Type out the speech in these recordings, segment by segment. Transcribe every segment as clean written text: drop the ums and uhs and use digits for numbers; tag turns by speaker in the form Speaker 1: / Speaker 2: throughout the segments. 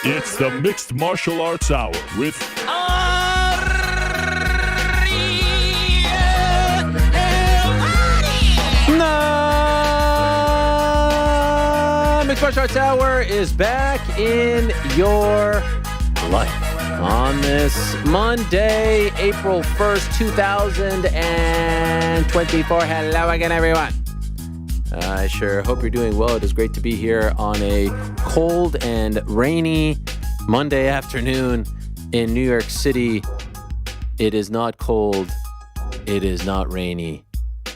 Speaker 1: It's the Mixed Martial Arts Hour with
Speaker 2: Mixed Martial Arts Hour is back in your life on this Monday, April 1st, 2024. Hello again, everyone. I sure hope you're doing well. It is great to be here on a cold and rainy Monday afternoon in New York City. It is not cold. It is not rainy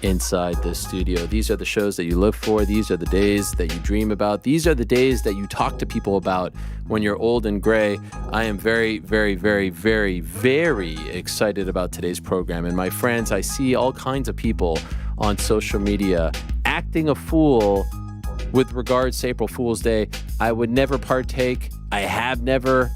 Speaker 2: inside the studio. These are the shows that you live for. These are the days that you dream about. These are the days that you talk to people about when you're old and gray. I am very, very, very, very, very excited about today's program. And my friends, I see all kinds of people on social media acting a fool with regards to April Fool's Day. I would never partake. I have never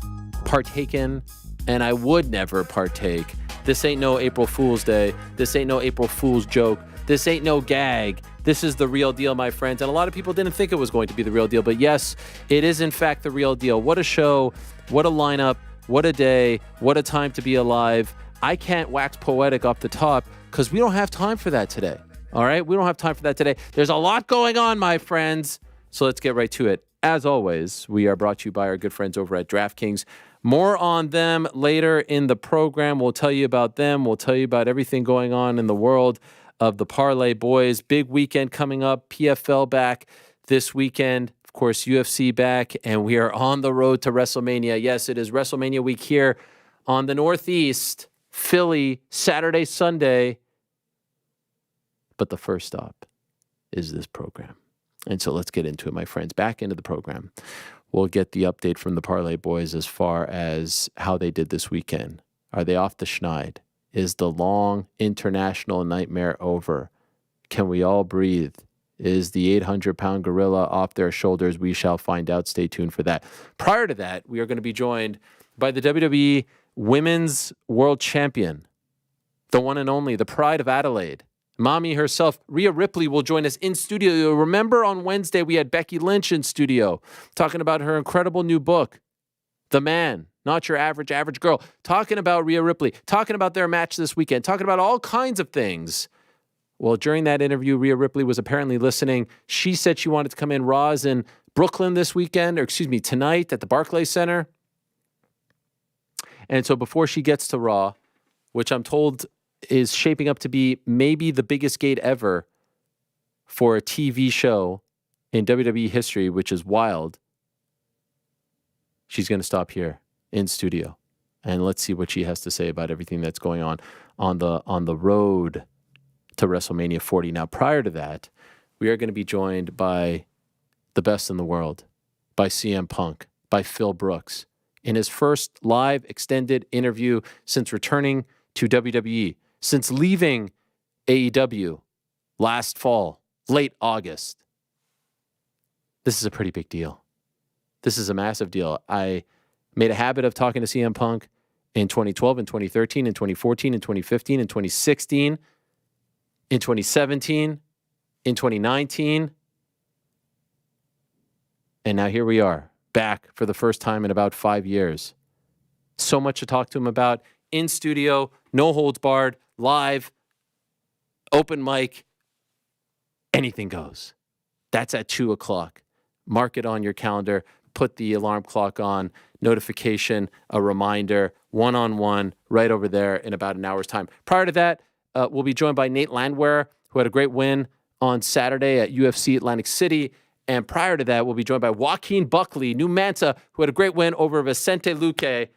Speaker 2: partaken, and I would never partake. This ain't no April Fool's Day. This ain't no April Fool's joke. This ain't no gag. This is the real deal, my friends. And a lot of people didn't think it was going to be the real deal, but yes, it is in fact the real deal. What a show, what a lineup, what a day, what a time to be alive. I can't wax poetic off the top because we don't have time for that today. All right, we don't have time for that today. There's a lot going on, my friends. So let's get right to it. As always, we are brought to you by our good friends over at DraftKings. More on them later in the program. We'll tell you about them. We'll tell you about everything going on in the world of the Parlay Boys. Big weekend coming up. PFL back this weekend. Of course, UFC back. And we are on the road to WrestleMania. Yes, it is WrestleMania week here on the Northeast. Philly, Saturday, Sunday. But the first stop is this program. And so let's get into it, my friends. Back into the program. We'll get the update from the Parlay Boys as far as how they did this weekend. Are they off the schneid? Is the long international nightmare over? Can we all breathe? Is the 800-pound gorilla off their shoulders? We shall find out. Stay tuned for that. Prior to that, we are going to be joined by the WWE Women's World Champion, the one and only, the pride of Adelaide. Mommy herself, Rhea Ripley, will join us in studio. You'll remember on Wednesday we had Becky Lynch in studio talking about her incredible new book, The Man, Not Your Average Girl, talking about Rhea Ripley, talking about their match this weekend, talking about all kinds of things. Well, during that interview, Rhea Ripley was apparently listening. She said she wanted to come in. Raw's in Brooklyn this weekend, tonight at the Barclays Center. And so before she gets to Raw, which I'm told is shaping up to be maybe the biggest gate ever for a TV show in WWE history, which is wild. She's going to stop here in studio, and let's see what she has to say about everything that's going on the road to WrestleMania 40. Now, prior to that, we are going to be joined by the best in the world, by CM Punk, by Phil Brooks, in his first live extended interview since returning to WWE. Since leaving AEW last fall, late August. This is a pretty big deal. This is a massive deal. I made a habit of talking to CM Punk in 2012, in 2013, in 2014, in 2015, in 2016, in 2017, in 2019. And now here we are, back for the first time in about 5 years. So much to talk to him about in studio, no holds barred, live, open mic, anything goes. That's at 2 o'clock. Mark it on your calendar. Put the alarm clock on, notification, a reminder, one-on-one, right over there in about an hour's time. Prior to that, we'll be joined by Nate Landwehr, who had a great win on Saturday at UFC Atlantic City. And prior to that, we'll be joined by Joaquin Buckley, New Manta, who had a great win over Vicente Luque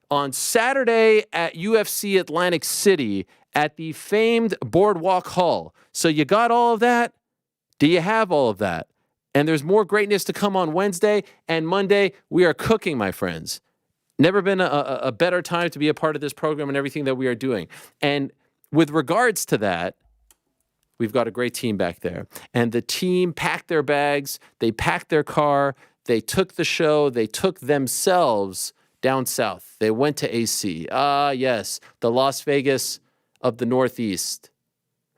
Speaker 2: on Saturday at UFC Atlantic City at the famed Boardwalk Hall. So you got all of that? Do you have all of that? And there's more greatness to come on Wednesday and Monday. We are cooking, my friends. Never been a better time to be a part of this program and everything that we are doing. And with regards to that, we've got a great team back there. And the team packed their bags. They packed their car. They took the show. They took themselves down south. They went to AC. Yes, the Las Vegas of the Northeast.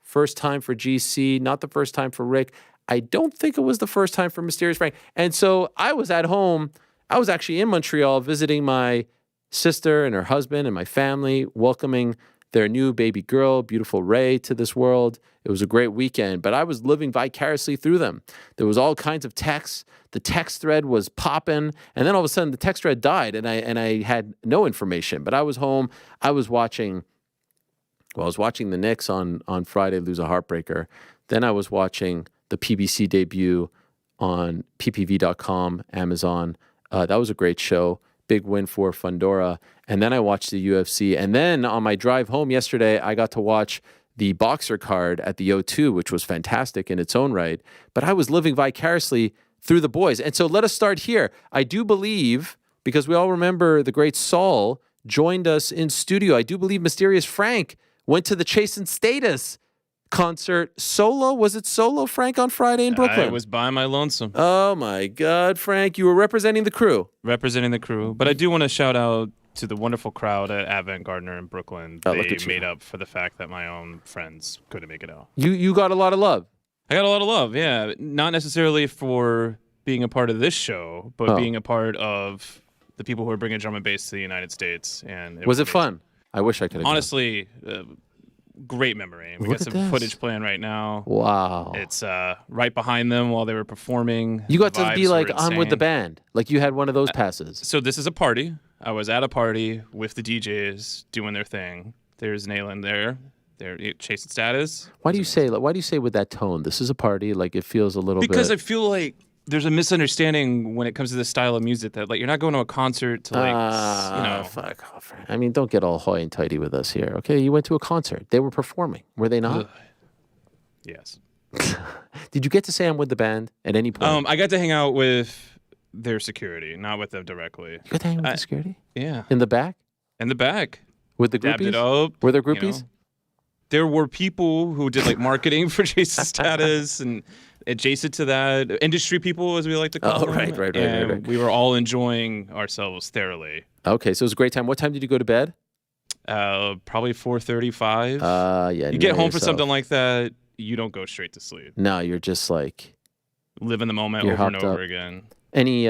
Speaker 2: First time for GC, not the first time for Rick. I don't think it was the first time for Mysterious Frank. And so I was at home I was actually in Montreal visiting my sister and her husband and my family, welcoming their new baby girl, beautiful Ray, to this world. It was a great weekend, but I was living vicariously through them. There was all kinds of texts. The text thread was popping, and then all of a sudden the text thread died, and I had no information. But I was home. I was watching the Knicks on Friday lose a heartbreaker. Then I was watching the PBC debut on ppv.com, Amazon. That was a great show. Big win for Fundora. And then I watched the UFC. And then on my drive home yesterday, I got to watch the boxer card at the O2, which was fantastic in its own right. But I was living vicariously through the boys. And so let us start here. I do believe, because we all remember the great Saul joined us in studio, I do believe Mysterious Frank went to the Chase and Status concert solo. Was it solo, Frank, on Friday in Brooklyn?
Speaker 3: I was by my lonesome.
Speaker 2: Oh, my God, Frank. You were representing the crew.
Speaker 3: Representing the crew. But I do want to shout out to the wonderful crowd at Avant Gardner in Brooklyn. They made up for the fact that my own friends couldn't make it out.
Speaker 2: You got a lot of love.
Speaker 3: I got a lot of love, yeah. Not necessarily for being a part of this show, but being a part of the people who are bringing drum and bass to the United States. And
Speaker 2: was it fun? I wish I could have.
Speaker 3: Honestly, great memory. We got some footage playing right now.
Speaker 2: Wow.
Speaker 3: It's right behind them while they were performing.
Speaker 2: You got to be like on with the band. Like you had one of those passes.
Speaker 3: So this is a party. I was at a party with the DJs doing their thing. There's Nayland there. They're chasing status.
Speaker 2: Why do you say with that tone? This is a party. Like it feels a little
Speaker 3: because
Speaker 2: bit.
Speaker 3: I feel like there's a misunderstanding when it comes to this style of music that like you're not going to a concert to like
Speaker 2: fuck off. I mean, don't get all hoy and tighty with us here. Okay, you went to a concert. They were performing. Were they not?
Speaker 3: Yes.
Speaker 2: Did you get to say I'm with the band at any point?
Speaker 3: I got to hang out with their security, not with them directly.
Speaker 2: You got to hang with the security?
Speaker 3: Yeah.
Speaker 2: In the back?
Speaker 3: In the back.
Speaker 2: With the
Speaker 3: Dabbed
Speaker 2: groupies?
Speaker 3: it up.
Speaker 2: Were there groupies?
Speaker 3: There were people who did like marketing for Jason Status and adjacent to that, industry people, as we like to call them. Right. We were all enjoying ourselves thoroughly.
Speaker 2: Okay, so it was a great time. What time did you go to bed?
Speaker 3: Probably 4:35.
Speaker 2: Yeah.
Speaker 3: You get home for something like that, you don't go straight to sleep.
Speaker 2: No, you're just like
Speaker 3: live in the moment over and over again.
Speaker 2: Any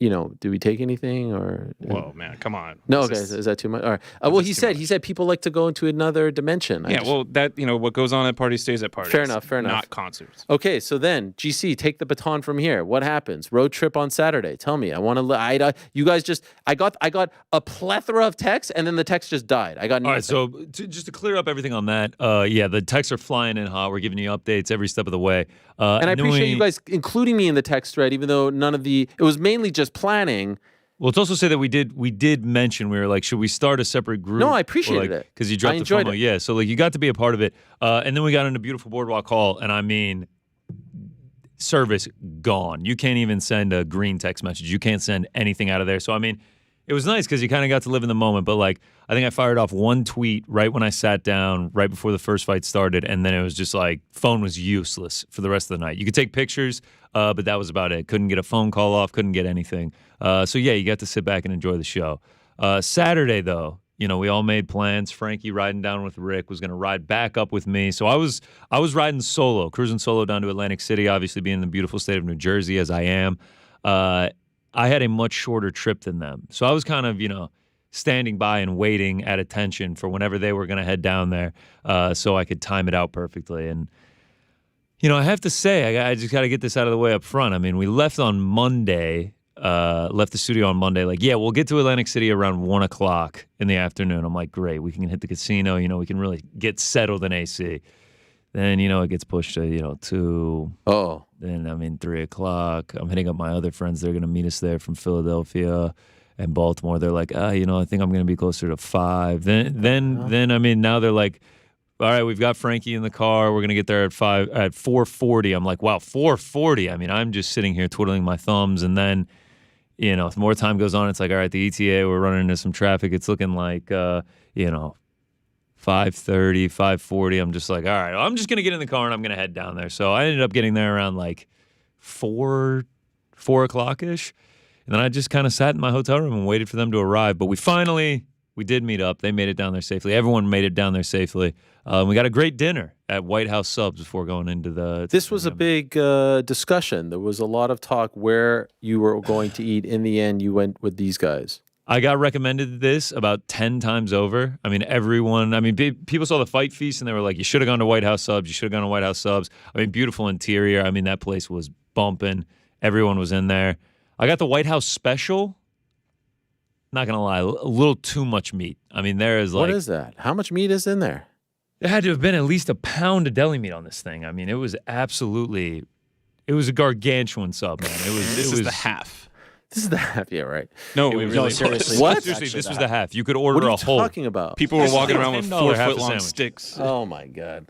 Speaker 2: do we take anything or?
Speaker 3: Whoa, man, come on.
Speaker 2: No, okay, is that too much? All right. Well, he said people like to go into another dimension.
Speaker 3: What goes on at parties stays at parties.
Speaker 2: Fair enough.
Speaker 3: Not concerts.
Speaker 2: Okay, so then GC, take the baton from here. What happens? Road trip on Saturday. Tell me. I want to. You guys just. I got a plethora of texts, and then the text just died. I got nothing.
Speaker 4: All right, so just to clear up everything on that, the texts are flying in hot. We're giving you updates every step of the way.
Speaker 2: And I appreciate you guys including me in the text thread, even though it was mainly just planning.
Speaker 4: Well, it's also say that we did mention, we were like, should we start a separate group?
Speaker 2: No, I appreciated it.
Speaker 4: Because you dropped the FOMO. Yeah, so like you got to be a part of it. And then we got into beautiful Boardwalk Hall, and I mean, service gone. You can't even send a green text message. You can't send anything out of there. So, I mean, it was nice because you kind of got to live in the moment. But like, I think I fired off one tweet right when I sat down, right before the first fight started, and then it was just like, phone was useless for the rest of the night. You could take pictures, but that was about it. Couldn't get a phone call off, couldn't get anything. So yeah, you got to sit back and enjoy the show. Saturday, though, we all made plans. Frankie riding down with Rick was going to ride back up with me. So I was riding solo, cruising solo down to Atlantic City, obviously being in the beautiful state of New Jersey as I am. I had a much shorter trip than them. So I was kind of, standing by and waiting at attention for whenever they were going to head down there so I could time it out perfectly. And, I have to say, I just got to get this out of the way up front. I mean, we left on Monday, left the studio on Monday. Like, yeah, we'll get to Atlantic City around 1 o'clock in the afternoon. I'm like, great, we can hit the casino. We can really get settled in AC. Then, it gets pushed to, 2.
Speaker 2: Oh.
Speaker 3: Then,
Speaker 4: 3 o'clock. I'm hitting up my other friends. They're going to meet us there from Philadelphia and Baltimore. They're like, I think I'm going to be closer to 5. Then, now they're like, all right, we've got Frankie in the car. We're going to get there at 4:40. I'm like, wow, 4:40. I'm just sitting here twiddling my thumbs. And then, if more time goes on, it's like, all right, the ETA, we're running into some traffic. It's looking like, 5:30, 5:40. I'm just like, all right, I'm just going to get in the car and I'm going to head down there. So I ended up getting there around like 4 o'clock-ish. And then I just kind of sat in my hotel room and waited for them to arrive. But we finally We did meet up. They made it down there safely. Everyone made it down there safely. We got a great dinner at White House Subs before going into the.
Speaker 2: This was a big discussion. There was a lot of talk where you were going to eat. In the end, you went with these guys.
Speaker 4: I got recommended this about 10 times over. I mean, everyone, people saw the Fight Feast and they were like, you should have gone to White House Subs. You should have gone to White House Subs. I mean, beautiful interior. I mean, that place was bumping. Everyone was in there. I got the White House Special. Not going to lie, a little too much meat. I mean, there is like...
Speaker 2: What is that? How much meat is in there?
Speaker 4: There had to have been at least a pound of deli meat on this thing. I mean, it was absolutely... It was a gargantuan sub, man.
Speaker 3: This is the half.
Speaker 2: This is the half, yeah, right.
Speaker 3: No, really
Speaker 2: seriously. What?
Speaker 4: Seriously, this was the half. You could order
Speaker 2: What are you
Speaker 4: a whole...
Speaker 2: talking about?
Speaker 3: People were walking around with 4
Speaker 4: half a
Speaker 3: foot long
Speaker 4: sandwich.
Speaker 3: sticks.
Speaker 2: Oh, my God.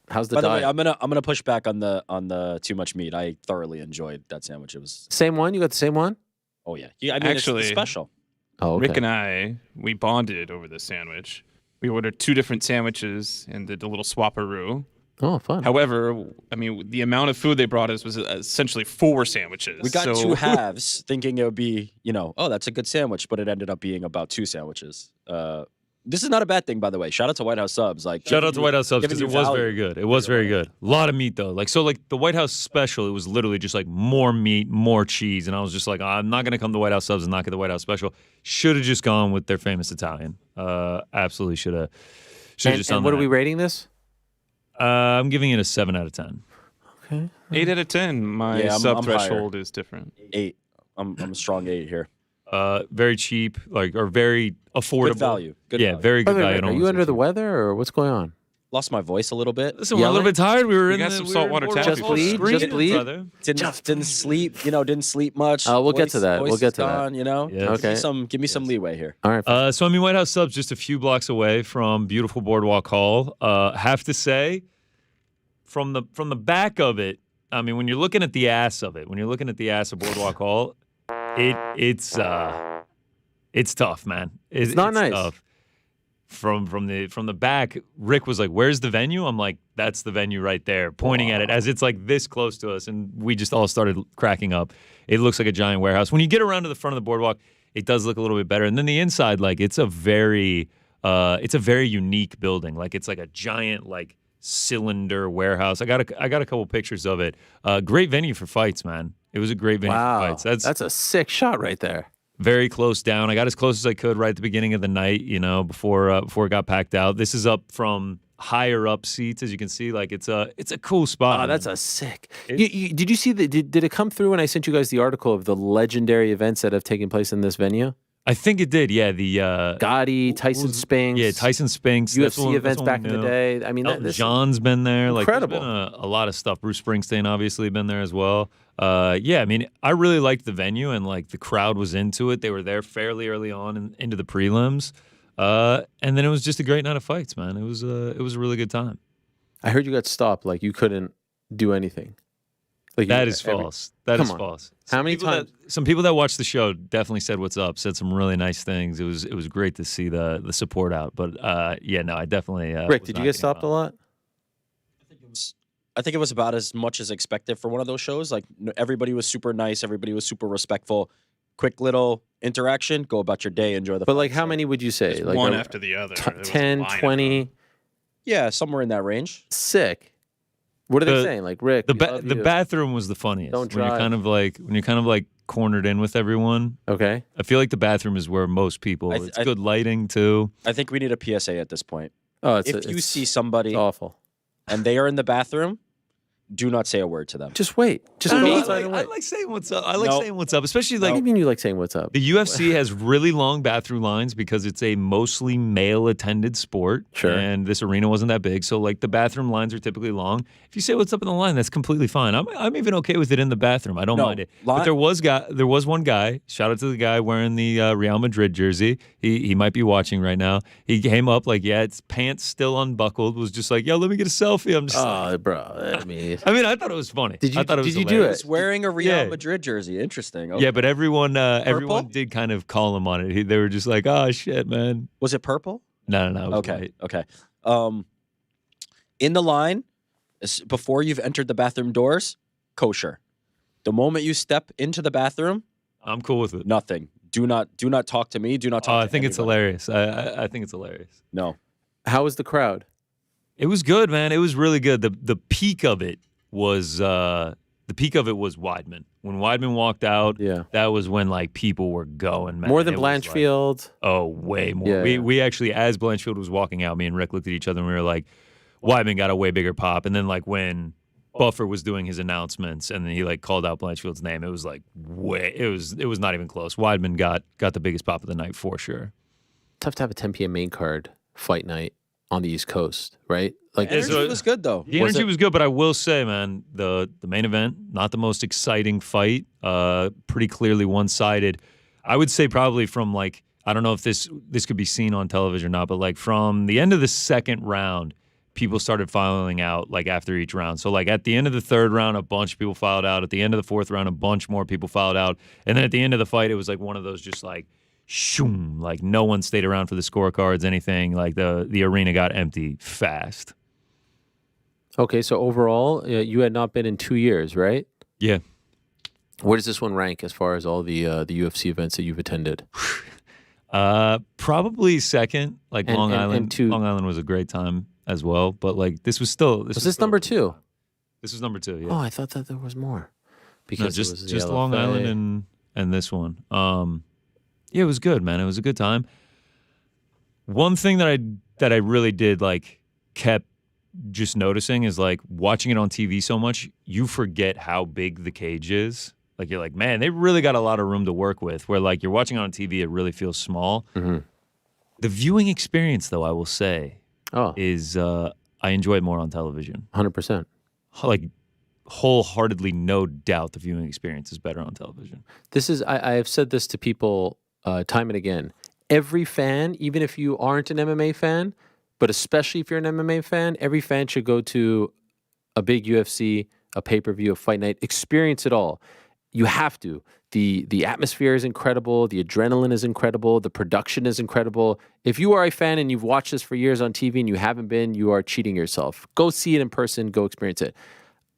Speaker 2: How's the
Speaker 5: By the
Speaker 2: diet?
Speaker 5: way, I'm gonna push back on the too much meat. I thoroughly enjoyed that sandwich. It was
Speaker 2: Same one? You got the same one?
Speaker 5: I mean,
Speaker 3: Actually-
Speaker 5: it's special.
Speaker 2: Oh, okay.
Speaker 3: Rick and I, we bonded over this sandwich. We ordered 2 different sandwiches and did a little swapperoo.
Speaker 2: Oh, fun.
Speaker 3: However, I mean, the amount of food they brought us was essentially 4 sandwiches.
Speaker 5: We got
Speaker 3: so
Speaker 5: 2 halves, thinking it would be, oh, that's a good sandwich, but it ended up being about 2 sandwiches. This is not a bad thing, by the way. Shout out to White House Subs.
Speaker 4: Shout out to White House Subs because
Speaker 5: giving
Speaker 4: it
Speaker 5: you
Speaker 4: was
Speaker 5: value.
Speaker 4: very good. It was very good. A lot of meat though. Like the White House Special, it was literally just like more meat, more cheese, and I was just like, I'm not gonna come to White House Subs and not get the White House Special. Should have just gone with their famous Italian. Absolutely should have. Should have just done
Speaker 2: And what
Speaker 4: that.
Speaker 2: are we rating this?
Speaker 4: I'm giving it a 7 out of 10.
Speaker 2: Okay.
Speaker 3: 8 out of 10. My
Speaker 5: Yeah, I'm
Speaker 3: sub
Speaker 5: higher.
Speaker 3: threshold is different.
Speaker 5: 8. I'm a strong 8 here.
Speaker 4: Very cheap, or very affordable.
Speaker 5: Good value. Good
Speaker 4: yeah,
Speaker 5: value.
Speaker 4: very good
Speaker 2: Wait,
Speaker 4: value.
Speaker 2: are you under the weather or what's going on?
Speaker 5: Lost my voice a little bit.
Speaker 4: Listen, we're a little bit tired. We were in
Speaker 3: got
Speaker 4: the,
Speaker 3: some
Speaker 4: we
Speaker 3: saltwater
Speaker 4: were in
Speaker 3: taffy.
Speaker 2: Just bleed?
Speaker 4: Screen,
Speaker 2: Just bleed?
Speaker 4: brother.
Speaker 5: Didn't sleep. Didn't sleep much.
Speaker 2: We'll get
Speaker 5: Voice-
Speaker 2: to that.
Speaker 5: voice
Speaker 2: We'll get
Speaker 5: is
Speaker 2: to that.
Speaker 5: gone,
Speaker 4: Yeah.
Speaker 2: Okay.
Speaker 5: Give me some leeway here.
Speaker 2: All right.
Speaker 4: So White House Subs, just a few blocks away from beautiful Boardwalk Hall. Have to say, from the back of it, I mean, when you're looking at the ass of it, when you're looking at the ass of Boardwalk Hall, it's tough, man.
Speaker 2: It's not nice.
Speaker 4: Tough. From the back, Rick was like, "Where's the venue?" I'm like, "That's the venue right there," pointing at it as it's like this close to us, and we just all started cracking up. It looks like a giant warehouse. When you get around to the front of the boardwalk, it does look a little bit better, and then the inside, like it's a very unique building. Like it's like a giant like cylinder warehouse. I got a couple pictures of it. Great venue for fights, man. It was a great venue for fights.
Speaker 2: That's a sick shot right there.
Speaker 4: Very close down. I got as close as I could right at the beginning of the night, before it got packed out. This is up from higher up seats, as you can see. Like it's a cool spot.
Speaker 2: Oh, that's a sick. Did you see did it come through when I sent you guys the article of the legendary events that have taken place in this venue?
Speaker 4: I think it did. Yeah, the
Speaker 2: Gotti, Tyson Spinks.
Speaker 4: Yeah, Tyson Spinks.
Speaker 2: UFC events back in the day. I mean,
Speaker 4: Elton John's been there.
Speaker 2: Incredible.
Speaker 4: Like, there's been a lot of stuff. Bruce Springsteen obviously been there as well. Yeah, I mean, I really liked the venue and like the crowd was into it. They were there fairly early on into the prelims, and then it was just a great night of fights, man. It was a really good time.
Speaker 2: I heard you got stopped. Like you couldn't do anything. Like
Speaker 4: That is false. That is false.
Speaker 2: How many times?
Speaker 4: Some people that watched the show definitely said what's up, said some really nice things. It was great to see the support out. But yeah, no, I definitely.
Speaker 2: Rick, did you get stopped a lot?
Speaker 5: I think it was about as much as expected for one of those shows. Like everybody was super nice, everybody was super respectful. Quick little interaction, go about your day, enjoy the.
Speaker 2: But like, how many would you say?
Speaker 3: Just
Speaker 2: Like
Speaker 3: one after the other. There was a
Speaker 2: 10,
Speaker 3: line of
Speaker 2: 20?
Speaker 3: them.
Speaker 5: Yeah, somewhere in that range.
Speaker 2: Sick. What are they saying? Like, Rick,
Speaker 4: The
Speaker 2: we love you.
Speaker 4: bathroom was the funniest.
Speaker 2: Don't
Speaker 4: when you're
Speaker 2: drive.
Speaker 4: kind of like cornered in with everyone.
Speaker 2: Okay.
Speaker 4: I feel like the bathroom is where most people. It's good lighting too.
Speaker 5: I think we need a PSA at this point.
Speaker 2: Oh,
Speaker 5: If you see somebody
Speaker 2: it's awful.
Speaker 5: and they are in the bathroom, do not say a word to them.
Speaker 2: Just wait. Just go outside and
Speaker 4: I
Speaker 2: wait.
Speaker 4: like saying what's up. I like
Speaker 5: No.
Speaker 4: saying what's up, especially
Speaker 2: What do
Speaker 4: like
Speaker 2: you mean you like saying what's up?
Speaker 4: the UFC has really long bathroom lines because it's a mostly male-attended sport.
Speaker 2: Sure.
Speaker 4: And this arena wasn't that big, so like the bathroom lines are typically long. If you say what's up in the line, that's completely fine. I'm even okay with it in the bathroom. I don't
Speaker 5: No,
Speaker 4: mind it. But there was one guy. Shout out to the guy wearing the Real Madrid jersey. He might be watching right now. He came up like, yeah, his pants still unbuckled. Was just like, yo, let me get a selfie. I'm just.
Speaker 2: Oh, bro. I mean,
Speaker 4: I thought it was funny.
Speaker 2: Did you-
Speaker 4: I thought it was
Speaker 2: did you do
Speaker 4: hilarious.
Speaker 2: it?
Speaker 5: He's wearing a Real
Speaker 4: Yeah.
Speaker 5: Madrid jersey. Interesting.
Speaker 4: Yeah, but everyone did kind of call him on it. They were just like, "Oh shit, man."
Speaker 5: Was it purple?
Speaker 4: No. It was
Speaker 5: Okay.
Speaker 4: white.
Speaker 5: Okay. In the line, before you've entered the bathroom doors, kosher. The moment you step into the bathroom,
Speaker 4: I'm cool with it.
Speaker 5: nothing. Do not talk to me. Do not talk to
Speaker 4: I think
Speaker 5: anybody.
Speaker 4: it's hilarious. I think it's hilarious.
Speaker 5: No.
Speaker 2: How was the crowd?
Speaker 4: It was good, man. It was really good. The peak of it was Weidman. When Weidman walked out, that was when like people were going, man.
Speaker 2: More than
Speaker 4: It was
Speaker 2: Blanchfield.
Speaker 4: Like, way more.
Speaker 2: Yeah,
Speaker 4: We actually, as Blanchfield was walking out, me and Rick looked at each other and we were like, Weidman got a way bigger pop. And then like when Buffer was doing his announcements and then he like called out Blanchfield's name, it was like it was not even close. Weidman got the biggest pop of the night for sure.
Speaker 2: Tough to have a 10 p.m. main card fight night on the East Coast, right? Like
Speaker 5: Energy was good though.
Speaker 4: The energy was good, but I will say, man, the main event, not the most exciting fight. Pretty clearly one-sided. I would say probably from like, I don't know if this could be seen on television or not, but like from the end of the second round, people started filing out like after each round. So like at the end of the third round, a bunch of people filed out. At the end of the fourth round, a bunch more people filed out. And then at the end of the fight, it was like one of those just like, shoom, like no one stayed around for the scorecards, anything. Like the arena got empty fast.
Speaker 2: Okay, so overall, you had not been in 2 years, right?
Speaker 4: Yeah.
Speaker 2: Where does this one rank as far as all the UFC events that you've attended?
Speaker 4: Probably second. Like Long Island.
Speaker 2: two.
Speaker 4: Long Island was a great time as well, but like this was still.
Speaker 2: Was this number 2?
Speaker 4: This was number 2. Yeah.
Speaker 2: Oh, I thought that there was more. Because
Speaker 4: no,
Speaker 2: it was
Speaker 4: just
Speaker 2: the
Speaker 4: Long
Speaker 2: LFA.
Speaker 4: Island and this one. Yeah, it was good, man. It was a good time. One thing that I really did like kept just noticing is like watching it on TV so much, you forget how big the cage is. Like you're like, man, they really got a lot of room to work with. Where like you're watching it on TV, it really feels small.
Speaker 2: Mm-hmm.
Speaker 4: The viewing experience, though, I will say, is I enjoy it more on television.
Speaker 2: 100%.
Speaker 4: Like wholeheartedly, no doubt, the viewing experience is better on television.
Speaker 2: This is I have said this to people time and again. Every fan, even if you aren't an MMA fan, but especially if you're an MMA fan, every fan should go to a big UFC, a pay-per-view, a fight night, experience it all. You have to. The atmosphere is incredible. The adrenaline is incredible. The production is incredible. If you are a fan and you've watched this for years on TV and you haven't been, you are cheating yourself. Go see it in person. Go experience it.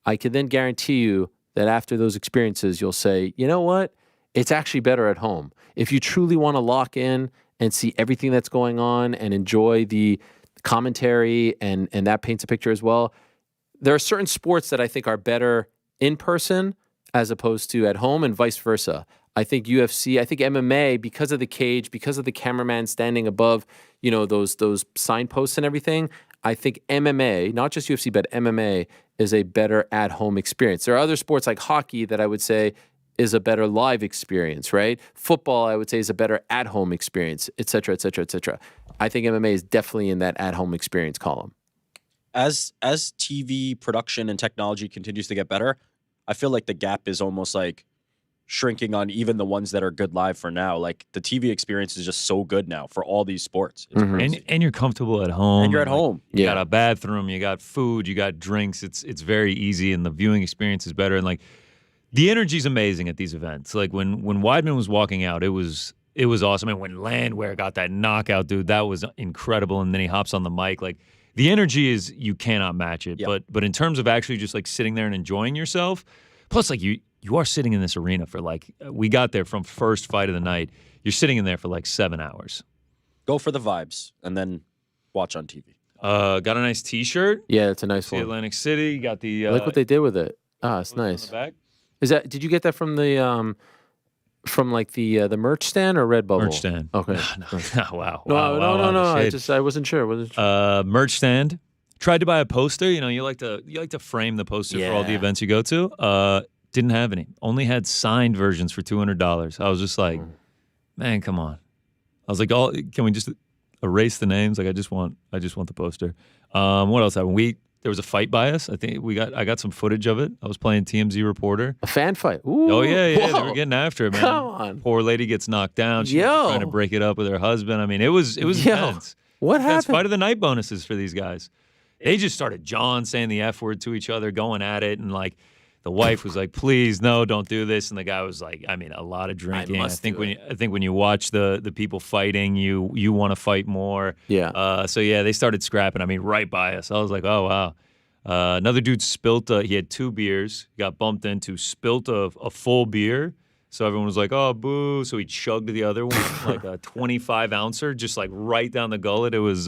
Speaker 2: I can then guarantee you that after those experiences, you'll say, you know what? It's actually better at home. If you truly want to lock in and see everything that's going on and enjoy the commentary and that paints a picture as well, there are certain sports that I think are better in person as opposed to at home and vice versa. I think UFC, I think MMA, because of the cage, because of the cameraman standing above, those signposts and everything, I think MMA, not just UFC, but MMA is a better at-home experience. There are other sports like hockey that I would say is a better live experience, right? Football, I would say, is a better at-home experience, et cetera, et cetera, et cetera. I think MMA is definitely in that at-home experience column.
Speaker 5: As TV production and technology continues to get better, I feel like the gap is almost like shrinking on even the ones that are good live for now. Like the TV experience is just so good now for all these sports. It's crazy.
Speaker 4: And you're comfortable at home.
Speaker 5: And you're at home.
Speaker 4: You got a bathroom, you got food, you got drinks. It's very easy, and the viewing experience is better. And like the energy is amazing at these events. Like when Weidman was walking out, it was awesome. And when Landwehr got that knockout, dude, that was incredible. And then he hops on the mic. Like the energy is, you cannot match it.
Speaker 5: Yep.
Speaker 4: But in terms of actually just like sitting there and enjoying yourself, plus like you are sitting in this arena for like, we got there from first fight of the night. You're sitting in there for like 7 hours.
Speaker 5: Go for the vibes and then watch on TV.
Speaker 4: Got a nice T-shirt.
Speaker 2: Yeah, it's a nice
Speaker 4: UFC
Speaker 2: one.
Speaker 4: Atlantic City. Got the.
Speaker 2: I like what they did with it. It's nice.
Speaker 4: Back.
Speaker 2: Did you get that from the the merch stand or Redbubble?
Speaker 4: Merch stand.
Speaker 2: Okay.
Speaker 4: Wow.
Speaker 2: No. I wasn't sure.
Speaker 4: Merch stand. Tried to buy a poster. You like to frame the poster for all the events you go to. Didn't have any. Only had signed versions for $200. I was just like, man, come on. I was like, can we just erase the names? Like, I just want the poster. What else happened? There was a fight by us. I think I got some footage of it. I was playing TMZ reporter.
Speaker 2: A fan fight. Ooh,
Speaker 4: oh yeah.
Speaker 2: Whoa.
Speaker 4: They were getting after it, man.
Speaker 2: Come on.
Speaker 4: Poor lady gets knocked down. She was trying to break it up with her husband. I mean, it was intense.
Speaker 2: What happened?
Speaker 4: That's fight of the night bonuses for these guys. They just started saying the F word to each other, going at it, and like the wife was like, "Please, no, don't do this," and the guy was like, "I mean, a lot of drinking. I think when you watch the people fighting, you want to fight more."
Speaker 2: Yeah.
Speaker 4: So yeah, they started scrapping. I mean, right by us. I was like, "Oh wow." Another dude spilt. He had 2 beers. Got bumped into. Spilt a full beer. So everyone was like, oh, boo. So he chugged the other one, like a 25-ouncer, just like right down the gullet. It was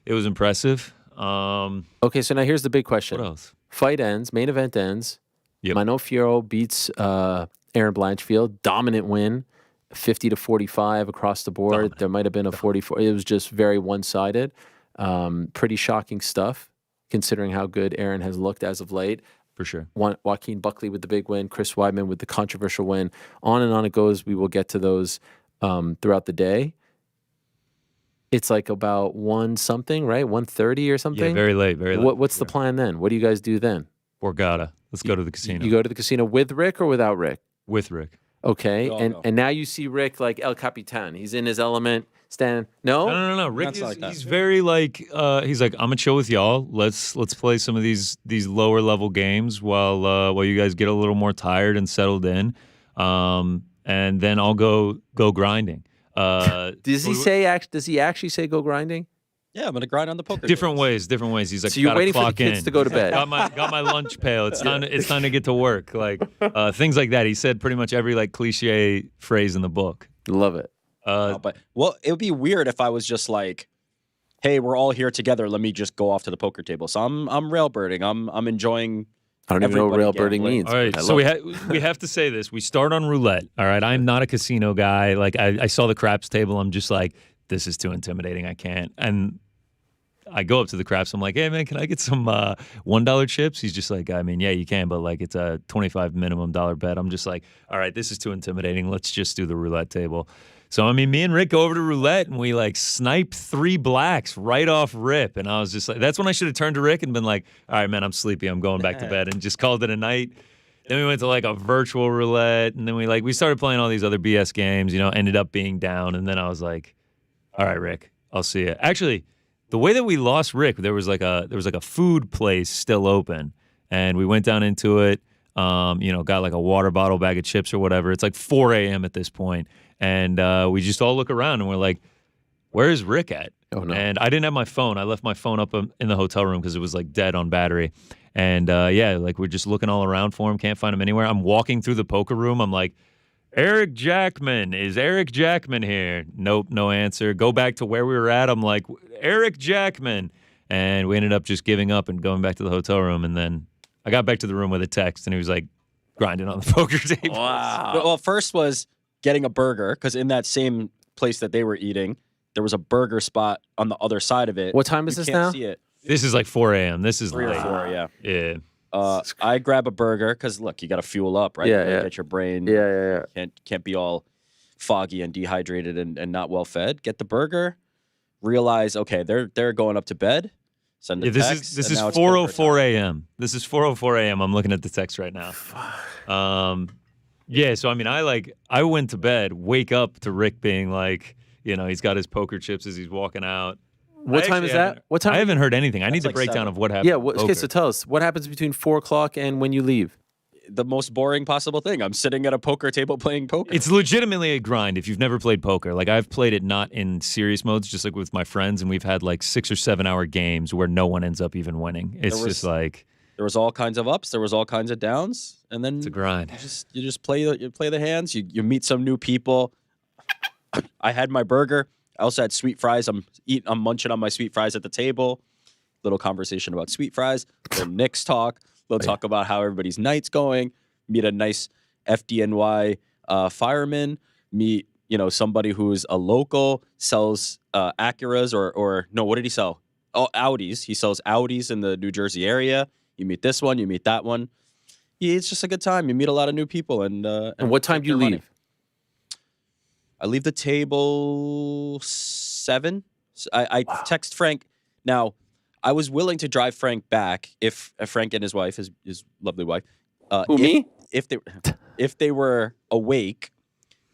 Speaker 4: impressive.
Speaker 2: Okay, so now here's the big question.
Speaker 4: What else?
Speaker 2: Fight ends, main event ends.
Speaker 4: Yep.
Speaker 2: Mano Fierro beats Aaron Blanchfield. Dominant win, 50-45 across the board.
Speaker 4: Dominant.
Speaker 2: There might have been a 44. It was just very one-sided. Pretty shocking stuff, considering how good Aaron has looked as of late.
Speaker 4: For sure.
Speaker 2: Joaquin Buckley with the big win, Chris Weidman with the controversial win. On and on it goes. We will get to those throughout the day. It's like about 1-something, right? 1:30 or something?
Speaker 4: Yeah, very late, very late.
Speaker 2: What's the plan then? What do you guys do then?
Speaker 4: Borgata. Let's go to the casino.
Speaker 2: You go to the casino with Rick or without Rick?
Speaker 4: With Rick.
Speaker 2: Okay,
Speaker 5: We all
Speaker 2: and
Speaker 5: go.
Speaker 2: and now you see Rick like El Capitan. He's in his element, standing. No?
Speaker 4: No. Rick
Speaker 5: That's
Speaker 4: is
Speaker 5: like that.
Speaker 4: he's very like he's like, I'm gonna chill with y'all. Let's play some of these lower level games while you guys get a little more tired and settled in. And then I'll go grinding.
Speaker 2: Does he actually say go grinding?
Speaker 5: Yeah, I'm gonna grind on the poker.
Speaker 4: Different
Speaker 5: tables.
Speaker 4: ways. He's like,
Speaker 2: So you're
Speaker 4: gotta
Speaker 2: waiting for the
Speaker 4: clock
Speaker 2: kids
Speaker 4: in.
Speaker 2: to go to bed.
Speaker 4: Got my lunch pail. It's time to get to work. Like things like that. He said pretty much every like cliche phrase in the book.
Speaker 2: Love it.
Speaker 5: But it would be weird if I was just like, "Hey, we're all here together. Let me just go off to the poker table." So I'm railbirding. I'm enjoying.
Speaker 2: I don't even know what
Speaker 5: Everybody
Speaker 2: railbirding
Speaker 5: gambling.
Speaker 2: means.
Speaker 4: All right,
Speaker 2: but I
Speaker 4: so
Speaker 2: love
Speaker 4: we have to say this. We start on roulette. All right, I'm not a casino guy. Like I saw the craps table. I'm just like, this is too intimidating. I can't. And I go up to the craps. I'm like, hey man, can I get some $1 chips? He's just like, I mean, yeah, you can, but like it's a $25 minimum bet. I'm just like, all right, this is too intimidating. Let's just do the roulette table. So I mean, me and Rick go over to roulette and we like snipe 3 blacks right off rip. And I was just like, that's when I should have turned to Rick and been like, all right, man, I'm sleepy. I'm going back to bed, and just called it a night. Then we went to like a virtual roulette, and then we started playing all these other BS games. Ended up being down, and then I was like, all right, Rick, I'll see you. Actually, the way that we lost Rick, there was like a food place still open, and we went down into it. Got like a water bottle, bag of chips or whatever. It's like 4 a.m. at this point. And we just all look around and we're like, where is Rick at?
Speaker 2: Oh, no.
Speaker 4: And I didn't have my phone. I left my phone up in the hotel room because it was like dead on battery. And we're just looking all around for him. Can't find him anywhere. I'm walking through the poker room. I'm like, Eric Jackman. Is Eric Jackman here? Nope, no answer. Go back to where we were at. I'm like, Eric Jackman. And we ended up just giving up and going back to the hotel room. And then I got back to the room with a text, and he was like grinding on the poker table.
Speaker 2: Wow.
Speaker 5: Well, first was getting a burger, because in that same place that they were eating, there was a burger spot on the other side of it.
Speaker 2: What time is
Speaker 5: You
Speaker 2: this
Speaker 5: can't
Speaker 2: now?
Speaker 5: See it.
Speaker 4: This is like 4 a.m. This is
Speaker 5: 3 or
Speaker 4: late.
Speaker 5: 4, yeah.
Speaker 4: Yeah.
Speaker 5: I grab a burger because look, you got to fuel up, right?
Speaker 2: Yeah,
Speaker 5: You gotta
Speaker 2: yeah.
Speaker 5: Get your brain.
Speaker 2: Yeah.
Speaker 5: Can't be all foggy and dehydrated and not well fed. Get the burger. Realize, okay, they're going up to bed. Send a
Speaker 4: Yeah,
Speaker 5: text.
Speaker 4: this
Speaker 5: and
Speaker 4: is
Speaker 5: now it's poker
Speaker 4: 4:04
Speaker 5: time.
Speaker 4: a.m. This is 4:04 a.m. I'm looking at the text right now. Yeah, so I mean, I went to bed, wake up to Rick being like, he's got his poker chips as he's walking out.
Speaker 2: What time is that? What time?
Speaker 4: I haven't heard anything. I need the
Speaker 5: like
Speaker 4: breakdown
Speaker 5: 7.
Speaker 4: of what happened.
Speaker 2: Yeah.
Speaker 4: in
Speaker 2: Okay.
Speaker 4: poker.
Speaker 2: So tell us what happens between 4 o'clock and when you leave.
Speaker 5: The most boring possible thing. I'm sitting at a poker table playing poker.
Speaker 4: It's legitimately a grind if you've never played poker. Like I've played it not in serious modes, just like with my friends, and we've had like 6 or 7 hour games where no one ends up even winning. It's just like
Speaker 5: There was all kinds of ups. There was all kinds of downs, and then
Speaker 4: it's a grind.
Speaker 5: you just play the hands. You meet some new people. I had my burger. I also had sweet fries. I'm munching on my sweet fries at the table. Little conversation about sweet fries. Little Knicks talk. They'll talk about how everybody's night's going. Meet a nice FDNY fireman. Meet somebody who's a local, sells Acuras or no, what did he sell? Oh, Audis. He sells Audis in the New Jersey area. You meet this one, you meet that one. Yeah, it's just a good time. You meet a lot of new people. And
Speaker 2: what time
Speaker 5: make
Speaker 2: do you
Speaker 5: their money.
Speaker 2: leave?
Speaker 5: I leave the table 7. I text Frank. Now, I was willing to drive Frank back if Frank and his wife, his lovely wife,
Speaker 2: Who, me?
Speaker 5: if they were awake,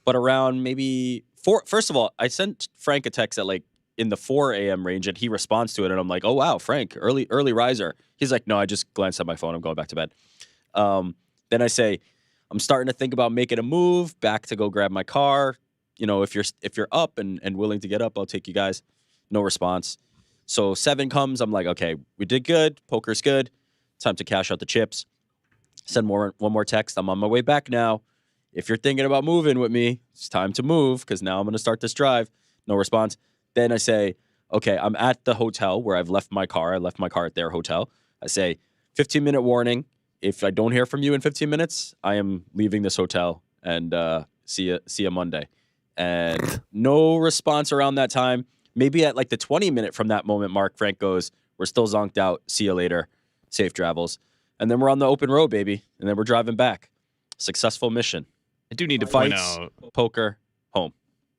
Speaker 5: but around maybe 4. First of all, I sent Frank a text at like in the 4 a.m. range, and he responds to it, and I'm like, oh wow, Frank, early riser. He's like, no, I just glanced at my phone. I'm going back to bed. Then I say, I'm starting to think about making a move back to go grab my car. If you're up and willing to get up, I'll take you guys. No response. So 7 comes. I'm like, okay, we did good. Poker's good. Time to cash out the chips. Send one more text. I'm on my way back now. if you're thinking about moving with me, it's time to move because now I'm going to start this drive. No response. Then I say, okay, I'm at the hotel where I've left my car. I left my car at their hotel. I say, 15-minute warning. If I don't hear from you in 15 minutes, I am leaving this hotel and see you Monday. And no response around that time. Maybe at like the 20-minute from that moment mark, Frank goes, we're still zonked out. See you later. Safe travels. And then we're on the open road, baby. And then we're driving back. Successful mission.
Speaker 3: I do need to point
Speaker 5: Fights,
Speaker 3: out,
Speaker 5: poker, home.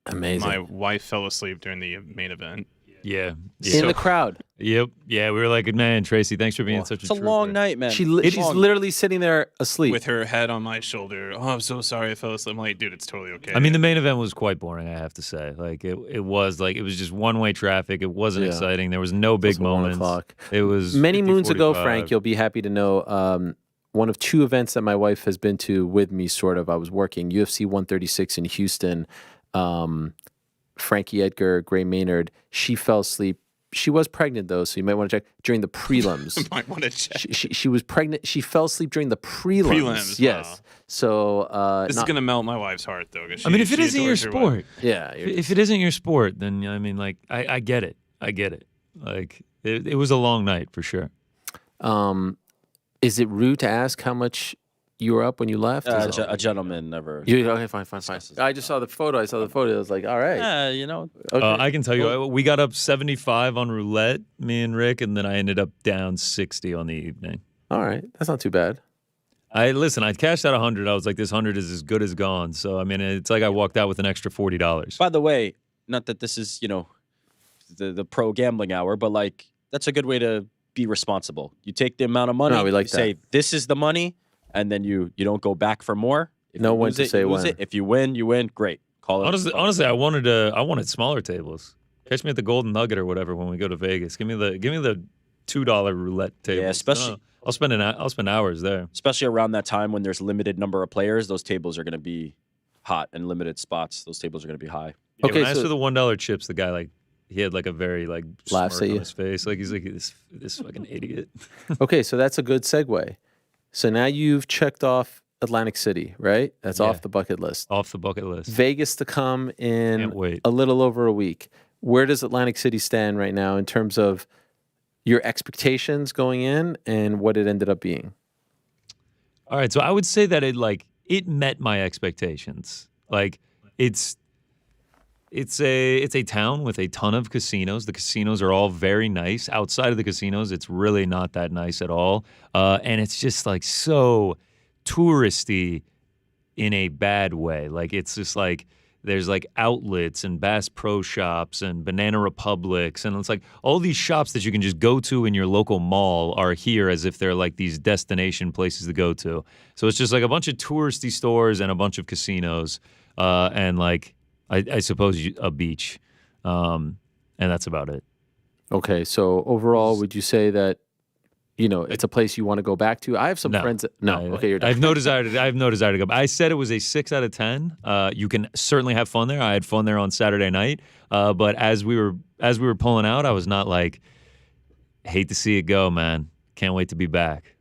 Speaker 2: Amazing.
Speaker 3: my wife fell asleep during the main event.
Speaker 4: Yeah.
Speaker 2: In the crowd.
Speaker 4: Yep. Yeah, we were like, man, Tracy, thanks for being such a
Speaker 5: It's a
Speaker 4: trooper.
Speaker 5: long night, man.
Speaker 2: She's literally sitting there asleep.
Speaker 3: With her head on my shoulder. Oh, I'm so sorry I fell asleep. I'm like, dude, it's totally okay.
Speaker 4: I mean, the main event was quite boring, I have to say. Like, it was just one-way traffic. It wasn't exciting. There was no big moments.
Speaker 2: 1 o'clock.
Speaker 4: It was
Speaker 2: Many moons ago,
Speaker 4: 50-45.
Speaker 2: Frank, you'll be happy to know, one of 2 events that my wife has been to with me, sort of. I was working UFC 136 in Houston. Frankie Edgar, Gray Maynard, she fell asleep. She was pregnant, though, so you might want to check during the prelims.
Speaker 3: might want to check.
Speaker 2: She was pregnant. She fell asleep during the prelims.
Speaker 3: Prelims,
Speaker 2: yes.
Speaker 3: wow.
Speaker 2: So
Speaker 3: This is going to melt my wife's heart, though.
Speaker 4: I mean, if it isn't your sport,
Speaker 2: yeah.
Speaker 4: if it isn't your sport, then, I mean, like, I get it. I get it. Like, it was a long night, for sure.
Speaker 2: Is it rude to ask how much you were up when you left?
Speaker 5: A gentleman never.
Speaker 2: Okay, fine. I just saw the photo. I was like, all right.
Speaker 5: Yeah, you know.
Speaker 2: Okay.
Speaker 4: I can tell you, we got up 75 on roulette, me and Rick, and then I ended up down 60 on the evening.
Speaker 2: All right. That's not too bad.
Speaker 4: I cashed out 100. I was like, this 100 is as good as gone. So, I mean, it's like I walked out with an extra $40.
Speaker 5: By the way, not that this is, the pro gambling hour, but like that's a good way to be responsible. You take the amount of money,
Speaker 2: No, we like
Speaker 5: you say, this is the money, and then you don't go back for more. If
Speaker 2: No
Speaker 5: you
Speaker 2: one
Speaker 5: lose
Speaker 2: to
Speaker 5: it,
Speaker 2: say
Speaker 5: you lose
Speaker 2: when.
Speaker 5: it. If you win, you win. Great. Call it.
Speaker 4: Honestly, I wanted smaller tables. Catch me at the Golden Nugget or whatever when we go to Vegas. Give me the $2 roulette table.
Speaker 5: Yeah, especially.
Speaker 4: I'll spend hours there.
Speaker 5: Especially around that time when there's limited number of players, those tables are going to be hot and limited spots. Those tables are going to be high.
Speaker 4: Yeah,
Speaker 2: Okay,
Speaker 4: when I asked
Speaker 2: so-
Speaker 4: for the $1 chips, the guy he had like a very
Speaker 2: Laughs
Speaker 4: smirk
Speaker 2: at
Speaker 4: on
Speaker 2: you.
Speaker 4: his face, like he's like this fucking idiot.
Speaker 2: Okay, so that's a good segue. So now you've checked off Atlantic City, right? That's
Speaker 4: Yeah.
Speaker 2: off the bucket list.
Speaker 4: Off the bucket list.
Speaker 2: Vegas to come in
Speaker 4: Can't wait.
Speaker 2: a little over a week. Where does Atlantic City stand right now in terms of your expectations going in and what it ended up being?
Speaker 4: All right, so I would say that it met my expectations. Like it's a town with a ton of casinos. The casinos are all very nice. Outside of the casinos, it's really not that nice at all. And it's just like so touristy in a bad way. Like it's just like there's like outlets and Bass Pro Shops and Banana Republics. And it's like all these shops that you can just go to in your local mall are here as if they're like these destination places to go to. So it's just like a bunch of touristy stores and a bunch of casinos. And like, I suppose a beach. And that's about it.
Speaker 2: Okay, so overall, would you say that, it's a place you want to go back to? I have some friends that, okay, you're done.
Speaker 4: I have no desire to go. I said it was a 6 out of 10. You can certainly have fun there. I had fun there on Saturday night. But as we were pulling out, I was not like, hate to see it go, man. Can't wait to be back.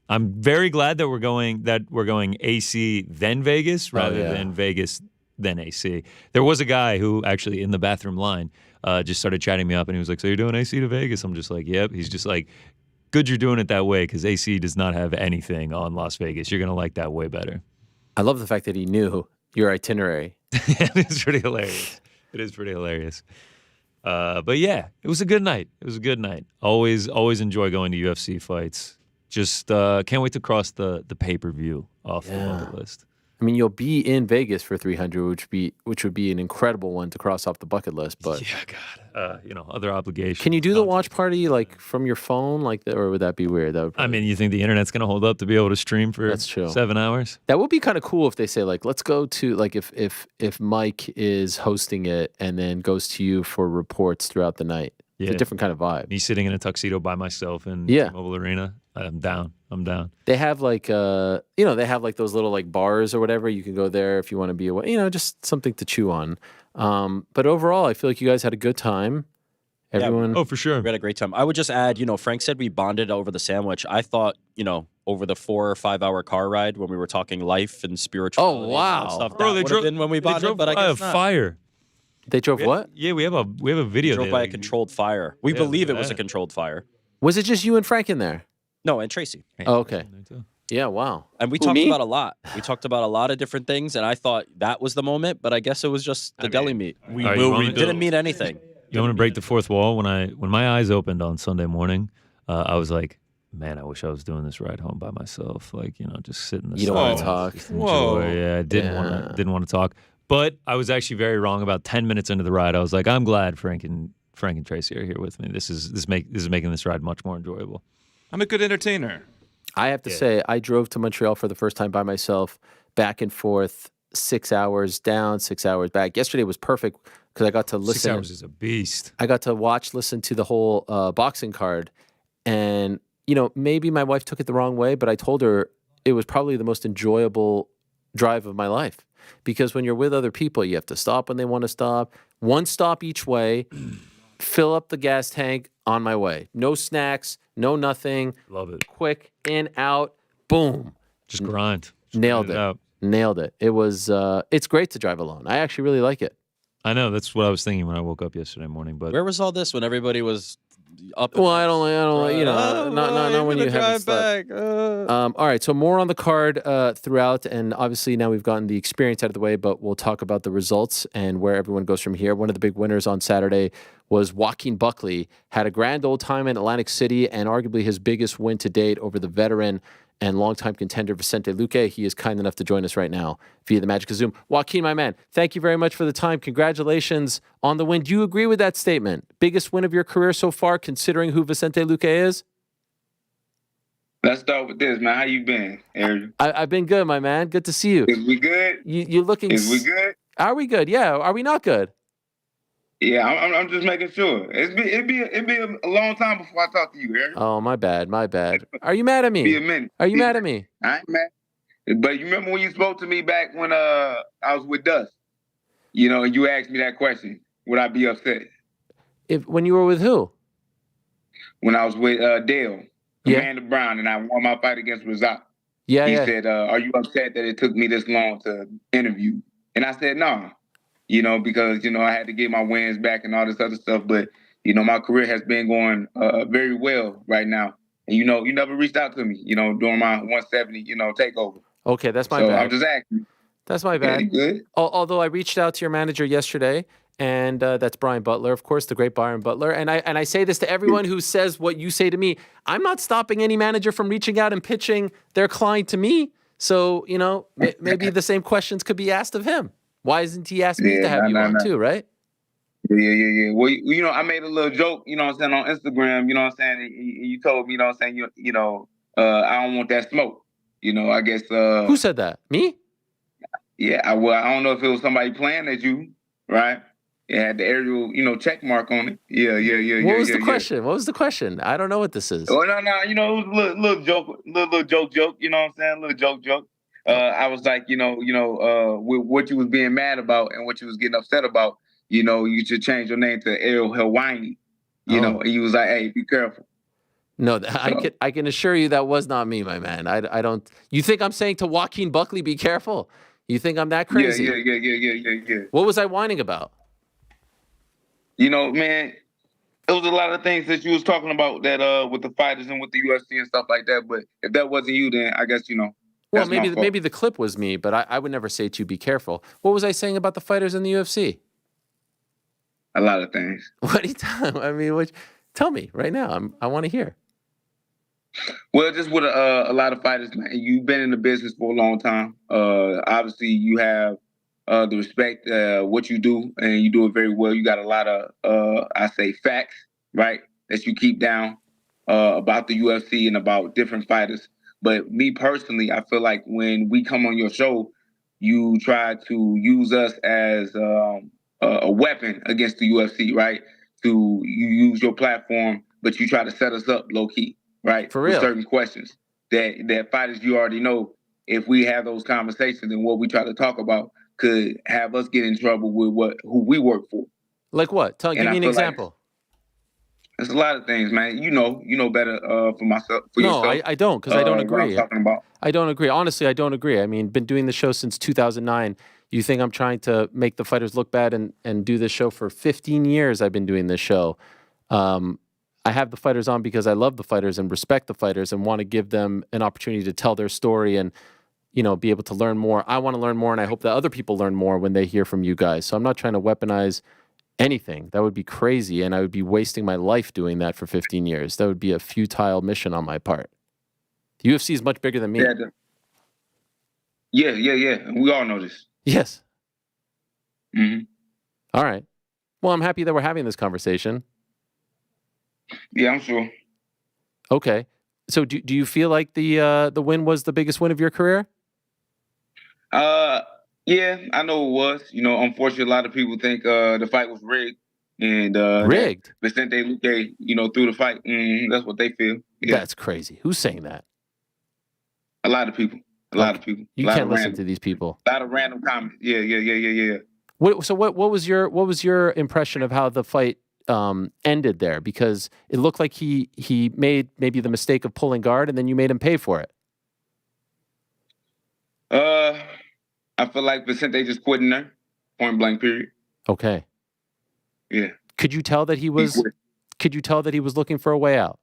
Speaker 4: I'm very glad that we're going AC then Vegas rather than Vegas then AC. There was a guy who actually in the bathroom line just started chatting me up, and he was like, "So you're doing AC to Vegas?" I'm just like, "Yep." He's just like, "Good, you're doing it that way because AC does not have anything on Las Vegas. You're gonna like that way better."
Speaker 2: I love the fact that he knew your itinerary.
Speaker 4: It's pretty hilarious. It is pretty hilarious. But yeah, it was a good night. Always enjoy going to UFC fights. Just can't wait to cross the pay-per-view off the bucket list.
Speaker 2: I mean, you'll be in Vegas for 300, which would be an incredible one to cross off the bucket list. But
Speaker 4: Yeah, God, other obligations.
Speaker 2: can you do the watch party like from your phone, or would that be weird? That would
Speaker 4: I mean, you think the internet's gonna hold up to be able to stream for
Speaker 2: That's true.
Speaker 4: 7 hours?
Speaker 2: That would be kind of cool if they say like, let's go to like if Mike is hosting it and then goes to you for reports throughout the night. It's
Speaker 4: Yeah.
Speaker 2: a different kind of vibe.
Speaker 4: Me sitting in a tuxedo by myself in
Speaker 2: Yeah.
Speaker 4: Mobile Arena. I'm down.
Speaker 2: They have like they have like those little like bars or whatever. You can go there if you want to be away. Just something to chew on. But overall, I feel like you guys had a good time. Everyone.
Speaker 4: Oh, for sure.
Speaker 5: We had a great time. I would just add, Frank said we bonded over the sandwich. I thought over the 4 or 5 hour car ride when we were talking life and spirituality.
Speaker 2: Oh, wow.
Speaker 5: And stuff.
Speaker 4: Bro,
Speaker 5: That would have been when we bought it, but I guess not.
Speaker 4: fire.
Speaker 2: They drove what?
Speaker 4: Yeah, we have a video.
Speaker 5: Drove
Speaker 4: there,
Speaker 5: by a
Speaker 4: like,
Speaker 5: controlled fire. We
Speaker 4: Yeah,
Speaker 5: believe
Speaker 4: look
Speaker 5: it
Speaker 4: at
Speaker 5: was a
Speaker 4: that.
Speaker 5: controlled fire.
Speaker 2: Was it just you and Frank in there?
Speaker 5: No, and Tracy.
Speaker 2: Oh, okay. Yeah, wow.
Speaker 5: And we
Speaker 2: Who,
Speaker 5: talked
Speaker 2: me?
Speaker 5: about a lot. We talked about a lot of different things, and I thought that was the moment, but I guess it was just the deli meat.
Speaker 3: We
Speaker 4: All right, you
Speaker 3: will
Speaker 4: want me-
Speaker 3: rebuild.
Speaker 5: Didn't mean anything.
Speaker 4: You want me to break the fourth wall? When my eyes opened on Sunday morning, I was like, man, I wish I was doing this ride home by myself. Like, just sitting in the
Speaker 2: You don't wanna
Speaker 4: sun,
Speaker 2: talk.
Speaker 4: just
Speaker 3: Whoa.
Speaker 4: enjoy. Yeah, I didn't want to talk. But I was actually very wrong. About 10 minutes into the ride, I was like, I'm glad Frank and Tracy are here with me. This is making this ride much more enjoyable.
Speaker 3: I'm a good entertainer.
Speaker 2: I have to say, I drove to Montreal for the first time by myself, back and forth, 6 hours down, 6 hours back. Yesterday was perfect because I got to listen.
Speaker 4: 6 hours is a beast.
Speaker 2: I got to listen to the whole boxing card. And, maybe my wife took it the wrong way, but I told her it was probably the most enjoyable drive of my life. Because when you're with other people, you have to stop when they want to stop. One stop each way, fill up the gas tank, on my way. No snacks, no nothing.
Speaker 4: Love it.
Speaker 2: Quick, in, out, boom.
Speaker 4: Just grind. Just
Speaker 2: Nailed
Speaker 4: grind
Speaker 2: it.
Speaker 4: out.
Speaker 2: Nailed it. It was, it's great to drive alone. I actually really like it.
Speaker 4: I know. That's what I was thinking when I woke up yesterday morning. But
Speaker 5: Where was all this when everybody was up?
Speaker 2: Well, I don't, not when you haven't slept. All right, so more on the card throughout, and obviously now we've gotten the experience out of the way, but we'll talk about the results and where everyone goes from here. One of the big winners on Saturday was Joaquin Buckley. Had a grand old time in Atlantic City, and arguably his biggest win to date over the veteran and longtime contender Vicente Luque. He is kind enough to join us right now via the Magic of Zoom. Joaquin, my man, thank you very much for the time. Congratulations on the win. Do you agree with that statement? Biggest win of your career so far, considering who Vicente Luque is?
Speaker 6: Let's start with this, man. How you been, Aaron?
Speaker 2: I've been good, my man. Good to see you.
Speaker 6: Is we good?
Speaker 2: You're looking...
Speaker 6: Is we good?
Speaker 2: Are we good? Yeah. Are we not good?
Speaker 6: Yeah, I'm just making sure. It'd be a long time before I talk to you, Aaron.
Speaker 2: Oh, my bad. Are you mad at me?
Speaker 6: Be a minute.
Speaker 2: Are you mad at me?
Speaker 6: I ain't mad. But you remember when you spoke to me back when I was with Dust? And you asked me that question. Would I be upset?
Speaker 2: When you were with who?
Speaker 6: When I was with Dale,
Speaker 2: Yeah.
Speaker 6: Amanda Brown, and I won my fight against Razak.
Speaker 2: Yeah,
Speaker 6: He
Speaker 2: yeah.
Speaker 6: said, are you upset that it took me this long to interview? And I said, no. Because, I had to get my wins back and all this other stuff. But, my career has been going very well right now. And, you never reached out to me, during my 170, takeover.
Speaker 2: Okay, that's my
Speaker 6: So
Speaker 2: bad.
Speaker 6: I'm just asking.
Speaker 2: That's my
Speaker 6: Yeah,
Speaker 2: bad.
Speaker 6: you good?
Speaker 2: Although I reached out to your manager yesterday, and that's Brian Butler, of course, the great Byron Butler. And I say this to everyone who says what you say to me. I'm not stopping any manager from reaching out and pitching their client to me. So, maybe the same questions could be asked of him. Why isn't he asking me to have you on too, right?
Speaker 6: Yeah. Well, I made a little joke, on Instagram, You told me, I don't want that smoke. I guess.
Speaker 2: Who said that? Me?
Speaker 6: Yeah, I don't know if it was somebody playing at you, right? It had the aerial, check mark on it. Yeah.
Speaker 2: What was the question? What was the question? I don't know what this is.
Speaker 6: Oh, no. It was a little joke, little joke. You know what I'm saying? Little joke. I was like, with what you was being mad about and what you was getting upset about, you should change your name to El Hawaii. And you was like, hey, be careful.
Speaker 2: No, I can assure you that was not me, my man. I don't. You think I'm saying to Joaquin Buckley, be careful? You think I'm that crazy?
Speaker 6: Yeah.
Speaker 2: What was I whining about?
Speaker 6: Man, it was a lot of things that you was talking about that with the fighters and with the UFC and stuff like that. But if that wasn't you, then I guess
Speaker 2: Well,
Speaker 6: that's my fault.
Speaker 2: maybe the clip was me, but I would never say to you, be careful. What was I saying about the fighters in the UFC?
Speaker 6: A lot of things.
Speaker 2: What are you tell me right now. I want to hear.
Speaker 6: Well, just with a lot of fighters, man. You've been in the business for a long time. Obviously, you have the respect what you do, and you do it very well. You got a lot of I say facts, right, that you keep down about the UFC and about different fighters. But me personally, I feel like when we come on your show, you try to use us as a weapon against the UFC, right? You use your platform, but you try to set us up low key, right?
Speaker 2: For real.
Speaker 6: With certain questions that fighters you already know. If we have those conversations and what we try to talk about could have us get in trouble with who we work for.
Speaker 2: Like what? Give me an example.
Speaker 6: It's a lot of things, man. You know better for myself, for
Speaker 2: No,
Speaker 6: yourself.
Speaker 2: I don't, because I don't
Speaker 6: What I'm
Speaker 2: agree.
Speaker 6: talking about.
Speaker 2: I don't agree. Honestly, I don't agree. I mean, been doing the show since 2009. You think I'm trying to make the fighters look bad and do this show for 15 years? I've been doing this show. I have the fighters on because I love the fighters and respect the fighters and want to give them an opportunity to tell their story and, be able to learn more. I want to learn more, and I hope that other people learn more when they hear from you guys. So I'm not trying to weaponize anything. That would be crazy, and I would be wasting my life doing that for 15 years. That would be a futile mission on my part. The UFC is much bigger than me.
Speaker 6: Yeah. We all know this.
Speaker 2: Yes.
Speaker 6: Mm-hmm.
Speaker 2: All right. Well, I'm happy that we're having this conversation.
Speaker 6: Yeah, I'm sure.
Speaker 2: Okay. So do you feel like the win was the biggest win of your career?
Speaker 6: Yeah, I know it was. Unfortunately, a lot of people think the fight was rigged. And
Speaker 2: rigged?
Speaker 6: Vicente Luque, threw the fight. That's what they feel. Yeah.
Speaker 2: That's crazy. Who's saying that?
Speaker 6: A lot of people. A lot of people.
Speaker 2: You can't listen to these people.
Speaker 6: A lot of random comments. Yeah.
Speaker 2: What was your impression of how the fight ended there? Because it looked like he made maybe the mistake of pulling guard, and then you made him pay for it.
Speaker 6: I feel like Vicente just quit in there, point blank. Period.
Speaker 2: Okay.
Speaker 6: Yeah.
Speaker 2: Could you tell that he was? Could you tell that he was looking for a way out?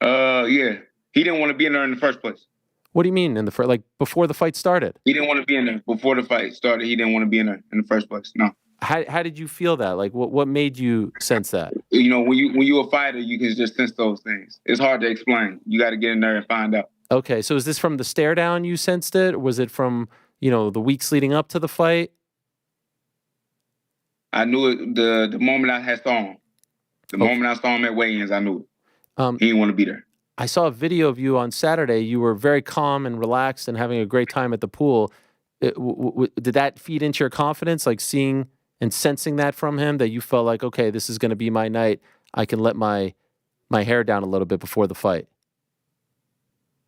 Speaker 6: Yeah. He didn't want to be in there in the first place.
Speaker 2: What do you mean before the fight started?
Speaker 6: He didn't want to be in there before the fight started. He didn't want to be in there in the first place. No.
Speaker 2: How did you feel that? Like what made you sense that?
Speaker 6: When you're a fighter, you can just sense those things. It's hard to explain. You got to get in there and find out.
Speaker 2: Okay, so is this from the stare down you sensed it, or was it from the weeks leading up to the fight?
Speaker 6: I knew it the moment I saw him. The moment I saw him at weigh-ins, I knew it. He didn't want to be there.
Speaker 2: I saw a video of you on Saturday. You were very calm and relaxed and having a great time at the pool. Did that feed into your confidence, like seeing and sensing that from him, that you felt like, okay, this is going to be my night. I can let my hair down a little bit before the fight?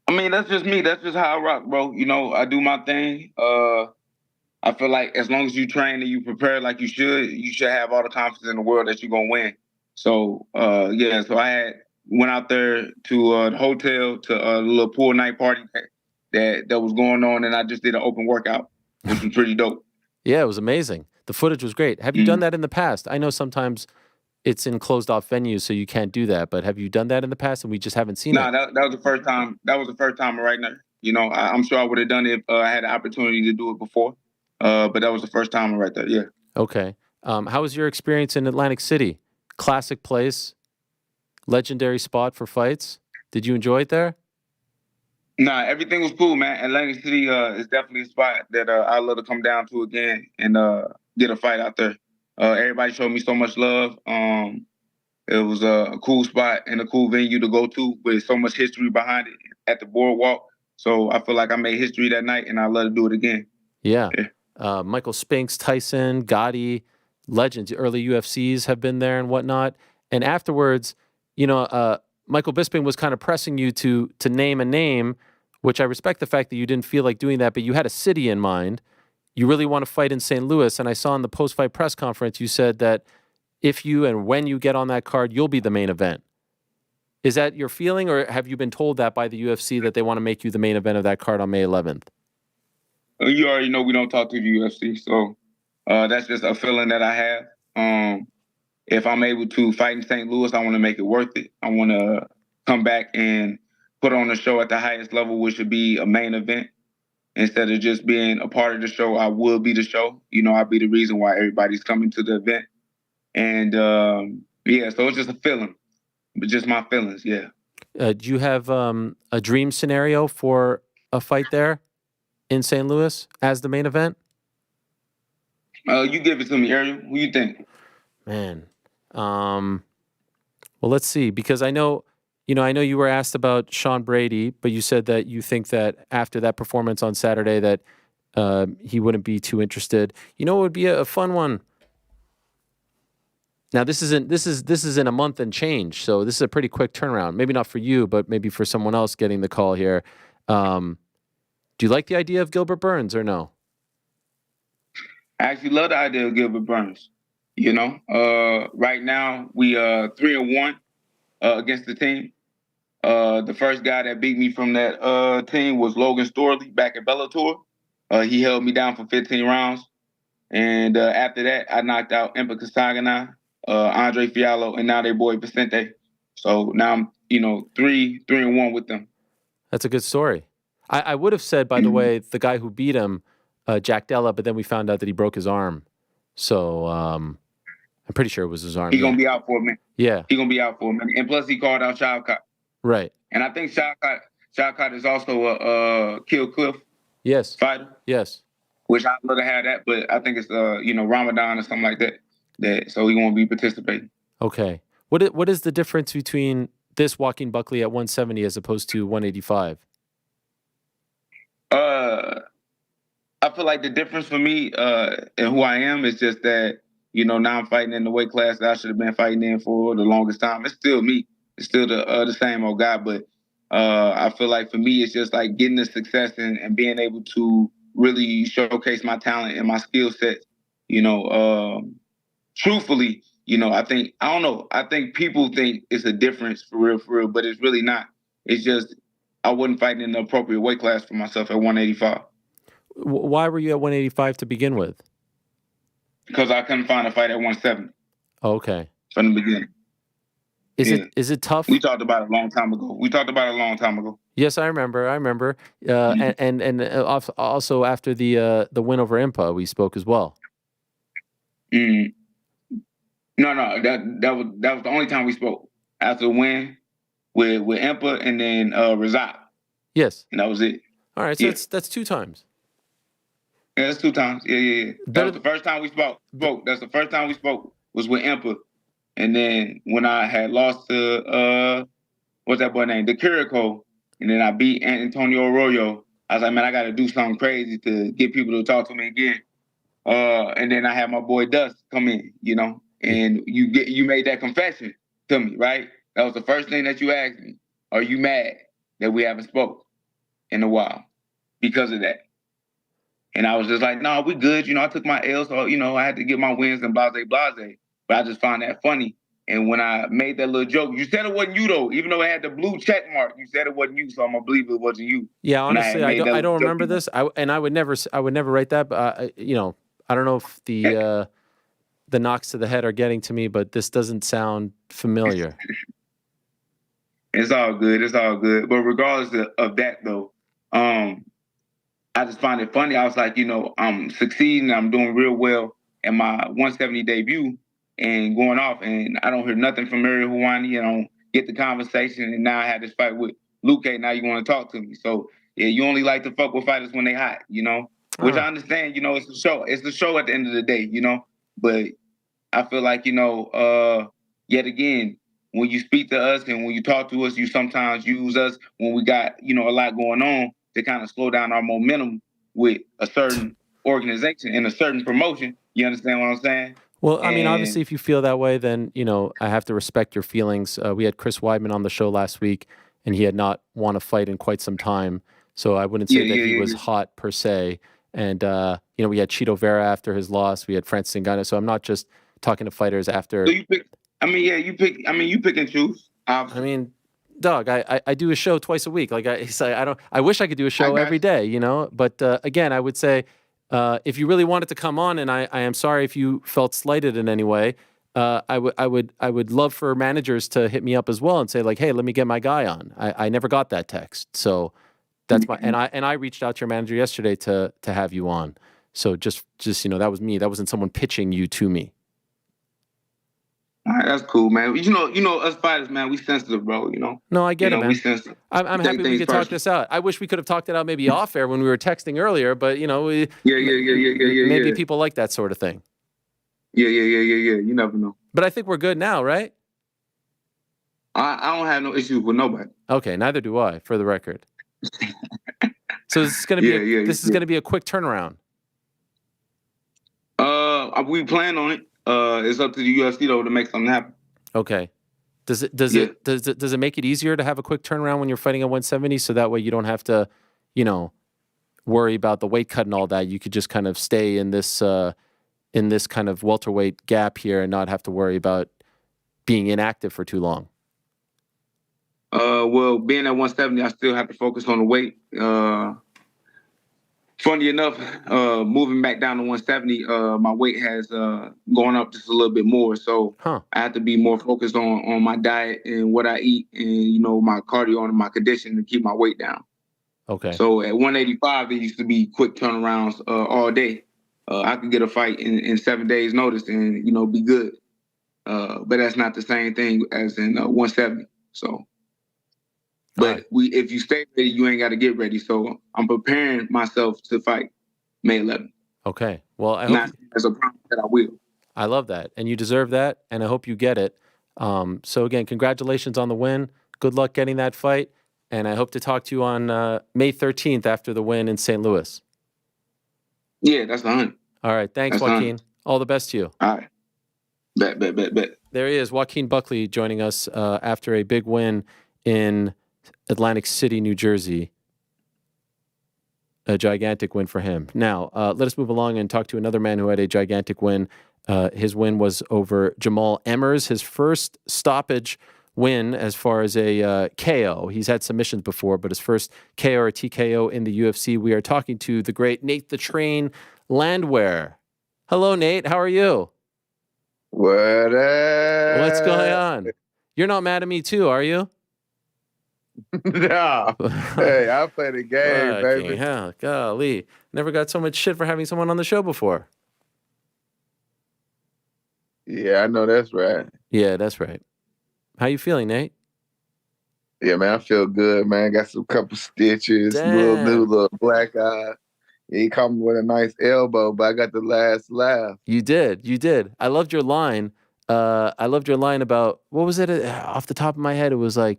Speaker 6: I mean, that's just me. That's just how I rock, bro. I do my thing. I feel like as long as you train and you prepare like you should have all the confidence in the world that you're going to win. So, so I went out there to the hotel to a little pool night party that was going on, and I just did an open workout, which was pretty dope.
Speaker 2: Yeah, it was amazing. The footage was great. Have you done that in the past? I know sometimes it's in closed-off venues, so you can't do that. But have you done that in the past, and we just haven't seen it?
Speaker 6: No, that was the first time. That was the first time right now. I'm sure I would have done it if I had the opportunity to do it before. But that was the first time right there, yeah.
Speaker 2: Okay. How was your experience in Atlantic City? Classic place, legendary spot for fights. Did you enjoy it there?
Speaker 6: Nah, everything was cool, man. Atlantic City is definitely a spot that I'd love to come down to again and get a fight out there. Everybody showed me so much love. It was a cool spot and a cool venue to go to with so much history behind it at the boardwalk. So I feel like I made history that night, and I'd love to do it again.
Speaker 2: Yeah. Michael Spinks, Tyson, Gotti, legends, early UFCs have been there and whatnot. And afterwards, Michael Bisping was kind of pressing you to name a name, which I respect the fact that you didn't feel like doing that, but you had a city in mind. You really want to fight in St. Louis. And I saw in the post-fight press conference, you said that if you and when you get on that card, you'll be the main event. Is that your feeling, or have you been told that by the UFC that they want to make you the main event of that card on May 11th?
Speaker 6: You already know we don't talk to the UFC, so that's just a feeling that I have. If I'm able to fight in St. Louis, I want to make it worth it. I want to come back and put on a show at the highest level, which would be a main event. Instead of just being a part of the show, I will be the show. I'll be the reason why everybody's coming to the event. And so it's just a feeling, but just my feelings, yeah.
Speaker 2: Do you have a dream scenario for a fight there in St. Louis as the main event?
Speaker 6: You give it to me, Ariel. Who you think?
Speaker 2: Man. Well, let's see, because I know you were asked about Sean Brady, but you said that you think that after that performance on Saturday that he wouldn't be too interested. It would be a fun one. Now this is in a month and change, so this is a pretty quick turnaround. Maybe not for you, but maybe for someone else getting the call here. Do you like the idea of Gilbert Burns or no?
Speaker 6: I actually love the idea of Gilbert Burns. You know, right now we 3-1 against the team. The first guy that beat me from that team was Logan Storley back at Bellator. He held me down for 15 rounds. And after that, I knocked out Impa Kasagana, Andre Fiallo, and now their boy Vicente. So now I'm, 3-1 with them.
Speaker 2: That's a good story. I would have said, by the way, the guy who beat him, Jack Della, but then we found out that he broke his arm. So I'm pretty sure it was his arm.
Speaker 6: He's going to be out for a minute.
Speaker 2: Yeah.
Speaker 6: He's going to be out for a minute. And plus, he called out Shavkat.
Speaker 2: Right.
Speaker 6: And I think Shavkat is also a Kill Cliff fighter.
Speaker 2: Yes.
Speaker 6: Which I'd love to have that, but I think it's Ramadan or something like that. So he won't be participating.
Speaker 2: Okay. What is the difference between this Joaquin Buckley at 170 as opposed to 185?
Speaker 6: I feel like the difference for me and who I am is just that, now I'm fighting in the weight class that I should have been fighting in for the longest time. It's still me. It's still the same old guy, but I feel like for me, it's just like getting the success and being able to really showcase my talent and my skill set. Truthfully, I think people think it's a difference for real, but it's really not. It's just I wasn't fighting in the appropriate weight class for myself at 185.
Speaker 2: Why were you at 185 to begin with?
Speaker 6: Because I couldn't find a fight at 170.
Speaker 2: Oh, okay.
Speaker 6: From the beginning.
Speaker 2: Is it tough?
Speaker 6: We talked about it a long time ago.
Speaker 2: Yes, I remember. And also after the win over Impa, we spoke as well.
Speaker 6: No, that was the only time we spoke. After the win with Impa and then Razak.
Speaker 2: Yes.
Speaker 6: And that was it.
Speaker 2: All right, so that's 2 times.
Speaker 6: Yeah, that's 2 times. Yeah. That was the first time we spoke. That's the first time we spoke was with Impa. And then when I had lost to, what's that boy name? The Kiriko. And then I beat Antonio Arroyo. I was like, man, I got to do something crazy to get people to talk to me again. And then I had my boy Dust come in, and you made that confession to me, right? That was the first thing that you asked me. Are you mad that we haven't spoke in a while because of that? And I was just like, no, we good. I took my L, so, I had to get my wins and blase. But I just found that funny. And when I made that little joke, you said it wasn't you, though. Even though it had the blue check mark, you said it wasn't you, so I'm going to believe it wasn't you.
Speaker 2: Yeah, honestly, I don't remember this. I would never write that. But, I don't know if the knocks to the head are getting to me, but this doesn't sound familiar.
Speaker 6: It's all good. But regardless of that, though, I just find it funny. I was like, I'm succeeding. I'm doing real well in my 170 debut and going off, and I don't hear nothing from Ariel Helwani. I don't get the conversation, and now I had this fight with Luque. Now you want to talk to me. So, yeah, you only like to fuck with fighters when they hot, Which I understand, it's a show. It's the show at the end of the day, But I feel like, yet again, when you speak to us and when you talk to us, you sometimes use us when we got, a lot going on to kind of slow down our momentum with a certain organization and a certain promotion. You understand what I'm saying?
Speaker 2: Well, I mean, obviously, if you feel that way, then, I have to respect your feelings. We had Chris Weidman on the show last week, and he had not won a fight in quite some time. So I wouldn't say that he was hot per se. And, we had Chito Vera after his loss. We had Francis Ngannou. So I'm not just talking to fighters after. So
Speaker 6: you pick and choose.
Speaker 2: I mean, dog, I do a show twice a week. Like I wish I could do a show every day, But again, I would say if you really wanted to come on, and I am sorry if you felt slighted in any way, I would love for managers to hit me up as well and say like, hey, let me get my guy on. I never got that text. So that's and I reached out to your manager yesterday to have you on. So just that was me. That wasn't someone pitching you to me.
Speaker 6: All right, that's cool, man. Us fighters, man, we sensitive, bro.
Speaker 2: No, I get it, man.
Speaker 6: We sensitive.
Speaker 2: I'm happy we could talk this out. I wish we could have talked it out maybe off air when we were texting earlier, but maybe people like that sort of thing.
Speaker 6: Yeah. You never know.
Speaker 2: But I think we're good now, right?
Speaker 6: I don't have no issues with nobody.
Speaker 2: Okay, neither do I, for the record. So this is gonna be gonna be a quick turnaround.
Speaker 6: We plan on it. It's up to the UFC though to make something happen.
Speaker 2: Okay. Does it make it easier to have a quick turnaround when you're fighting at 170, so that way you don't have to, worry about the weight cut and all that? You could just kind of stay in this in this kind of welterweight gap here and not have to worry about being inactive for too long?
Speaker 6: Well, being at 170, I still have to focus on the weight. Funny enough, moving back down to 170, my weight has gone up just a little bit more. So I have to be more focused on my diet and what I eat and, my cardio and my condition to keep my weight down.
Speaker 2: Okay.
Speaker 6: So at 185, there used to be quick turnarounds all day. I could get a fight in 7 days notice and, be good. But that's not the same thing as in 170. So. But if you stay ready, you ain't got to get ready. So I'm preparing myself to fight May 11th.
Speaker 2: Okay. Well, I
Speaker 6: hope as a promise that I will.
Speaker 2: I love that, and you deserve that, and I hope you get it. So again, congratulations on the win. Good luck getting that fight, and I hope to talk to you on May 13th after the win in St. Louis.
Speaker 6: Yeah, that's 100.
Speaker 2: All right. Thanks, Joaquin. 100. All the best to you.
Speaker 6: All right. Bet.
Speaker 2: There he is, Joaquin Buckley, joining us after a big win in Atlantic City, New Jersey. A gigantic win for him. Now, let us move along and talk to another man who had a gigantic win. His win was over Jamal Emmers, his first stoppage win as far as a KO. He's had submissions before, but his first KO or TKO in the UFC. We are talking to the great Nate the Train Landwehr. Hello, Nate. How are you?
Speaker 7: What up?
Speaker 2: What's going on? You're not mad at me too, are you?
Speaker 7: No. Hey, I play the game, baby.
Speaker 2: Yeah, golly. Never got so much shit for having someone on the show before.
Speaker 7: Yeah, I know that's right.
Speaker 2: Yeah, that's right. How you feeling, Nate?
Speaker 7: Yeah, man, I feel good, man. Got some couple stitches, little black eye. Yeah, he caught me with a nice elbow, but I got the last laugh.
Speaker 2: You did. I loved your line. I loved your line about, what was it? Off the top of my head, it was like,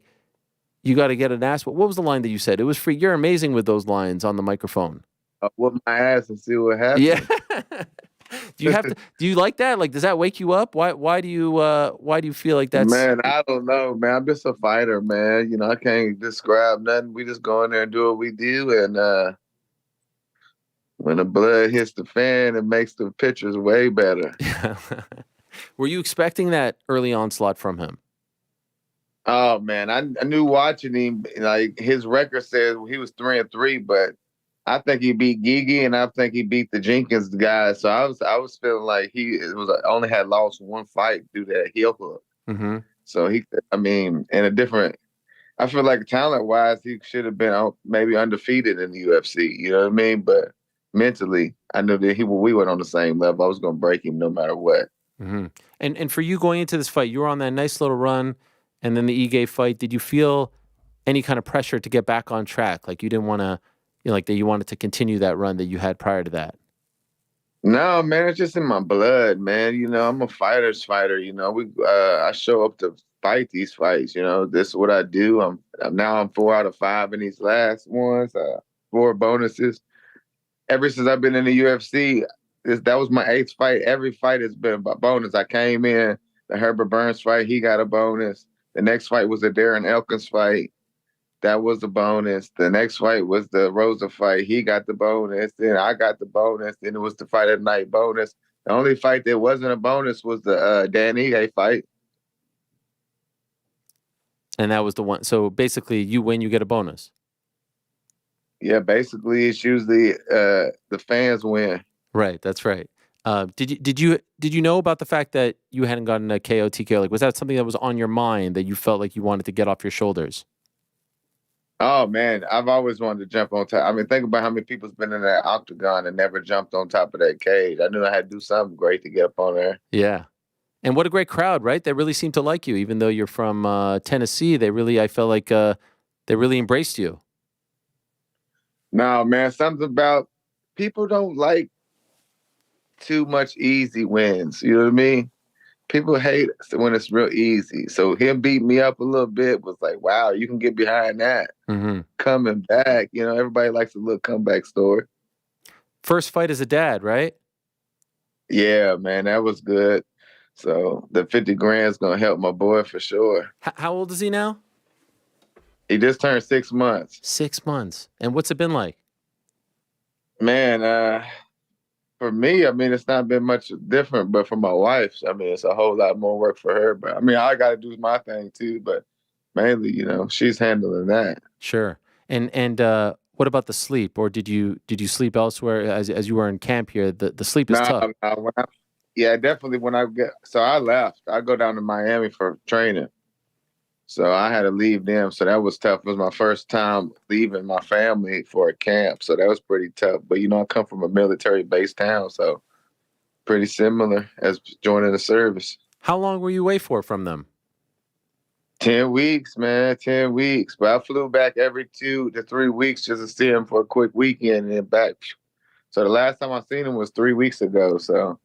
Speaker 2: you got to get an ass. What was the line that you said? It was free. You're amazing with those lines on the microphone.
Speaker 7: Whoop my ass and see what happens.
Speaker 2: Yeah. Do you like that? Like, does that wake you up? Why do you feel like that's?
Speaker 7: Man, I don't know, man. I'm just a fighter, man. I can't describe nothing. We just go in there and do what we do, and when the blood hits the fan, it makes the pictures way better.
Speaker 2: Were you expecting that early onslaught from him?
Speaker 7: Oh man, I knew watching him. Like his record says he was 3-3, but I think he beat Gigi and I think he beat the Jenkins guy. So I was feeling like he only had lost one fight due to that heel hook.
Speaker 2: Mm-hmm.
Speaker 7: So I feel like talent wise, he should have been maybe undefeated in the UFC. You know what I mean? But mentally, I knew that we weren't on the same level. I was going to break him no matter what.
Speaker 2: Mm-hmm. And for you going into this fight, you were on that nice little run. And then the Ige fight, did you feel any kind of pressure to get back on track? Like you didn't want to, like that you wanted to continue that run that you had prior to that?
Speaker 7: No, man, it's just in my blood, man. I'm a fighter's fighter. I show up to fight these fights. This is what I do. I'm 4 out of 5 in these last ones, 4 bonuses. Ever since I've been in the UFC, that was my 8th fight. Every fight has been a bonus. I came in the Herbert Burns fight. He got a bonus. The next fight was a Darren Elkins fight. That was a bonus. The next fight was the Rosa fight. He got the bonus. Then I got the bonus. Then it was the fight of the night bonus. The only fight that wasn't a bonus was the Dan Ige fight.
Speaker 2: And that was the one. So basically, you win, you get a bonus.
Speaker 7: Yeah, basically, it's usually the fans win.
Speaker 2: Right, that's right. Did you know about the fact that you hadn't gotten a KO TKO? Like, was that something that was on your mind that you felt like you wanted to get off your shoulders?
Speaker 7: Oh man, I've always wanted to jump on top. I mean, think about how many people's been in that octagon and never jumped on top of that cage. I knew I had to do something great to get up on there.
Speaker 2: Yeah, and what a great crowd, right? They really seem to like you, even though you're from Tennessee. I felt like they really embraced you.
Speaker 7: No, man, something about people don't like too much easy wins. You know what I mean? People hate when it's real easy. So him beating me up a little bit was like, wow, you can get behind that.
Speaker 2: Mm-hmm.
Speaker 7: Coming back, everybody likes a little comeback story.
Speaker 2: First fight as a dad, right?
Speaker 7: Yeah, man, that was good. So the 50 grand is going to help my boy for sure.
Speaker 2: How old is he now?
Speaker 7: He just turned 6 months.
Speaker 2: 6 months. And what's it been like?
Speaker 7: Man, for me, I mean, it's not been much different, but for my wife, I mean, it's a whole lot more work for her. But I mean, I got to do my thing too. But mainly, she's handling that.
Speaker 2: Sure. And what about the sleep? Or did you sleep elsewhere as you were in camp here? The sleep is tough.
Speaker 7: No, yeah, definitely. So I left. I go down to Miami for training. So I had to leave them. So that was tough. It was my first time leaving my family for a camp. So that was pretty tough. But, I come from a military-based town, so pretty similar as joining the service.
Speaker 2: How long were you away from them?
Speaker 7: 10 weeks, man, 10 weeks. But I flew back every 2 to 3 weeks just to see him for a quick weekend and then back. So the last time I seen him was 3 weeks ago. So,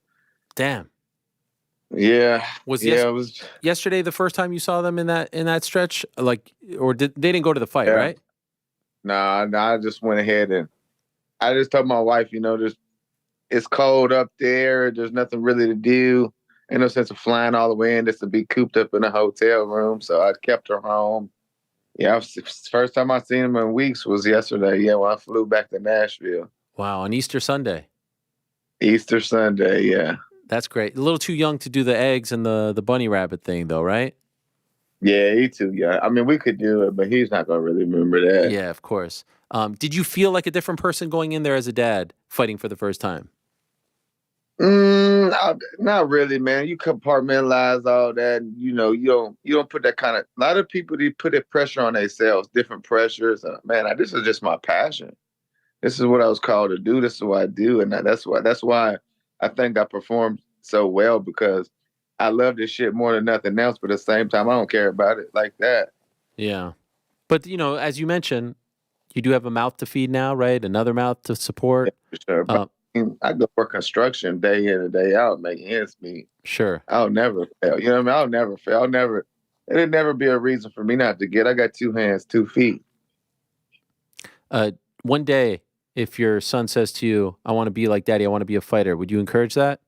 Speaker 2: damn.
Speaker 7: Yeah.
Speaker 2: Was yesterday the first time you saw them in that stretch? Or they didn't go to the fight, right?
Speaker 7: Nah, I just went ahead and I just told my wife, it's cold up there. There's nothing really to do. Ain't no sense of flying all the way in just to be cooped up in a hotel room. So I kept her home. Yeah, first time I seen him in weeks was yesterday. Yeah, when I flew back to Nashville.
Speaker 2: Wow, on Easter Sunday.
Speaker 7: Easter Sunday, yeah.
Speaker 2: That's great. A little too young to do the eggs and the bunny rabbit thing, though, right?
Speaker 7: Yeah, he too young. I mean, we could do it, but he's not going to really remember that.
Speaker 2: Yeah, of course. Did you feel like a different person going in there as a dad, fighting for the first time?
Speaker 7: Not really, man. You compartmentalize all that. You don't put that kind of. A lot of people they put that pressure on themselves, different pressures. Man, this is just my passion. This is what I was called to do. This is what I do, and that's why I think I performed so well because I love this shit more than nothing else. But at the same time, I don't care about it like that.
Speaker 2: Yeah, but as you mentioned, you do have a mouth to feed now, right? Another mouth to support.
Speaker 7: Yeah, for sure. I go for construction day in and day out, make ends meet.
Speaker 2: Sure.
Speaker 7: I'll never fail. You know what I mean? I'll never fail. It'll never be a reason for me not to get. I got 2 hands, 2 feet.
Speaker 2: One day, if your son says to you, I want to be like daddy, I want to be a fighter, would you encourage that?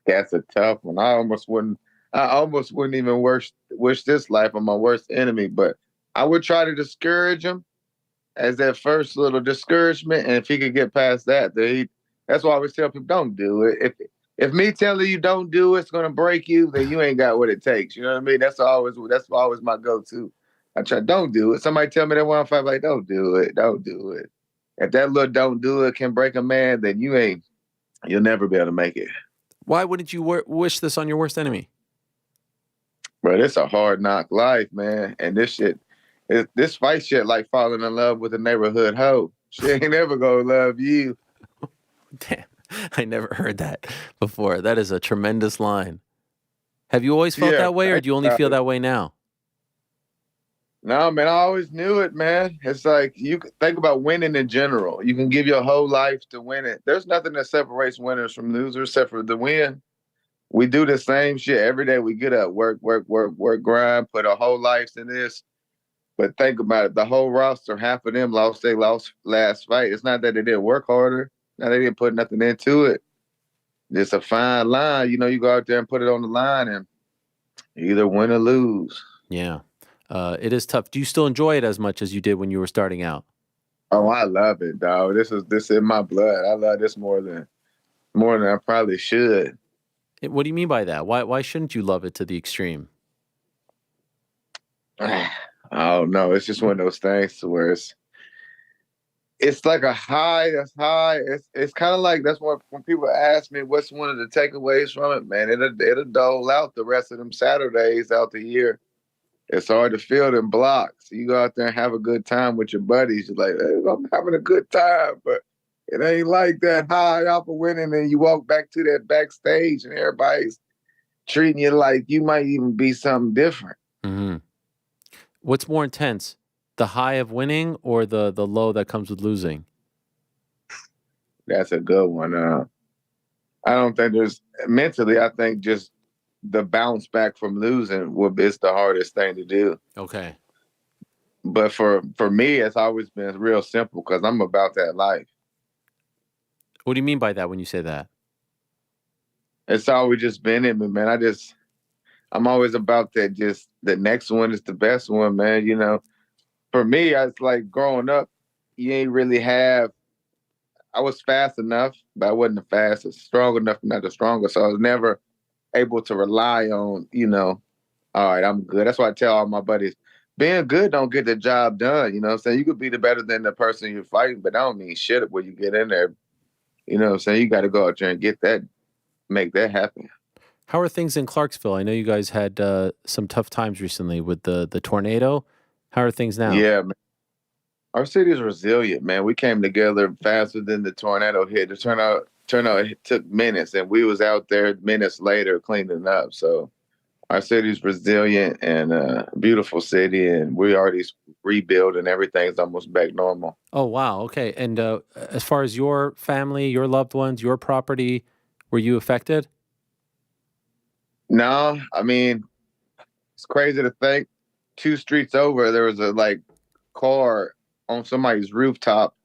Speaker 7: That's a tough one. I almost wouldn't even wish this life on my worst enemy, but I would try to discourage him as that first little discouragement. And if he could get past that, that's why I always tell people, don't do it. If me telling you don't do it's going to break you, then you ain't got what it takes. You know what I mean? That's always my go-to. I try, don't do it. Somebody tell me they want to fight, like, don't do it. Don't do it. If that little don't do it can break a man, then you'll never be able to make it.
Speaker 2: Why wouldn't you wish this on your worst enemy?
Speaker 7: Bro, it's a hard knock life, man. And this fight shit like falling in love with a neighborhood hoe. She ain't never gonna love you.
Speaker 2: Damn, I never heard that before. That is a tremendous line. Have you always felt that way, or do you only feel that way now?
Speaker 7: No, man, I always knew it, man. It's like you think about winning in general. You can give your whole life to win it. There's nothing that separates winners from losers except for the win. We do the same shit every day. We get up, work, grind, put our whole lives in this. But think about it. The whole roster, half of them lost their last fight. It's not that they didn't work harder. No, they didn't put nothing into it. It's a fine line. You go out there and put it on the line and you either win or lose.
Speaker 2: Yeah. It is tough. Do you still enjoy it as much as you did when you were starting out?
Speaker 7: Oh, I love it, dog. This is in my blood. I love this more than I probably should.
Speaker 2: What do you mean by that? Why shouldn't you love it to the extreme?
Speaker 7: I don't know. It's just one of those things to where it's like a high that's high. It's kind of like that's what when people ask me what's one of the takeaways from it, man, it'll dole out the rest of them Saturdays out the year. It's hard to fill them blocks. You go out there and have a good time with your buddies. You're like, hey, I'm having a good time, but it ain't like that high off of winning. And you walk back to that backstage and everybody's treating you like you might even be something different.
Speaker 2: Mm-hmm. What's more intense, the high of winning or the low that comes with losing?
Speaker 7: That's a good one. I don't think mentally, I think just the bounce back from losing is the hardest thing to do.
Speaker 2: Okay.
Speaker 7: But for me, it's always been real simple because I'm about that life.
Speaker 2: What do you mean by that when you say that?
Speaker 7: It's always just been in me, man. I'm always about that. Just the next one is the best one, man. For me, it's like growing up, you ain't really have. I was fast enough, but I wasn't the fastest. Strong enough, not the strongest. So I was never able to rely on, all right, I'm good. That's why I tell all my buddies, being good don't get the job done. You know what I'm saying? You could be the better than the person you're fighting, but that don't mean shit when you get in there. You know what I'm saying? You got to go out there and get that, make that happen.
Speaker 2: How are things in Clarksville? I know you guys had some tough times recently with the tornado. How are things now?
Speaker 7: Yeah, man. Our city is resilient, man. We came together faster than the tornado hit. The turnout took minutes, and we was out there minutes later cleaning up. So our city's resilient and a beautiful city, and we already rebuilding. Everything's almost back normal.
Speaker 2: Oh, wow. Okay. And as far as your family, your loved ones, your property, were you affected?
Speaker 7: No, I mean, it's crazy to think 2 streets over, there was a car on somebody's rooftop,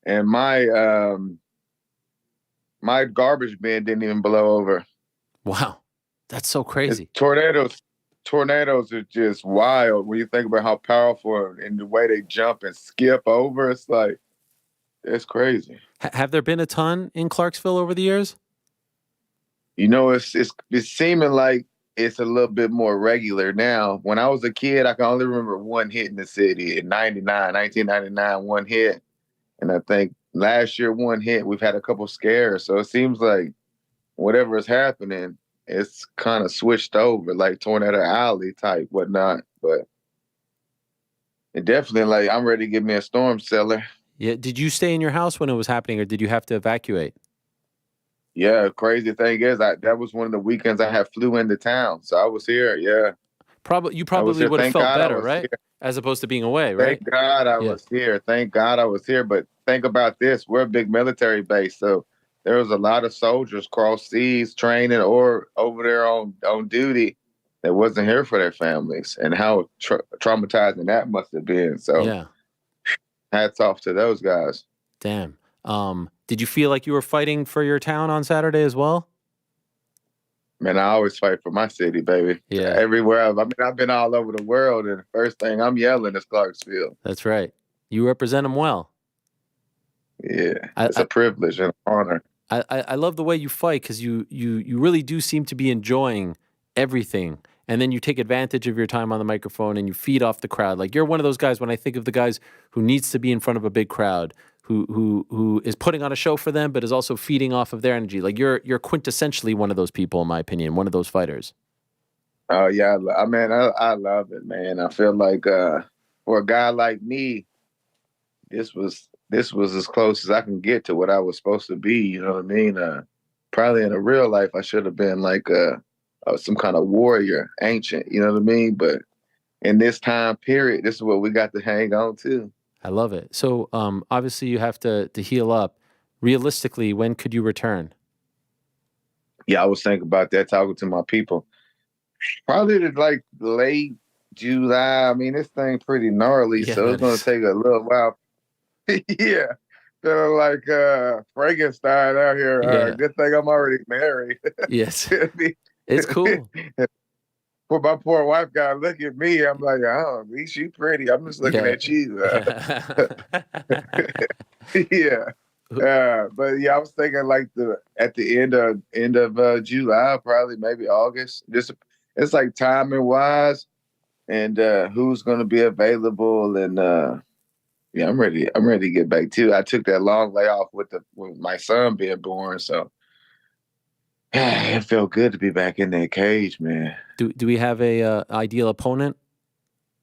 Speaker 7: and my my garbage bin didn't even blow over.
Speaker 2: Wow. That's so crazy.
Speaker 7: Tornadoes are just wild when you think about how powerful and the way they jump and skip over. It's crazy.
Speaker 2: Have there been a ton in Clarksville over the years?
Speaker 7: It's seeming like it's a little bit more regular now. When I was a kid, I can only remember one hit in the city in 1999, one hit. And I think last year, one hit. We've had a couple scares. So it seems like whatever is happening, it's kind of switched over, like Tornado Alley type, whatnot. But it definitely, I'm ready to get me a storm cellar.
Speaker 2: Yeah. Did you stay in your house when it was happening, or did you have to evacuate?
Speaker 7: Yeah, crazy thing is, that was one of the weekends I flew into town, so I was here. Yeah,
Speaker 2: you probably would have felt better, right?
Speaker 7: Here.
Speaker 2: As opposed to being away, right?
Speaker 7: Thank God I was here. Thank God I was here. But think about this: we're a big military base, so there was a lot of soldiers cross seas training or over there on duty that wasn't here for their families, and how traumatizing that must have been. So,
Speaker 2: yeah,
Speaker 7: hats off to those guys.
Speaker 2: Damn. Did you feel like you were fighting for your town on Saturday as well?
Speaker 7: Man, I always fight for my city, baby.
Speaker 2: Yeah.
Speaker 7: Everywhere else. I mean, I've been all over the world, and the first thing I'm yelling is Clarksville.
Speaker 2: That's right. You represent them well.
Speaker 7: Yeah, it's a privilege and an honor.
Speaker 2: I love the way you fight, because you really do seem to be enjoying everything. And then you take advantage of your time on the microphone and you feed off the crowd. Like, you're one of those guys, when I think of the guys who needs to be in front of a big crowd, who is putting on a show for them, but is also feeding off of their energy. Like, you're quintessentially one of those people, in my opinion, one of those fighters.
Speaker 7: Oh yeah, I love it, man. I feel like for a guy like me, this was as close as I can get to what I was supposed to be. You know what I mean? Probably in a real life, I should have been like some kind of warrior, ancient. You know what I mean? But in this time period, this is what we got to hang on to.
Speaker 2: I love it. So obviously you have to heal up. Realistically, when could you return?
Speaker 7: Yeah, I was thinking about that, talking to my people. Probably late July. I mean, this thing pretty gnarly, so it's going to take a little while. Yeah. So like Frankenstein out here.
Speaker 2: Yeah.
Speaker 7: Good thing I'm already married.
Speaker 2: Yes. It's cool.
Speaker 7: For my poor wife gotta look at me. I'm like, oh, at least you pretty. I'm just looking at you. Yeah. But yeah, I was thinking at the end of July, probably maybe August. It's like timing wise and who's gonna be available, and yeah, I'm ready to get back too. I took that long layoff with my son being born, so it felt good to be back in that cage, man.
Speaker 2: Do we have a ideal opponent?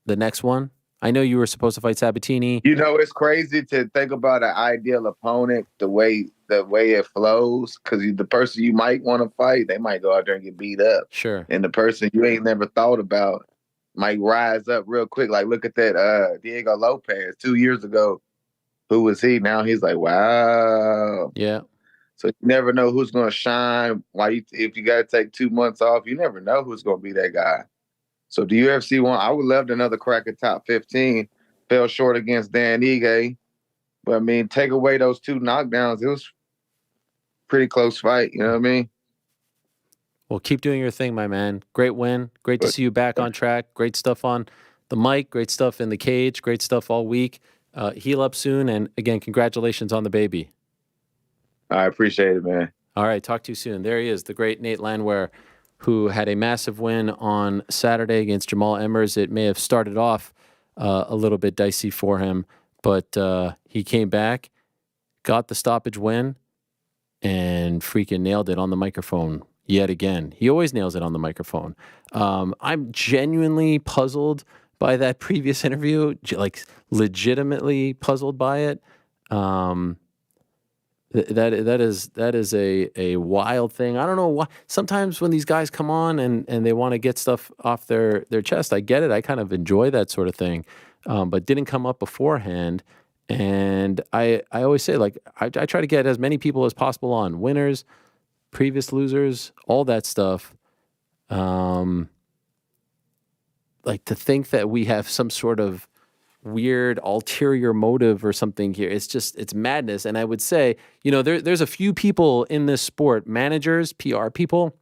Speaker 2: The next one? I know you were supposed to fight Sabatini.
Speaker 7: You know, it's crazy to think about an ideal opponent the way it flows, because the person you might want to fight, they might go out there and get beat up.
Speaker 2: Sure.
Speaker 7: And the person you ain't never thought about might rise up real quick. Like, look at that Diego Lopez 2 years ago. Who was he? Now he's like, wow.
Speaker 2: Yeah.
Speaker 7: So you never know who's going to shine. If you got to take 2 months off, you never know who's going to be that guy. So the UFC I would love another crack at top 15. Fell short against Dan Ige. But, I mean, take away those 2 knockdowns, it was pretty close fight. You know what I mean?
Speaker 2: Well, keep doing your thing, my man. Great win. Great to see you back on track. Great stuff on the mic. Great stuff in the cage. Great stuff all week. Heal up soon. And, again, congratulations on the baby.
Speaker 7: I appreciate it, man.
Speaker 2: All right, talk to you soon. There he is, the great Nate Landwehr, who had a massive win on Saturday against Jamal Emmers. It may have started off a little bit dicey for him, but he came back, got the stoppage win, and freaking nailed it on the microphone yet again. He always nails it on the microphone. I'm genuinely puzzled by that previous interview, like legitimately puzzled by it. That is a wild thing. I don't know why. Sometimes when these guys come on and they want to get stuff off their chest, I get it. I kind of enjoy that sort of thing, but didn't come up beforehand. And I always say, like, I try to get as many people as possible on. Winners, previous losers, all that stuff. Like, to think that we have some sort of weird ulterior motive or something here, it's madness. And I would say, there's a few people in this sport, managers, PR people.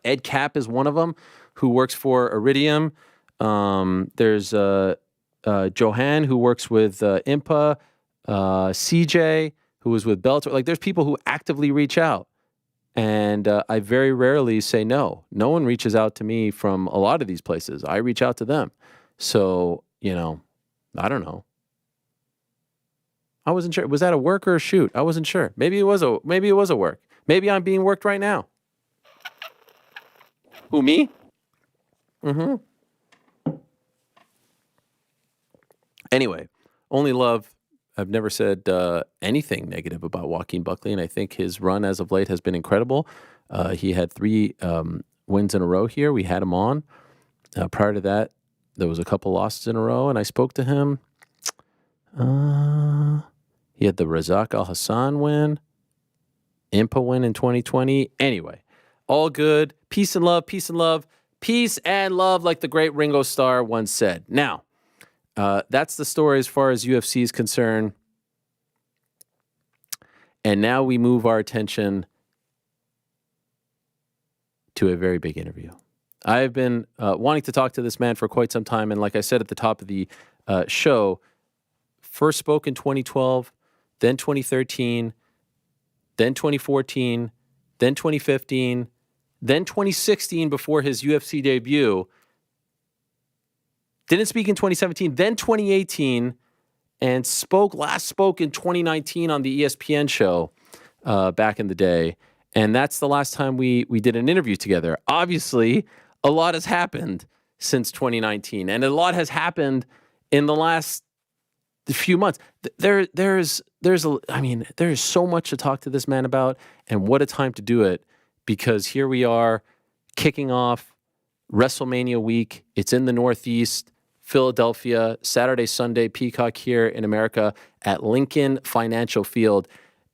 Speaker 2: Ed Cap is one of them, who works for Iridium. There's Johan, who works with IMPA, CJ, who was with Bellator. Like, there's people who actively reach out. And I very rarely say no. No one reaches out to me from a lot of these places. I reach out to them. So, I don't know. I wasn't sure. Was that a work or a shoot? I wasn't sure. Maybe it was a work. Maybe I'm being worked right now. Who, me? Mm-hmm. Anyway, only love. I've never said anything negative about Joaquin Buckley, and I think his run as of late has been incredible. He had 3 wins in a row here. We had him on. Prior to that, there was a couple losses in a row, and I spoke to him. He had the Razak Al Hassan win, IMPA win in 2020. Anyway, all good. Peace and love, peace and love, peace and love, like the great Ringo Starr once said. Now, that's the story as far as UFC is concerned. And now we move our attention to a very big interview. I've been wanting to talk to this man for quite some time. And like I said at the top of the show, first spoke in 2012, then 2013, then 2014, then 2015, then 2016 before his UFC debut. Didn't speak in 2017, then 2018, and last spoke in 2019 on the ESPN show back in the day. And that's the last time we did an interview together. Obviously, a lot has happened since 2019, and a lot has happened in the last few months. There's so much to talk to this man about, and what a time to do it, because here we are kicking off WrestleMania week. It's in the Northeast, Philadelphia, Saturday, Sunday, Peacock here in America at Lincoln Financial Field.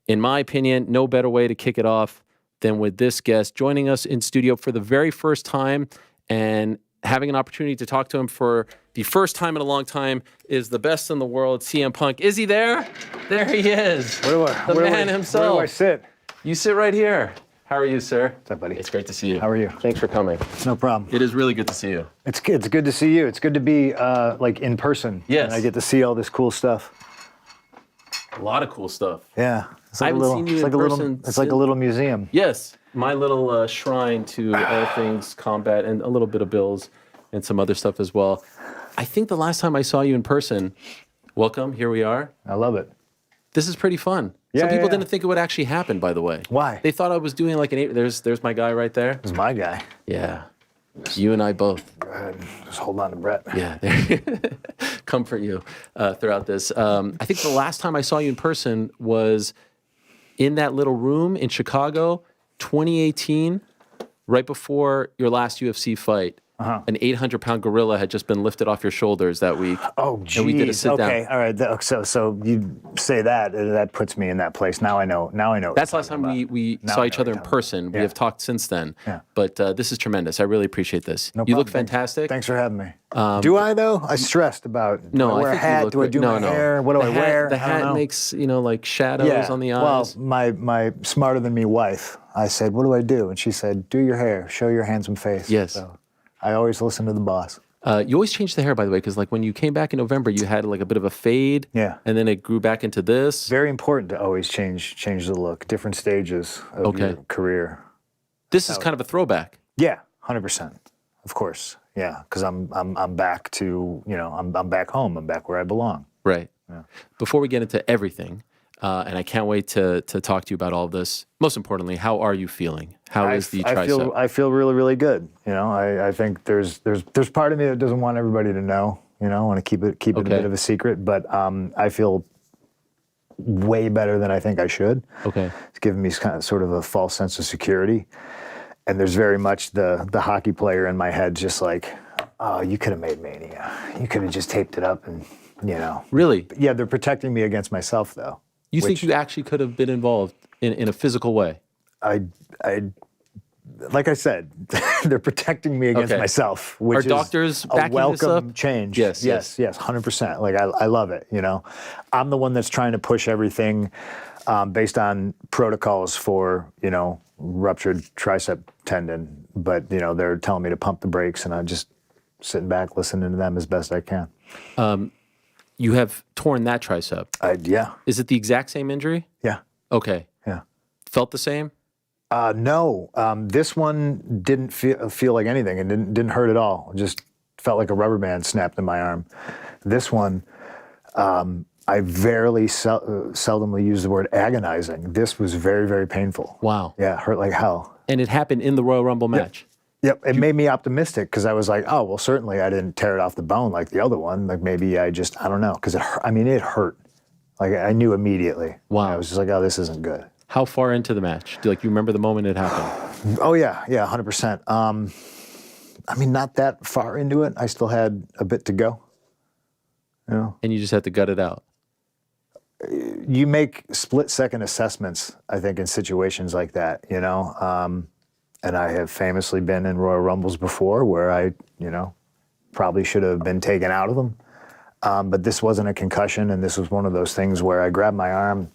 Speaker 2: In my opinion, no better way to kick it off than with this guest joining us in studio for the very first time, and having an opportunity to talk to him for the first time in a long time is the best in the world, CM Punk. Is he there? There he is. The man himself.
Speaker 8: Where do I sit?
Speaker 2: You sit right here. How are you, sir?
Speaker 8: What's up, buddy?
Speaker 2: It's great to see you.
Speaker 8: How are you?
Speaker 2: Thanks for coming.
Speaker 8: No problem.
Speaker 2: It is really good to see you.
Speaker 8: It's good to see you. It's good to be like in person.
Speaker 2: Yes.
Speaker 8: And I get to see all this cool stuff.
Speaker 2: A lot of cool stuff.
Speaker 8: Yeah. It's like
Speaker 2: I haven't seen you in person.
Speaker 8: It's like a little museum.
Speaker 2: Yes. My little shrine to all things combat, and a little bit of Bills and some other stuff as well. I think the last time I saw you in person, welcome, here we are.
Speaker 8: I love it.
Speaker 2: This is pretty fun. Some people didn't think it would actually happen, by the way.
Speaker 8: Why?
Speaker 2: They thought I was doing like there's my guy right there.
Speaker 8: This is my guy.
Speaker 2: Yeah. You and I both.
Speaker 8: Go ahead. Just hold on to Brett.
Speaker 2: Yeah. Comfort you throughout this. I think the last time I saw you in person was in that little room in Chicago, 2018, right before your last UFC fight. An 800-pound gorilla had just been lifted off your shoulders that week.
Speaker 8: Oh, geez.
Speaker 2: And we did a sit down.
Speaker 8: Okay, all right. So you say that puts me in that place. Now I know.
Speaker 2: That's the last time we saw each other in person. We have talked since then.
Speaker 8: Yeah.
Speaker 2: But this is tremendous. I really appreciate this.
Speaker 8: No
Speaker 2: You
Speaker 8: problem.
Speaker 2: look fantastic.
Speaker 8: Thanks for having me. Do I though? I stressed about.
Speaker 2: No,
Speaker 8: do I wear
Speaker 2: I
Speaker 8: a
Speaker 2: think
Speaker 8: hat?
Speaker 2: you look
Speaker 8: Do I do
Speaker 2: great.
Speaker 8: my hair? What do I wear?
Speaker 2: The
Speaker 8: I don't
Speaker 2: hat
Speaker 8: know.
Speaker 2: makes like shadows on the eyes.
Speaker 8: Well, my smarter than me wife. I said, "What do I do?" And she said, "Do your hair. Show your handsome face."
Speaker 2: Yes.
Speaker 8: So I always listen to the boss.
Speaker 2: You always change the hair, by the way, because like when you came back in November, you had like a bit of a fade.
Speaker 8: Yeah.
Speaker 2: And then it grew back into this.
Speaker 8: Very important to always change the look. Different stages of your career.
Speaker 2: This is kind of a throwback.
Speaker 8: Yeah, 100%. Of course. Yeah, because I'm back to, I'm back home. I'm back where I belong.
Speaker 2: Right. Yeah. Before we get into everything, and I can't wait to talk to you about all of this. Most importantly, how are you feeling? How is the tricep?
Speaker 8: I feel really, really good. I think there's part of me that doesn't want everybody to know. I want to keep it a bit of a secret. But I feel way better than I think I should.
Speaker 2: Okay.
Speaker 8: It's given me sort of a false sense of security. And there's very much the hockey player in my head, just like, oh, you could have made Mania. You could have just taped it up and,
Speaker 2: Really?
Speaker 8: Yeah, they're protecting me against myself, though.
Speaker 2: You think you actually could have been involved in a physical way?
Speaker 8: I like I said, they're protecting me against myself, which
Speaker 2: are doctors
Speaker 8: is a welcome change. Yes, 100%. Like I love it. I'm the one that's trying to push everything based on protocols for ruptured tricep tendon, but they're telling me to pump the brakes, and I'm just sitting back listening to them as best I can.
Speaker 2: You have torn that tricep.
Speaker 8: Yeah.
Speaker 2: Is it the exact same injury?
Speaker 8: Yeah.
Speaker 2: Okay.
Speaker 8: Yeah.
Speaker 2: Felt the same?
Speaker 8: No. This one didn't feel like anything. It didn't hurt at all. It just felt like a rubber band snapped in my arm. This one, I very seldomly use the word agonizing. This was very, very painful.
Speaker 2: Wow.
Speaker 8: Yeah, it hurt like hell.
Speaker 2: And it happened in the Royal Rumble match?
Speaker 8: Yep. It made me optimistic because I was like, oh, well, certainly I didn't tear it off the bone like the other one. Like maybe I don't know. Because it hurt. Like I knew immediately.
Speaker 2: Wow.
Speaker 8: I was just like, oh, this isn't good.
Speaker 2: How far into the match? Do you remember the moment it happened?
Speaker 8: Oh, yeah. Yeah, 100%. Not that far into it. I still had a bit to go.
Speaker 2: And you just had to gut it out.
Speaker 8: You make split-second assessments, I think, in situations like that, and I have famously been in Royal Rumbles before where I, probably should have been taken out of them. But this wasn't a concussion, and this was one of those things where I grabbed my arm,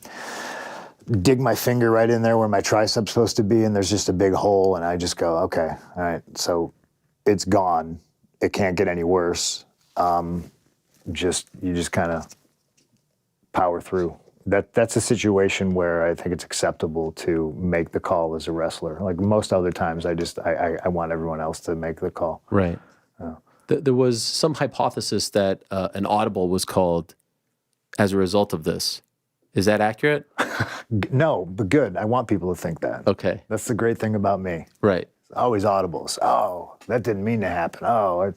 Speaker 8: dig my finger right in there where my tricep's supposed to be, and there's just a big hole, and I just go, okay, all right, so it's gone. It can't get any worse. You just kind of power through. That's a situation where I think it's acceptable to make the call as a wrestler. Like most other times, I want everyone else to make the call.
Speaker 2: Right. There was some hypothesis that an audible was called as a result of this. Is that accurate?
Speaker 8: No, but good. I want people to think that.
Speaker 2: Okay.
Speaker 8: That's the great thing about me.
Speaker 2: Right.
Speaker 8: Always audibles. Oh, that didn't mean to happen.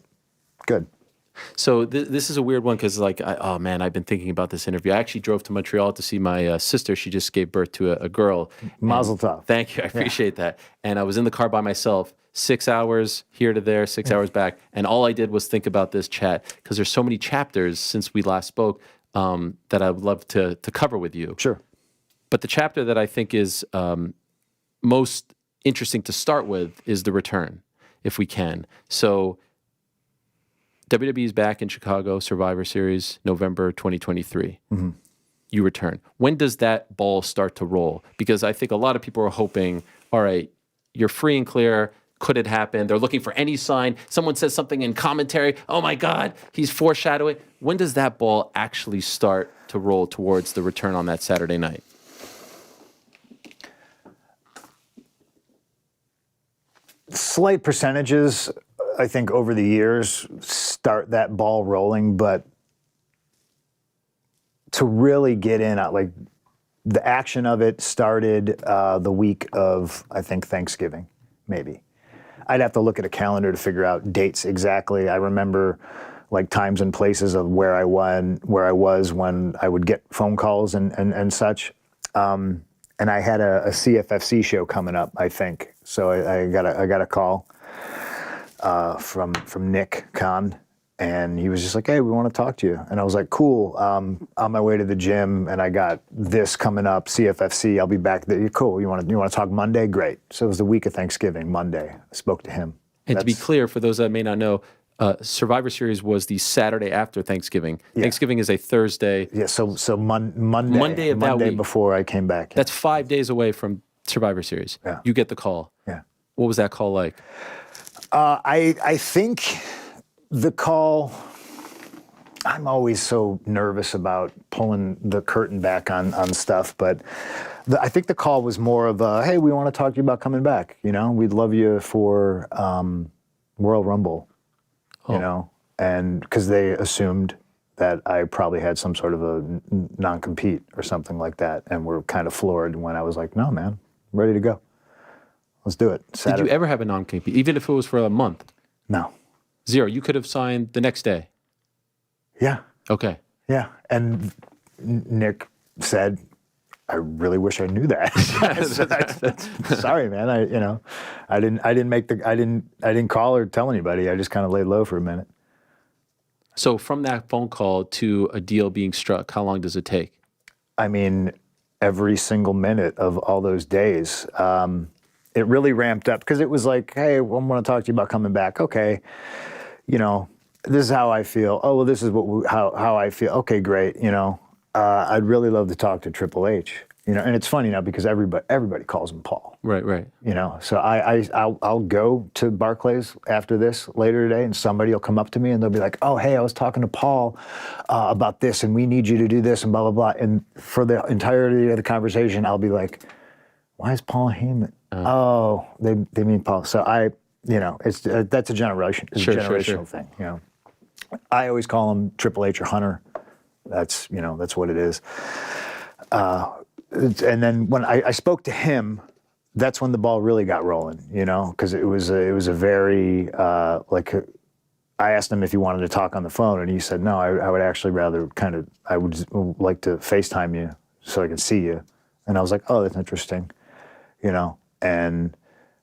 Speaker 8: Good.
Speaker 2: So this is a weird one because, I've been thinking about this interview. I actually drove to Montreal to see my sister. She just gave birth to a girl.
Speaker 8: Mazel tov.
Speaker 2: Thank you. I appreciate that. And I was in the car by myself, 6 hours here to there, 6 hours back. And all I did was think about this chat because there's so many chapters since we last spoke that I would love to cover with you.
Speaker 8: Sure.
Speaker 2: But the chapter that I think is most interesting to start with is the return, if we can. So WWE is back in Chicago, Survivor Series, November 2023. Mm-hmm. You return. When does that ball start to roll? Because I think a lot of people are hoping, all right, you're free and clear. Could it happen? They're looking for any sign. Someone says something in commentary. Oh my God, he's foreshadowing. When does that ball actually start to roll towards the return on that Saturday night?
Speaker 8: Slight percentages, I think, over the years start that ball rolling, but to really get in, the action of it started the week of, I think, Thanksgiving, maybe. I'd have to look at a calendar to figure out dates exactly. I remember times and places of where I was when I would get phone calls and such. And I had a CFFC show coming up, I think. So I got a call from Nick Khan, and he was just like, "Hey, we want to talk to you." And I was like, "Cool. On my way to the gym, and I got this coming up, CFFC. I'll be back there. Cool. You want to talk Monday? Great." So it was the week of Thanksgiving, Monday. I spoke to him.
Speaker 2: And to be clear, for those that may not know, Survivor Series was the Saturday after Thanksgiving. Yeah. Thanksgiving is a Thursday.
Speaker 8: Yeah. So Monday
Speaker 2: of that week
Speaker 8: before I came back. Yeah.
Speaker 2: That's 5 days away from Survivor Series.
Speaker 8: Yeah.
Speaker 2: You get the call.
Speaker 8: Yeah.
Speaker 2: What was that call like?
Speaker 8: I think The call, I'm always so nervous about pulling the curtain back on stuff, but I think the call was more of a, hey, we want to talk to you about coming back. You know, we'd love you for Royal Rumble, you know, and because they assumed that I probably had some sort of a non-compete or something like that, and were kind of floored when I was like, no, man, I'm ready to go. Let's do it. Saturday.
Speaker 2: Did you ever have a non-compete, even if it was for a month?
Speaker 8: No.
Speaker 2: Zero. You could have signed the next day.
Speaker 8: Yeah.
Speaker 2: Okay.
Speaker 8: Yeah. And Nick said, I really wish I knew that. Sorry, man. I didn't call or tell anybody. I just kind of laid low for a minute.
Speaker 2: So from that phone call to a deal being struck, how long does it take?
Speaker 8: I mean, every single minute of all those days. It really ramped up because it was like, hey, I want to talk to you about coming back. Okay. You know, this is how I feel. Oh, well, this is how I feel. Okay, great. You know, I'd really love to talk to Triple H. You know, and it's funny now because everybody calls him Paul.
Speaker 2: Right, right.
Speaker 8: You know, so I'll go to Barclays after this later today, and somebody will come up to me and they'll be like, "Oh, hey, I was talking to Paul about this, and we need you to do this, and blah blah blah." And for the entirety of the conversation, I'll be like, "Why is Paul Heyman?" Oh, they mean Paul. So it's that's a generational thing. You know, I always call him Triple H or Hunter. That's what it is. And then when I spoke to him, that's when the ball really got rolling, you know, because it was a very I asked him if he wanted to talk on the phone, and he said, no, I would actually rather I would like to FaceTime you so I can see you. And I was like, oh, that's interesting, you know, and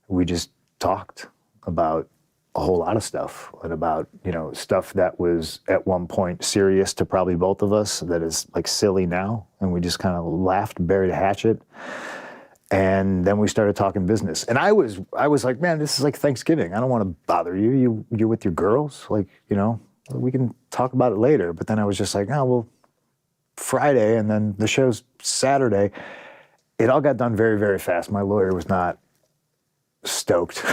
Speaker 8: we just talked about a whole lot of stuff, and about, you know, stuff that was at one point serious to probably both of us that is like silly now, and we just kind of laughed, buried a hatchet, and then we started talking business. And I was like, man, this is like Thanksgiving. I don't want to bother you. You're with your girls, like, you know, we can talk about it later. But then I was just like, oh, well, Friday, and then the show's Saturday. It all got done very, very fast. My lawyer was not stoked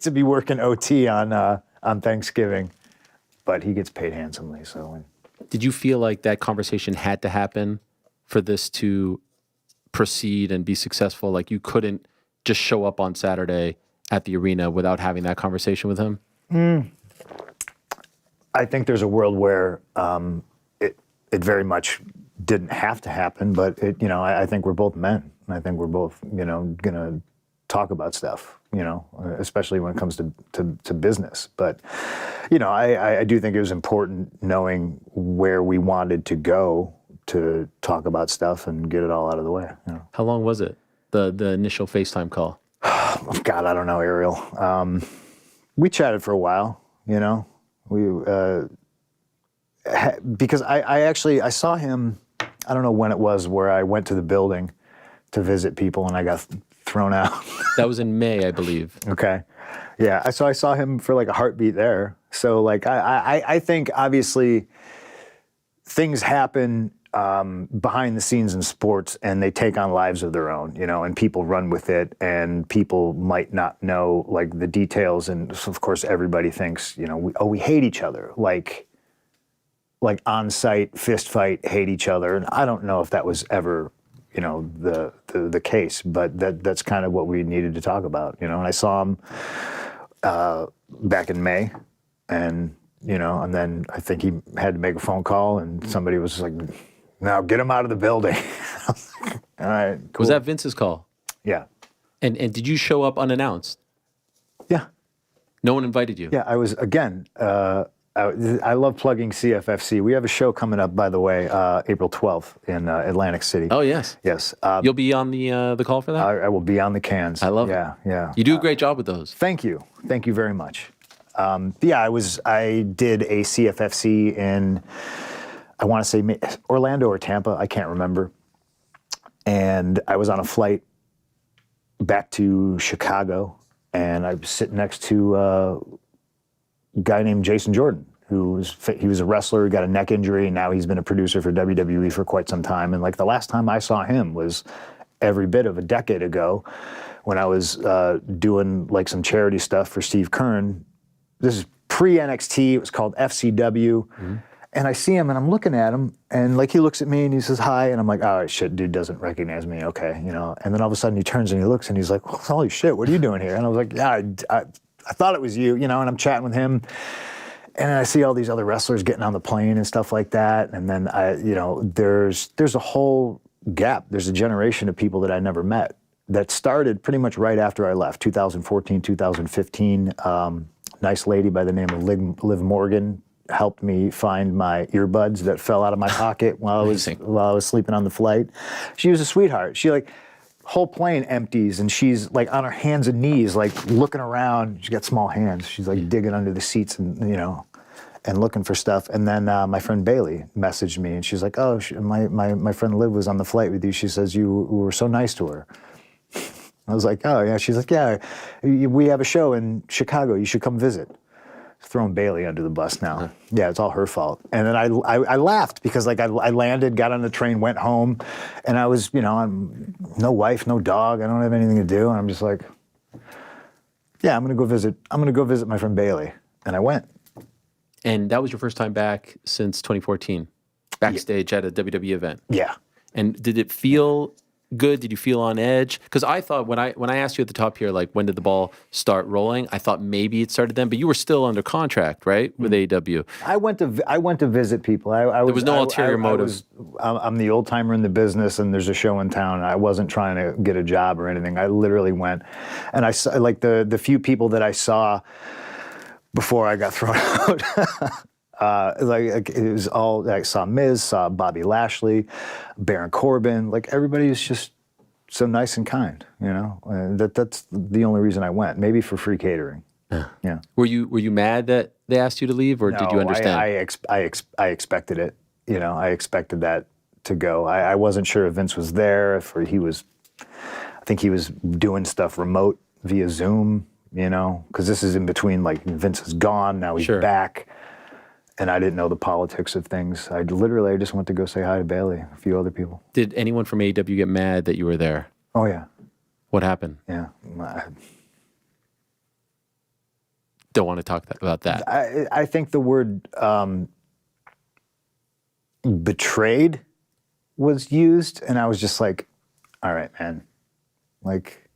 Speaker 8: to be working OT on Thanksgiving, but he gets paid handsomely. So,
Speaker 2: did you feel like that conversation had to happen for this to proceed and be successful? Like you couldn't just show up on Saturday at the arena without having that conversation with him?
Speaker 8: I think there's a world where it very much didn't have to happen, but I think we're both men, and I think we're both, you know, gonna talk about stuff, you know, especially when it comes to business. But, you know, I do think it was important knowing where we wanted to go to talk about stuff and get it all out of the way. You know?
Speaker 2: How long was it, the initial FaceTime call?
Speaker 8: God, I don't know, Ariel. We chatted for a while, you know. Because I saw him, I don't know when it was, where I went to the building to visit people and I got thrown out.
Speaker 2: That was in May, I believe.
Speaker 8: Okay. Yeah. So I saw him for like a heartbeat there. So like I think obviously things happen behind the scenes in sports, and they take on lives of their own, you know, and people run with it, and people might not know like the details. And so of course everybody thinks, you know, we hate each other, like on-site fist fight, hate each other. And I don't know if that was ever, you know, the case, but that's kind of what we needed to talk about, you know. And I saw him back in May, and, you know, and then I think he had to make a phone call, and somebody was just like, now get him out of the building. I was like, all right, cool.
Speaker 2: Was that Vince's call?
Speaker 8: Yeah.
Speaker 2: And did you show up unannounced?
Speaker 8: Yeah.
Speaker 2: No one invited you?
Speaker 8: Yeah, I was, again, I love plugging CFFC. We have a show coming up, by the way, April 12th in Atlantic City.
Speaker 2: Oh, yes.
Speaker 8: Yes.
Speaker 2: You'll be on the call for that?
Speaker 8: I will be on the cans.
Speaker 2: I love it.
Speaker 8: Yeah.
Speaker 2: You do a great job with those.
Speaker 8: Thank you. Thank you very much. I did a CFFC in, I want to say Orlando or Tampa, I can't remember. And I was on a flight back to Chicago, and I was sitting next to a guy named Jason Jordan, he was a wrestler, got a neck injury, and now he's been a producer for WWE for quite some time. And like the last time I saw him was every bit of a decade ago when I was doing like some charity stuff for Steve Kern. This is pre-NXT. It was called FCW. And I see him and I'm looking at him and like he looks at me and he says hi and I'm like, oh shit, dude doesn't recognize me. Okay, you know. And then all of a sudden he turns and he looks and he's like, well, holy shit, what are you doing here? And I was like, yeah, I thought it was you, you know. And I'm chatting with him. And I see all these other wrestlers getting on the plane and stuff like that. And then there's a whole gap. There's a generation of people that I never met that started pretty much right after I left, 2014, 2015. Nice lady by the name of Liv Morgan helped me find my earbuds that fell out of my pocket while I was sleeping on the flight. She was a sweetheart. She whole plane empties and she's like on her hands and knees, like looking around. She's got small hands. She's like digging under the seats and and looking for stuff. And then my friend Bailey messaged me and she's like, oh, my friend Liv was on the flight with you. She says you were so nice to her. I was like, oh yeah. She's like, yeah, we have a show in Chicago. You should come visit. Throwing Bailey under the bus now. Yeah, it's all her fault. And then I laughed because I landed, got on the train, went home, and I was, I'm no wife, no dog. I don't have anything to do, and I'm just like, yeah, I'm gonna go visit my friend Bailey, and I went.
Speaker 2: And that was your first time back since 2014, backstage at a WWE event.
Speaker 8: Yeah.
Speaker 2: And did it feel good? Did you feel on edge? Because I thought when I asked you at the top here, like when did the ball start rolling? I thought maybe it started then, but you were still under contract, right, with AEW.
Speaker 8: I went to visit people. There
Speaker 2: was no ulterior motive.
Speaker 8: I'm the old timer in the business, and there's a show in town. I wasn't trying to get a job or anything. I literally went, and I saw like the few people that I saw before I got thrown out. It was all, I saw Miz, saw Bobby Lashley, Baron Corbin, like everybody was just so nice and kind, that's the only reason I went, maybe for free catering. Yeah. Were you
Speaker 2: mad that they asked you to leave, or did you understand?
Speaker 8: I expected it, I expected that to go. I wasn't sure if Vince was there, I think he was doing stuff remote via Zoom, because this is in between, like Vince is gone, now he's back. And I didn't know the politics of things. I just went to go say hi to Bailey, a few other people.
Speaker 2: Did anyone from AEW get mad that you were there?
Speaker 8: Oh, yeah.
Speaker 2: What happened?
Speaker 8: Yeah.
Speaker 2: Don't want to talk about that.
Speaker 8: I think the word betrayed was used, and I was just like, all right, man. Like,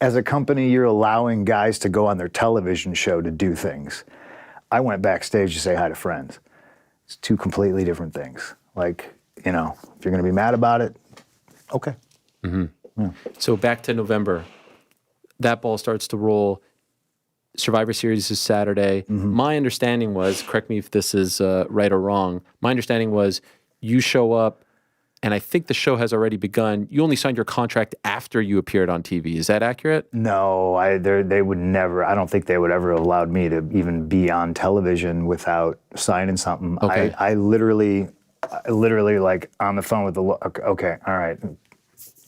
Speaker 8: as a company, you're allowing guys to go on their television show to do things. I went backstage to say hi to friends. It's two completely different things. Like, if you're going to be mad about it, okay.
Speaker 2: Mm-hmm. Yeah. So back to November, that ball starts to roll. Survivor Series is Saturday. Mm-hmm. My understanding was, correct me if this is right or wrong, my understanding was you show up, and I think the show has already begun. You only signed your contract after you appeared on TV. Is that accurate?
Speaker 8: No, they would never. I don't think they would ever have allowed me to even be on television without signing something.
Speaker 2: Okay.
Speaker 8: I literally like on the phone with the okay, all right,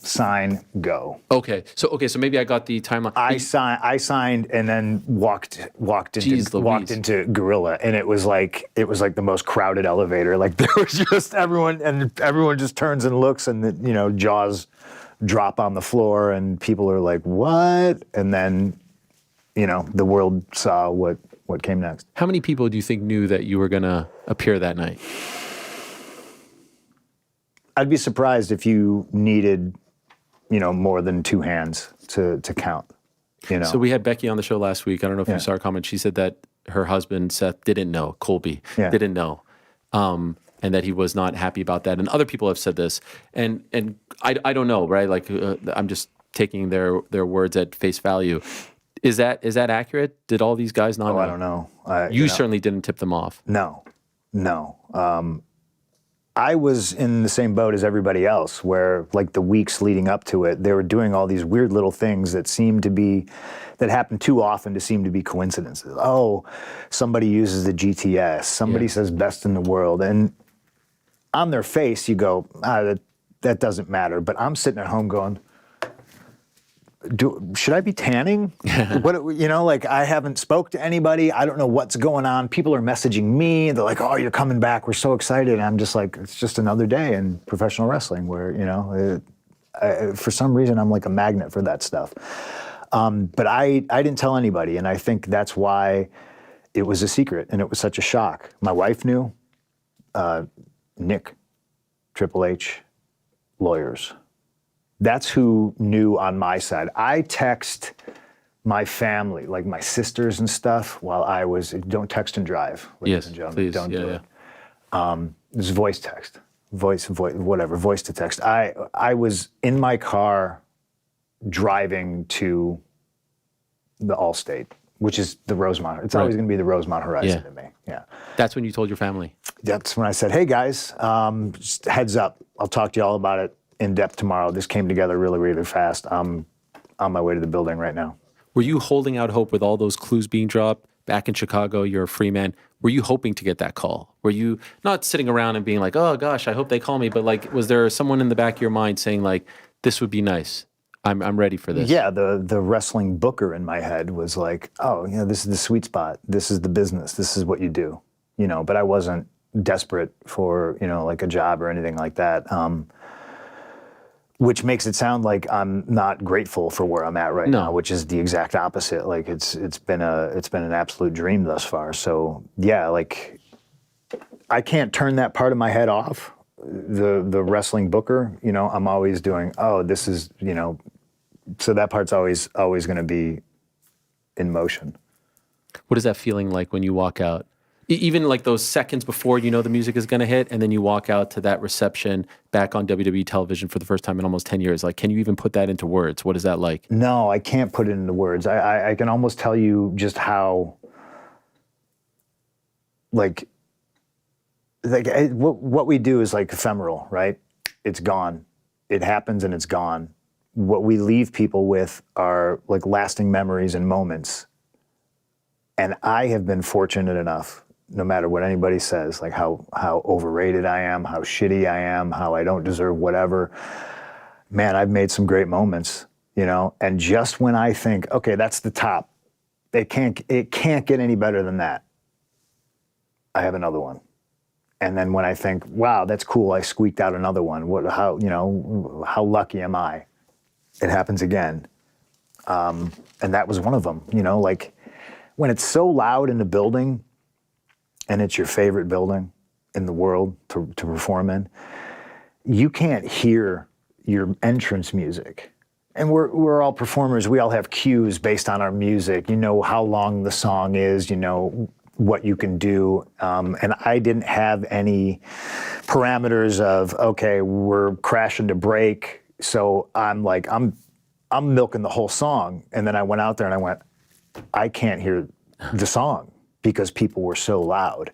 Speaker 8: sign, go.
Speaker 2: Okay, so maybe I got the timeline.
Speaker 8: I signed, and then walked into Gorilla, and it was like the most crowded elevator. Like there was just everyone just turns and looks, and jaws drop on the floor, and people are like, "What?" And then, the world saw what came next.
Speaker 2: How many people do you think knew that you were gonna appear that night?
Speaker 8: I'd be surprised if you needed more than two hands to count,
Speaker 2: So we had Becky on the show last week. I don't know if you saw her comment. She said that her husband, Seth, didn't know, Colby, didn't know, and that he was not happy about that. And other people have said this. And I don't know, right? Like, I'm just taking their words at face value. Is that accurate? Did all these guys not know?
Speaker 8: I don't know.
Speaker 2: You certainly didn't tip them off.
Speaker 8: No. I was in the same boat as everybody else, where like the weeks leading up to it, they were doing all these weird little things that happen too often to seem to be coincidences. Oh, somebody uses the GTS. Somebody says best in the world. And on their face, you go, that doesn't matter. But I'm sitting at home going, should I be tanning? Like I haven't spoke to anybody. I don't know what's going on. People are messaging me. They're like, "Oh, you're coming back. We're so excited." And I'm just like, it's just another day in professional wrestling where, for some reason, I'm like a magnet for that stuff. But I didn't tell anybody. And I think that's why it was a secret, and it was such a shock. My wife knew, Nick, Triple H, lawyers. That's who knew on my side. I text my family, like my sisters and stuff, while I was, don't text and drive, ladies and gentlemen.
Speaker 2: Please.
Speaker 8: Don't do it. It's voice text, voice, whatever, voice to text. I was in my car driving to the Allstate, which is the Rosemont. It's always going to be the Rosemont Horizon to me. Yeah.
Speaker 2: That's when you told your family.
Speaker 8: That's when I said, hey guys, just heads up. I'll talk to you all about it in depth tomorrow. This came together really, really fast. I'm on my way to the building right now.
Speaker 2: Were you holding out hope with all those clues being dropped back in Chicago? You're a free man. Were you hoping to get that call? Were you not sitting around and being like, oh gosh, I hope they call me, but like, was there someone in the back of your mind saying like, this would be nice? I'm ready for this.
Speaker 8: Yeah, the wrestling booker in my head was like, oh, this is the sweet spot. This is the business. This is what you do. But I wasn't desperate for, like a job or anything like that. Which makes it sound like I'm not grateful for where I'm at right now, which is the exact opposite. Like it's been an absolute dream thus far. So yeah, like I can't turn that part of my head off. The wrestling booker, I'm always doing, this is, so that part's always going to be in motion.
Speaker 2: What is that feeling like when you walk out? Even like those seconds before the music is going to hit, and then you walk out to that reception back on WWE television for the first time in almost 10 years. Like, can you even put that into words? What is that like?
Speaker 8: No, I can't put it into words. I can almost tell you just how, like what we do is like ephemeral, right? It's gone. It happens and it's gone. What we leave people with are like lasting memories and moments. And I have been fortunate enough, no matter what anybody says, like how overrated I am, how shitty I am, how I don't deserve whatever. Man, I've made some great moments, and just when I think, okay, that's the top, it can't get any better than that, I have another one. And then when I think, wow, that's cool, I squeaked out another one. How lucky am I? It happens again. And that was one of them, like when it's so loud in the building, and it's your favorite building in the world to perform in, you can't hear your entrance music. And we're all performers. We all have cues based on our music. You know how long the song is, what you can do. And I didn't have any parameters of, okay, we're crashing to break. So I'm like, I'm milking the whole song. And then I went out there and I went, I can't hear the song, because people were so loud.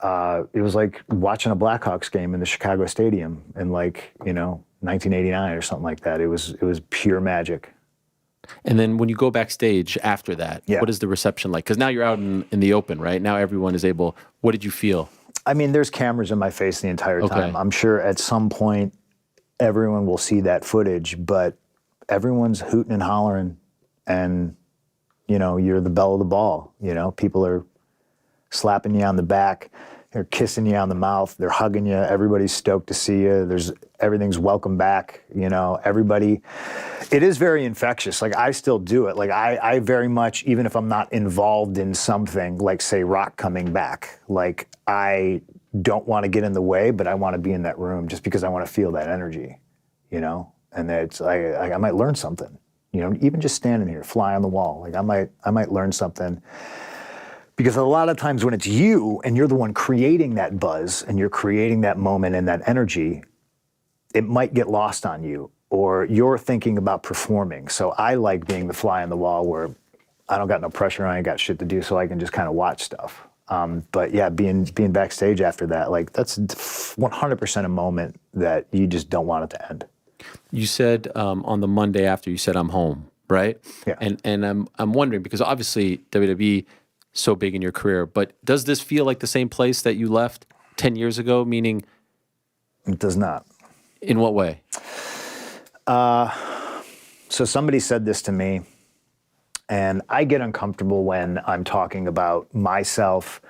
Speaker 8: It was like watching a Blackhawks game in the Chicago Stadium in 1989 or something like that. It was pure magic.
Speaker 2: And then when you go backstage after that, what is the reception like? Because now you're out in the open, right? Now everyone is able. What did you feel? I
Speaker 8: mean, there's cameras in my face the entire time. I'm sure at some point everyone will see that footage, but everyone's hooting and hollering, and you're the belle of the ball. People are slapping you on the back, they're kissing you on the mouth, they're hugging you. Everybody's stoked to see you. Everything's welcome back. Everybody. It is very infectious. Like I still do it. Like I very much, even if I'm not involved in something, like say Rock coming back, like I don't want to get in the way, but I want to be in that room just because I want to feel that energy. And it's I might learn something. Even just standing here, fly on the wall. Like I might learn something, because a lot of times when it's you and you're the one creating that buzz and you're creating that moment and that energy, it might get lost on you, or you're thinking about performing. So I like being the fly on the wall where I don't got no pressure, I ain't got shit to do, so I can just kind of watch stuff. But yeah, being backstage after that, like that's 100% a moment that you just don't want it to end.
Speaker 2: You said on the Monday after, you said I'm home, right?
Speaker 8: Yeah.
Speaker 2: And I'm wondering, because obviously WWE so big in your career, but does this feel like the same place that you left 10 years ago? Meaning,
Speaker 8: it does not.
Speaker 2: In what way?
Speaker 8: So somebody said this to me, and I get uncomfortable when I'm talking about myself,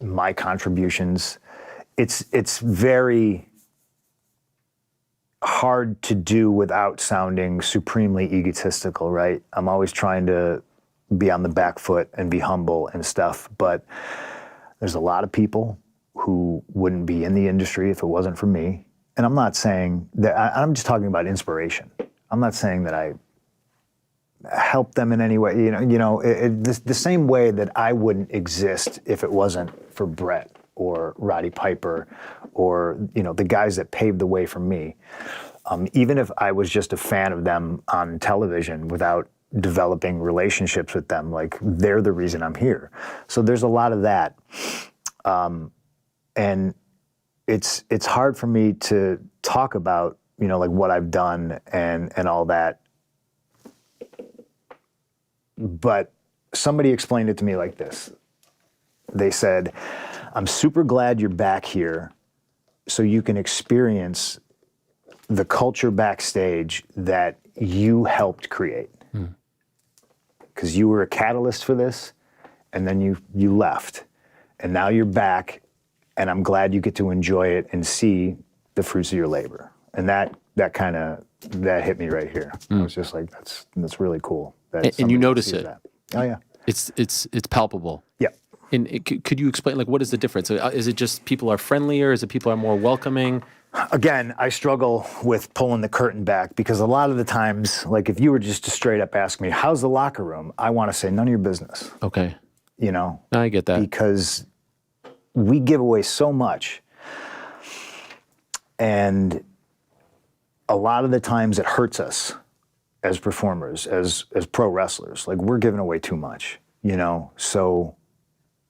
Speaker 8: my contributions. It's very hard to do without sounding supremely egotistical, right? I'm always trying to be on the back foot and be humble and stuff. But there's a lot of people who wouldn't be in the industry if it wasn't for me. And I'm not saying that, I'm just talking about inspiration. I'm not saying that I help them in any way. The same way that I wouldn't exist if it wasn't for Brett or Roddy Piper or, the guys that paved the way for me. Even if I was just a fan of them on television without developing relationships with them, like they're the reason I'm here. So there's a lot of that. And it's hard for me to talk about, like what I've done and all that. But somebody explained it to me like this. They said, I'm super glad you're back here so you can experience the culture backstage that you helped create. Because you were a catalyst for this, and then you left. And now you're back, and I'm glad you get to enjoy it and see the fruits of your labor. And that hit me right here. I was just like, that's really cool.
Speaker 2: And you notice it.
Speaker 8: That. Oh yeah.
Speaker 2: It's palpable.
Speaker 8: Yeah.
Speaker 2: And could you explain, what is the difference? Is it just people are friendlier? Is it people are more welcoming?
Speaker 8: Again, I struggle with pulling the curtain back because a lot of the times, like if you were just to straight up ask me, how's the locker room? I want to say none of your business.
Speaker 2: Okay.
Speaker 8: I
Speaker 2: get that.
Speaker 8: Because we give away so much. And a lot of the times it hurts us as performers, as pro wrestlers. Like we're giving away too much, So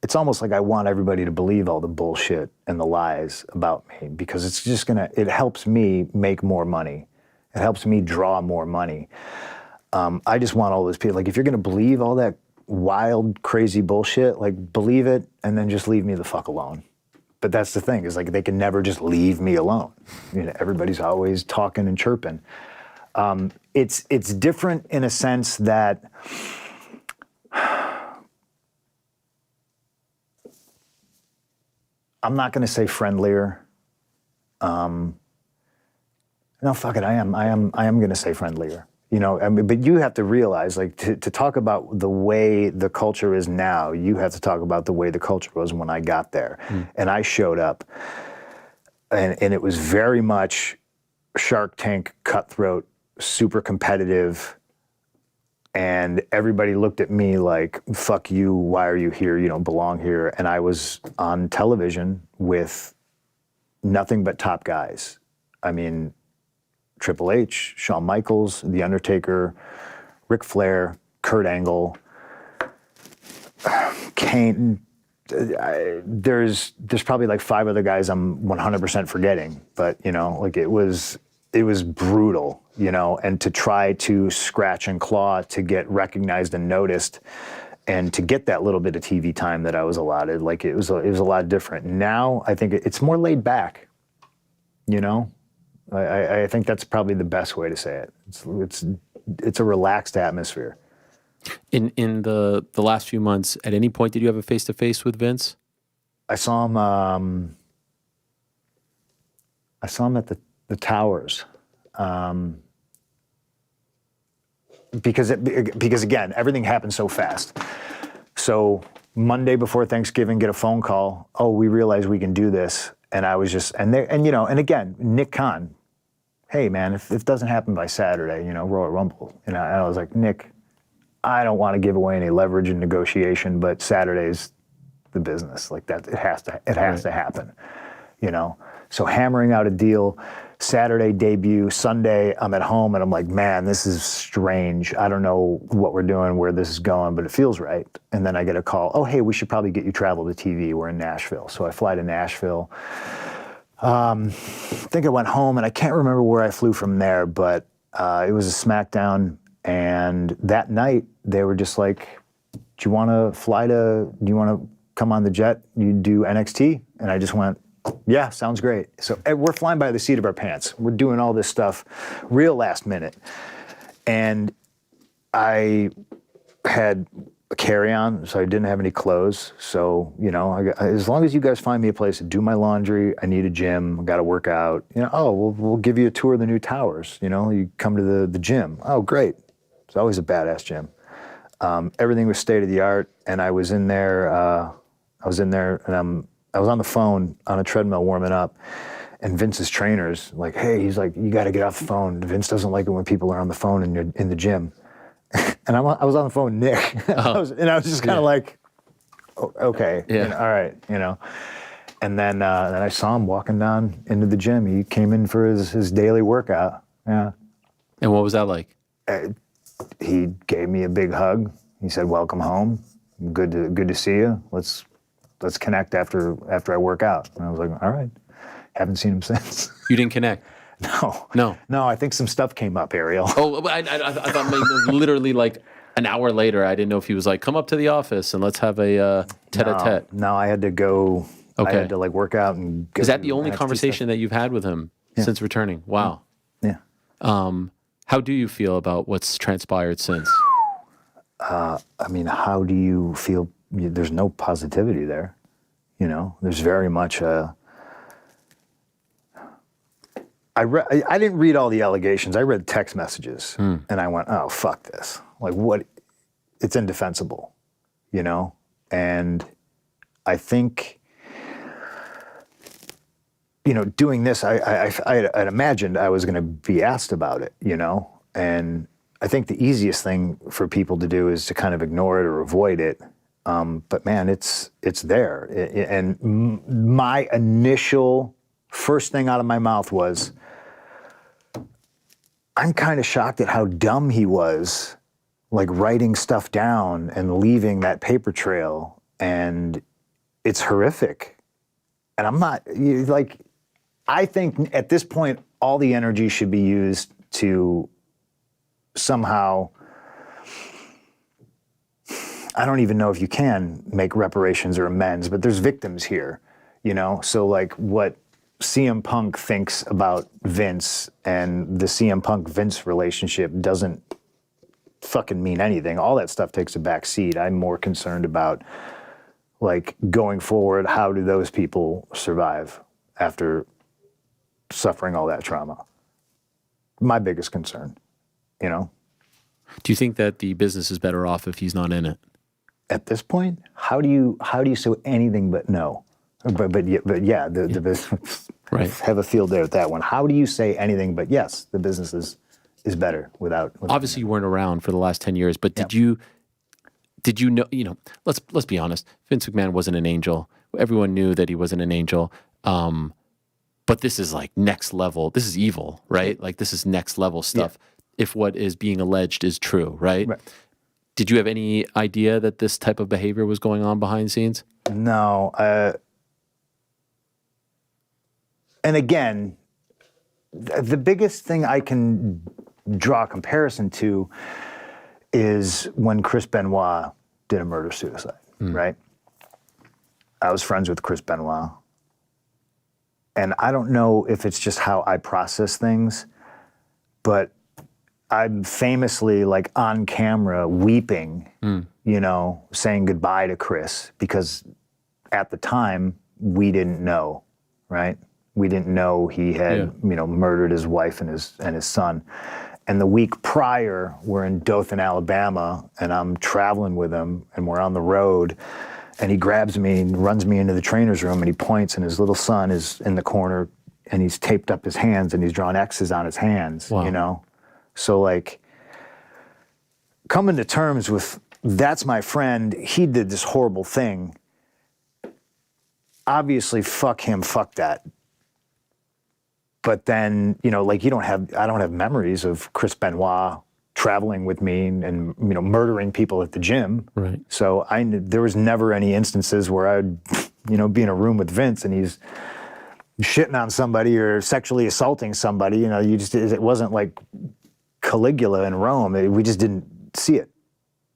Speaker 8: it's almost like I want everybody to believe all the bullshit and the lies about me because it's just it helps me make more money. It helps me draw more money. I just want all those people, like if you're gonna believe all that wild, crazy bullshit, like believe it and then just leave me the fuck alone. But that's the thing, is like they can never just leave me alone. Everybody's always talking and chirping. It's different in a sense that I'm not going to say friendlier. No, fuck it. I am going to say friendlier. But you have to realize, like, to talk about the way the culture is now, you have to talk about the way the culture was when I got there. And I showed up, and it was very much Shark Tank, cutthroat, super competitive, and everybody looked at me like, fuck you, why are you here? You don't belong here. And I was on television with nothing but top guys. I mean, Triple H, Shawn Michaels, The Undertaker, Ric Flair, Kurt Angle, Kane. There's probably like 5 other guys I'm 100% forgetting, but it was brutal, and to try to scratch and claw to get recognized and noticed and to get that little bit of TV time that I was allotted, like it was a lot different. Now I think it's more laid back, I think that's probably the best way to say it. It's a relaxed atmosphere.
Speaker 2: In the last few months, at any point did you have a face-to-face with Vince?
Speaker 8: I saw him at the Towers. Because again, everything happened so fast. So Monday before Thanksgiving, get a phone call. Oh, we realize we can do this. And I was just, and again, Nick Khan, hey man, if it doesn't happen by Saturday, Royal Rumble. And I was like, Nick, I don't want to give away any leverage in negotiation, but Saturday's the business. Like that, it has to happen, So hammering out a deal, Saturday debut, Sunday I'm at home and I'm like, man, this is strange. I don't know what we're doing, where this is going, but it feels right. And then I get a call, oh, hey, we should probably get you travel to TV. We're in Nashville. So I fly to Nashville. I think I went home and I can't remember where I flew from there, but it was a SmackDown. And that night they were just like, do you want to come on the jet? You do NXT? And I just went, yeah, sounds great. So we're flying by the seat of our pants. We're doing all this stuff real last minute. And I had a carry-on, so I didn't have any clothes. So, as long as you guys find me a place to do my laundry, I need a gym, I got to work out. We'll give you a tour of the new Towers. You come to the gym. Oh, great. It's always a badass gym. Everything was state of the art, and I was in there. And I was on the phone on a treadmill warming up, and Vince's trainer's like, "Hey," he's like, "You got to get off the phone. Vince doesn't like it when people are on the phone in the gym." And I was on the phone with Nick, and I was just kind of like, oh, "Okay, all right," And then I saw him walking down into the gym. He came in for his daily workout. Yeah.
Speaker 2: And what was that like?
Speaker 8: He gave me a big hug. He said, "Welcome home. Good to see you. Let's connect after I work out." And I was like, "All right." Haven't seen him since.
Speaker 2: You didn't connect?
Speaker 8: No. I think some stuff came up, Ariel.
Speaker 2: Oh, I thought maybe literally like an hour later. I didn't know if he was like, "Come up to the office and let's have a tete-a-tete."
Speaker 8: No, I had to go.
Speaker 2: Okay.
Speaker 8: I had to like work out and.
Speaker 2: Is that the only conversation that you've had with him since returning? Wow.
Speaker 8: Yeah.
Speaker 2: How do you feel about what's transpired since?
Speaker 8: I mean, how do you feel? There's no positivity there. There's very much a. I didn't read all the allegations. I read text messages, and I went, "Oh, fuck this! Like, what? It's indefensible, And I think, doing this, I'd imagined I was going to be asked about it, And I think the easiest thing for people to do is to kind of ignore it or avoid it. But man, it's there. And my initial first thing out of my mouth was, I'm kind of shocked at how dumb he was, like writing stuff down and leaving that paper trail. And it's horrific. And I'm not, I think at this point, all the energy should be used to somehow, I don't even know if you can make reparations or amends, but there's victims here, So like what CM Punk thinks about Vince and the CM Punk Vince relationship doesn't fucking mean anything. All that stuff takes a back seat. I'm more concerned about like going forward, how do those people survive after suffering all that trauma? My biggest concern,
Speaker 2: Do you think that the business is better off if he's not in it?
Speaker 8: At this point, how do you say anything but no? But yeah, the business.
Speaker 2: Right.
Speaker 8: Have a field day with that one. How do you say anything but yes? The business is better without.
Speaker 2: Obviously, you weren't around for the last 10 years, but did you know? Let's be honest. Vince McMahon wasn't an angel. Everyone knew that he wasn't an angel. But this is like next level. This is evil, right? Like this is next level stuff. Yeah. If what is being alleged is true, right? Did you have any idea that this type of behavior was going on behind the scenes?
Speaker 8: No. And again, the biggest thing I can draw a comparison to is when Chris Benoit did a murder-suicide, right? I was friends with Chris Benoit. And I don't know if it's just how I process things, but I'm famously like on camera weeping, saying goodbye to Chris because at the time we didn't know, right? We didn't know he had, murdered his wife and his son. And the week prior, we're in Dothan, Alabama, and I'm traveling with him, and we're on the road, and he grabs me and runs me into the trainer's room, and he points, and his little son is in the corner, and he's taped up his hands, and he's drawn X's on his hands, So like, coming to terms with, that's my friend, he did this horrible thing. Obviously, fuck him, fuck that. But then, I don't have memories of Chris Benoit traveling with me and murdering people at the gym.
Speaker 2: Right.
Speaker 8: So there was never any instances where I'd, be in a room with Vince and he's shitting on somebody or sexually assaulting somebody. It wasn't like Caligula in Rome. We just didn't see it,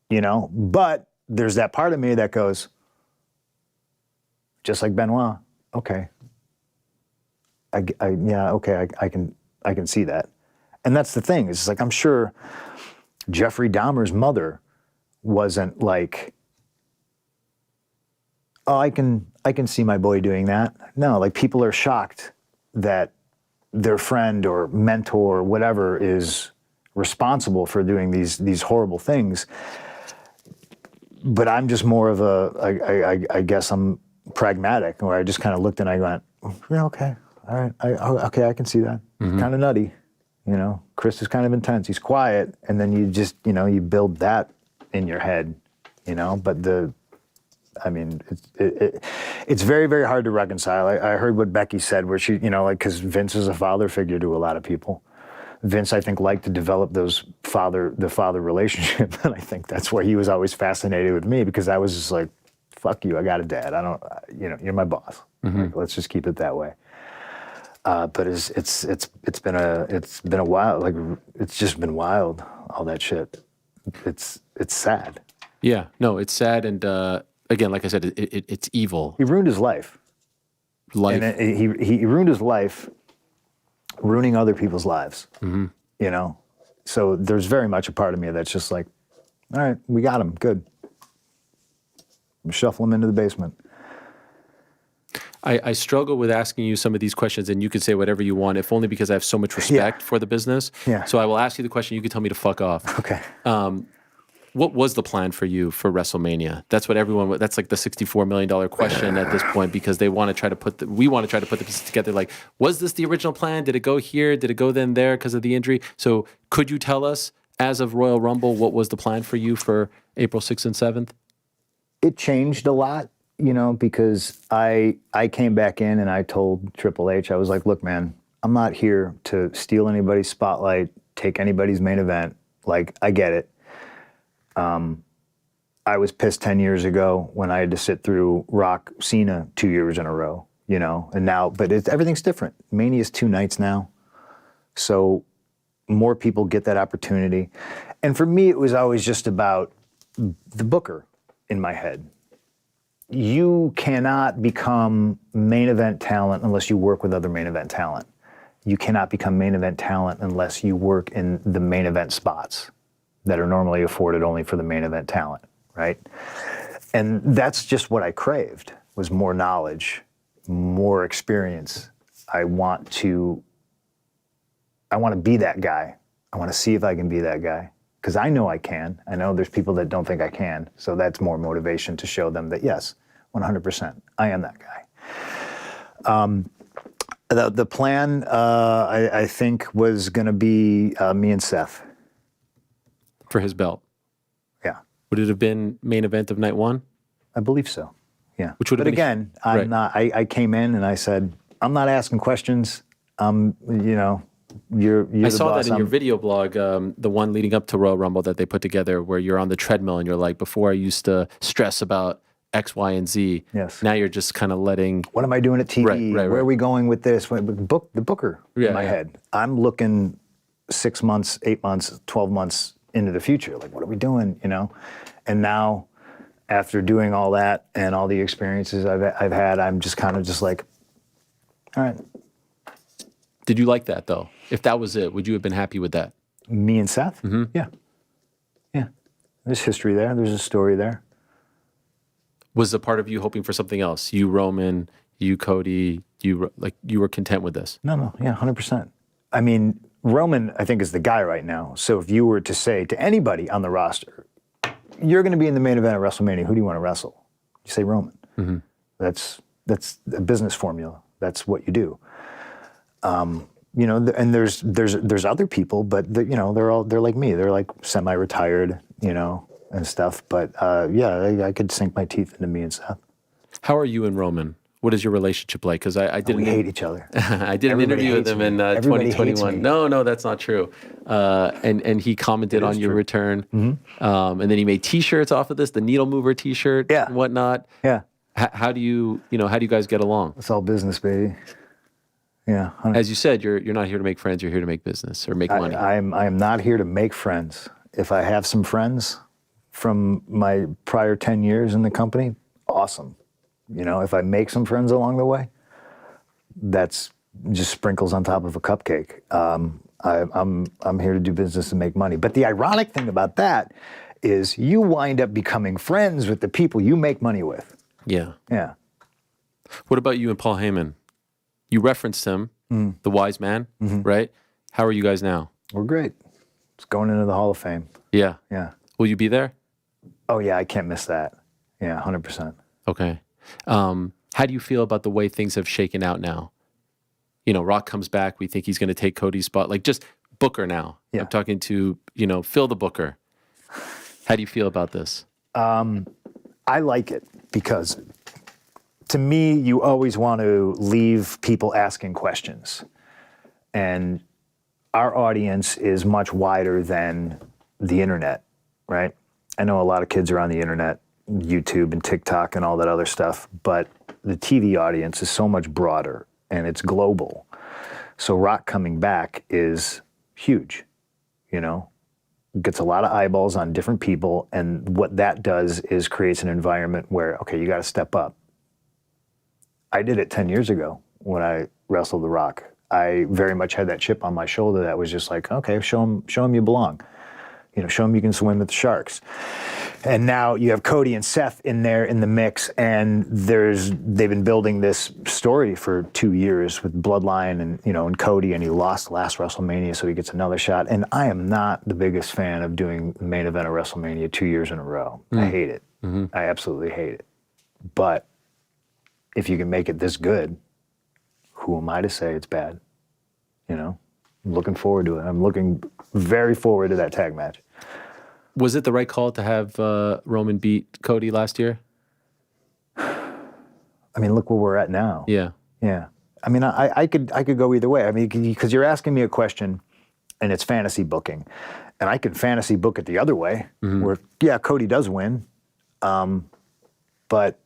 Speaker 8: But there's that part of me that goes, just like Benoit, okay. I can see that. And that's the thing. It's like, I'm sure Jeffrey Dahmer's mother wasn't like, oh, I can see my boy doing that. No, like people are shocked that their friend or mentor or whatever is responsible for doing these horrible things. but I'm just more of I guess I'm pragmatic, where I just kind of looked and I went, yeah, okay, all right, okay, I can see that. Kind of nutty, you know. Chris is kind of intense. He's quiet, and then you just, you know, you build that in your head, you know. But it's very, very hard to reconcile. I heard what Becky said, where she, you know, like, because Vince is a father figure to a lot of people. Vince, I think, liked to develop the father relationship, and I think that's why he was always fascinated with me, because I was just like, fuck you, I got a dad. I don't, you know, you're my boss. Like, let's just keep it that way. But it's been a while. Like, it's just been wild. All that shit. It's sad.
Speaker 2: Yeah, no, it's sad, and again, like I said, it's evil.
Speaker 8: He ruined his life. And he ruined his life, ruining other people's lives. You know, so there's very much a part of me that's just like, all right, we got him, good. Shuffle him into the basement.
Speaker 2: I struggle with asking you some of these questions, and you can say whatever you want, if only because I have so much respect for the business.
Speaker 8: Yeah.
Speaker 2: So I will ask you the question. You can tell me to fuck off.
Speaker 8: Okay.
Speaker 2: What was the plan for you for WrestleMania? That's what everyone. That's like the $64 million question at this point, because they want to try to we want to try to put the pieces together. Like, was this the original plan? Did it go here? Did it go then there because of the injury? So could you tell us, as of Royal Rumble, what was the plan for you for April 6th and 7th?
Speaker 8: It changed a lot, you know, because I came back in and I told Triple H, I was like, look, man, I'm not here to steal anybody's spotlight, take anybody's main event. Like, I get it. I was pissed 10 years ago when I had to sit through Rock Cena 2 years in a row, you know, and now, but everything's different. Mania's 2 nights now. So more people get that opportunity. And for me, it was always just about the booker in my head. You cannot become main event talent unless you work with other main event talent. You cannot become main event talent unless you work in the main event spots that are normally afforded only for the main event talent, right? And that's just what I craved, was more knowledge, more experience. I want to be that guy. I want to see if I can be that guy, because I know I can. I know there's people that don't think I can, so that's more motivation to show them that, yes, 100%, I am that guy. The plan, I think, was going to be me and Seth.
Speaker 2: For his belt?
Speaker 8: Yeah.
Speaker 2: Would it have been main event of night 1?
Speaker 8: I believe so, yeah.
Speaker 2: Which would have
Speaker 8: but
Speaker 2: been
Speaker 8: again, I'm not, I came in and I said, I'm not asking questions. You know, you're
Speaker 2: I
Speaker 8: the
Speaker 2: saw
Speaker 8: boss.
Speaker 2: that in your video blog, the one leading up to Royal Rumble that they put together, where you're on the treadmill and you're like, before I used to stress about X, Y, and Z.
Speaker 8: Yes.
Speaker 2: Now you're just kind of letting.
Speaker 8: What am I doing at TV?
Speaker 2: Right.
Speaker 8: Where are we going with this? The booker in my head. I'm looking 6 months, 8 months, 12 months into the future. Like, what are we doing? You know? And now, after doing all that and all the experiences I've had, I'm just kind of just like, all right.
Speaker 2: Did you like that though? If that was it, would you have been happy with that?
Speaker 8: Me and Seth? Mm-hmm. Yeah. Yeah. There's history there. There's a story there.
Speaker 2: Was a part of you hoping for something else? You, Roman, you, Cody, you were content with this?
Speaker 8: No. Yeah, 100%. I mean, Roman, I think, is the guy right now. So if you were to say to anybody on the roster, you're going to be in the main event at WrestleMania, who do you want to wrestle? You say Roman. Mm-hmm. That's a business formula. That's what you do. You know, and there's other people, but they're like me. They're like semi-retired, you know, and stuff. But yeah, I could sink my teeth into me and Seth.
Speaker 2: How are you and Roman? What is your relationship like? Because I didn't.
Speaker 8: We hate each other.
Speaker 2: I did an interview with him in 2021. No, that's not true. And he commented on your return. Mm-hmm. And then he made T-shirts off of this, the needle mover T-shirt, and whatnot.
Speaker 8: Yeah.
Speaker 2: How do you guys get along?
Speaker 8: It's all business, baby. Yeah. 100%.
Speaker 2: As you said, you're not here to make friends. You're here to make business or make money.
Speaker 8: I am not here to make friends. If I have some friends from my prior 10 years in the company, awesome. You know, if I make some friends along the way, that's just sprinkles on top of a cupcake. I'm here to do business and make money. But the ironic thing about that is you wind up becoming friends with the people you make money with.
Speaker 2: Yeah.
Speaker 8: Yeah.
Speaker 2: What about you and Paul Heyman? You referenced him, the wise man, right? How are you guys now?
Speaker 8: We're great. It's going into the Hall of Fame.
Speaker 2: Yeah.
Speaker 8: Yeah.
Speaker 2: Will you be there?
Speaker 8: Oh yeah, I can't miss that. Yeah, 100%.
Speaker 2: Okay. How do you feel about the way things have shaken out now? You know, Rock comes back. We think he's going to take Cody's spot. Like just Booker now.
Speaker 8: Yeah.
Speaker 2: I'm talking to, Phil the Booker. How do you feel about this?
Speaker 8: I like it because to me, you always want to leave people asking questions. And our audience is much wider than the internet, right? I know a lot of kids are on the internet, YouTube and TikTok and all that other stuff, but the TV audience is so much broader and it's global. So Rock coming back is huge, gets a lot of eyeballs on different people. And what that does is creates an environment where, okay, you got to step up. I did it 10 years ago when I wrestled The Rock. I very much had that chip on my shoulder that was just like, okay, show him you belong. Show him you can swim with the sharks. And now you have Cody and Seth in there in the mix, and they've been building this story for 2 years with Bloodline and Cody, and he lost last WrestleMania, so he gets another shot. And I am not the biggest fan of doing the main event of WrestleMania 2 years in a row. I hate it. Mm-hmm. I absolutely hate it. But if you can make it this good, who am I to say it's bad? I'm looking forward to it. I'm looking very forward to that tag match.
Speaker 2: Was it the right call to have Roman beat Cody last year?
Speaker 8: I mean, look where we're at now.
Speaker 2: Yeah.
Speaker 8: Yeah. I mean, I could go either way. I mean, because you're asking me a question, and it's fantasy booking, and I could fantasy book it the other way, where Cody does win, but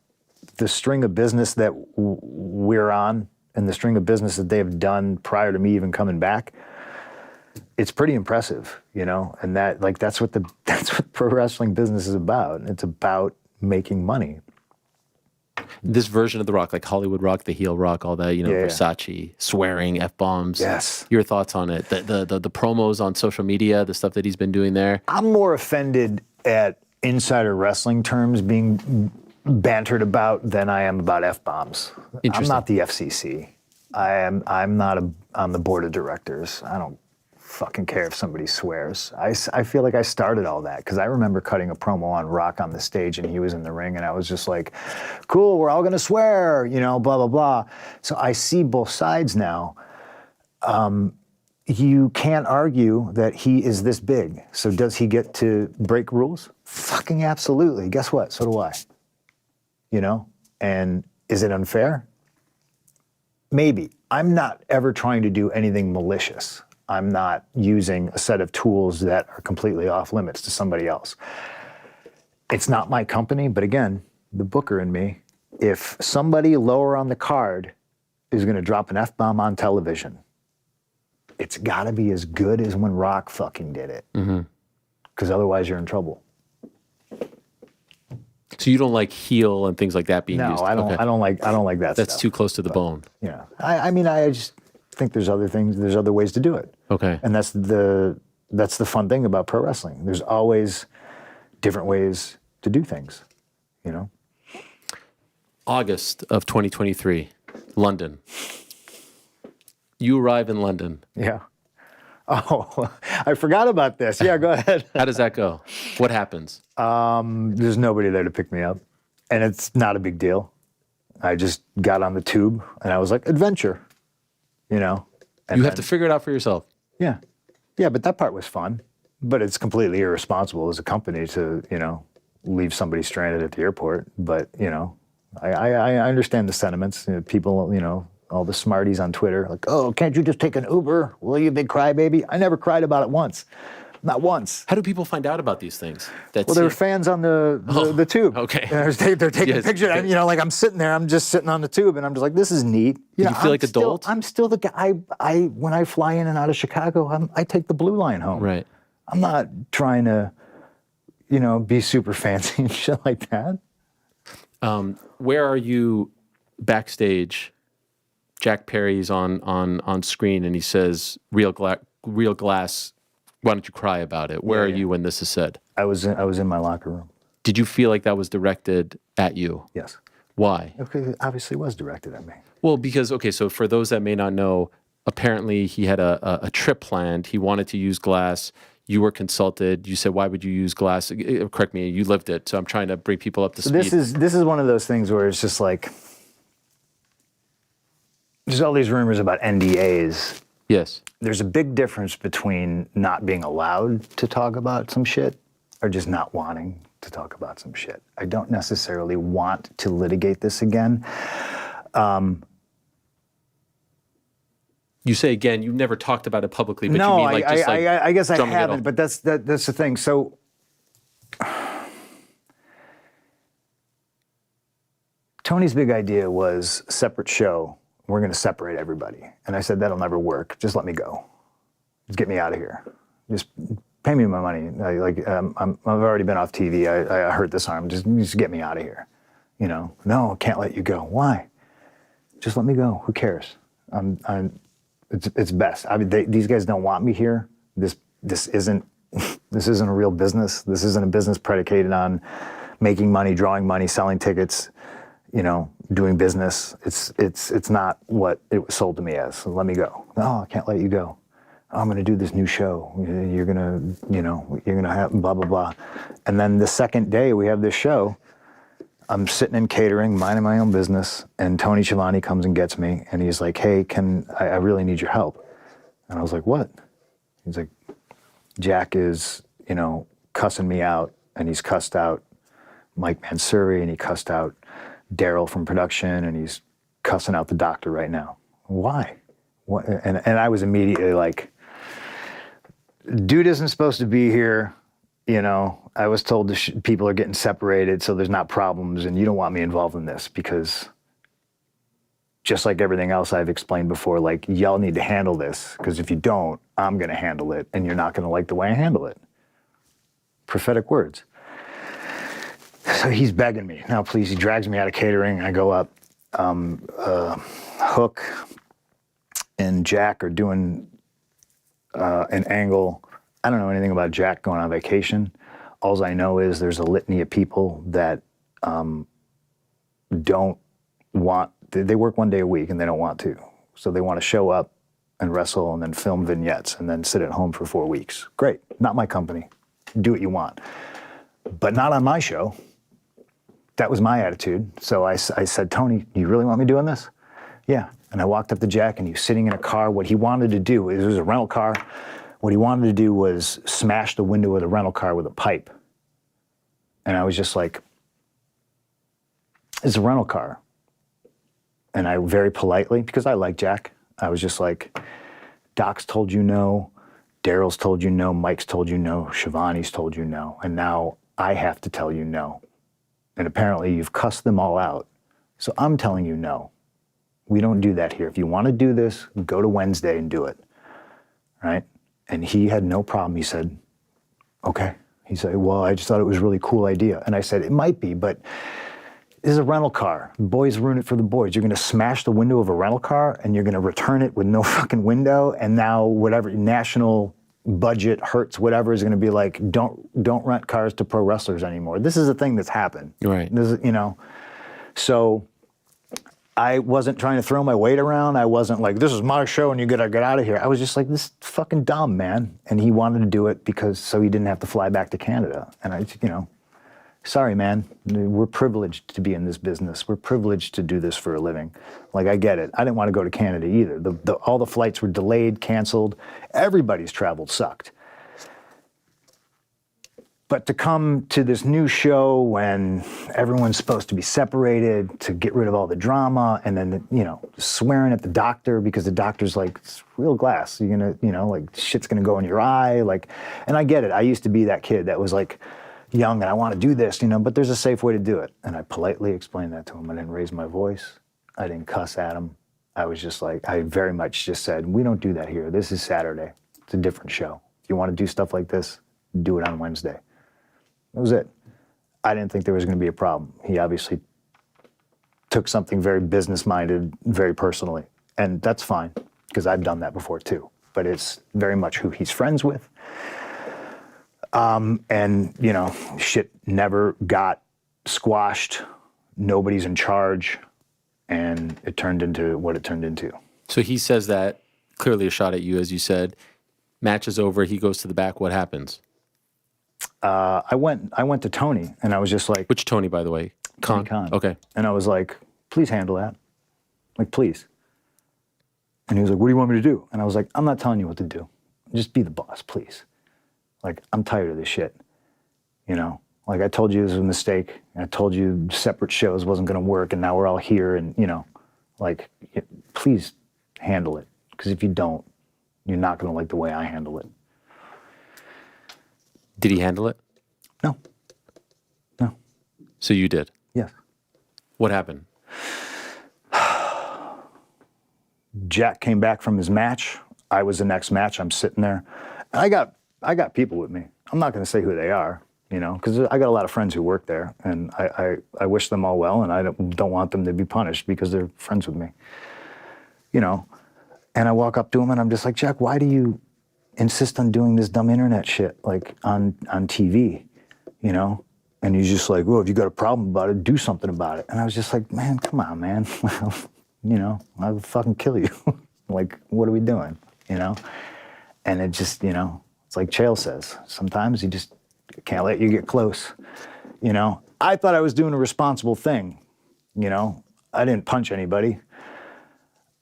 Speaker 8: the string of business that we're on, and the string of business that they've done prior to me even coming back, it's pretty impressive, and that's what pro wrestling business is about. It's about making money.
Speaker 2: This version of The Rock, like Hollywood Rock, the heel Rock, all that, Versace, swearing, F-bombs.
Speaker 8: Yes.
Speaker 2: Your thoughts on it? The promos on social media, the stuff that he's been doing there? I'm
Speaker 8: more offended at insider wrestling terms being bantered about than I am about F-bombs. I'm not the FCC. I'm not on the board of directors. I don't fucking care if somebody swears. I feel like I started all that because I remember cutting a promo on Rock on the stage and he was in the ring and I was just like, cool, we're all gonna swear, blah, blah, blah. So I see both sides now. You can't argue that he is this big. So does he get to break rules? Fucking absolutely. Guess what? So do I. And is it unfair? Maybe. I'm not ever trying to do anything malicious. I'm not using a set of tools that are completely off limits to somebody else. It's not my company, but again, the booker in me, if somebody lower on the card is going to drop an F-bomb on television, it's got to be as good as when Rock fucking did it. Because otherwise you're in trouble.
Speaker 2: So you don't like heel and things like that being used?
Speaker 8: No, I don't. Okay. I don't like that.
Speaker 2: That's
Speaker 8: stuff.
Speaker 2: too close to the bone.
Speaker 8: Yeah, I mean, I just think there's other things. There's other ways to do it.
Speaker 2: Okay.
Speaker 8: And that's the fun thing about pro wrestling. There's always different ways to do things.
Speaker 2: August of 2023, London. You arrive in London.
Speaker 8: Yeah. Oh, I forgot about this. Yeah, go ahead.
Speaker 2: How does that go? What happens?
Speaker 8: There's nobody there to pick me up, and it's not a big deal. I just got on the tube, and I was like, adventure, And
Speaker 2: you have to figure it out for yourself.
Speaker 8: Yeah. Yeah, but that part was fun. But it's completely irresponsible as a company to, leave somebody stranded at the airport. But, I understand the sentiments. People, all the smarties on Twitter, like, oh, can't you just take an Uber? Will you big crybaby? I never cried about it once. Not once.
Speaker 2: How do people find out about these things?
Speaker 8: Well, there were fans on the tube.
Speaker 2: Okay.
Speaker 8: They're taking pictures. Okay. Like I'm sitting there, I'm just sitting on the tube, and I'm just like, this is neat.
Speaker 2: You feel like adult?
Speaker 8: I'm still the guy. When I fly in and out of Chicago, I take the Blue Line home.
Speaker 2: Right.
Speaker 8: I'm not trying to, be super fancy and shit like that.
Speaker 2: Where are you backstage? Jack Perry's on screen, and he says, "Real glass. Why don't you cry about it?" Where are you when this is said?
Speaker 8: I was in my locker room.
Speaker 2: Did you feel like that was directed at you?
Speaker 8: Yes.
Speaker 2: Why?
Speaker 8: Okay, obviously it was directed at me.
Speaker 2: Well, because, so for those that may not know, apparently he had a trip planned. He wanted to use glass. You were consulted. You said, why would you use glass? Correct me, you lived it. So I'm trying to bring people up to speed.
Speaker 8: This is one of those things where it's just like, there's all these rumors about NDAs.
Speaker 2: Yes.
Speaker 8: There's a big difference between not being allowed to talk about some shit or just not wanting to talk about some shit. I don't necessarily want to litigate this again.
Speaker 2: You say again, you've never talked about it publicly, but
Speaker 8: no,
Speaker 2: you mean like just like
Speaker 8: I guess I
Speaker 2: drumming it
Speaker 8: haven't,
Speaker 2: off.
Speaker 8: but that's the thing. So Tony's big idea was separate show. We're going to separate everybody. And I said, that'll never work. Just let me go. Just get me out of here. Just pay me my money. I've already been off TV. I hurt this arm. Just get me out of here. You know, no, I can't let you go. Why? Just let me go. Who cares? It's best. I mean, these guys don't want me here. This isn't a real business. This isn't a business predicated on making money, drawing money, selling tickets, you know, doing business. It's not what it was sold to me as. So let me go. No, I can't let you go. I'm going to do this new show. You're going to have blah, blah, blah. And then the second day we have this show, I'm sitting in catering, minding my own business, and Tony Schiavone comes and gets me, and he's like, hey, I really need your help. And I was like, what? He's like, Jack is, you know, cussing me out, and he's cussed out Mike Mansouri, and he cussed out Daryl from production, and he's cussing out the doctor right now. Why? What? And I was immediately like, dude isn't supposed to be here. You know, I was told people are getting separated, so there's not problems, and you don't want me involved in this because just like everything else I've explained before, like, y'all need to handle this, because if you don't, I'm going to handle it, and you're not going to like the way I handle it. Prophetic words. So he's begging me, now please, he drags me out of catering. I go up. Hook and Jack are doing an angle. I don't know anything about Jack going on vacation. All I know is there's a litany of people that don't want, they work 1 day a week and they don't want to. So they want to show up and wrestle and then film vignettes and then sit at home for 4 weeks. Great, not my company. Do what you want. But not on my show. That was my attitude. So I said, Tony, you really want me doing this? Yeah. And I walked up to Jack and he was sitting in a car. What he wanted to do, it was a rental car. What he wanted to do was smash the window of the rental car with a pipe. And I was just like, it's a rental car. And I very politely, because I like Jack, I was just like, Doc's told you no, Daryl's told you no, Mike's told you no, Shivani's told you no, and now I have to tell you no. And apparently you've cussed them all out. So I'm telling you no. We don't do that here. If you want to do this, go to Wednesday and do it, right? And he had no problem. He said, okay. He said, well, I just thought it was a really cool idea. And I said, it might be, but this is a rental car. The boys ruin it for the boys. You're going to smash the window of a rental car and you're going to return it with no fucking window. And now whatever national budget hurts, whatever is going to be like, don't rent cars to pro wrestlers anymore. This is a thing that's happened.
Speaker 2: Right.
Speaker 8: This is, you know, so I wasn't trying to throw my weight around. I wasn't like, this is my show and you gotta get out of here. I was just like, this is fucking dumb, man. And he wanted to do it because so he didn't have to fly back to Canada. And I, you know, sorry, man. We're privileged to be in this business. We're privileged to do this for a living. Like, I get it. I didn't want to go to Canada either. All the flights were delayed, canceled. Everybody's travel sucked. But to come to this new show when everyone's supposed to be separated, to get rid of all the drama, and then, you know, swearing at the doctor because the doctor's like, it's real glass. You're gonna, you know, like, shit's gonna go in your eye. Like, and I get it. I used to be that kid that was like young and I want to do this, you know, but there's a safe way to do it. And I politely explained that to him. I didn't raise my voice. I didn't cuss at him. I was just like, I very much just said, we don't do that here. This is Saturday. It's a different show. If you want to do stuff like this, do it on Wednesday. That was it. I didn't think there was going to be a problem. He obviously took something very business-minded, very personally. And that's fine, because I've done that before too. But it's very much who he's friends with. And, you know, shit never got squashed. Nobody's in charge. And it turned into what it turned into.
Speaker 2: So he says that, clearly a shot at you, as you said. Match is over. He goes to the back. What happens?
Speaker 8: I went to Tony, and I was just like,
Speaker 2: Which Tony, by the way?
Speaker 8: Tony Khan.
Speaker 2: Okay.
Speaker 8: And I was like, please handle that. Like, please. And he was like, what do you want me to do? And I was like, I'm not telling you what to do. Just be the boss, please. Like, I'm tired of this shit. You know, like I told you this was a mistake. And I told you separate shows wasn't going to work, and now we're all here. And, you know, like, please handle it. Because if you don't, you're not going to like the way I handle it.
Speaker 2: Did he handle it?
Speaker 8: No. No.
Speaker 2: So you did?
Speaker 8: Yes.
Speaker 2: What happened?
Speaker 8: Jack came back from his match. I was the next match. I'm sitting there. And I got people with me. I'm not going to say who they are, you know, because I got a lot of friends who work there, and I wish them all well, and I don't want them to be punished because they're friends with me, you know. And I walk up to him, and I'm just like, Jack, why do you insist on doing this dumb internet shit, like on TV, you know? And he's just like, well, if you got a problem about it, do something about it. And I was just like, man, come on, man. You know, I'll fucking kill you. Like, what are we doing, you know? And it just, you know, it's like Chael says, sometimes you just can't let you get close, you know? I thought I was doing a responsible thing, you know? I didn't punch anybody.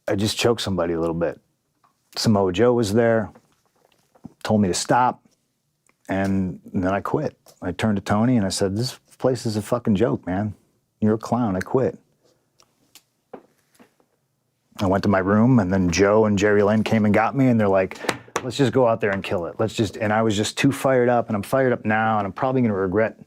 Speaker 8: I just choked somebody a little bit. Samoa Joe was there, told me to stop, and then I quit. I turned to Tony and I said, this place is a fucking joke, man. You're a clown, I quit. I went to my room, and then Joe and Jerry Lynn came and got me, and they're like, let's just go out there and kill it. And I was just too fired up, and I'm fired up now, and I'm probably gonna regret,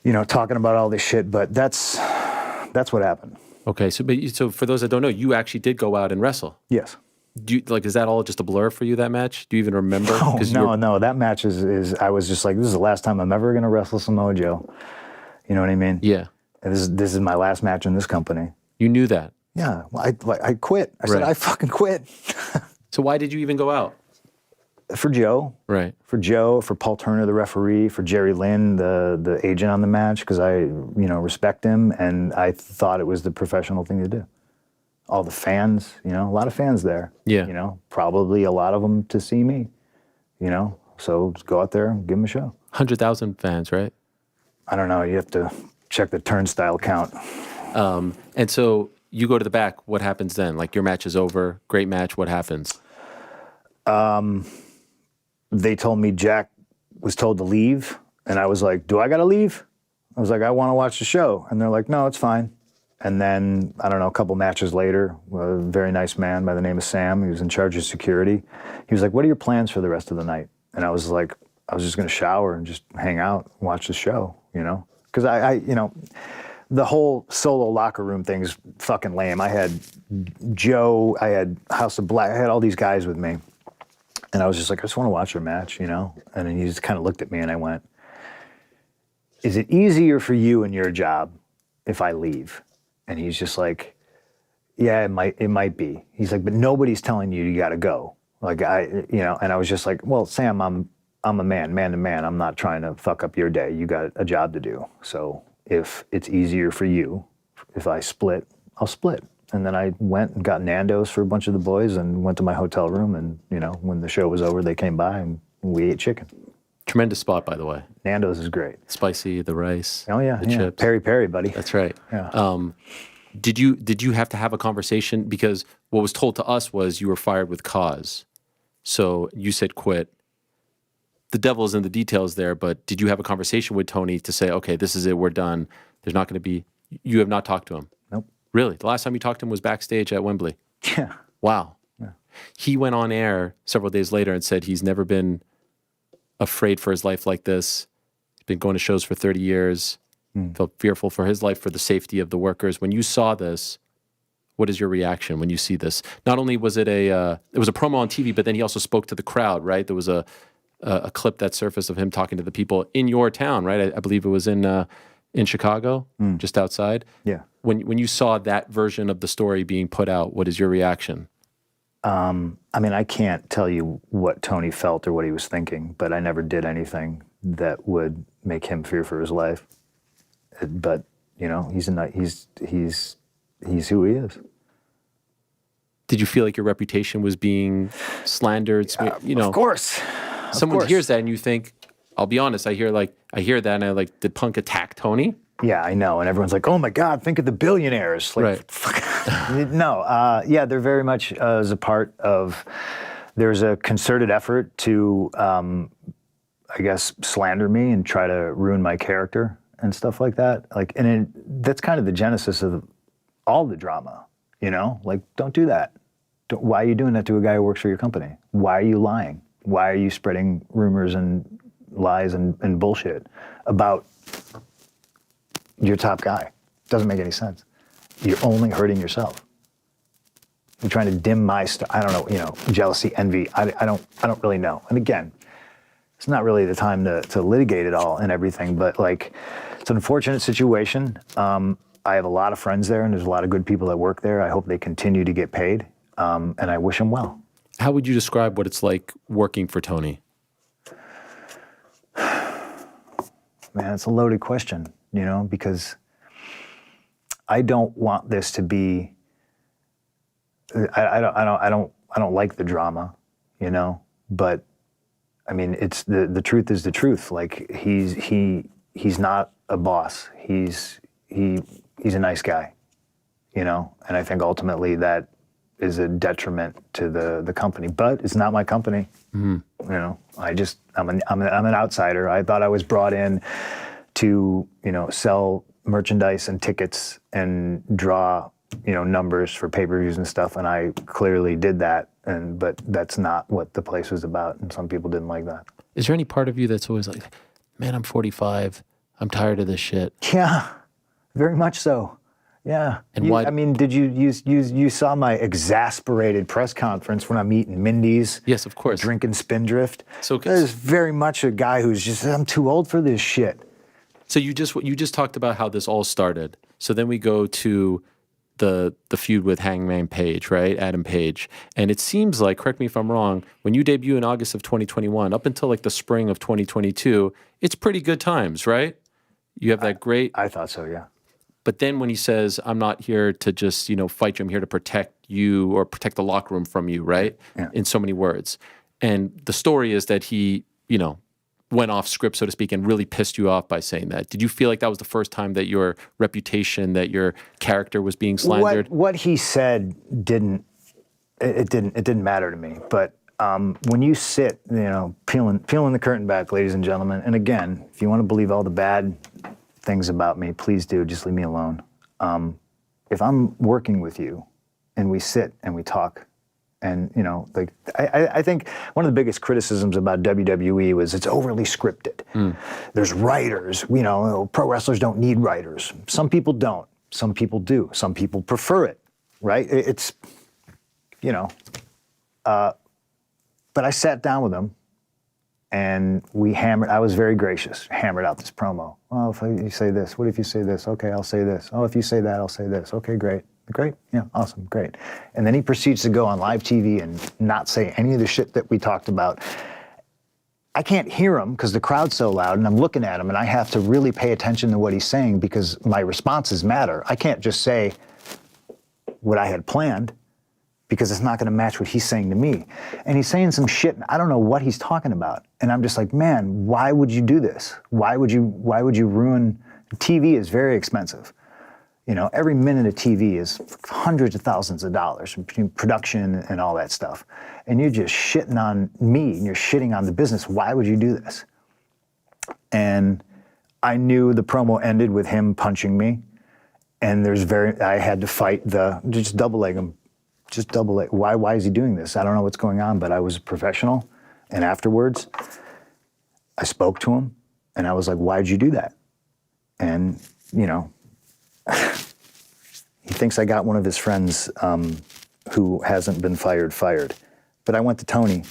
Speaker 8: you know, talking about all this shit, but that's what happened.
Speaker 2: Okay, so for those that don't know, you actually did go out and wrestle.
Speaker 8: Yes.
Speaker 2: Do you, like, is that all just a blur for you, that match? Do you even remember?
Speaker 8: No, that match is I was just like, this is the last time I'm ever gonna wrestle Samoa Joe. You know what I mean?
Speaker 2: Yeah.
Speaker 8: And this is my last match in this company.
Speaker 2: You knew that?
Speaker 8: Yeah, I quit. I said, I fucking quit.
Speaker 2: So why did you even go out?
Speaker 8: For Joe.
Speaker 2: Right.
Speaker 8: For Joe, for Paul Turner, the referee, for Jerry Lynn, the agent on the match, because I, you know, respect him, and I thought it was the professional thing to do. All the fans, you know, a lot of fans there.
Speaker 2: Yeah.
Speaker 8: You know, probably a lot of them to see me, you know, so just go out there and give them a show.
Speaker 2: 100,000 fans, right?
Speaker 8: I don't know. You have to check the turnstile count.
Speaker 2: And so you go to the back. What happens then? Like, your match is over. Great match. What happens?
Speaker 8: They told me Jack was told to leave, and I was like, do I got to leave? I was like, I want to watch the show. And they're like, no, it's fine. And then, I don't know, a couple matches later, a very nice man by the name of Sam, he was in charge of security. He was like, what are your plans for the rest of the night? And I was like, I was just going to shower and just hang out, watch the show, you know? Because I, you know, the whole solo locker room thing is fucking lame. I had Joe, I had House of Black, I had all these guys with me. And I was just like, I just want to watch your match, you know? And then he just kind of looked at me and I went, is it easier for you in your job if I leave? And he's just like, yeah, it might be. He's like, but nobody's telling you got to go. Like, you know, and I was just like, well, Sam, I'm a man to man. I'm not trying to fuck up your day. You got a job to do. So if it's easier for you, if I split, I'll split. And then I went and got Nando's for a bunch of the boys and went to my hotel room. And, you know, when the show was over, they came by and we ate chicken.
Speaker 2: Tremendous spot, by the way.
Speaker 8: Nando's is great.
Speaker 2: Spicy, the rice.
Speaker 8: Oh, yeah.
Speaker 2: The chips.
Speaker 8: Peri, buddy.
Speaker 2: That's right.
Speaker 8: Yeah.
Speaker 2: Did you have to have a conversation? Because what was told to us was you were fired with cause. So you said quit. The devil's in the details there, but did you have a conversation with Tony to say, okay, this is it, we're done. There's not going to be, you have not talked to him?
Speaker 8: Nope.
Speaker 2: Really? The last time you talked to him was backstage at Wembley?
Speaker 8: Yeah.
Speaker 2: Wow.
Speaker 8: Yeah.
Speaker 2: He went on air several days later and said he's never been afraid for his life like this. He's been going to shows for 30 years, felt fearful for his life, for the safety of the workers. When you saw this, what is your reaction when you see this? Not only was it it was a promo on TV, but then he also spoke to the crowd, right? There was a clip that surfaced of him talking to the people in your town, right? I believe it was in Chicago, just outside.
Speaker 8: Yeah.
Speaker 2: When you saw that version of the story being put out, what is your reaction?
Speaker 8: I mean, I can't tell you what Tony felt or what he was thinking, but I never did anything that would make him fear for his life. But, you know, he's who he is.
Speaker 2: Did you feel like your reputation was being slandered? You know,
Speaker 8: of course.
Speaker 2: Someone hears that and you think, I'll be honest, I hear that and I like, did Punk attack Tony?
Speaker 8: Yeah, I know. And everyone's like, oh my God, think of the billionaires. Like,
Speaker 2: right.
Speaker 8: No, yeah, they're very much as a part of, there's a concerted effort to, I guess, slander me and try to ruin my character and stuff like that. Like, and that's kind of the genesis of all the drama, you know? Like, don't do that. Why are you doing that to a guy who works for your company? Why are you lying? Why are you spreading rumors and lies and bullshit about your top guy? Doesn't make any sense. You're only hurting yourself. You're trying to dim my I don't know, you know, jealousy, envy. I don't really know. And again, it's not really the time to litigate it all and everything, but like, it's an unfortunate situation. I have a lot of friends there and there's a lot of good people that work there. I hope they continue to get paid, and I wish them well.
Speaker 2: How would you describe what it's like working for Tony?
Speaker 8: Man, it's a loaded question, you know, because I don't want this to be. I don't like the drama, you know. But I mean, it's the truth is the truth. Like he's not a boss. He's a nice guy, you know. And I think ultimately that is a detriment to the company. But it's not my company. Mm-hmm. You know, I'm an outsider. I thought I was brought in to, you know, sell merchandise and tickets and draw, you know, numbers for pay-per-views and stuff, and I clearly did that. But that's not what the place was about, and some people didn't like that.
Speaker 2: Is there any part of you that's always like, man, I'm 45, I'm tired of this shit?
Speaker 8: Yeah, very much so. Yeah.
Speaker 2: And why?
Speaker 8: I mean, did you saw my exasperated press conference when I'm eating Mindy's?
Speaker 2: Yes, of course.
Speaker 8: Drinking Spindrift.
Speaker 2: So
Speaker 8: there's very much a guy who's just, I'm too old for this shit.
Speaker 2: So you just talked about how this all started. So then we go to the feud with Hangman Page, right? Adam Page. And it seems like, correct me if I'm wrong, when you debut in August of 2021, up until like the spring of 2022, it's pretty good times, right? You have that great...
Speaker 8: I thought so, yeah.
Speaker 2: But then when he says, I'm not here to just, you know, fight you, I'm here to protect you or protect the locker room from you, right?
Speaker 8: Yeah.
Speaker 2: In so many words. And the story is that he, you know, went off script, so to speak, and really pissed you off by saying that. Did you feel like that was the first time that your reputation, that your character was being slandered?
Speaker 8: What he said didn't matter to me. But when you sit, you know, peeling the curtain back, ladies and gentlemen, and again, if you want to believe all the bad things about me, please do, just leave me alone. If I'm working with you and we sit and we talk, and, you know, like, I think one of the biggest criticisms about WWE was it's overly scripted. There's writers, you know, pro wrestlers don't need writers. Some people don't. Some people do. Some people prefer it, right? It's, you know, but I sat down with them and I was very gracious, hammered out this promo. Oh, if you say this, what if you say this? Okay, I'll say this. Oh, if you say that, I'll say this. Okay, great. Great, yeah, awesome, great. And then he proceeds to go on live TV and not say any of the shit that we talked about. I can't hear him because the crowd's so loud, and I'm looking at him, and I have to really pay attention to what he's saying because my responses matter. I can't just say what I had planned because it's not going to match what he's saying to me. And he's saying some shit, and I don't know what he's talking about. And I'm just like, man, why would you do this? Why would you ruin? TV is very expensive. You know, every minute of TV is hundreds of thousands of dollars between production and all that stuff. And you're just shitting on me and you're shitting on the business. Why would you do this? And I knew the promo ended with him punching me. And I had to fight just double leg him. Just double leg. Why is he doing this? I don't know what's going on, but I was a professional. And afterwards, I spoke to him and I was like, why'd you do that? And, you know, he thinks I got one of his friends who hasn't been fired. But I went to Tony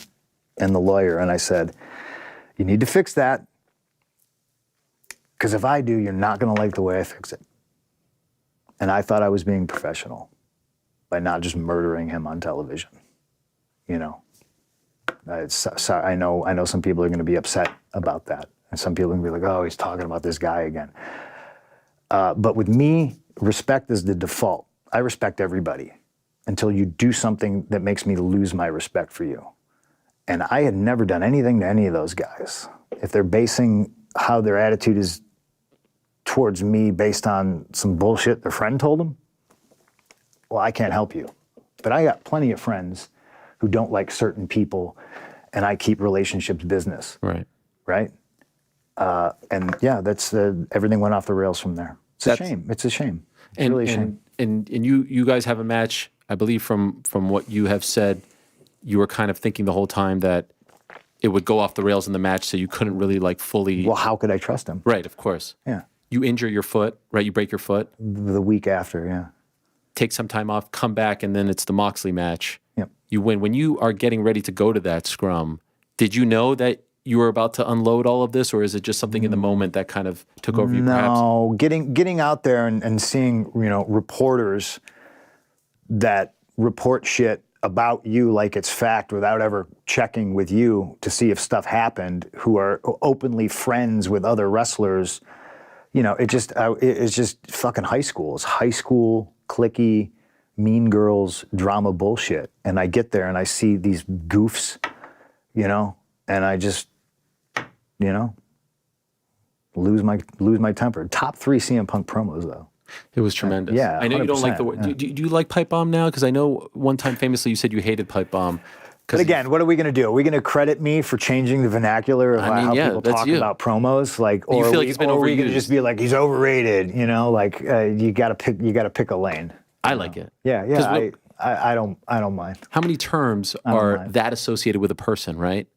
Speaker 8: and the lawyer and I said, you need to fix that because if I do, you're not going to like the way I fix it. And I thought I was being professional by not just murdering him on television. You know, I know some people are going to be upset about that. And some people are going to be like, oh, he's talking about this guy again. But with me, respect is the default. I respect everybody. until you do something that makes me lose my respect for you. And I had never done anything to any of those guys. If they're basing how their attitude is towards me based on some bullshit their friend told them, well, I can't help you. But I got plenty of friends who don't like certain people, and I keep relationships business. Right? And yeah, that's everything went off the rails from there. It's a shame. It's a shame. It's really a shame.
Speaker 2: And you guys have a match, I believe from what you have said, you were kind of thinking the whole time that it would go off the rails in the match, so you couldn't really like fully.
Speaker 8: Well, how could I trust him?
Speaker 2: Right, of course.
Speaker 8: Yeah.
Speaker 2: You injure your foot, right? You break your foot.
Speaker 8: The week after, yeah.
Speaker 2: Take some time off, come back, and then it's the Moxley match.
Speaker 8: Yep.
Speaker 2: You win. When you are getting ready to go to that scrum, did you know that you were about to unload all of this, or is it just something in the moment that kind of took over you?
Speaker 8: No, getting out there and seeing reporters that report shit about you like it's fact without ever checking with you to see if stuff happened, who are openly friends with other wrestlers. It's just fucking high school. It's high school, cliquey, mean girls, drama bullshit. And I get there and I see these goofs, and I just, lose my temper. Top 3 CM Punk promos though.
Speaker 2: It was tremendous.
Speaker 8: Yeah,
Speaker 2: I know you don't like the word.
Speaker 8: yeah.
Speaker 2: Do you like pipe bomb now? Because I know one time famously you said you hated pipe bomb.
Speaker 8: But again, what are we going to do? Are we going to credit me for changing the vernacular of how people talk about promos? Or
Speaker 2: feel like he's been
Speaker 8: are we going
Speaker 2: overused?
Speaker 8: to just be like, he's overrated? You got to pick a lane.
Speaker 2: I like it.
Speaker 8: Yeah. I don't mind.
Speaker 2: How many terms are that associated with a person, right?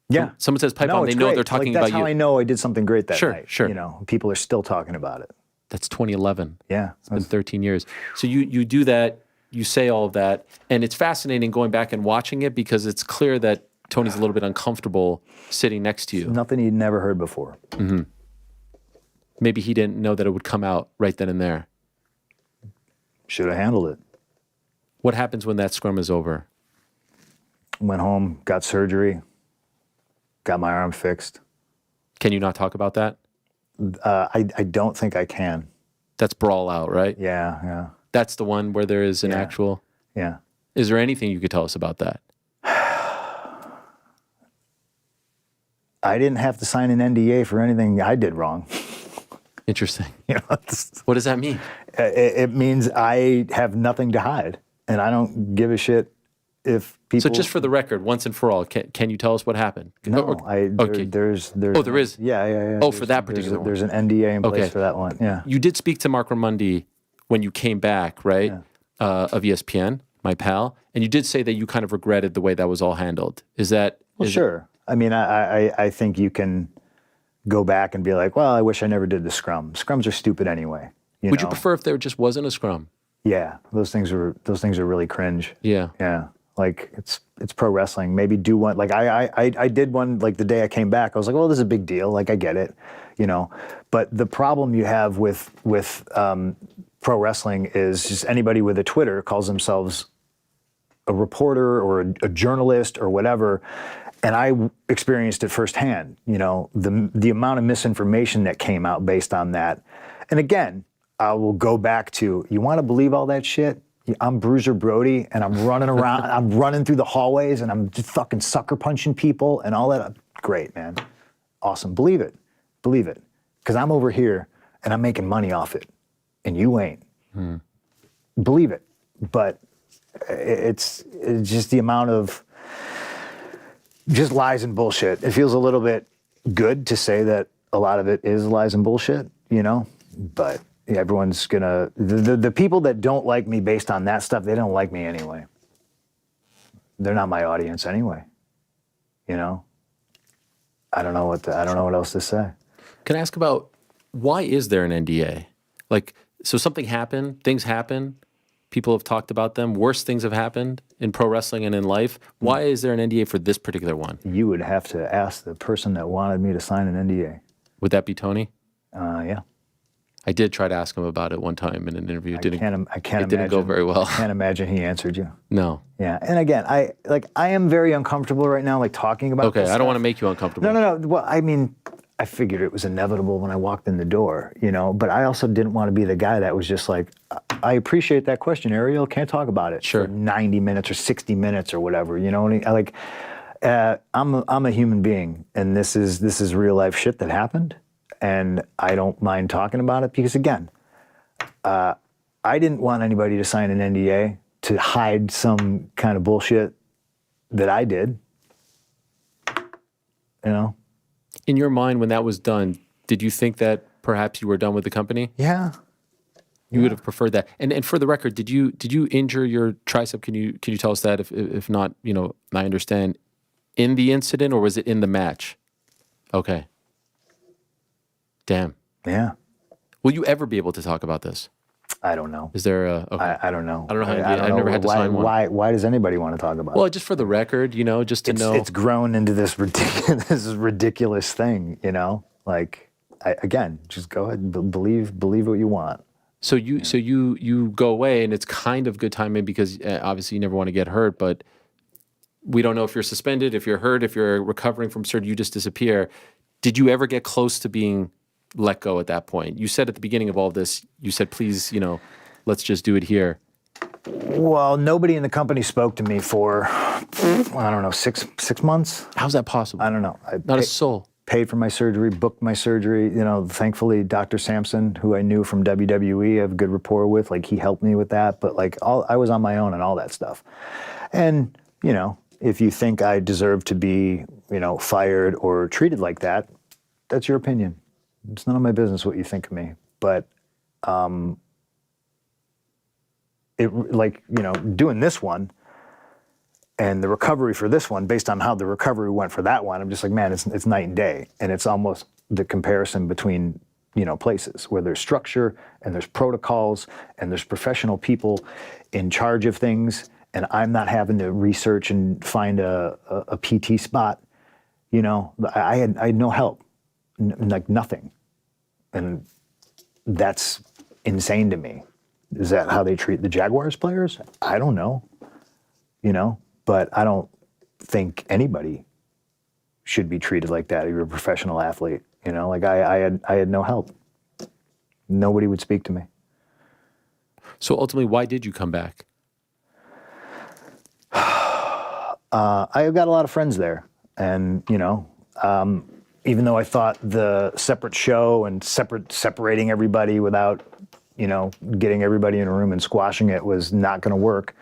Speaker 8: Yeah.
Speaker 2: Someone says pipe bomb, they know they're talking about you.
Speaker 8: That's how I know I did something great that night.
Speaker 2: Sure.
Speaker 8: People are still talking about it.
Speaker 2: That's 2011.
Speaker 8: Yeah.
Speaker 2: It's been 13 years. So you do that, you say all of that, and it's fascinating going back and watching it because it's clear that Tony's a little bit uncomfortable sitting next to you.
Speaker 8: Nothing he'd never heard before.
Speaker 2: Mm-hmm. Maybe he didn't know that it would come out right then and there.
Speaker 8: Should have handled it.
Speaker 2: What happens when that scrum is over?
Speaker 8: Went home, got surgery, got my arm fixed.
Speaker 2: Can you not talk about that?
Speaker 8: I don't think I can.
Speaker 2: That's Brawl Out, right?
Speaker 8: Yeah.
Speaker 2: That's the one where there is an actual...
Speaker 8: Yeah.
Speaker 2: Is there anything you could tell us about that?
Speaker 8: I didn't have to sign an NDA for anything I did wrong.
Speaker 2: Interesting. What does that mean?
Speaker 8: It means I have nothing to hide, and I don't give a shit if people...
Speaker 2: So just for the record, once and for all, can you tell us what happened?
Speaker 8: No,
Speaker 2: okay.
Speaker 8: There's...
Speaker 2: Oh, there is?
Speaker 8: Yeah.
Speaker 2: Oh, for that particular one.
Speaker 8: There's an NDA in place for that one, yeah.
Speaker 2: You did speak to Mark Ramundi when you came back, right, of ESPN, my pal, and you did say that you kind of regretted the way that was all handled. Is that...
Speaker 8: Well, sure. I mean, I think you can go back and be like, well, I wish I never did the scrum. Scrums are stupid anyway.
Speaker 2: Would you prefer if there just wasn't a scrum?
Speaker 8: Yeah, those things are really cringe.
Speaker 2: Yeah.
Speaker 8: Yeah. Like it's pro wrestling. Maybe do one. Like I did one like the day I came back. I was like, well, this is a big deal. Like I get it, But the problem you have with pro wrestling is just anybody with a Twitter calls themselves a reporter or a journalist or whatever. And I experienced it firsthand, the amount of misinformation that came out based on that. And again, I will go back to, you want to believe all that shit? I'm Bruiser Brody and I'm running around, I'm running through the hallways and I'm just fucking sucker punching people and all that. Great, man. Awesome. Believe it. Because I'm over here and I'm making money off it and you ain't. Believe it. But it's just the amount of just lies and bullshit. It feels a little bit good to say that a lot of it is lies and bullshit, but everyone's gonna, the people that don't like me based on that stuff, they don't like me anyway. They're not my audience anyway. I don't know what else to say.
Speaker 2: Can I ask about why is there an NDA? Like, so something happened, things happen, people have talked about them, worse things have happened in pro wrestling and in life. Why is there an NDA for this particular one?
Speaker 8: You would have to ask the person that wanted me to sign an NDA.
Speaker 2: Would that be Tony?
Speaker 8: Yeah.
Speaker 2: I did try to ask him about it one time in an interview. It didn't go very well.
Speaker 8: I can't imagine he answered you.
Speaker 2: No.
Speaker 8: Yeah, and again, I am very uncomfortable right now, like talking about.
Speaker 2: Okay, I don't want to make you uncomfortable.
Speaker 8: No. Well, I mean, I figured it was inevitable when I walked in the door, you know, but I also didn't want to be the guy that was just like, I appreciate that question, Ariel, can't talk about it for 90 minutes or 60 minutes or whatever, you know, and I'm a human being, and this is real life shit that happened, and I don't mind talking about it because, again, I didn't want anybody to sign an NDA to hide some kind of bullshit that I did, you know?
Speaker 2: In your mind, when that was done, did you think that perhaps you were done with the company?
Speaker 8: Yeah.
Speaker 2: You would have preferred that. And for the record, did you injure your tricep? Can you tell us that? If not, you know, I understand. In the incident, or was it in the match? Okay. Damn.
Speaker 8: Yeah.
Speaker 2: Will you ever be able to talk about this?
Speaker 8: I don't know.
Speaker 2: Is there a... Okay.
Speaker 8: I don't know.
Speaker 2: I don't know how I've never had to sign one.
Speaker 8: Why does anybody want to talk about it?
Speaker 2: Well, just for the record, you know, just to know.
Speaker 8: It's grown into this ridiculous thing, you know? Like, again, just go ahead and believe what you want.
Speaker 2: So you go away, and it's kind of good timing because obviously you never want to get hurt, but we don't know if you're suspended, if you're hurt, if you're recovering from surgery, you just disappear. Did you ever get close to being let go at that point? You said at the beginning of all this, you said, please, you know, let's just do it here.
Speaker 8: Well, nobody in the company spoke to me for, I don't know, six months.
Speaker 2: How's that possible?
Speaker 8: I don't know.
Speaker 2: Not a soul.
Speaker 8: Paid for my surgery, booked my surgery. You know, thankfully, Dr. Sampson, who I knew from WWE, I have a good rapport with, like, he helped me with that. But, like, I was on my own and all that stuff. And, you know, if you think I deserve to be, you know, fired or treated like that, that's your opinion. It's none of my business what you think of me. But, like, you know, doing this one and the recovery for this one, based on how the recovery went for that one, I'm just like, man, it's night and day. And it's almost the comparison between, you know, places where there's structure and there's protocols and there's professional people in charge of things. And I'm not having to research and find a PT spot. You know, I had no help, like nothing. And that's insane to me. Is that how they treat the Jaguars players? I don't know, you know, but I don't think anybody should be treated like that if you're a professional athlete. You know, like I had no help. Nobody would speak to me.
Speaker 2: So ultimately, why did you come back?
Speaker 8: I got a lot of friends there, and you know, even though I thought the separate show and separating everybody without, you know, getting everybody in a room and squashing it was not going to work.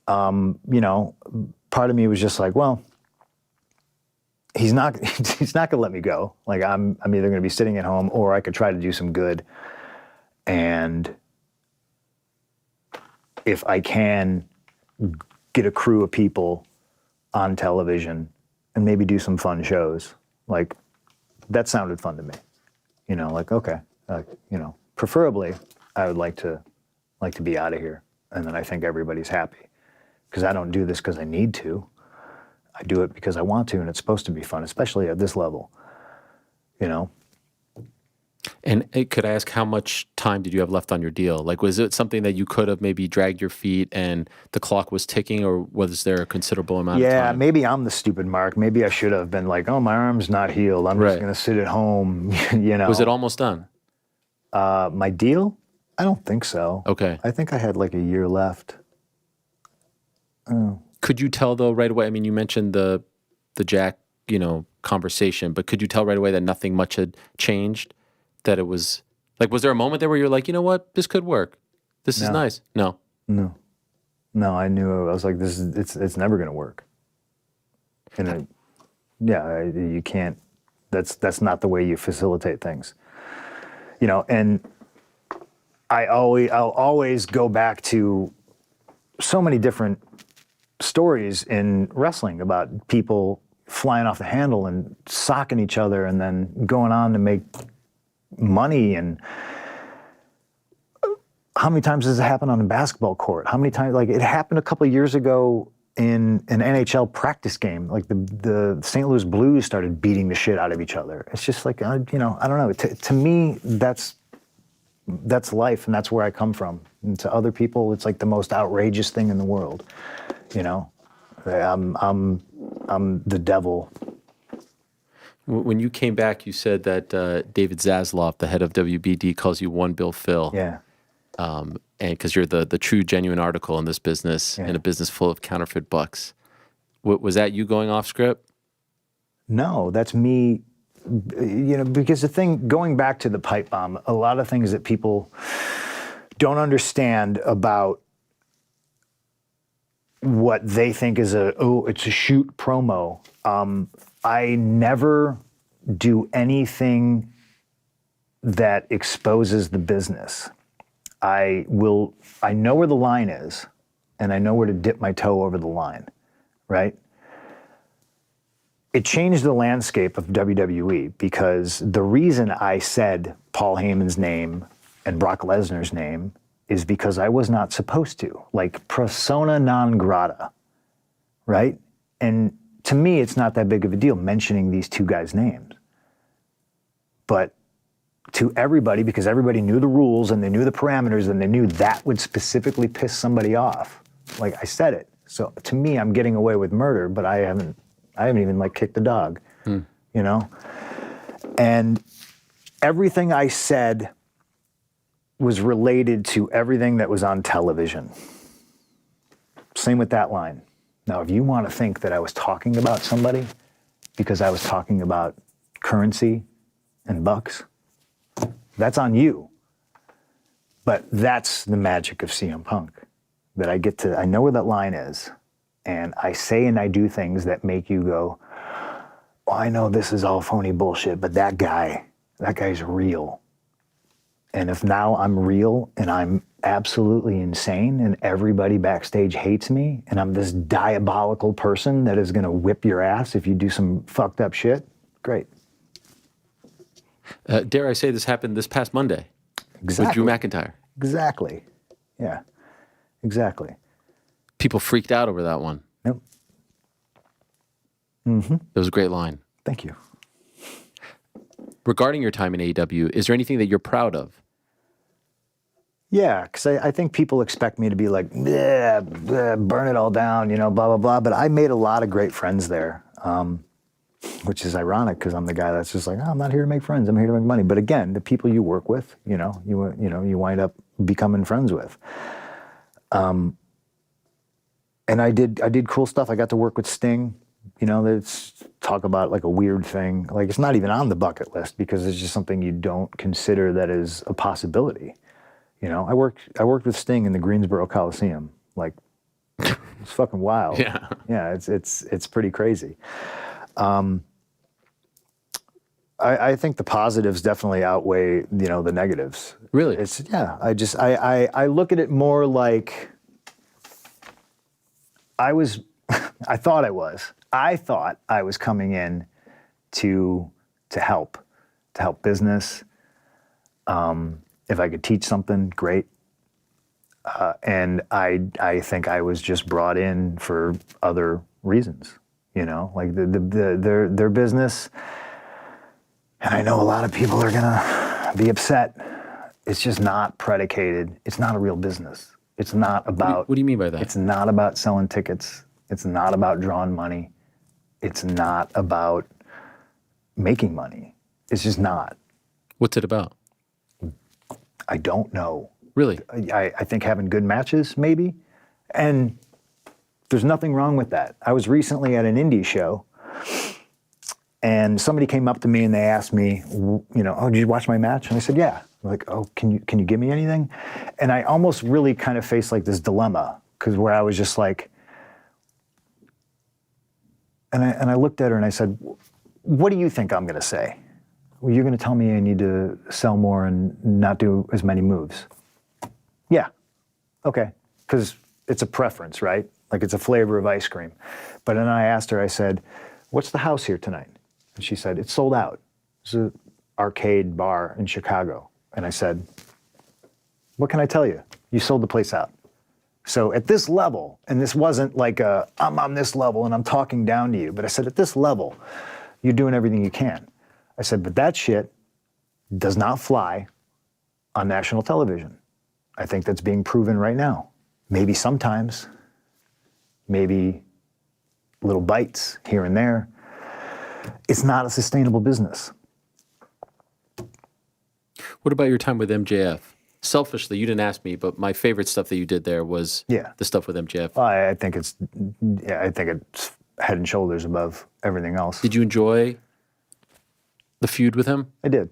Speaker 8: You know, part of me was just like, well, he's not going to let me go. Like I'm either going to be sitting at home or I could try to do some good. And if I can get a crew of people on television and maybe do some fun shows, like that sounded fun to me. You know, like, okay, you know, preferably I would like to be out of here. And then I think everybody's happy. Because I don't do this because I need to. I do it because I want to, and it's supposed to be fun, especially at this level, you know?
Speaker 2: And could I ask, how much time did you have left on your deal? Like, was it something that you could have maybe dragged your feet and the clock was ticking, or was there a considerable amount of time?
Speaker 8: Yeah, maybe I'm the stupid mark. Maybe I should have been like, oh, my arm's not healed. I'm just going to sit at home, you know?
Speaker 2: Was it almost done?
Speaker 8: My deal? I don't think so.
Speaker 2: Okay.
Speaker 8: I think I had like a year left.
Speaker 2: Could you tell though right away? I mean, you mentioned the Jack, you know, conversation, but could you tell right away that nothing much had changed? That it was like, was there a moment there where you're like, you know what, this could work. This is nice. No.
Speaker 8: I knew. I was like, it's never going to work. And you can't. That's not the way you facilitate things. You know, and I'll always go back to so many different stories in wrestling about people flying off the handle and socking each other and then going on to make money. And how many times does it happen on a basketball court? How many times? Like, it happened a couple of years ago in an NHL practice game. Like the St. Louis Blues started beating the shit out of each other. It's just like, you know, I don't know. To me, that's life, and that's where I come from. And to other people, it's like the most outrageous thing in the world. You know, I'm the devil.
Speaker 2: When you came back, you said that David Zaslav, the head of WBD, calls you One Bill Phil.
Speaker 8: Yeah.
Speaker 2: And because you're the true, genuine article in this business, in a business full of counterfeit bucks. Was that you going off script?
Speaker 8: No, that's me. Because the thing, going back to the pipe bomb, a lot of things that people don't understand about what they think is it's a shoot promo. I never do anything that exposes the business. I know where the line is, and I know where to dip my toe over the line, right? It changed the landscape of WWE because the reason I said Paul Heyman's name and Brock Lesnar's name is because I was not supposed to, like persona non grata, right? And to me, it's not that big of a deal mentioning these two guys' names. But to everybody, because everybody knew the rules and they knew the parameters and they knew that would specifically piss somebody off, like I said it. So to me, I'm getting away with murder, but I haven't even like kicked the dog, you know? And everything I said was related to everything that was on television. Same with that line. Now, if you want to think that I was talking about somebody because I was talking about currency and bucks, that's on you. But that's the magic of CM Punk, that I know where that line is, and I say and I do things that make you go, well, I know this is all phony bullshit, but that guy's real. And if now I'm real and I'm absolutely insane and everybody backstage hates me and I'm this diabolical person that is gonna whip your ass if you do some fucked up shit, great.
Speaker 2: Dare I say this happened this past Monday with Drew McIntyre?
Speaker 8: Exactly. Yeah, exactly.
Speaker 2: People freaked out over that one.
Speaker 8: Yep.
Speaker 2: It was a great line.
Speaker 8: Thank you.
Speaker 2: Regarding your time in AEW, is there anything that you're proud of?
Speaker 8: Yeah, because I think people expect me to be like, burn it all down, blah, blah, blah. But I made a lot of great friends there, which is ironic because I'm the guy that's just like, I'm not here to make friends. I'm here to make money. But again, the people you work with, you wind up becoming friends with. And I did cool stuff. I got to work with Sting. Let's talk about like a weird thing. Like it's not even on the bucket list because it's just something you don't consider that is a possibility. I worked with Sting in the Greensboro Coliseum. Like it's fucking wild.
Speaker 2: Yeah.
Speaker 8: Yeah, it's pretty crazy. I think the positives definitely outweigh, the negatives.
Speaker 2: Really?
Speaker 8: I look at it more like I thought I was coming in to help business. If I could teach something, great. And I think I was just brought in for other reasons, like their business. And I know a lot of people are gonna be upset. It's just not predicated. It's not a real business. It's not about.
Speaker 2: What do you mean by that?
Speaker 8: It's not about selling tickets. It's not about drawing money. It's not about making money. It's just not.
Speaker 2: What's it about?
Speaker 8: I don't know.
Speaker 2: Really?
Speaker 8: I think having good matches, maybe. And there's nothing wrong with that. I was recently at an indie show, and somebody came up to me and they asked me, did you watch my match? And I said, yeah. They're like, oh, can you give me anything? And I almost really kind of faced like this dilemma, because where I was just like, and I looked at her and I said, what do you think I'm going to say? Well, you're going to tell me I need to sell more and not do as many moves. Yeah, okay, because it's a preference, right? Like it's a flavor of ice cream. But then I asked her, I said, what's the house here tonight? And she said, it's sold out. It's an arcade bar in Chicago. And I said, what can I tell you? You sold the place out. So at this level, and this wasn't like I'm on this level and I'm talking down to you, but I said, at this level, you're doing everything you can. I said, but that shit does not fly on national television. I think that's being proven right now. Maybe sometimes, maybe little bites here and there. it's not a sustainable business.
Speaker 2: What about your time with MJF? Selfishly, you didn't ask me, but my favorite stuff that you did there was the stuff with MJF.
Speaker 8: I think it's head and shoulders above everything else.
Speaker 2: Did you enjoy the feud with him?
Speaker 8: I did.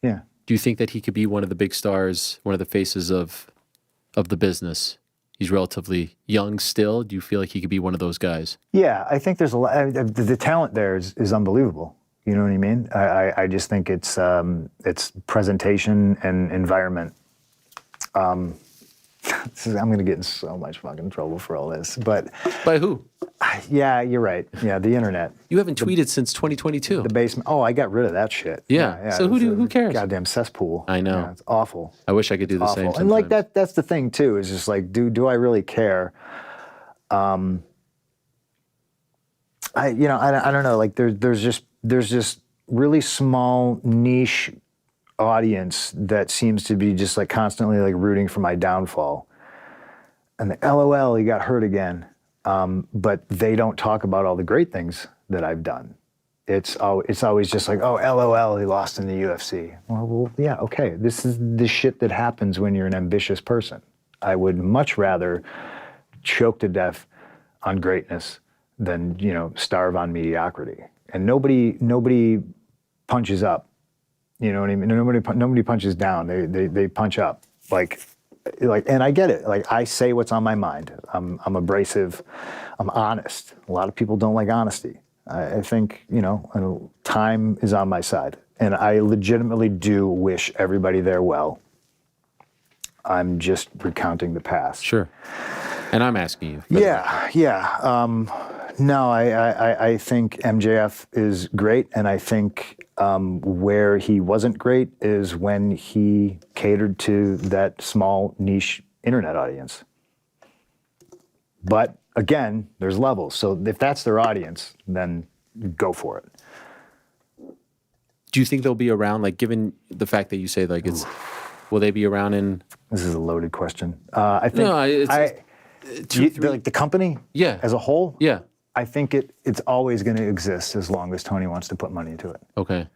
Speaker 8: Yeah.
Speaker 2: Do you think that he could be one of the big stars, one of the faces of the business? He's relatively young still. Do you feel like he could be one of those guys?
Speaker 8: Yeah, I think there's a lot. The talent there is unbelievable. You know what I mean? I just think it's presentation and environment. I'm going to get in so much fucking trouble for all this. But
Speaker 2: by who?
Speaker 8: Yeah, you're right. Yeah, the internet.
Speaker 2: You haven't tweeted since 2022.
Speaker 8: The basement. Oh, I got rid of that shit.
Speaker 2: Yeah. So who cares?
Speaker 8: Goddamn cesspool.
Speaker 2: I know.
Speaker 8: Yeah, it's awful.
Speaker 2: I wish I could do the same.
Speaker 8: And like that's the thing too. Is just like, do I really care? I don't know. Like there's just really small niche audience that seems to be just like constantly like rooting for my downfall. And the LOL, he got hurt again. But they don't talk about all the great things that I've done. It's always just like, oh, LOL, he lost in the UFC. Well, yeah, okay. This is the shit that happens when you're an ambitious person. I would much rather choke to death on greatness than, starve on mediocrity. And nobody punches up. You know what I mean? Nobody punches down. They punch up. Like, and I get it. Like, I say what's on my mind. I'm abrasive. I'm honest. A lot of people don't like honesty. I think, time is on my side. And I legitimately do wish everybody there well. I'm just recounting the past.
Speaker 2: Sure. And I'm asking you.
Speaker 8: Yeah. No, I think MJF is great, and I think where he wasn't great is when he catered to that small niche internet audience. But again, there's levels. So if that's their audience, then go for it.
Speaker 2: Do you think they'll be around, like, given the fact that you say, like, will they be around in?
Speaker 8: This is a loaded question. I think like the company, as a whole, I think it's always going to exist as long as Tony wants to put money into it.
Speaker 2: Okay.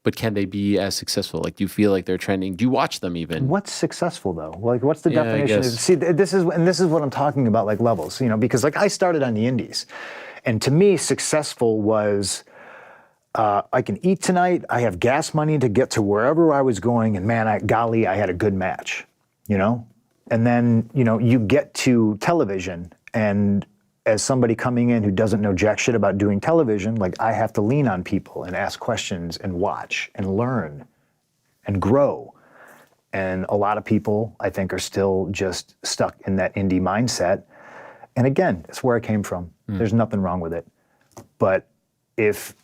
Speaker 2: But can they be as successful? Like, do you feel like they're trending? Do you watch them even?
Speaker 8: What's successful though? Like, what's the definition? See, this is what I'm talking about, like levels. Because like I started on the indies, and to me, successful was I can eat tonight. I have gas money to get to wherever I was going, and man, I had a good match. And then, you get to television, and as somebody coming in who doesn't know jack shit about doing television, like I have to lean on people and ask questions and watch and learn and grow. And a lot of people, I think, are still just stuck in that indie mindset. And again, it's where I came from. There's nothing wrong with it. But if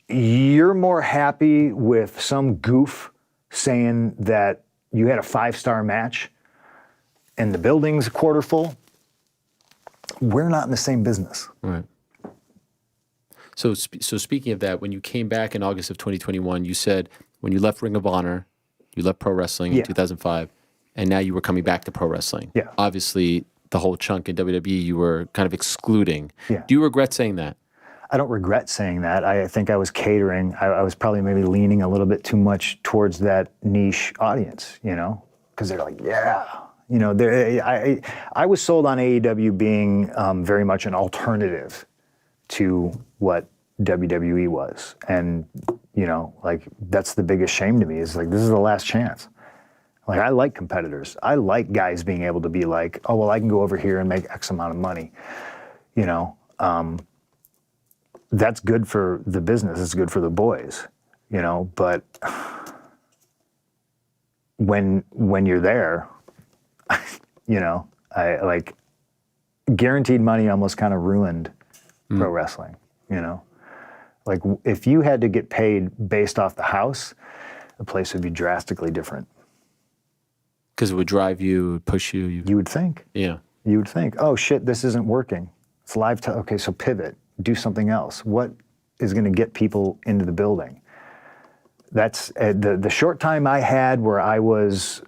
Speaker 8: you're more happy with some goof saying that you had a 5-star match and the building's a quarter full, we're not in the same business.
Speaker 2: Right. So speaking of that, when you came back in August of 2021, you said when you left Ring of Honor, you left pro wrestling in 2005, and now you were coming back to pro wrestling.
Speaker 8: Yeah.
Speaker 2: Obviously, the whole chunk in WWE you were kind of excluding.
Speaker 8: Yeah.
Speaker 2: Do you regret saying that?
Speaker 8: I don't regret saying that. I think I was catering. I was probably maybe leaning a little bit too much towards that niche audience, because they're like, yeah. I was sold on AEW being very much an alternative to what WWE was. And, like, that's the biggest shame to me is like, this is the last chance. Like, I like competitors. I like guys being able to be like, oh, well, I can go over here and make X amount of money. That's good for the business. It's good for the boys, but when you're there, I like guaranteed money almost kind of ruined pro wrestling, like if you had to get paid based off the house, the place would be drastically different.
Speaker 2: Because it would drive you, it would push you.
Speaker 8: You would think.
Speaker 2: Yeah.
Speaker 8: You would think, oh shit, this isn't working. It's live. Okay, so pivot, do something else. What is going to get people into the building? That's the short time I had where I was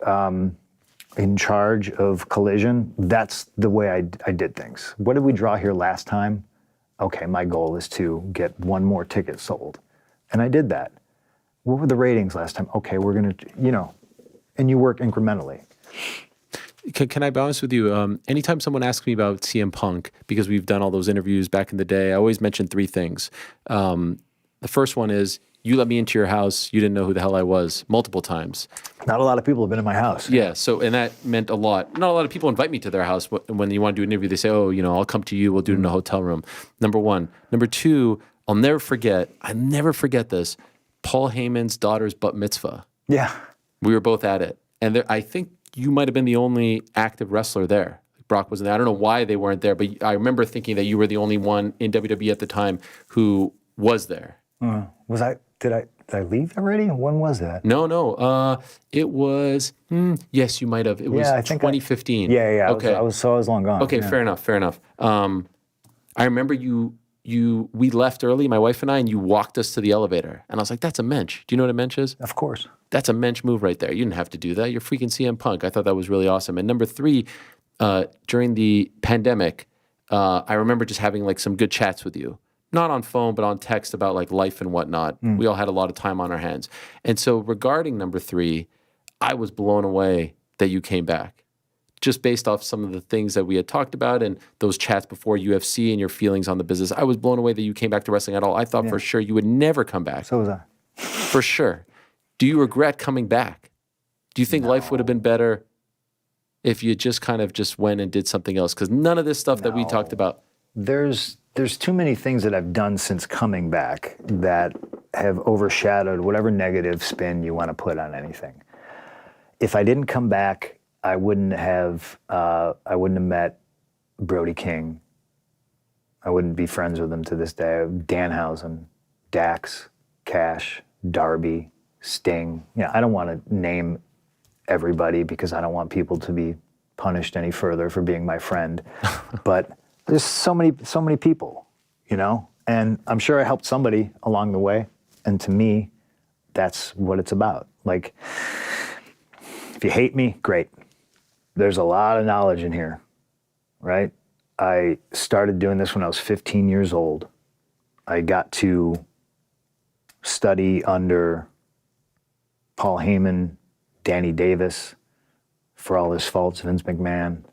Speaker 8: in charge of Collision. That's the way I did things. What did we draw here last time? okay, my goal is to get one more ticket sold. And I did that. What were the ratings last time? Okay, we're going to, and you work incrementally.
Speaker 2: Can I be honest with you? Anytime someone asks me about CM Punk, because we've done all those interviews back in the day, I always mention three things. The first one is, you let me into your house, you didn't know who the hell I was, multiple times.
Speaker 8: Not a lot of people have been in my house.
Speaker 2: Yeah, and that meant a lot. Not a lot of people invite me to their house. When you want to do an interview, they say, oh, I'll come to you, we'll do it in a hotel room. Number one. Number two, I never forget this, Paul Heyman's daughter's bat mitzvah.
Speaker 8: Yeah.
Speaker 2: We were both at it. And I think you might have been the only active wrestler there. Brock wasn't there. I don't know why they weren't there, but I remember thinking that you were the only one in WWE at the time who was there.
Speaker 8: Did I leave already? When was that?
Speaker 2: No. It was, yes, you might have. It was 2015.
Speaker 8: Yeah.
Speaker 2: Okay.
Speaker 8: I was long gone.
Speaker 2: Okay,
Speaker 8: yeah.
Speaker 2: fair enough. I remember we left early, my wife and I, and you walked us to the elevator. And I was like, that's a mensch. Do you know what a mensch is?
Speaker 8: Of course.
Speaker 2: That's a mensch move right there. You didn't have to do that. You're freaking CM Punk. I thought that was really awesome. And number three, during the pandemic, I remember just having like some good chats with you. Not on phone, but on text about like life and whatnot. We all had a lot of time on our hands. And so regarding number three, I was blown away that you came back. Just based off some of the things that we had talked about and those chats before UFC and your feelings on the business, I was blown away that you came back to wrestling at all. I thought for sure you would never come back.
Speaker 8: So was I.
Speaker 2: For sure. Do you regret coming back? Do you think life would have been better if you just kind of just went and did something else? Because none of this stuff that we talked about.
Speaker 8: There's too many things that I've done since coming back that have overshadowed whatever negative spin you want to put on anything. If I didn't come back, I wouldn't have met Brody King. I wouldn't be friends with him to this day. Danhausen, Dax, Cash, Darby, Sting. I don't want to name everybody because I don't want people to be punished any further for being my friend. But there's so many people, and I'm sure I helped somebody along the way. And to me, that's what it's about. Like, if you hate me, great. There's a lot of knowledge in here, right? I started doing this when I was 15 years old. I got to study under Paul Heyman, Danny Davis, for all his faults, Vince McMahon.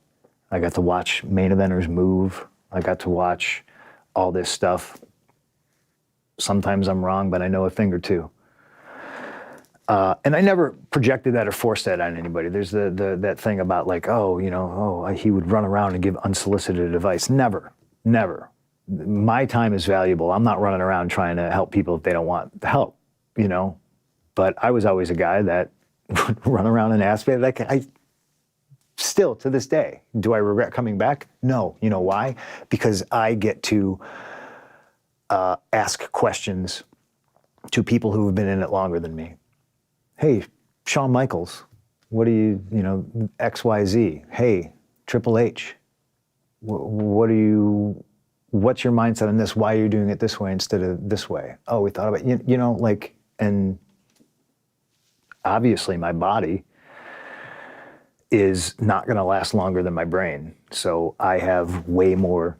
Speaker 8: I got to watch main eventers move. I got to watch all this stuff. Sometimes I'm wrong, but I know a thing or two. And I never projected that or forced that on anybody. There's that thing about like, he would run around and give unsolicited advice. Never. My time is valuable. I'm not running around trying to help people if they don't want the help, But I was always a guy that would run around and ask me, like, still, to this day, do I regret coming back? No. You know why? Because I get to ask questions to people who have been in it longer than me. Hey, Shawn Michaels, what do you, XYZ? Hey, Triple H, what's your mindset on this? Why are you doing it this way instead of this way? Oh, we thought about, and obviously my body is not going to last longer than my brain. So I have way more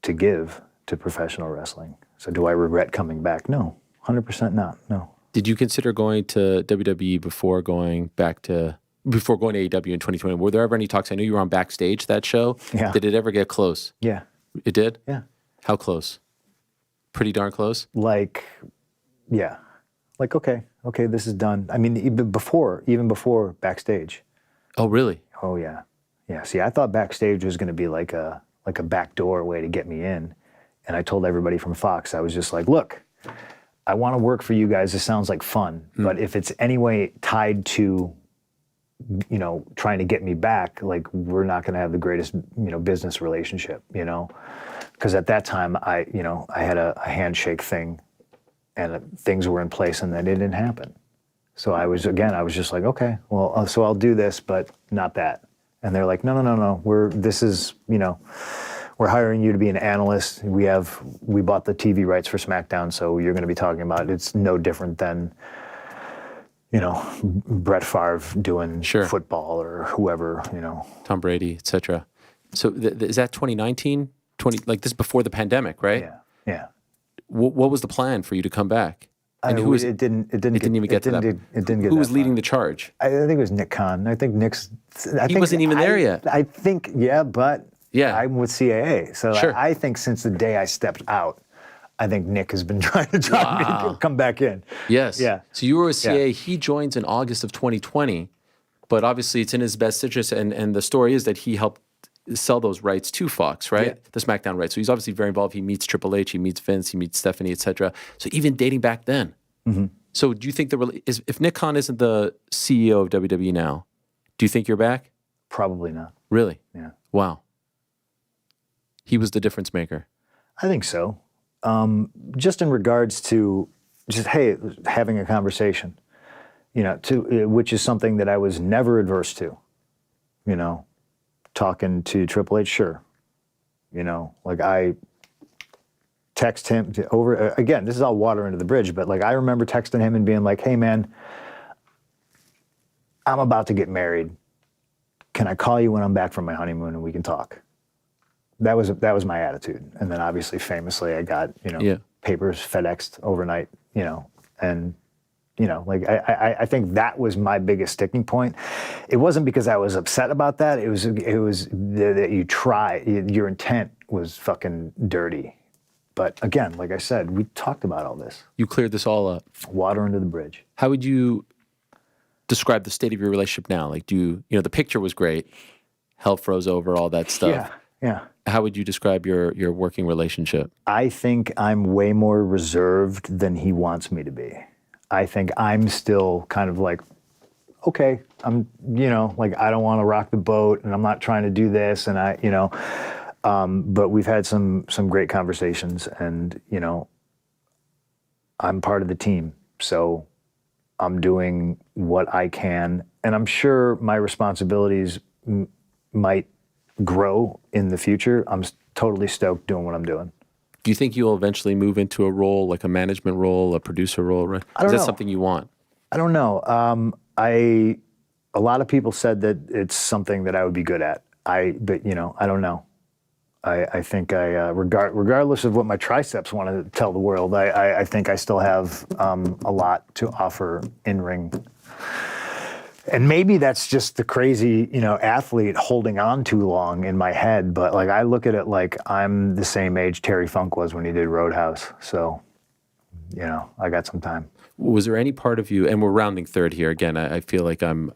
Speaker 8: to give to professional wrestling. So do I regret coming back? No, 100% not, no.
Speaker 2: Did you consider going to WWE before going to AEW in 2020? Were there ever any talks? I know you were on Backstage, that show.
Speaker 8: Yeah.
Speaker 2: Did it ever get close?
Speaker 8: Yeah.
Speaker 2: It did?
Speaker 8: Yeah.
Speaker 2: How close? Pretty darn close?
Speaker 8: Yeah. Okay, this is done. I mean, even before Backstage.
Speaker 2: Oh, really?
Speaker 8: Oh, yeah. Yeah, see, I thought Backstage was going to be like a backdoor way to get me in. And I told everybody from Fox, I was just like, look, I want to work for you guys. This sounds like fun. But if it's any way tied to, trying to get me back, like, we're not going to have the greatest, business relationship, Because at that time, I had a handshake thing and things were in place and then it didn't happen. So I was just like, okay, well, so I'll do this, but not that. And they're like, no. We're hiring you to be an analyst. We bought the TV rights for SmackDown, so you're going to be talking about, it's no different than, Brett Favre doing football or whoever,
Speaker 2: Tom Brady, etc. So is that 2019? Like this before the pandemic, right?
Speaker 8: Yeah. Yeah.
Speaker 2: What was the plan for you to come back? And who was
Speaker 8: it didn't
Speaker 2: even get to that.
Speaker 8: It didn't get
Speaker 2: Who was
Speaker 8: that
Speaker 2: leading
Speaker 8: far.
Speaker 2: the charge?
Speaker 8: I think it was Nick Khan. I think Nick's.
Speaker 2: He wasn't even there yet.
Speaker 8: I think, but
Speaker 2: Yeah.
Speaker 8: I'm with CAA. So
Speaker 2: Sure.
Speaker 8: I think since the day I stepped out, I think Nick has been trying me to come back in.
Speaker 2: Yes.
Speaker 8: Yeah.
Speaker 2: So you were with CAA. He joins in August of 2020, but obviously it's in his best interest. And the story is that he helped sell those rights to Fox, right?
Speaker 8: Yeah.
Speaker 2: The SmackDown rights. So he's obviously very involved. He meets Triple H, he meets Vince, he meets Stephanie, etc. So even dating back then.
Speaker 8: Mm-hmm.
Speaker 2: So do you think if Nick Khan isn't the CEO of WWE now, do you think you're back?
Speaker 8: Probably not.
Speaker 2: Really?
Speaker 8: Yeah.
Speaker 2: Wow. He was the difference maker.
Speaker 8: I think so. Just in regards to having a conversation, which is something that I was never adverse to, talking to Triple H, sure. I text him again, this is all water under the bridge, but I remember texting him and being like, hey man, I'm about to get married. Can I call you when I'm back from my honeymoon and we can talk? That was my attitude. And then obviously famously I got, papers FedExed overnight, and I think that was my biggest sticking point. It wasn't because I was upset about that. It was that you try, your intent was fucking dirty. But again, like I said, we talked about all this.
Speaker 2: You cleared this all up.
Speaker 8: Water under the bridge.
Speaker 2: How would you describe the state of your relationship now? The picture was great. Hell froze over, all that stuff.
Speaker 8: Yeah.
Speaker 2: How would you describe your working relationship?
Speaker 8: I think I'm way more reserved than he wants me to be. I think I'm still kind of like, okay, I'm, I don't want to rock the boat and I'm not trying to do this. And but we've had some great conversations and, I'm part of the team. So I'm doing what I can. And I'm sure my responsibilities might grow in the future. I'm totally stoked doing what I'm doing.
Speaker 2: Do you think you'll eventually move into a role, like a management role, a producer role? Right?
Speaker 8: I don't know.
Speaker 2: Is that something you want?
Speaker 8: I don't know. A lot of people said that it's something that I would be good at. But I don't know. I think regardless of what my triceps want to tell the world, I think I still have a lot to offer in ring. And maybe that's just the crazy, athlete holding on too long in my head. But I look at it like I'm the same age Terry Funk was when he did Roadhouse. So, I got some time.
Speaker 2: Was there any part of you, and we're rounding third here again, I feel like I'm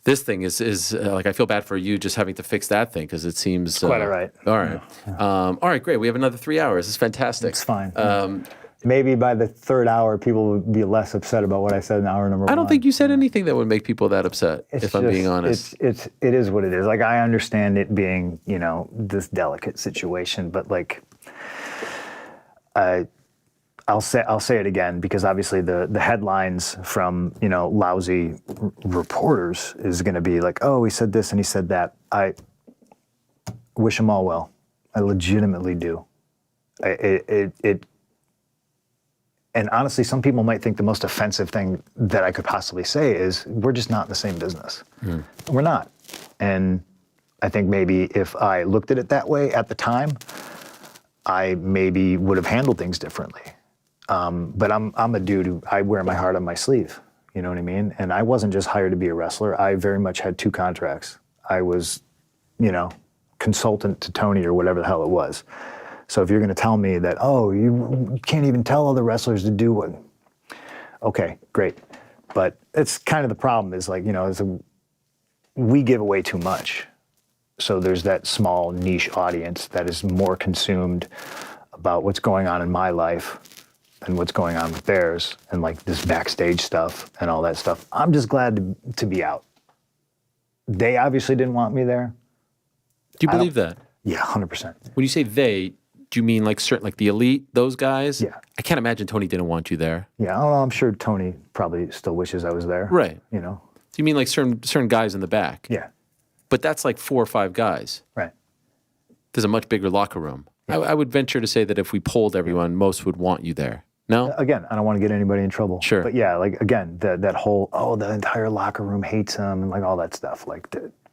Speaker 2: this thing is I feel bad for you just having to fix that thing because it seems.
Speaker 8: Quite all right.
Speaker 2: All right. Yeah. All right, great. We have another 3 hours. It's fantastic.
Speaker 8: It's fine. Maybe by the third hour, people would be less upset about what I said in hour number one.
Speaker 2: I don't think you said anything that would make people that upset, I'm being honest.
Speaker 8: It is what it is. I understand it being, this delicate situation, but I'll say it again because obviously the headlines from, lousy reporters is going to be like, oh, he said this and he said that. I wish them all well. I legitimately do. And honestly, some people might think the most offensive thing that I could possibly say is we're just not in the same business. We're not. And I think maybe if I looked at it that way at the time, I maybe would have handled things differently. But I'm a dude who I wear my heart on my sleeve. You know what I mean? And I wasn't just hired to be a wrestler. I very much had 2 contracts. I was, consultant to Tony or whatever the hell it was. So if you're going to tell me that, oh, you can't even tell other wrestlers to do what, okay, great. But it's kind of the problem is we give away too much. So there's that small niche audience that is more consumed about what's going on in my life than what's going on with theirs and this backstage stuff and all that stuff. I'm just glad to be out. They obviously didn't want me there.
Speaker 2: Do you believe that?
Speaker 8: Yeah, 100%.
Speaker 2: When you say they, do you mean certain, the elite, those guys?
Speaker 8: Yeah.
Speaker 2: I can't imagine Tony didn't want you there.
Speaker 8: Yeah, I don't know. I'm sure Tony probably still wishes I was there.
Speaker 2: Right.
Speaker 8: So
Speaker 2: you mean certain guys in the back?
Speaker 8: Yeah.
Speaker 2: But that's 4 or 5 guys.
Speaker 8: Right.
Speaker 2: There's a much bigger locker room. Yeah. I would venture to say that if we polled everyone, most would want you there. No?
Speaker 8: Again, I don't want to get anybody in trouble.
Speaker 2: Sure.
Speaker 8: But yeah, again, that whole, the entire locker room hates him and all that stuff.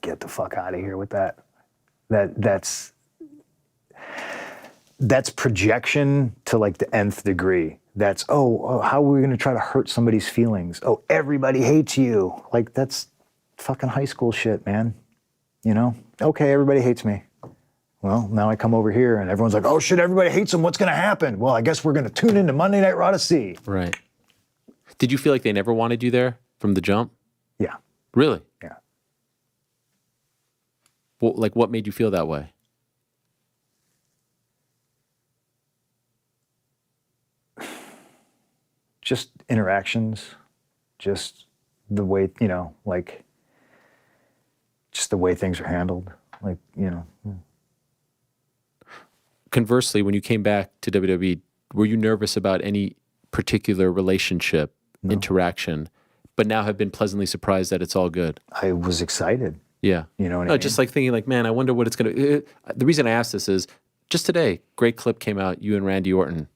Speaker 8: Get the fuck out of here with that. That's that's projection to like the nth degree. That's, oh, how are we going to try to hurt somebody's feelings? Oh, everybody hates you. Like, that's fucking high school shit, man. You know? Okay, everybody hates me. Well, now I come over here and everyone's like, oh shit, everybody hates him. What's going to happen? Well, I guess we're going to tune into Monday Night Raw to see.
Speaker 2: Right. Did you feel like they never wanted you there from the jump?
Speaker 8: Yeah.
Speaker 2: Really?
Speaker 8: Yeah.
Speaker 2: Well, like, what made you feel that way?
Speaker 8: Just interactions, just the way, you know, like, just the way things are handled. Like, you know.
Speaker 2: Conversely, when you came back to WWE, were you nervous about any particular relationship, interaction, but now have been pleasantly surprised that it's all good?
Speaker 8: I was excited.
Speaker 2: Yeah.
Speaker 8: You know what I mean?
Speaker 2: Just like thinking like, man, I wonder what it's going to... The reason I asked this is, just today, great clip came out, you and Randy Orton,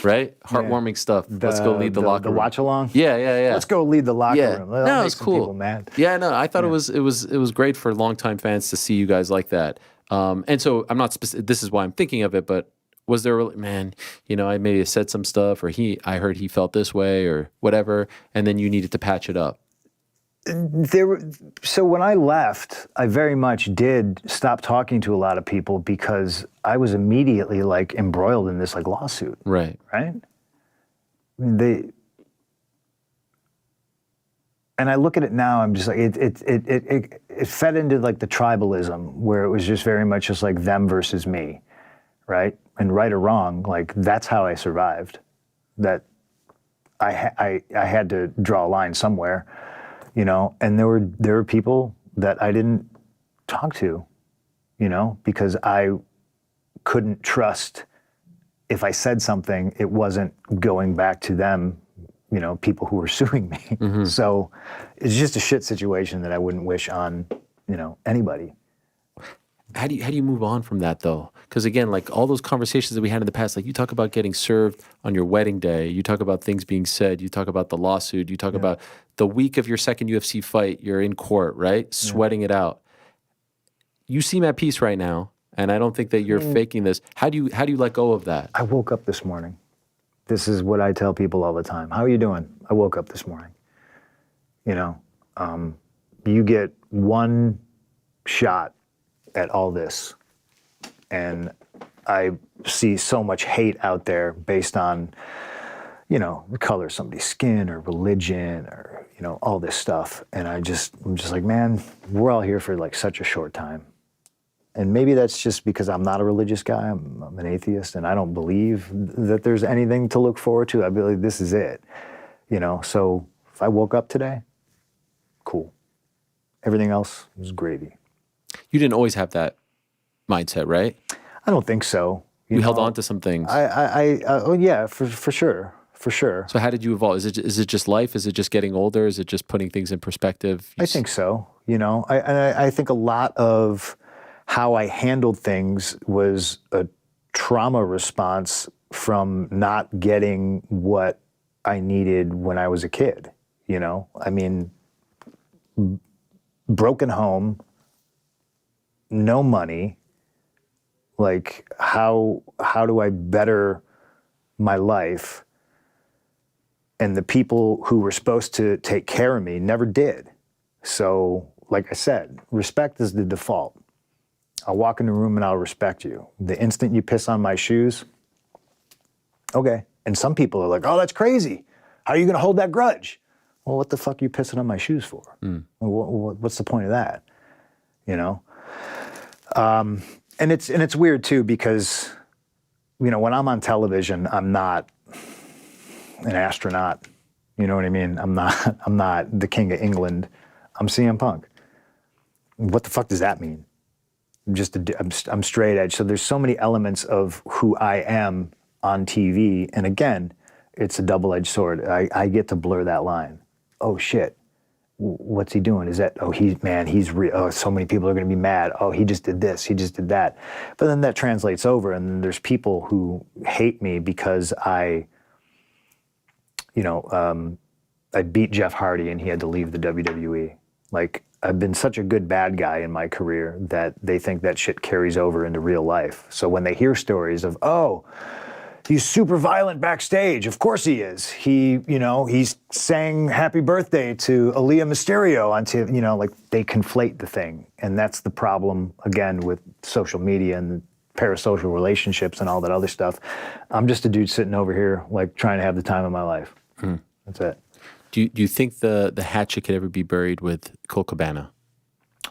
Speaker 2: right? Heartwarming stuff. Let's go lead the locker room.
Speaker 8: The watch along?
Speaker 2: Yeah, yeah, yeah.
Speaker 8: Let's go lead the locker room.
Speaker 2: No,
Speaker 8: That'll
Speaker 2: it was cool.
Speaker 8: people mad.
Speaker 2: Yeah, no, I thought it was great for longtime fans to see you guys like that. And so I'm not this is why I'm thinking of it, but was there, man, you know, I maybe said some stuff, or I heard he felt this way or whatever, and then you needed to patch it up.
Speaker 8: So when I left, I very much did stop talking to a lot of people because I was immediately like embroiled in this like lawsuit.
Speaker 2: Right.
Speaker 8: Right? I mean, and I look at it now, I'm just like, it fed into like the tribalism where it was just very much just like them versus me, right? And right or wrong, like that's how I survived. That I had to draw a line somewhere, you know, and there were people that I didn't talk to, you know, because I couldn't trust if I said something, it wasn't going back to them, you know, people who were suing me. Mm-hmm. So it's just a shit situation that I wouldn't wish on, you know, anybody.
Speaker 2: How do you move on from that though? Because again, like all those conversations that we had in the past, like you talk about getting served on your wedding day, you talk about things being said, you talk about the lawsuit, you talk about the week of your second UFC fight, you're in court, right? Sweating it out. You seem at peace right now, and I don't think that you're faking this. How do you let go of that?
Speaker 8: I woke up this morning. This is what I tell people all the time. How are you doing? I woke up this morning. You know, you get one shot at all this. And I see so much hate out there based on, you know, the color of somebody's skin or religion or, you know, all this stuff. And I'm just like, man, we're all here for like such a short time. And maybe that's just because I'm not a religious guy. I'm an atheist, and I don't believe that there's anything to look forward to. I'd be like, this is it, you know? So if I woke up today, cool. Everything else was gravy.
Speaker 2: You didn't always have that mindset, right?
Speaker 8: I don't think so.
Speaker 2: You held on to some things.
Speaker 8: Oh yeah, for sure. For sure.
Speaker 2: So how did you evolve? Is it just life? Is it just getting older? Is it just putting things in perspective?
Speaker 8: I think so. You know, I think a lot of how I handled things was a trauma response from not getting what I needed when I was a kid. You know, I mean, broken home, no money. Like, how do I better my life? And the people who were supposed to take care of me never did. So, like I said, respect is the default. I'll walk in the room and I'll respect you. The instant you piss on my shoes, okay. And some people are like, oh, that's crazy. How are you gonna hold that grudge? Well, what the fuck are you pissing on my shoes for? What's the point of that? You know? And it's weird too, because, you know, when I'm on television, I'm not an astronaut. You know what I mean? I'm not the king of England. I'm CM Punk. What the fuck does that mean? I'm straight edge. So there's so many elements of who I am on TV. And again, it's a double-edged sword. I get to blur that line. Oh shit. What's he doing? Is that, so many people are going to be mad. Oh, he just did this, he just did that. But then that translates over, and then there's people who hate me because I beat Jeff Hardy and he had to leave the WWE. Like, I've been such a good bad guy in my career that they think that shit carries over into real life. So when they hear stories of, oh, he's super violent backstage, of course he is. He's saying happy birthday to Aaliyah Mysterio like they conflate the thing. And that's the problem, again, with social media and parasocial relationships and all that other stuff. I'm just a dude sitting over here, like, trying to have the time of my life. That's it.
Speaker 2: Do you think the hatchet could ever be buried with Colt Cabana?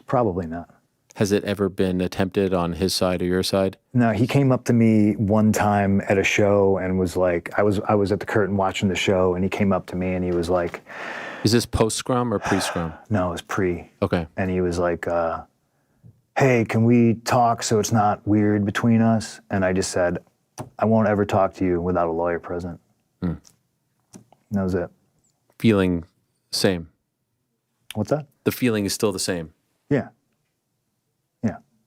Speaker 8: Probably not.
Speaker 2: Has it ever been attempted on his side or your side?
Speaker 8: No, he came up to me one time at a show and was like, I was at the curtain watching the show, and he came up to me and he was like,
Speaker 2: is this post-scrum or pre-scrum?
Speaker 8: No, it was pre.
Speaker 2: Okay.
Speaker 8: And he was like, hey, can we talk so it's not weird between us? And I just said, I won't ever talk to you without a lawyer present. And that was it.
Speaker 2: Feeling same.
Speaker 8: What's that?
Speaker 2: The feeling is still the same.
Speaker 8: Yeah.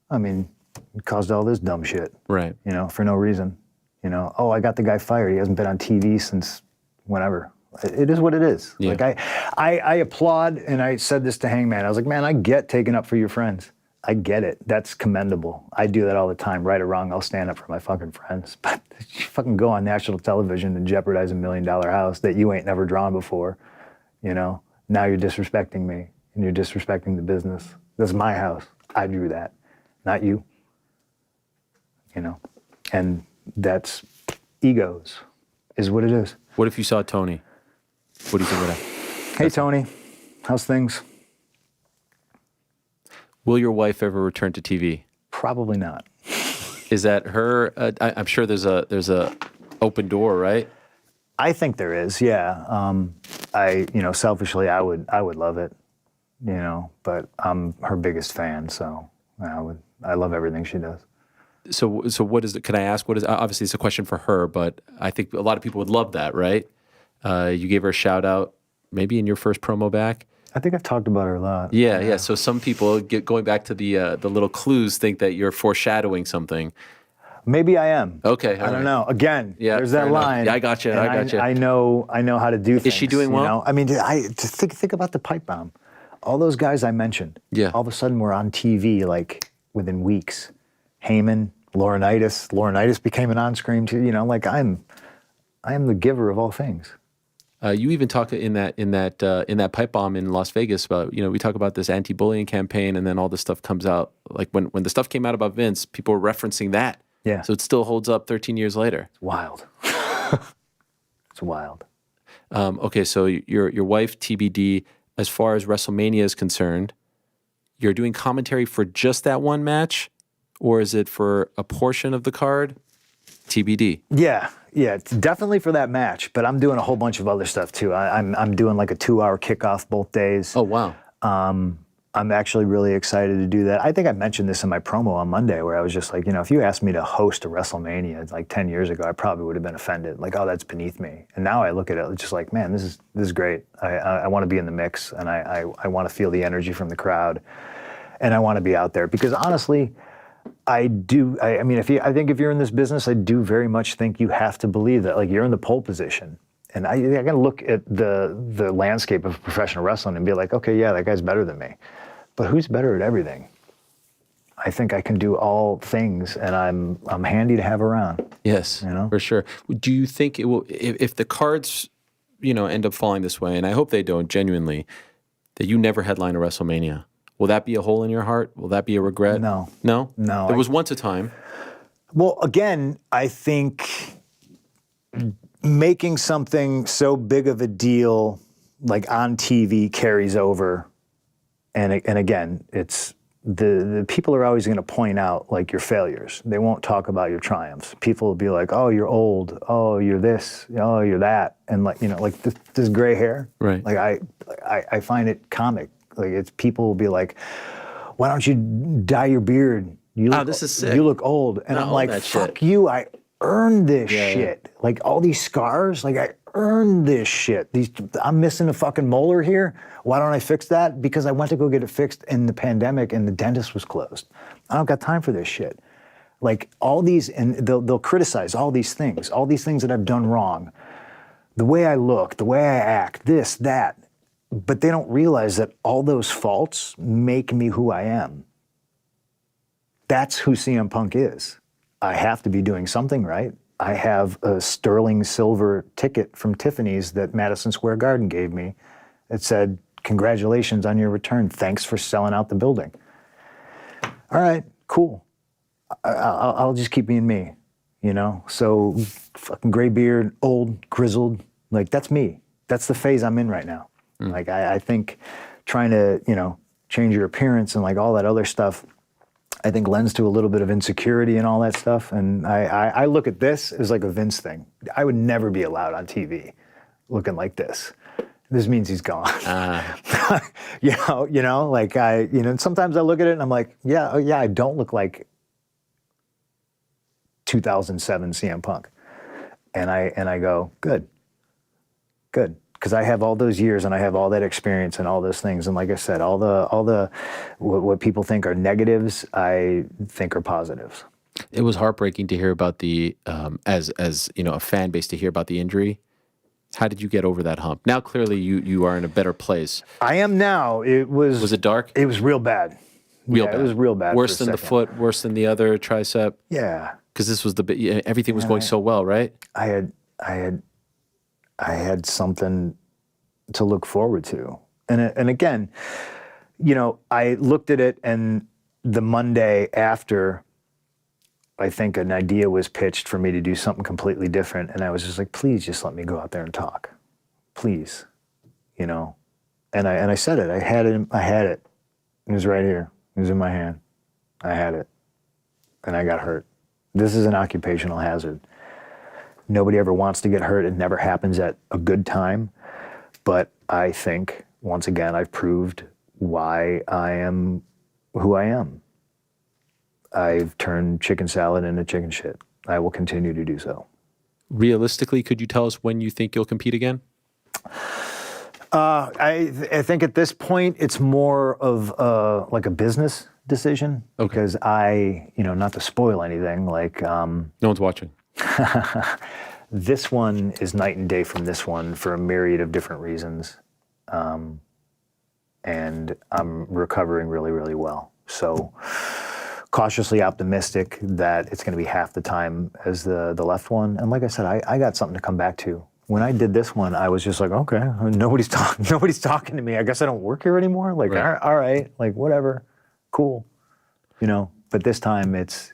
Speaker 8: I mean, it caused all this dumb shit.
Speaker 2: Right.
Speaker 8: For no reason. Oh, I got the guy fired. He hasn't been on TV since whenever. It is what it is.
Speaker 2: Yeah.
Speaker 8: Like, I applaud, and I said this to Hangman. I was like, man, I get taking up for your friends. I get it. That's commendable. I do that all the time. Right or wrong, I'll stand up for my fucking friends. But you fucking go on national television and jeopardize $1 million house that you ain't never drawn before. Now you're disrespecting me, and you're disrespecting the business. This is my house. I drew that, not you. And that's egos, is what it is.
Speaker 2: What if you saw Tony? What do you think of that?
Speaker 8: Hey, Tony, how's things?
Speaker 2: Will your wife ever return to TV?
Speaker 8: Probably not.
Speaker 2: Is that her? I'm sure there's a open door, right?
Speaker 8: I think there is, yeah. Selfishly, I would love it, but I'm her biggest fan, so I love everything she does.
Speaker 2: So what is it? Can I ask what is? Obviously, it's a question for her, but I think a lot of people would love that, right? You gave her a shout out, maybe in your first promo back.
Speaker 8: I think I've talked about her a lot.
Speaker 2: Yeah. So some people, going back to the little clues, think that you're foreshadowing something.
Speaker 8: Maybe I am.
Speaker 2: Okay,
Speaker 8: I don't know. Again, there's that line.
Speaker 2: Yeah, I got you.
Speaker 8: I know how to do things.
Speaker 2: Is she doing well?
Speaker 8: I mean, think about the pipe bomb. All those guys I mentioned.
Speaker 2: Yeah.
Speaker 8: All of a sudden, we're on TV like within weeks. Heyman, Laurinaitis. Laurinaitis became an on-screen too. I am the giver of all things.
Speaker 2: You even talk in that pipe bomb in Las Vegas about, we talk about this anti-bullying campaign, and then all this stuff comes out. Like when the stuff came out about Vince, people were referencing that.
Speaker 8: Yeah.
Speaker 2: So it still holds up 13 years later.
Speaker 8: It's wild. It's wild.
Speaker 2: Okay, so your wife, TBD, as far as WrestleMania is concerned, you're doing commentary for just that one match, or is it for a portion of the card? TBD.
Speaker 8: Yeah, it's definitely for that match, but I'm doing a whole bunch of other stuff too. I'm doing like a 2-hour kickoff both days.
Speaker 2: Oh, wow.
Speaker 8: I'm actually really excited to do that. I think I mentioned this in my promo on Monday, where I was just like, if you asked me to host a WrestleMania like 10 years ago, I probably would have been offended. Like, oh, that's beneath me. And now I look at it, it's just like, man, this is great. I want to be in the mix, and I want to feel the energy from the crowd, and I want to be out there because honestly, I think if you're in this business, I do very much think you have to believe that, like, you're in the pole position. And I got to look at the landscape of professional wrestling and be like, okay, yeah, that guy's better than me. But who's better at everything? I think I can do all things, and I'm handy to have around.
Speaker 2: Yes, for sure. Do you think it will, if the cards, end up falling this way, and I hope they don't, genuinely, that you never headline a WrestleMania? Will that be a hole in your heart? Will that be a regret?
Speaker 8: No.
Speaker 2: No?
Speaker 8: No.
Speaker 2: There was once a time.
Speaker 8: Well, again, I think making something so big of a deal, like on TV, carries over. And again, it's the people are always going to point out like your failures. They won't talk about your triumphs. People will be like, "Oh, you're old. Oh, you're this. Oh, you're that." And like this gray hair.
Speaker 2: Right.
Speaker 8: Like I find it comic. Like it's people will be like, "Why don't you dye your beard? You look,
Speaker 2: this is sick.
Speaker 8: You look old." And I'm like, "Fuck you! I earned this shit. Like all these scars. Like I earned this shit. I'm missing a fucking molar here. Why don't I fix that? Because I went to go get it fixed in the pandemic and the dentist was closed. I don't got time for this shit." Like all these, and they'll criticize all these things that I've done wrong. The way I look, the way I act, this, that. But they don't realize that all those faults make me who I am. That's who CM Punk is. I have to be doing something right. I have a sterling silver ticket from Tiffany's that Madison Square Garden gave me. It said, "Congratulations on your return. Thanks for selling out the building." All right, cool. I'll just keep being me, you know? So fucking gray beard, old, grizzled, like that's me. That's the phase I'm in right now. Like I think trying to, you know, change your appearance and like all that other stuff, I think lends to a little bit of insecurity and all that stuff. And I look at this as like a Vince thing. I would never be allowed on TV looking like this. This means he's gone. you know, like sometimes I look at it and I'm like, yeah, I don't look like 2007 CM Punk. And I go, good. Because I have all those years and I have all that experience and all those things. And like I said, all the what people think are negatives, I think are positives.
Speaker 2: It was heartbreaking to hear about the, as you know, a fan base, to hear about the injury. How did you get over that hump? Now, clearly, you are in a better place.
Speaker 8: I am now. Was
Speaker 2: it dark?
Speaker 8: It was real bad. Bad. It was real bad.
Speaker 2: Worse than the foot, worse than the other tricep?
Speaker 8: Yeah.
Speaker 2: Because this was everything was going so well, right?
Speaker 8: I had something to look forward to. And again, you know, I looked at it, and the Monday after, I think an idea was pitched for me to do something completely different. And I was just like, please just let me go out there and talk. Please. You know? And I said it. I had it. It was right here. It was in my hand. I had it. And I got hurt. This is an occupational hazard. Nobody ever wants to get hurt. It never happens at a good time. But I think, once again, I've proved why I am who I am. I've turned chicken salad into chicken shit. I will continue to do so.
Speaker 2: Realistically, could you tell us when you think you'll compete again?
Speaker 8: I think at this point, it's more of like a business decision.
Speaker 2: Okay.
Speaker 8: Because not to spoil anything, like...
Speaker 2: no one's watching.
Speaker 8: This one is night and day from this one for a myriad of different reasons. And I'm recovering really, really well. So cautiously optimistic that it's going to be half the time as the left one. And like I said, I got something to come back to. When I did this one, I was just like, okay, nobody's talking to me. I guess I don't work here anymore. Like,
Speaker 2: right.
Speaker 8: All right, like whatever, cool, you know. But this time, it's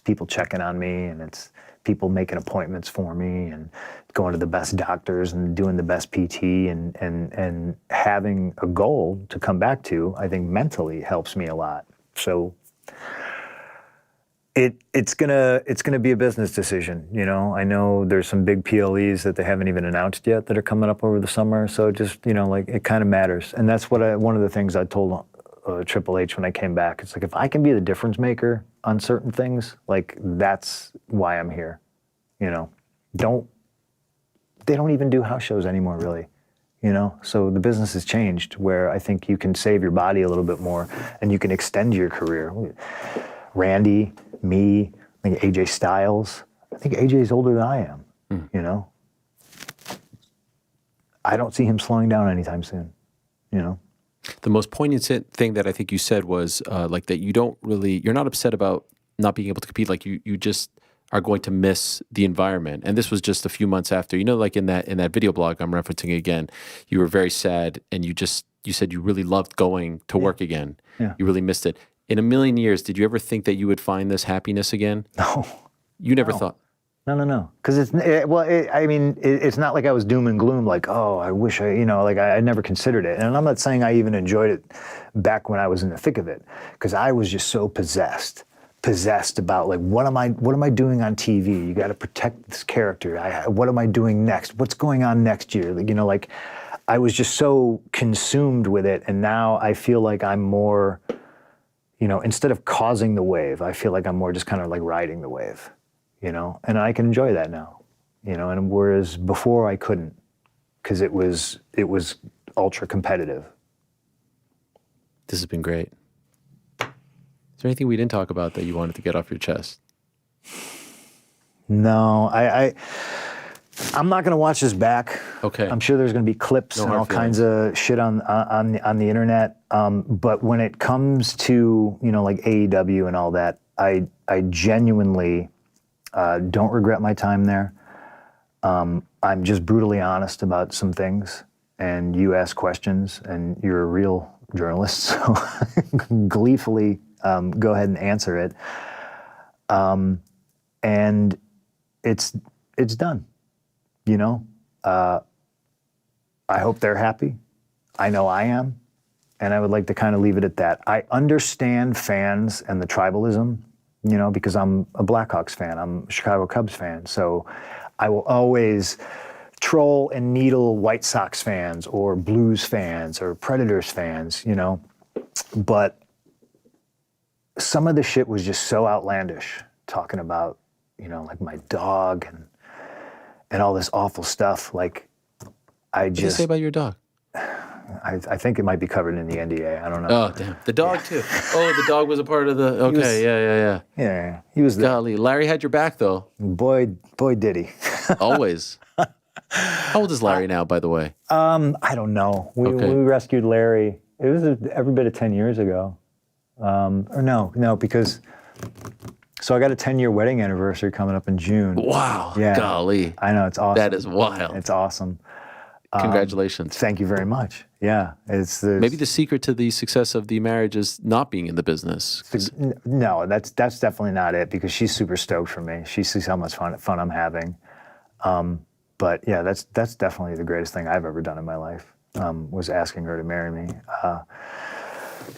Speaker 8: people checking on me, and it's people making appointments for me, and going to the best doctors and doing the best PT, and having a goal to come back to. I think mentally helps me a lot. So. It's gonna be a business decision, you know. I know there's some big PLEs that they haven't even announced yet that are coming up over the summer. So just like it kind of matters, and that's what one of the things I told Triple H when I came back. It's like if I can be the difference maker on certain things, like that's why I'm here. You know, they don't even do house shows anymore, really. You know, so the business has changed where I think you can save your body a little bit more and you can extend your career. Randy, me, I think AJ Styles. I think AJ's older than I am, you know? I don't see him slowing down anytime soon, you know?
Speaker 2: The most poignant thing that I think you said was like that you're not upset about not being able to compete, like you just are going to miss the environment. And this was just a few months after, like in that video blog I'm referencing again, you were very sad and you said you really loved going to work again.
Speaker 8: Yeah.
Speaker 2: You really missed it. In a million years, did you ever think that you would find this happiness again?
Speaker 8: No.
Speaker 2: You never thought?
Speaker 8: No. Because it's not like I was doom and gloom, like, oh, I wish I never considered it. And I'm not saying I even enjoyed it back when I was in the thick of it, because I was just so possessed about like, what am I doing on TV? You got to protect this character. What am I doing next? What's going on next year? Like, I was just so consumed with it. And now I feel like I'm more... instead of causing the wave, I feel like I'm more just kind of like riding the wave, and I can enjoy that now, and whereas before I couldn't, because it was ultra competitive.
Speaker 2: This has been great. Is there anything we didn't talk about that you wanted to get off your chest?
Speaker 8: No, I'm not going to watch this back.
Speaker 2: Okay.
Speaker 8: I'm sure there's going to be clips and all kinds of shit on the internet. But when it comes to, like AEW and all that, I genuinely don't regret my time there. I'm just brutally honest about some things, and you ask questions, and you're a real journalist, so gleefully go ahead and answer it. And it's done. I hope they're happy. I know I am. And I would like to kind of leave it at that. I understand fans and the tribalism, because I'm a Blackhawks fan. I'm a Chicago Cubs fan. So I will always troll and needle White Sox fans or Blues fans or Predators fans, But some of the shit was just so outlandish, talking about, like my dog and all this awful stuff. Like,
Speaker 2: What did you say about your dog?
Speaker 8: I think it might be covered in the NDA. I don't know.
Speaker 2: Oh, damn. The dog, too. Oh, the dog was a part of the... Okay, yeah.
Speaker 8: Yeah, he was there.
Speaker 2: Golly, Larry had your back, though.
Speaker 8: Boy, did he.
Speaker 2: Always. How old is Larry now, by the way?
Speaker 8: I don't know. We rescued Larry. It was every bit of 10 years ago. Or no, because... So I got a 10-year wedding anniversary coming up in June.
Speaker 2: Wow.
Speaker 8: Yeah.
Speaker 2: Golly.
Speaker 8: I know, it's awesome.
Speaker 2: That is wild.
Speaker 8: It's awesome.
Speaker 2: Congratulations.
Speaker 8: Thank you very much. Yeah.
Speaker 2: Maybe the secret to the success of the marriage is not being in the business.
Speaker 8: No, that's definitely not it, because she's super stoked for me. She sees how much fun I'm having. But yeah, that's definitely the greatest thing I've ever done in my life, was asking her to marry me.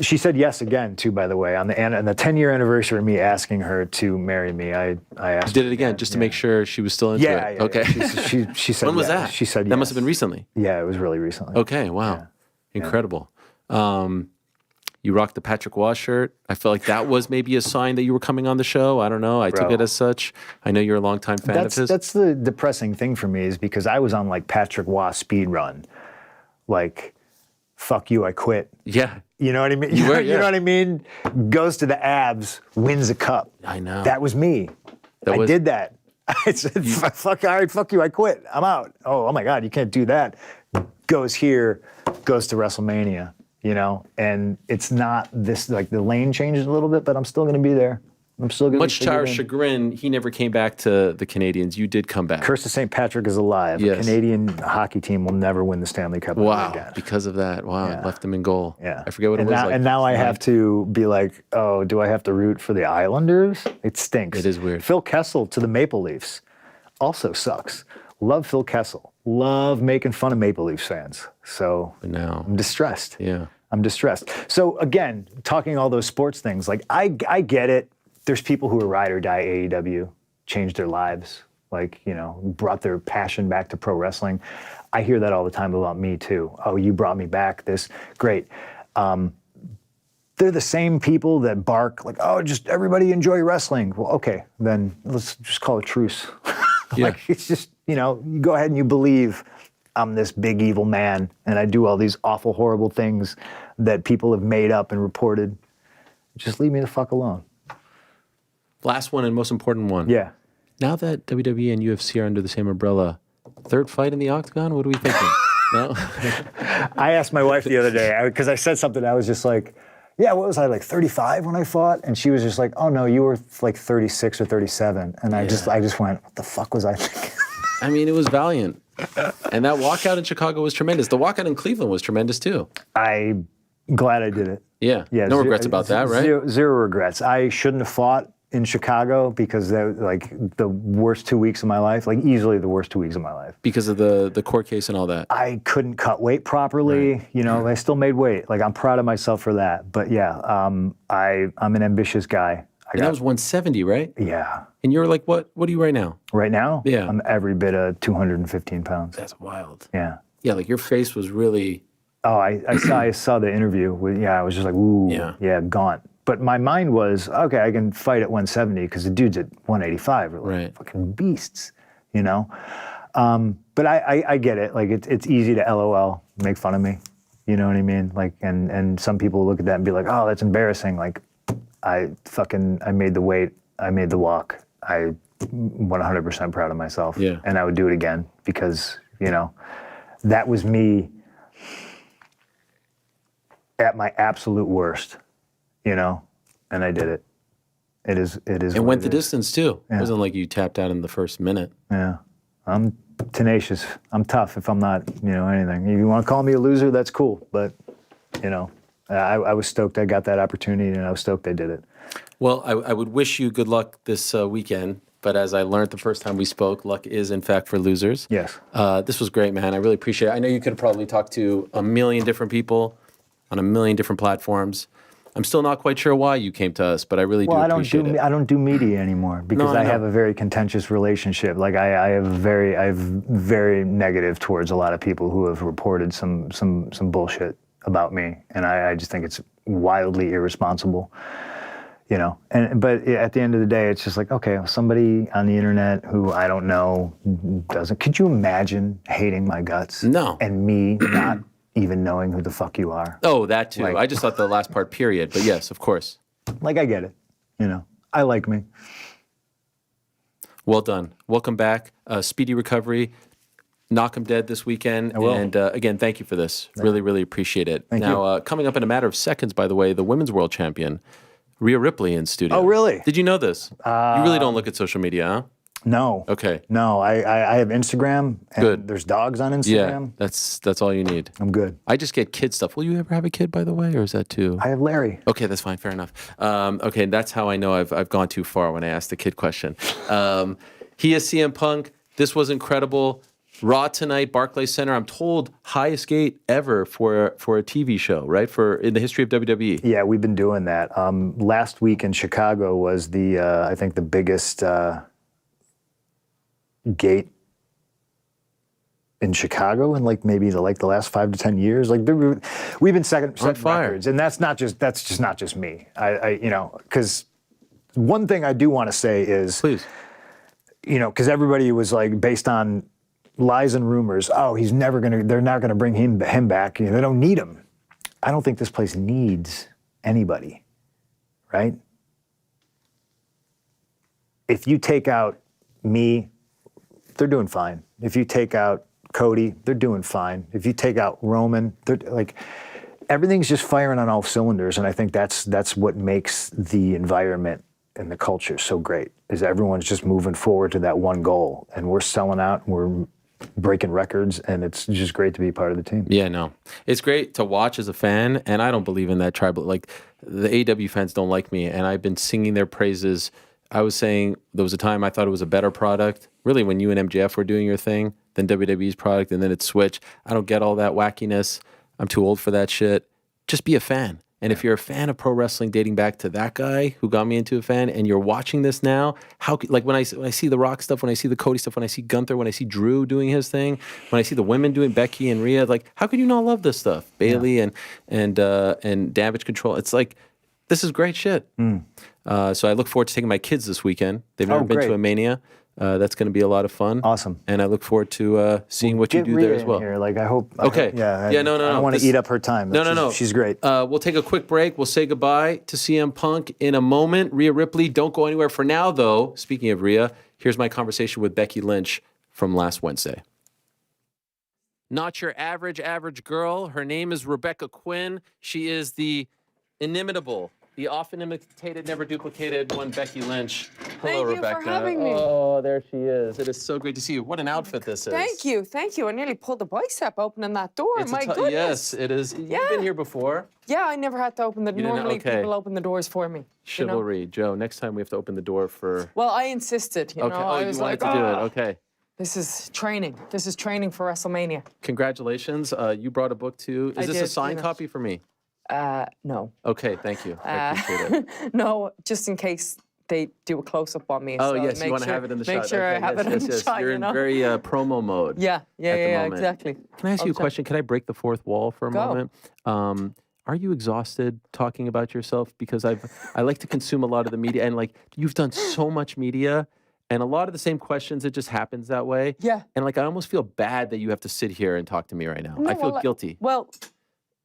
Speaker 8: She said yes again, too, by the way. On the 10-year anniversary of me asking her to marry me, I asked
Speaker 2: You did it again, just to make sure she was still into it?
Speaker 8: Yeah.
Speaker 2: Okay.
Speaker 8: She said
Speaker 2: When was
Speaker 8: yes.
Speaker 2: that?
Speaker 8: She said yes.
Speaker 2: That must have been recently.
Speaker 8: Yeah, it was really recently.
Speaker 2: Okay, wow.
Speaker 8: Yeah.
Speaker 2: Incredible. You rocked the Patrick Waugh shirt. I feel like that was maybe a sign that you were coming on the show. I don't know. I took it as such. I know you're a longtime fan of his.
Speaker 8: That's the depressing thing for me, is because I was on like Patrick Waugh speed run. Like, fuck you, I quit.
Speaker 2: Yeah.
Speaker 8: You know what I mean?
Speaker 2: You were,
Speaker 8: You know what I mean? Goes to the abs, wins a cup.
Speaker 2: I know.
Speaker 8: That was me. I did that. I said, fuck you, I quit. I'm out. Oh my God, you can't do that. Goes here, goes to WrestleMania, and it's not this, like, the lane changes a little bit, but I'm still going to be there. I'm still going to
Speaker 2: Much to our chagrin, he never came back to the Canadians. You did come back.
Speaker 8: Curse of St. Patrick is alive.
Speaker 2: Yes.
Speaker 8: A Canadian hockey team will never win the Stanley Cup
Speaker 2: Wow.
Speaker 8: again.
Speaker 2: Because of that. Wow.
Speaker 8: Yeah.
Speaker 2: Left him in goal.
Speaker 8: Yeah.
Speaker 2: I forget what it was like.
Speaker 8: And now I have to be like, oh, do I have to root for the Islanders? It stinks.
Speaker 2: It is weird.
Speaker 8: Phil Kessel to the Maple Leafs also sucks. Love Phil Kessel. Love making fun of Maple Leafs fans. So
Speaker 2: now
Speaker 8: I'm distressed.
Speaker 2: Yeah.
Speaker 8: I'm distressed. So again, talking all those sports things, like I get it. There's people who are ride or die AEW, changed their lives, like, brought their passion back to pro wrestling. I hear that all the time about me too. Oh, you brought me back, this, great. They're the same people that bark like, oh, just everybody enjoy wrestling. Well, okay, then let's just call a truce. Like, it's just, you go ahead and you believe I'm this big evil man and I do all these awful, horrible things that people have made up and reported. Just leave me the fuck alone.
Speaker 2: Last one and most important one.
Speaker 8: Yeah.
Speaker 2: Now that WWE and UFC are under the same umbrella, third fight in the octagon? What are we thinking? No?
Speaker 8: I asked my wife the other day, because I said something, I was just like, yeah, what was I, like 35 when I fought? And she was just like, oh no, you were like 36 or 37. And I just went, what the fuck was I thinking?
Speaker 2: I mean, it was valiant. And that walkout in Chicago was tremendous. The walkout in Cleveland was tremendous too.
Speaker 8: I'm glad I did it.
Speaker 2: Yeah. No regrets about that, right?
Speaker 8: Zero regrets. I shouldn't have fought in Chicago, because that was like the worst 2 weeks of my life, like easily the worst 2 weeks of my life.
Speaker 2: Because of the court case and all that.
Speaker 8: I couldn't cut weight properly. Right. I still made weight. Like, I'm proud of myself for that. But yeah, I'm an ambitious guy.
Speaker 2: That was 170, right?
Speaker 8: Yeah.
Speaker 2: And you're like, what are you right now?
Speaker 8: Right now?
Speaker 2: Yeah.
Speaker 8: I'm every bit of 215 pounds.
Speaker 2: That's wild.
Speaker 8: Yeah.
Speaker 2: Yeah, like your face was really...
Speaker 8: Oh, I saw the interview. I was just like, ooh, yeah, gaunt. But my mind was, okay, I can fight at 170 because the dude's at 185. We're like fucking beasts, But I get it. Like, it's easy to LOL, make fun of me. You know what I mean? Like, and some people look at that and be like, oh, that's embarrassing. Like, I made the weight. I made the walk. I 100% proud of myself.
Speaker 2: Yeah.
Speaker 8: And I would do it again because, you know, that was me at my absolute worst, you know, and I did it. It is.
Speaker 2: And went the distance too. It wasn't like you tapped out in the first minute.
Speaker 8: Yeah. I'm tenacious. I'm tough if I'm not, you know, anything. If you want to call me a loser, that's cool. But, you know, I was stoked I got that opportunity, and I was stoked I did it.
Speaker 2: Well, I would wish you good luck this weekend. But as I learned the first time we spoke, luck is, in fact, for losers.
Speaker 8: Yes.
Speaker 2: This was great, man. I really appreciate it. I know you could have probably talked to a million different people on a million different platforms. I'm still not quite sure why you came to us, but I really do appreciate it.
Speaker 8: I don't do media anymore because I have a very contentious relationship. Like I have very negative towards a lot of people who have reported some bullshit about me, and I just think it's wildly irresponsible. You know, but at the end of the day, it's just like, okay, somebody on the internet who I don't know doesn't. Could you imagine hating my guts?
Speaker 2: No.
Speaker 8: And me not even knowing who the fuck you are?
Speaker 2: Oh, that too.
Speaker 8: Like,
Speaker 2: I just thought the last part, period. But yes, of course.
Speaker 8: Like, I get it. You know, I like me.
Speaker 2: Well done. Welcome back. Speedy recovery. Knock 'em dead this weekend.
Speaker 8: I will.
Speaker 2: And again, thank you for this. Really, really appreciate it.
Speaker 8: Thank
Speaker 2: you. Coming up in a matter of seconds, by the way, the women's world champion, Rhea Ripley, in studio.
Speaker 8: Oh, really?
Speaker 2: Did you know this? You really don't look at social media, huh?
Speaker 8: No.
Speaker 2: Okay.
Speaker 8: No, I have Instagram. And
Speaker 2: Good.
Speaker 8: There's dogs on
Speaker 2: Yeah,
Speaker 8: Instagram.
Speaker 2: that's all you need.
Speaker 8: I'm good.
Speaker 2: I just get kid stuff. Will you ever have a kid, by the way, or is that too?
Speaker 8: I have Larry.
Speaker 2: Okay, that's fine. Fair enough. Okay, that's how I know I've gone too far when I asked the kid question. He is CM Punk. This was incredible. Raw tonight, Barclays Center. I'm told highest gate ever for a TV show, right? In the history of WWE.
Speaker 8: Yeah, we've been doing that. Last week in Chicago was I think the biggest gate in Chicago in like maybe the last 5 to 10 years. Like we've been setting records, and that's just not just me. I you know, because one thing I do want to say is,
Speaker 2: please,
Speaker 8: you know, because everybody was like based on lies and rumors. Oh, they're not gonna bring him back. You know, they don't need him. I don't think this place needs anybody, right? If you take out me, they're doing fine. If you take out Cody, they're doing fine. If you take out Roman, they're like, everything's just firing on all cylinders. And I think that's what makes the environment and the culture so great, is everyone's just moving forward to that one goal. And we're selling out, we're breaking records, and it's just great to be part of the team.
Speaker 2: Yeah, no. It's great to watch as a fan, and I don't believe in that tribal. Like, the AEW fans don't like me, and I've been singing their praises. I was saying there was a time I thought it was a better product, really, when you and MJF were doing your thing, than WWE's product, and then it switched. I don't get all that wackiness. I'm too old for that shit. Just be a fan. And if you're a fan of pro wrestling dating back to that guy who got me into a fan, and you're watching this now, like when I see the Rock stuff, when I see the Cody stuff, when I see Gunther, when I see Drew doing his thing, when I see the women doing Becky and Rhea, like, how could you not love this stuff? Bailey and Damage Control. It's like, this is great shit. So I look forward to taking my kids this weekend. They've never been to a Mania. That's going to be a lot of fun.
Speaker 8: Awesome.
Speaker 2: And I look forward to seeing what you do there as well.
Speaker 8: Here. Like, I hope.
Speaker 2: Okay.
Speaker 8: I
Speaker 2: No.
Speaker 8: want to eat up her time.
Speaker 2: No.
Speaker 8: She's great.
Speaker 2: We'll take a quick break. We'll say goodbye to CM Punk in a moment. Rhea Ripley, don't go anywhere for now, though. Speaking of Rhea, here's my conversation with Becky Lynch from last Wednesday. Not your average girl. Her name is Rebecca Quinn. She is the inimitable, the often imitated, never duplicated one, Becky Lynch. Hello, Rebecca.
Speaker 9: Thank you for having me.
Speaker 2: Oh, there she is. It is so great to see you. What an outfit this is.
Speaker 9: Thank you. I nearly pulled the bicep opening that door. My goodness.
Speaker 2: Yes, it is. You've been here before.
Speaker 9: Yeah, I never had to open the door. Normally people open the doors for me.
Speaker 2: Chivalry.
Speaker 9: You know?
Speaker 2: Joe, next time we have to open the door for...
Speaker 9: Well, I insisted, you know. I was
Speaker 2: you wanted to do it. Okay.
Speaker 9: This is training. This is training for WrestleMania.
Speaker 2: Congratulations. You brought a book too. Is this a signed copy for me?
Speaker 9: No.
Speaker 2: Okay, thank you. I appreciate it.
Speaker 9: No, just in case they do a close-up on me.
Speaker 2: Oh,
Speaker 9: so
Speaker 2: yes, you want to have it in the shot.
Speaker 9: Make sure I have it in the shot,
Speaker 2: You're in very promo mode.
Speaker 9: Yeah, exactly.
Speaker 2: Can I ask you a question? Can I break the fourth wall for a moment? Are you exhausted talking about yourself? Because I like to consume a lot of the media, and like, you've done so much media, and a lot of the same questions, it just happens that way.
Speaker 9: Yeah.
Speaker 2: And like, I almost feel bad that you have to sit here and talk to me right now.
Speaker 9: No,
Speaker 2: I feel guilty.
Speaker 9: Well,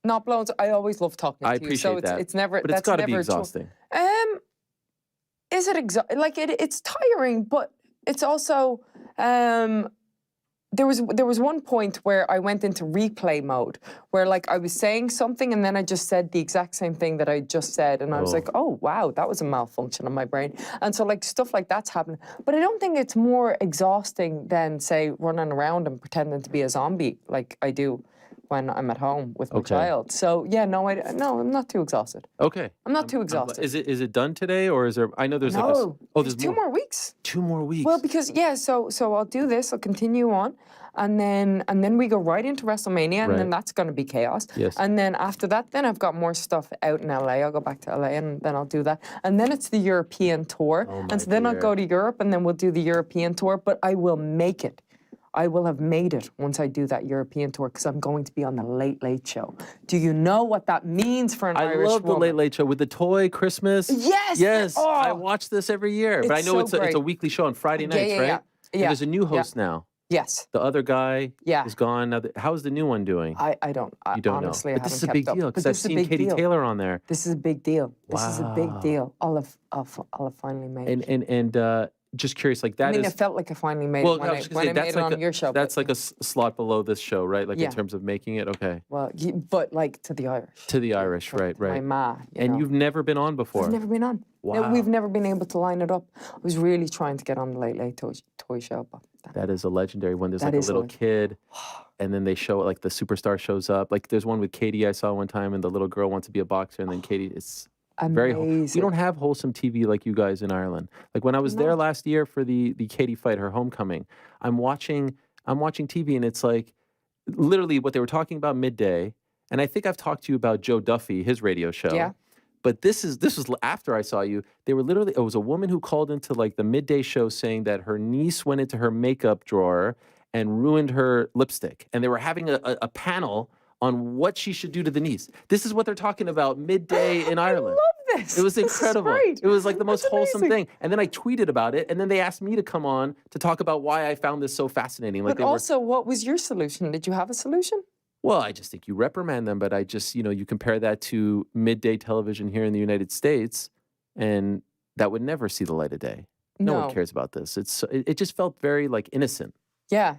Speaker 9: not blown. I always love talking to you.
Speaker 2: I appreciate that.
Speaker 9: It's never.
Speaker 2: But it's got to be exhausting.
Speaker 9: Is it like it's tiring? But it's also there was one point where I went into replay mode where like I was saying something and then I just said the exact same thing that I just said and I was like, oh wow, that was a malfunction on my brain. And so like stuff like that's happening. But I don't think it's more exhausting than say running around and pretending to be a zombie like I do when I'm at home with my child. So yeah, no, I'm not too exhausted.
Speaker 2: Okay.
Speaker 9: I'm not too exhausted.
Speaker 2: Is it done today or is there? I know there's
Speaker 9: there's 2 more weeks.
Speaker 2: 2 more weeks.
Speaker 9: Well, because so I'll do this. I'll continue on, and then we go right into WrestleMania, and then that's going to be chaos.
Speaker 2: Yes.
Speaker 9: And then after that, then I've got more stuff out in LA. I'll go back to LA, and then I'll do that. And then it's the European tour, and so then I'll go to Europe, and then we'll do the European tour. But I will make it. I will have made it once I do that European tour because I'm going to be on the Late Late Show. Do you know what that means for an Irish woman?
Speaker 2: I love the Late Late Show with the toy Christmas.
Speaker 9: Yes.
Speaker 2: Yes.
Speaker 9: Oh.
Speaker 2: I watch this every year. But I know
Speaker 9: so
Speaker 2: it's a weekly show on Friday nights, right?
Speaker 9: Yeah.
Speaker 2: And there's a new host now.
Speaker 9: Yes.
Speaker 2: The other guy is gone. Now, how's the new one doing?
Speaker 9: I don't.
Speaker 2: You don't
Speaker 9: honestly,
Speaker 2: know. But this is a big deal because I've seen Katie Taylor on there.
Speaker 9: This is a big deal. This is a big deal. I'll have finally made it.
Speaker 2: And just curious, like that
Speaker 9: I mean, it felt like I finally made it when I made it on your show.
Speaker 2: That's like a slot below this show, right? Like in terms of making it, okay.
Speaker 9: Well, but like to the Irish.
Speaker 2: To the Irish, right.
Speaker 9: My ma.
Speaker 2: And you've never been on before?
Speaker 9: I've never been on.
Speaker 2: Wow.
Speaker 9: No, we've never been able to line it up. I was really trying to get on the Late Late Toy Show. But
Speaker 2: that is a legendary one. There's like a little kid, and then they show like the superstar shows up. Like there's one with Katie I saw one time, and the little girl wants to be a boxer, and then Katie is...
Speaker 9: Amazing.
Speaker 2: We don't have wholesome TV like you guys in Ireland. Like when I was there last year for the Katie fight, her homecoming, I'm watching TV and it's like literally what they were talking about midday. And I think I've talked to you about Joe Duffy, his radio show.
Speaker 9: Yeah.
Speaker 2: But this was after I saw you. They were literally, it was a woman who called into like the midday show saying that her niece went into her makeup drawer and ruined her lipstick. And they were having a panel on what she should do to the niece. This is what they're talking about midday in Ireland.
Speaker 9: I love this.
Speaker 2: It was incredible.
Speaker 9: This is great.
Speaker 2: It was like the most wholesome
Speaker 9: amazing.
Speaker 2: thing. And then I tweeted about it, and then they asked me to come on to talk about why I found this so fascinating. Like
Speaker 9: but also, what was your solution? Did you have a solution?
Speaker 2: Well, I just think you reprimand them, but I just, you compare that to midday television here in the United States, and that would never see the light of day. No one cares about this. It just felt very like innocent.
Speaker 9: Yeah.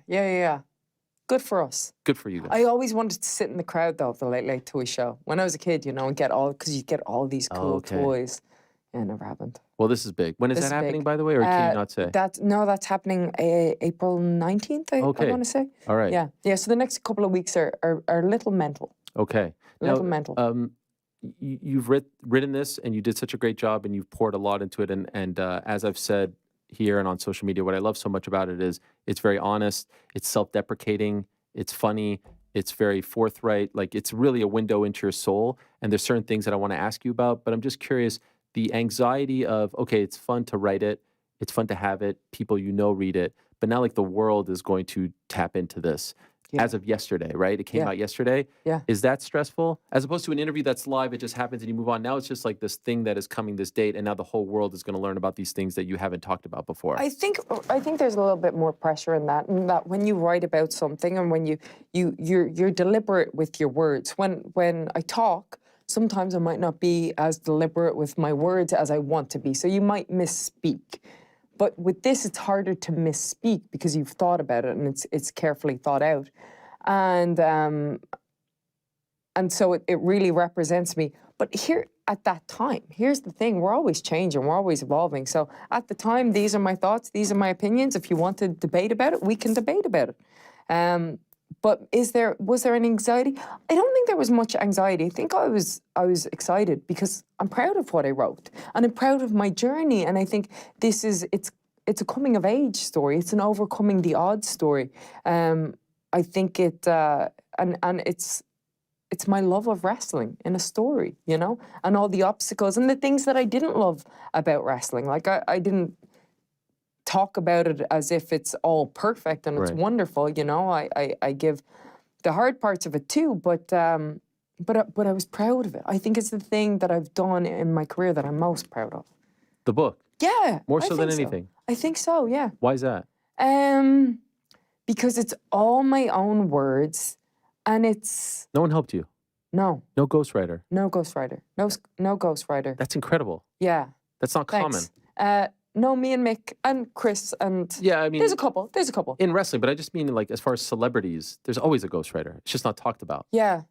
Speaker 9: Good for us.
Speaker 2: Good for you guys.
Speaker 9: I always wanted to sit in the crowd, though, of the Late Late Toy Show. When I was a kid, and get because you get all these cool toys. Yeah, never happened.
Speaker 2: Well, this is big. When is that happening, by the way, or can you not say?
Speaker 9: That's happening April 19th, I want to say.
Speaker 2: All right.
Speaker 9: Yeah, so the next couple of weeks are a little mental.
Speaker 2: Okay.
Speaker 9: A little mental.
Speaker 2: You've written this, and you did such a great job, and you've poured a lot into it. And as I've said here and on social media, what I love so much about it is it's very honest, it's self-deprecating, it's funny, it's very forthright. Like it's really a window into your soul. And there's certain things that I want to ask you about, but I'm just curious, the anxiety of, okay, it's fun to write it, it's fun to have it, people read it, but now like the world is going to tap into this. As of yesterday, right? It came out yesterday.
Speaker 9: Yeah.
Speaker 2: Is that stressful? As opposed to an interview that's live, it just happens and you move on. Now it's just like this thing that is coming this date, and now the whole world is going to learn about these things that you haven't talked about before.
Speaker 9: I think there's a little bit more pressure in that when you write about something and when you're deliberate with your words. When I talk, sometimes I might not be as deliberate with my words as I want to be. So you might misspeak. But with this, it's harder to misspeak because you've thought about it and it's carefully thought out. And so it really represents me. But here at that time, here's the thing, we're always changing, we're always evolving. So at the time, these are my thoughts, these are my opinions. If you want to debate about it, we can debate about it. But was there an anxiety? I don't think there was much anxiety. I think I was excited because I'm proud of what I wrote and I'm proud of my journey. And I think it's a coming of age story. It's an overcoming the odds story. I think and it's my love of wrestling in a story, and all the obstacles and the things that I didn't love about wrestling. Like I didn't talk about it as if it's all perfect and it's wonderful, I give the hard parts of it too, but I was proud of it. I think it's the thing that I've done in my career that I'm most proud of.
Speaker 2: The book?
Speaker 9: Yeah.
Speaker 2: More so than anything?
Speaker 9: I think so, yeah.
Speaker 2: Why is that?
Speaker 9: Because it's all my own words and it's...
Speaker 2: No one helped you?
Speaker 9: No.
Speaker 2: No ghostwriter?
Speaker 9: No ghostwriter. No ghostwriter.
Speaker 2: That's incredible.
Speaker 9: Yeah.
Speaker 2: That's not
Speaker 9: Thanks.
Speaker 2: common.
Speaker 9: No, me and Mick and Chris and
Speaker 2: Yeah, I mean,
Speaker 9: there's a couple.
Speaker 2: in wrestling, but I just mean like as far as celebrities, there's always a ghostwriter. It's just not talked about.
Speaker 9: Yeah.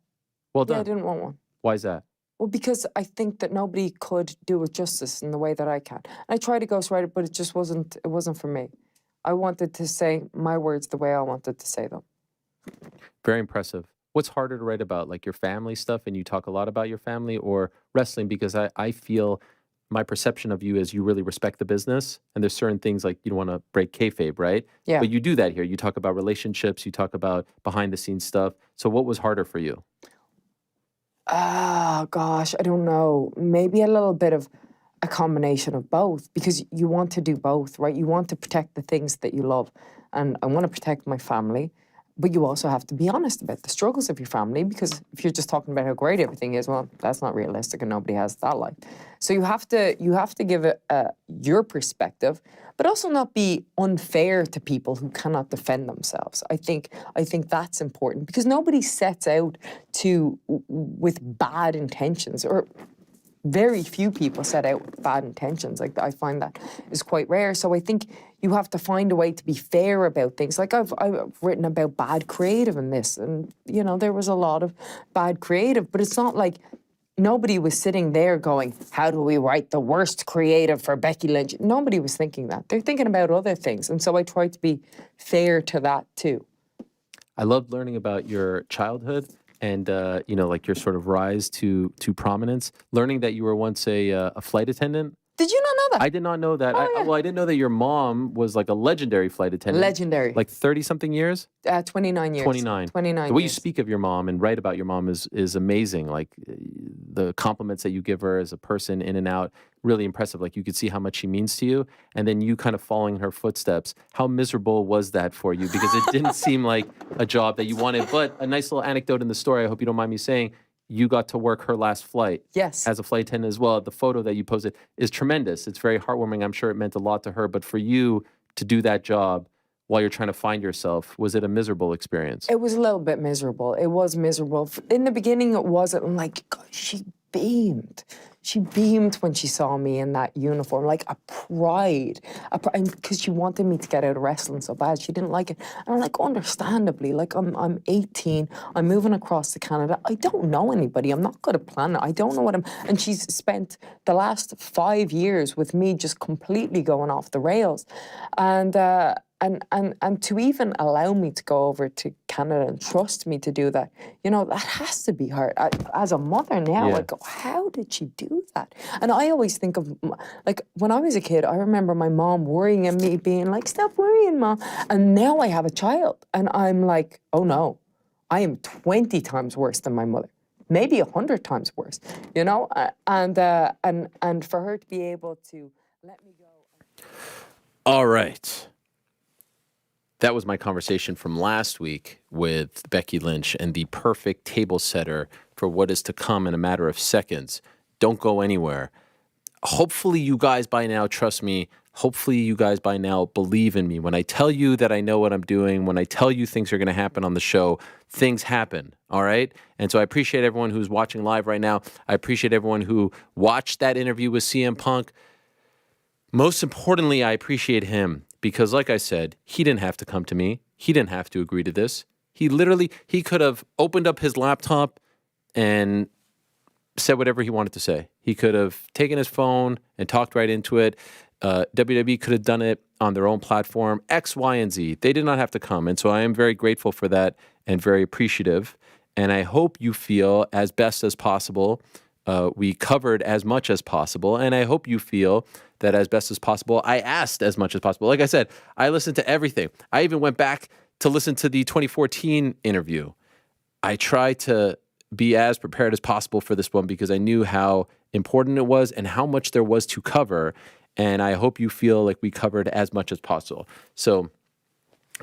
Speaker 2: Well
Speaker 9: Yeah, I
Speaker 2: done.
Speaker 9: didn't want one.
Speaker 2: Why is that?
Speaker 9: Well, because I think that nobody could do it justice in the way that I can. I tried to ghostwrite it, but it just wasn't. It wasn't for me. I wanted to say my words the way I wanted to say them.
Speaker 2: Very impressive. What's harder to write about, like your family stuff, and you talk a lot about your family, or wrestling? Because I feel my perception of you is you really respect the business, and there's certain things like you don't want to break kayfabe, right?
Speaker 9: Yeah.
Speaker 2: But you do that here. You talk about relationships. You talk about behind the scenes stuff. So what was harder for you?
Speaker 9: Ah, gosh, I don't know. Maybe a little bit of a combination of both, because you want to do both, right? You want to protect the things that you love. And I want to protect my family, but you also have to be honest about the struggles of your family, because if you're just talking about how great everything is, well, that's not realistic and nobody has that life. So you have to give it your perspective, but also not be unfair to people who cannot defend themselves. I think that's important, because nobody sets out with bad intentions, or very few people set out with bad intentions. Like, I find that is quite rare. So I think you have to find a way to be fair about things. Like I've written about bad creative in this, and there was a lot of bad creative, but it's not like nobody was sitting there going, how do we write the worst creative for Becky Lynch? Nobody was thinking that. They're thinking about other things. And so I tried to be fair to that too.
Speaker 2: I loved learning about your childhood and, like your sort of rise to prominence. Learning that you were once a flight attendant.
Speaker 9: Did you not know that?
Speaker 2: I did not know that. I didn't know that your mom was like a legendary flight attendant.
Speaker 9: Legendary.
Speaker 2: Like 30-something years?
Speaker 9: 29 years.
Speaker 2: 29.
Speaker 9: 29
Speaker 2: The way you
Speaker 9: years.
Speaker 2: speak of your mom and write about your mom is amazing. Like the compliments that you give her as a person in and out, really impressive. Like you could see how much she means to you. And then you kind of following in her footsteps. How miserable was that for you? Because it didn't seem like a job that you wanted. But a nice little anecdote in the story, I hope you don't mind me saying, you got to work her last flight.
Speaker 9: Yes.
Speaker 2: As a flight attendant as well. The photo that you posted is tremendous. It's very heartwarming. I'm sure it meant a lot to her. But for you to do that job while you're trying to find yourself, was it a miserable experience?
Speaker 9: It was a little bit miserable. It was miserable. In the beginning, it wasn't. I'm like, God, she beamed. She beamed when she saw me in that uniform, like a pride. And because she wanted me to get out of wrestling so bad. She didn't like it. And I'm like, understandably, like I'm 18, I'm moving across to Canada. I don't know anybody. I'm not good at planning. I don't know what and she's spent the last 5 years with me just completely going off the rails. And to even allow me to go over to Canada and trust me to do that, that has to be hard. As a mother now, I go, how did she do that? And I always think of, like, when I was a kid, I remember my mom worrying and me being like, stop worrying, Mom. And now I have a child. And I'm like, oh no, I am 20 times worse than my mother. Maybe 100 times worse, And for her to be able to let me go.
Speaker 2: All right. That was my conversation from last week with Becky Lynch, and the perfect table setter for what is to come in a matter of seconds. Don't go anywhere. Hopefully you guys by now trust me. Hopefully you guys by now believe in me. When I tell you that I know what I'm doing, when I tell you things are going to happen on the show, things happen, all right? And so I appreciate everyone who's watching live right now. I appreciate everyone who watched that interview with CM Punk. Most importantly, I appreciate him. Because like I said, he didn't have to come to me. He didn't have to agree to this. He could have opened up his laptop and said whatever he wanted to say. He could have taken his phone and talked right into it. WWE could have done it on their own platform, X, Y, and Z. They did not have to come. And so I am very grateful for that and very appreciative. And I hope you feel as best as possible. We covered as much as possible. And I hope you feel that as best as possible, I asked as much as possible. Like I said, I listened to everything. I even went back to listen to the 2014 interview. I tried to be as prepared as possible for this one because I knew how important it was and how much there was to cover. And I hope you feel like we covered as much as possible. So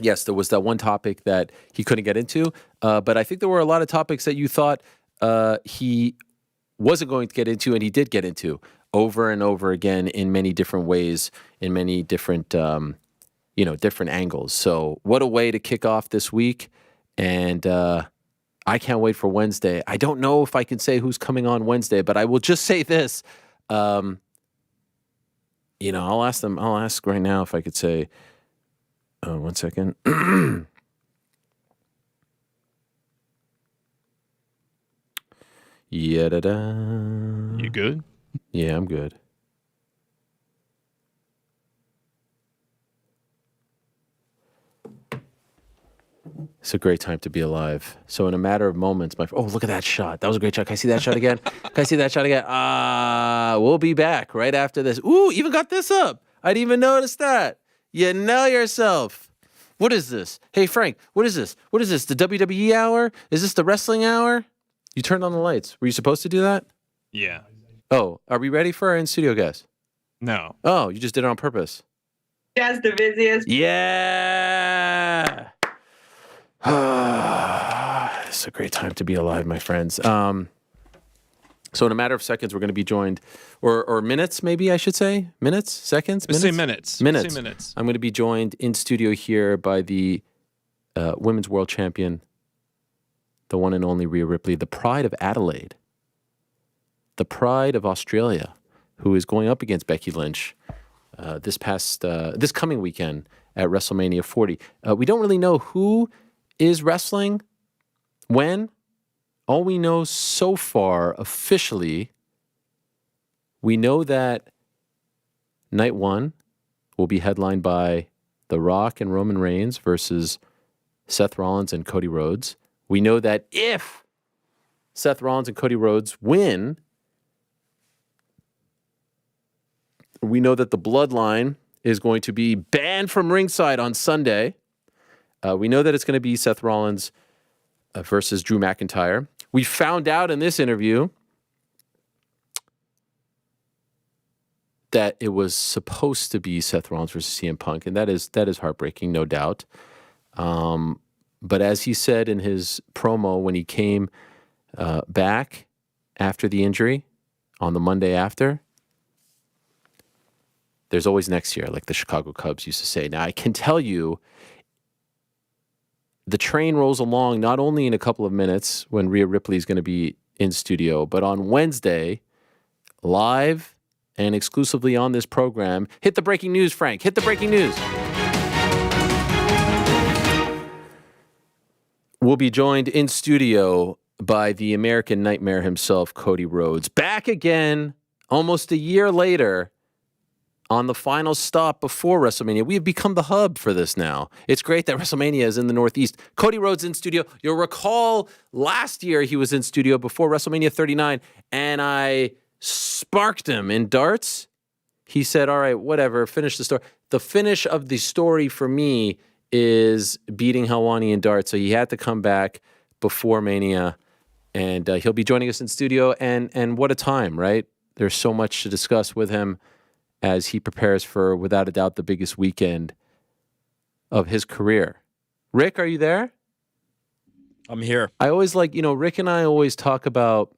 Speaker 2: yes, there was that one topic that he couldn't get into, but I think there were a lot of topics that you thought he wasn't going to get into, and he did get into over and over again in many different ways, in many different, different angles. So what a way to kick off this week. And I can't wait for Wednesday. I don't know if I can say who's coming on Wednesday, but I will just say this. I'll ask them. I'll ask right now if I could say. 1 second. Yeah, da da.
Speaker 3: You good?
Speaker 2: Yeah, I'm good. It's a great time to be alive. So in a matter of moments, look at that shot. That was a great shot. Can I see that shot again? We'll be back right after this. Ooh, even got this up. I didn't even notice that. You know yourself. What is this? Hey, Frank, what is this? What is this? The WWE hour? Is this the wrestling hour? You turned on the lights. Were you supposed to do that?
Speaker 3: Yeah.
Speaker 2: Oh, are we ready for our in-studio guest?
Speaker 3: No.
Speaker 2: Oh, you just did it on purpose.
Speaker 10: Just the busiest.
Speaker 2: Yeah. It's a great time to be alive, my friends. So in a matter of seconds, we're going to be joined, or minutes, maybe I should say. Minutes? Seconds?
Speaker 3: Let's say minutes.
Speaker 2: Minutes.
Speaker 3: Let's say minutes.
Speaker 2: I'm going to be joined in studio here by the women's world champion, the one and only Rhea Ripley, the pride of Adelaide, the pride of Australia, who is going up against Becky Lynch this coming weekend at WrestleMania 40. We don't really know who is wrestling when. All we know so far officially, we know that night one will be headlined by The Rock and Roman Reigns versus Seth Rollins and Cody Rhodes. We know that if Seth Rollins and Cody Rhodes win, we know that the Bloodline is going to be banned from ringside on Sunday. We know that it's going to be Seth Rollins versus Drew McIntyre. We found out in this interview that it was supposed to be Seth Rollins versus CM Punk, and that is heartbreaking, no doubt. But as he said in his promo when he came back after the injury on the Monday after, there's always next year, like the Chicago Cubs used to say. Now, I can tell you, the train rolls along not only in a couple of minutes when Rhea Ripley is going to be in studio, but on Wednesday, live and exclusively on this program. Hit the breaking news, Frank. Hit the breaking news. We'll be joined in studio by the American Nightmare himself, Cody Rhodes. Back again, almost a year later, on the final stop before WrestleMania. We have become the hub for this now. It's great that WrestleMania is in the Northeast. Cody Rhodes in studio. You'll recall last year he was in studio before WrestleMania 39, and I sparked him in darts. He said, all right, whatever, finish the story. The finish of the story for me is beating Helwani in darts, so he had to come back before Mania, and he'll be joining us in studio, and what a time, right? There's so much to discuss with him as he prepares for, without a doubt, the biggest weekend of his career. Rick, are you there?
Speaker 5: I'm here.
Speaker 2: I always Rick and I always talk about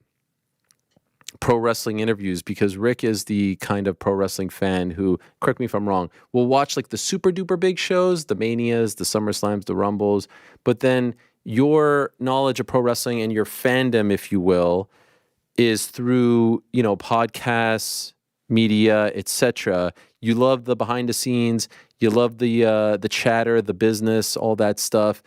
Speaker 2: pro wrestling interviews because Rick is the kind of pro wrestling fan who, correct me if I'm wrong, will watch like the super duper big shows, the Manias, the SummerSlams, the Rumbles, but then your knowledge of pro wrestling and your fandom, if you will, is through, podcasts, media, etc. You love the behind the scenes. You love the chatter, the business, all that stuff.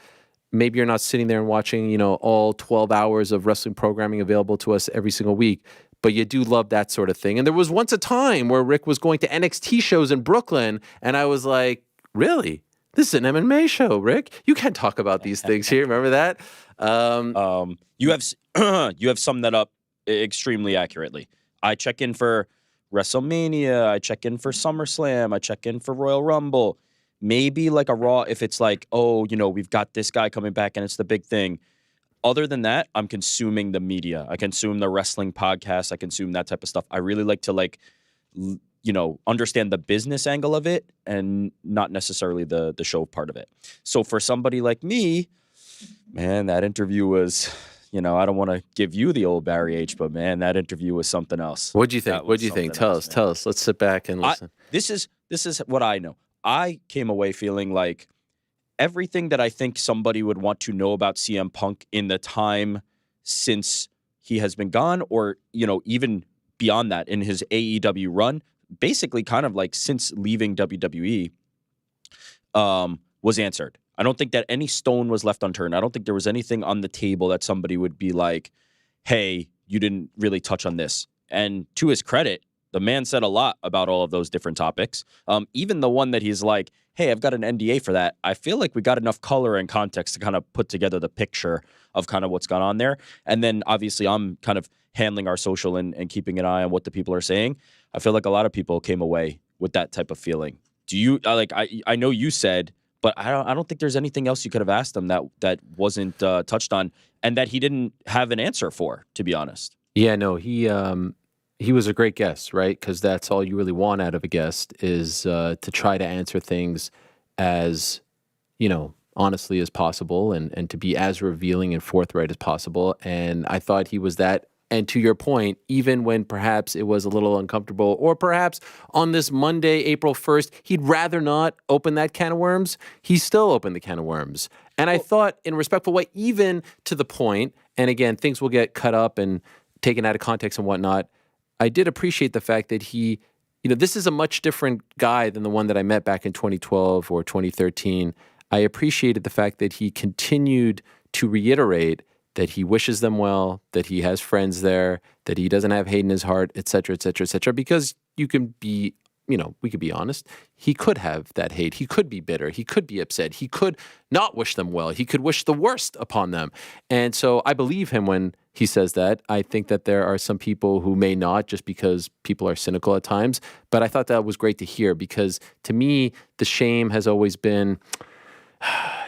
Speaker 2: Maybe you're not sitting there and watching, all 12 hours of wrestling programming available to us every single week, but you do love that sort of thing. And there was once a time where Rick was going to NXT shows in Brooklyn, and I was like, really? This is an MMA show, Rick. You can't talk about these things here. Remember that?
Speaker 5: You have summed that up extremely accurately. I check in for WrestleMania, I check in for SummerSlam, I check in for Royal Rumble, maybe like a Raw if it's like, we've got this guy coming back and it's the big thing. Other than that, I'm consuming the media. I consume the wrestling podcasts. I consume that type of stuff. I really like to understand the business angle of it and not necessarily the show part of it. So for somebody like me, man, that interview was... I don't want to give you the old Barry H, but man, that interview was something else.
Speaker 2: What'd you think? What'd you think? Tell us. Let's sit back and listen.
Speaker 5: This is what I know. I came away feeling like everything that I think somebody would want to know about CM Punk in the time since he has been gone, or even beyond that in his AEW run, basically kind of like since leaving WWE was answered. I don't think that any stone was left unturned. I don't think there was anything on the table that somebody would be like, hey, you didn't really touch on this. And to his credit, the man said a lot about all of those different topics. Even the one that he's like, hey, I've got an NDA for that. I feel like we got enough color and context to kind of put together the picture of kind of what's gone on there. And then obviously I'm kind of handling our social and keeping an eye on what the people are saying. I feel like a lot of people came away with that type of feeling. Do you like? I know you said, but I don't think there's anything else you could have asked him that wasn't touched on and that he didn't have an answer for. To be honest.
Speaker 2: Yeah, no, he was a great guest, right? Because that's all you really want out of a guest is to try to answer things as, honestly as possible and to be as revealing and forthright as possible. And I thought he was that. And to your point, even when perhaps it was a little uncomfortable, or perhaps on this Monday, April 1st, he'd rather not open that can of worms, he still opened the can of worms. And I thought in a respectful way, even to the point, and again, things will get cut up and taken out of context and whatnot, I did appreciate the fact that he, this is a much different guy than the one that I met back in 2012 or 2013. I appreciated the fact that he continued to reiterate that he wishes them well, that he has friends there, that he doesn't have hate in his heart, et cetera, et cetera, et cetera, because you can be, we could be honest. He could have that hate. He could be bitter. He could be upset. He could not wish them well. He could wish the worst upon them. And so I believe him when he says that. I think that there are some people who may not, just because people are cynical at times. But I thought that was great to hear, because to me, the shame has always been,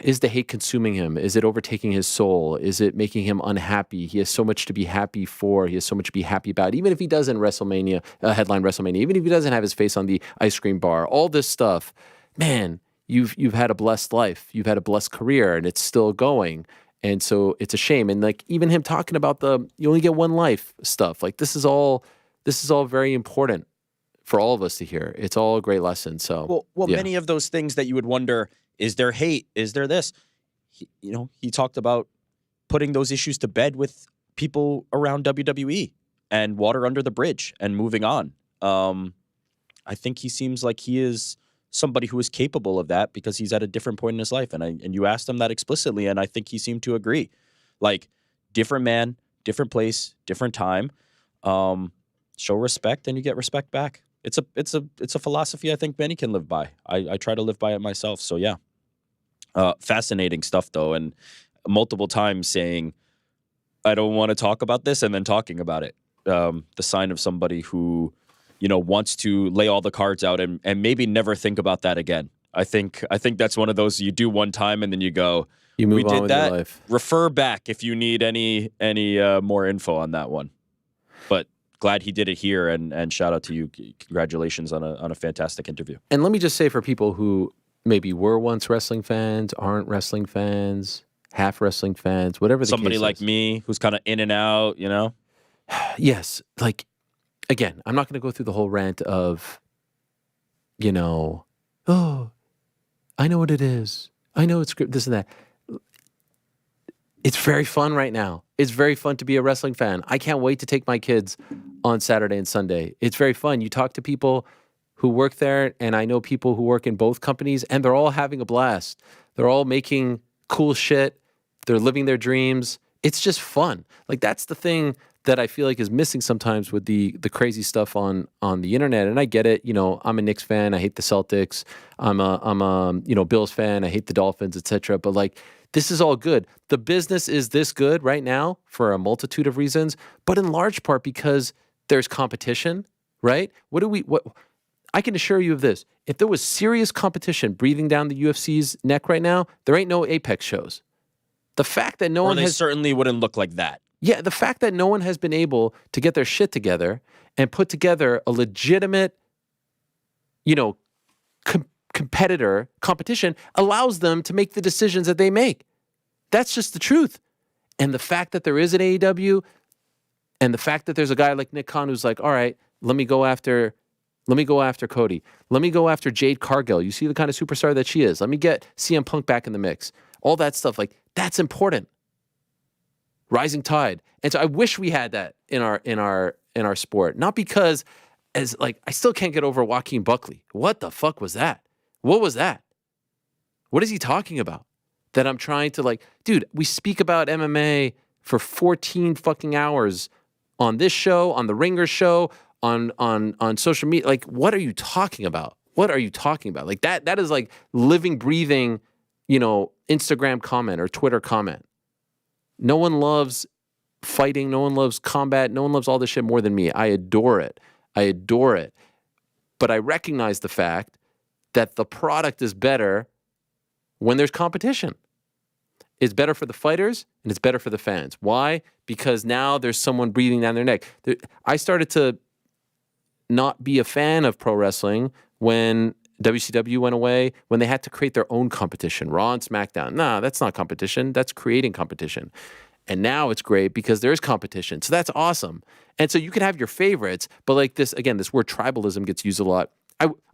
Speaker 2: is the hate consuming him? Is it overtaking his soul? Is it making him unhappy? He has so much to be happy for. He has so much to be happy about. Even if he doesn't headline WrestleMania, even if he doesn't have his face on the ice cream bar, all this stuff, man, you've had a blessed life. You've had a blessed career, and it's still going. And so it's a shame. And like even him talking about you only get one life stuff, like this is all very important for all of us to hear. It's all a great lesson. So
Speaker 5: well, yeah. Many of those things that you would wonder, is there hate? Is there this? He talked about putting those issues to bed with people around WWE and water under the bridge and moving on. I think he seems like he is somebody who is capable of that because he's at a different point in his life. And you asked him that explicitly, and I think he seemed to agree. Like, different man, different place, different time. Show respect and you get respect back. It's a philosophy I think many can live by. I try to live by it myself. So yeah. Fascinating stuff though, and multiple times saying, I don't want to talk about this, and then talking about it. The sign of somebody who, wants to lay all the cards out and maybe never think about that again. I think that's one of those you do one time and then you go,
Speaker 2: you move
Speaker 5: we
Speaker 2: on
Speaker 5: did
Speaker 2: with
Speaker 5: that.
Speaker 2: Your life.
Speaker 5: Refer back if you need any more info on that one. But glad he did it here, and shout out to you. Congratulations on a fantastic interview.
Speaker 2: And let me just say, for people who maybe were once wrestling fans, aren't wrestling fans, half wrestling fans, whatever the
Speaker 5: Somebody
Speaker 2: case
Speaker 5: like
Speaker 2: is.
Speaker 5: me who's kind of in and out,
Speaker 2: Yes. Like, again, I'm not going to go through the whole rant of, oh, I know what it is. I know it's this and that. It's very fun right now. It's very fun to be a wrestling fan. I can't wait to take my kids on Saturday and Sunday. It's very fun. You talk to people who work there, and I know people who work in both companies, and they're all having a blast. They're all making cool shit. They're living their dreams. It's just fun. Like, that's the thing that I feel like is missing sometimes with the crazy stuff on the internet. And I get it. I'm a Knicks fan. I hate the Celtics. I'm a Bills fan. I hate the Dolphins, etc. But like, this is all good. The business is this good right now for a multitude of reasons, but in large part because there's competition, right? What I can assure you of this. If there was serious competition breathing down the UFC's neck right now, there ain't no Apex shows. The fact that no one has...
Speaker 5: certainly wouldn't look like that.
Speaker 2: Yeah, the fact that no one has been able to get their shit together and put together a legitimate, competition allows them to make the decisions that they make. That's just the truth. And the fact that there is an AEW, and the fact that there's a guy like Nick Khan who's like, all right, let me go after Cody. Let me go after Jade Cargill. You see the kind of superstar that she is. Let me get CM Punk back in the mix. All that stuff, like, that's important. Rising tide. And so I wish we had that in our sport. Not because as like, I still can't get over Joaquin Buckley. What the fuck was that? What was that? What is he talking about? That I'm trying to like, dude, we speak about MMA for 14 fucking hours on this show, on the Ringer show, on social media. Like, what are you talking about? What are you talking about? Like that is like living, breathing, Instagram comment or Twitter comment. No one loves fighting. No one loves combat. No one loves all this shit more than me. I adore it. But I recognize the fact that the product is better when there's competition. It's better for the fighters and it's better for the fans. Why? Because now there's someone breathing down their neck. I started to not be a fan of pro wrestling when WCW went away, when they had to create their own competition, Raw and SmackDown. Nah, that's not competition. That's creating competition. And now it's great because there's competition. So that's awesome. And so you can have your favorites, but like this, again, this word tribalism gets used a lot.